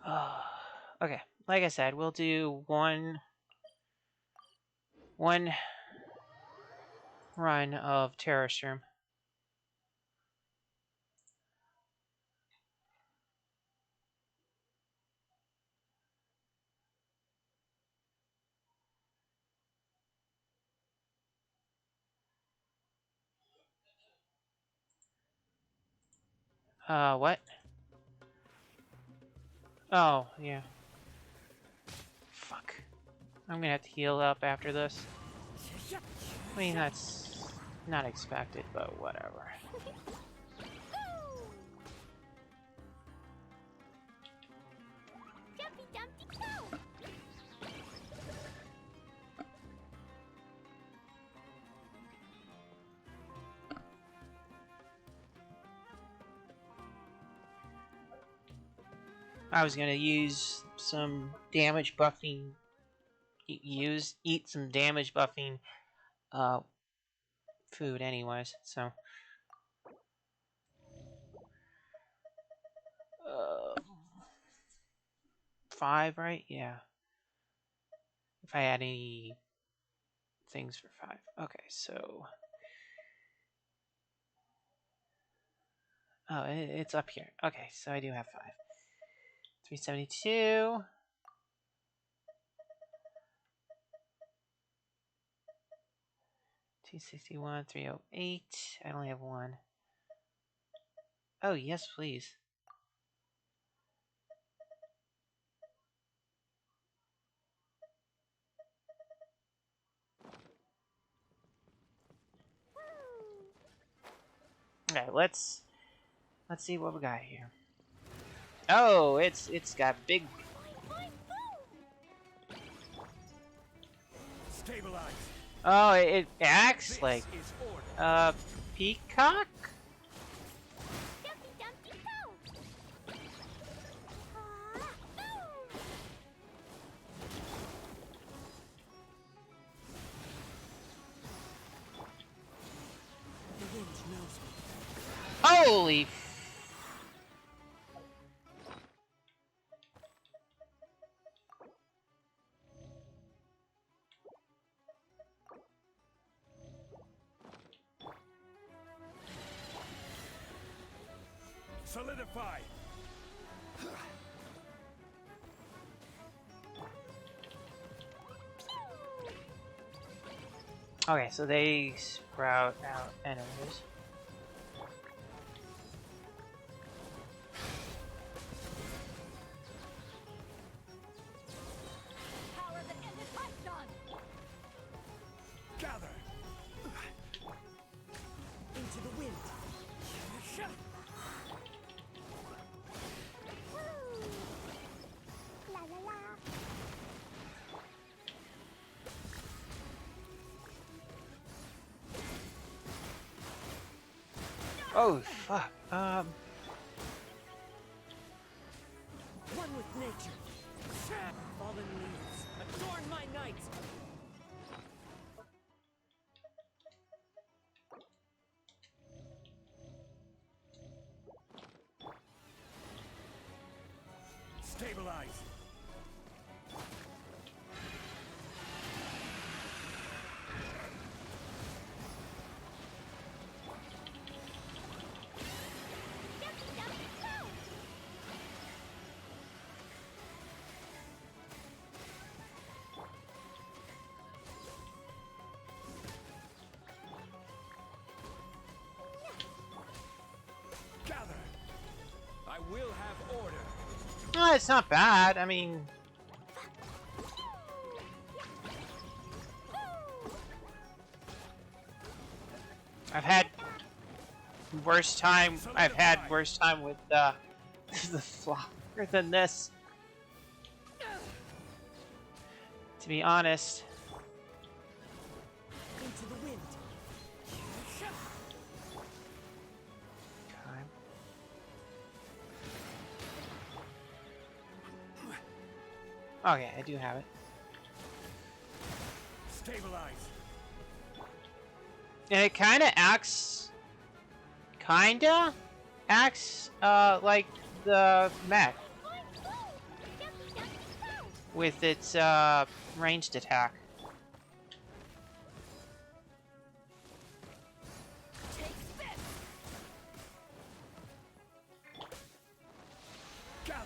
Okay, like I said, we'll do one run of Terrorist Room. What? Oh, yeah. Fuck. I'm gonna have to heal up after this. I mean, that's not expected, but whatever. Jumpy Dumpty go! I was gonna use some damage buffing. Eat some damage buffing food anyways, so. 5, right? Yeah. If I had any things for 5. Okay, so. Oh, it's up here. Okay, so I do have 5. 372. 261, 308. I only have 1. Oh, yes, please. Okay, let's see what we got here. Oh, it's got big. Stabilize. Oh, it acts like peacock. Jumpy Dumpty go! The wind knows me. Holy. Solidify. Okay, so they sprout out enemies. Power that ended Python! Gather. Into the wind. La la la! Oh fuck. One with nature. Fallen leaves. Adorn my night. Stabilize. Jumpy Dumpty go! Gather. I will have order. Oh, it's not bad. I mean, I've had worse time with the flower than this. To be honest. Into the wind. Okay, I do have it. Stabilize. And it kinda acts like the mech. with its ranged attack. Gather.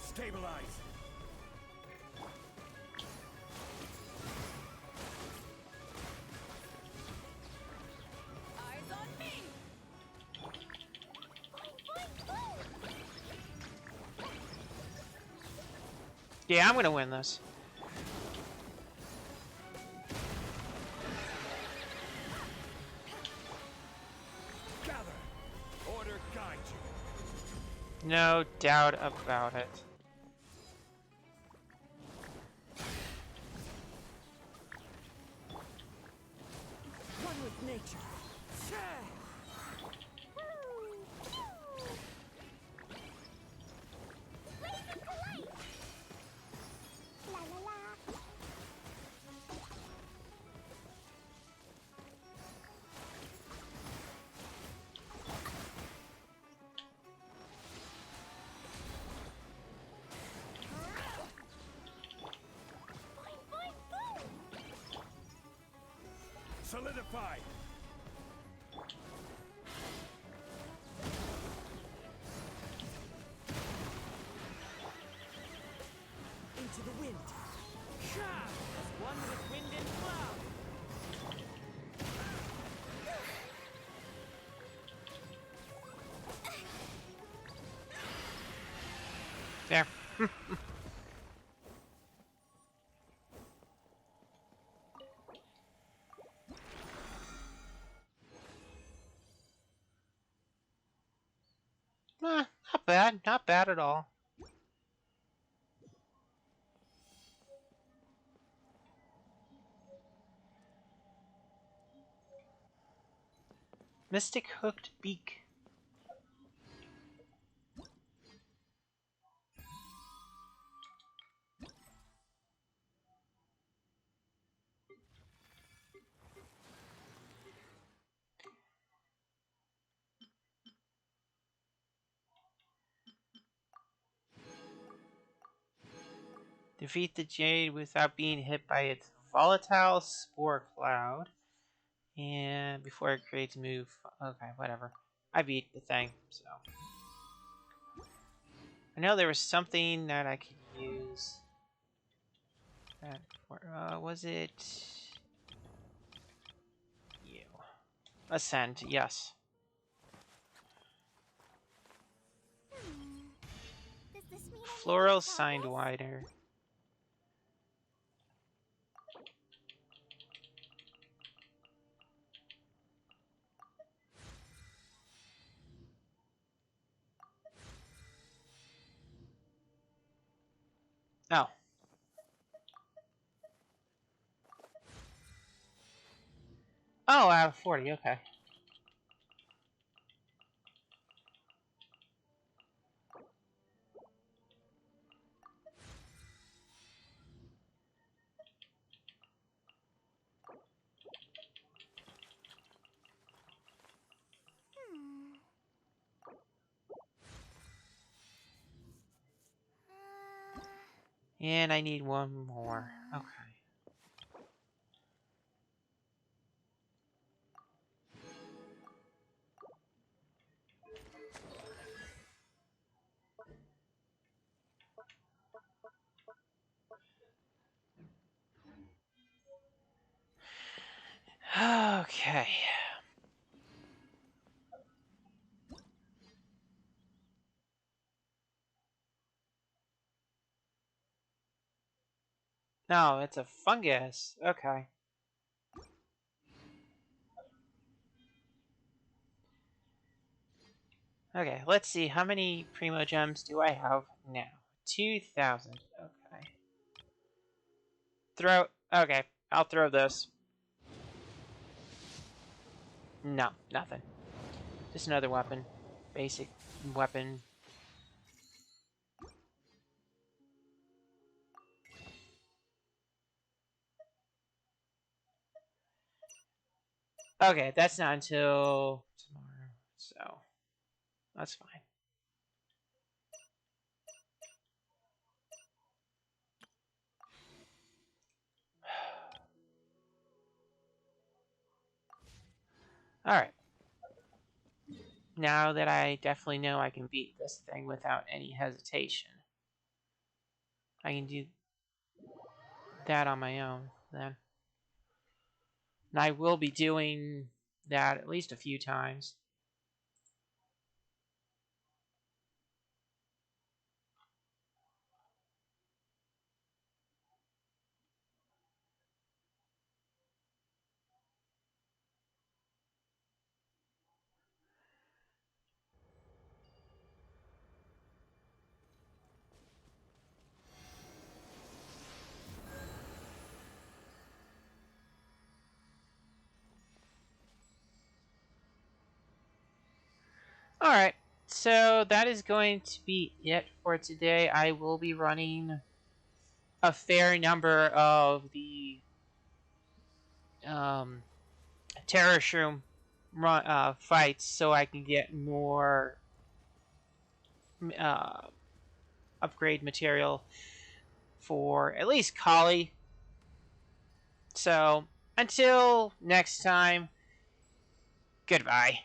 Stabilize. Eyes on me! Yeah, I'm gonna win this. Gather. Order guide you. No doubt about it. One with nature. La la la. Solidify. Into the wind. One with wind and cloud. There. Not bad. Not bad at all. Mystic Hooked Beak. Defeat the Jade without being hit by its volatile spore cloud. And before it creates a move. Okay, whatever. I beat the thing, so. I know there was something that I could use. Was it you? Ascend, yes. Does this mean Floral signed wider. Oh. Oh, out of 40, okay. And I need one more. Okay. Okay. No, it's a fungus. Okay. Okay, let's see. How many Primo Gems do I have now? 2,000. Okay. Throw. Okay, I'll throw this. No, nothing. Just another weapon. Basic weapon. Okay, that's not until tomorrow, so that's fine. Alright. Now that I definitely know I can beat this thing without any hesitation, I can do that on my own then. And I will be doing that at least a few times. Alright, so that is going to be it for today. I will be running a fair number of the Terror Shroom fights so I can get more upgrade material for at least Kali. So, until next time, goodbye.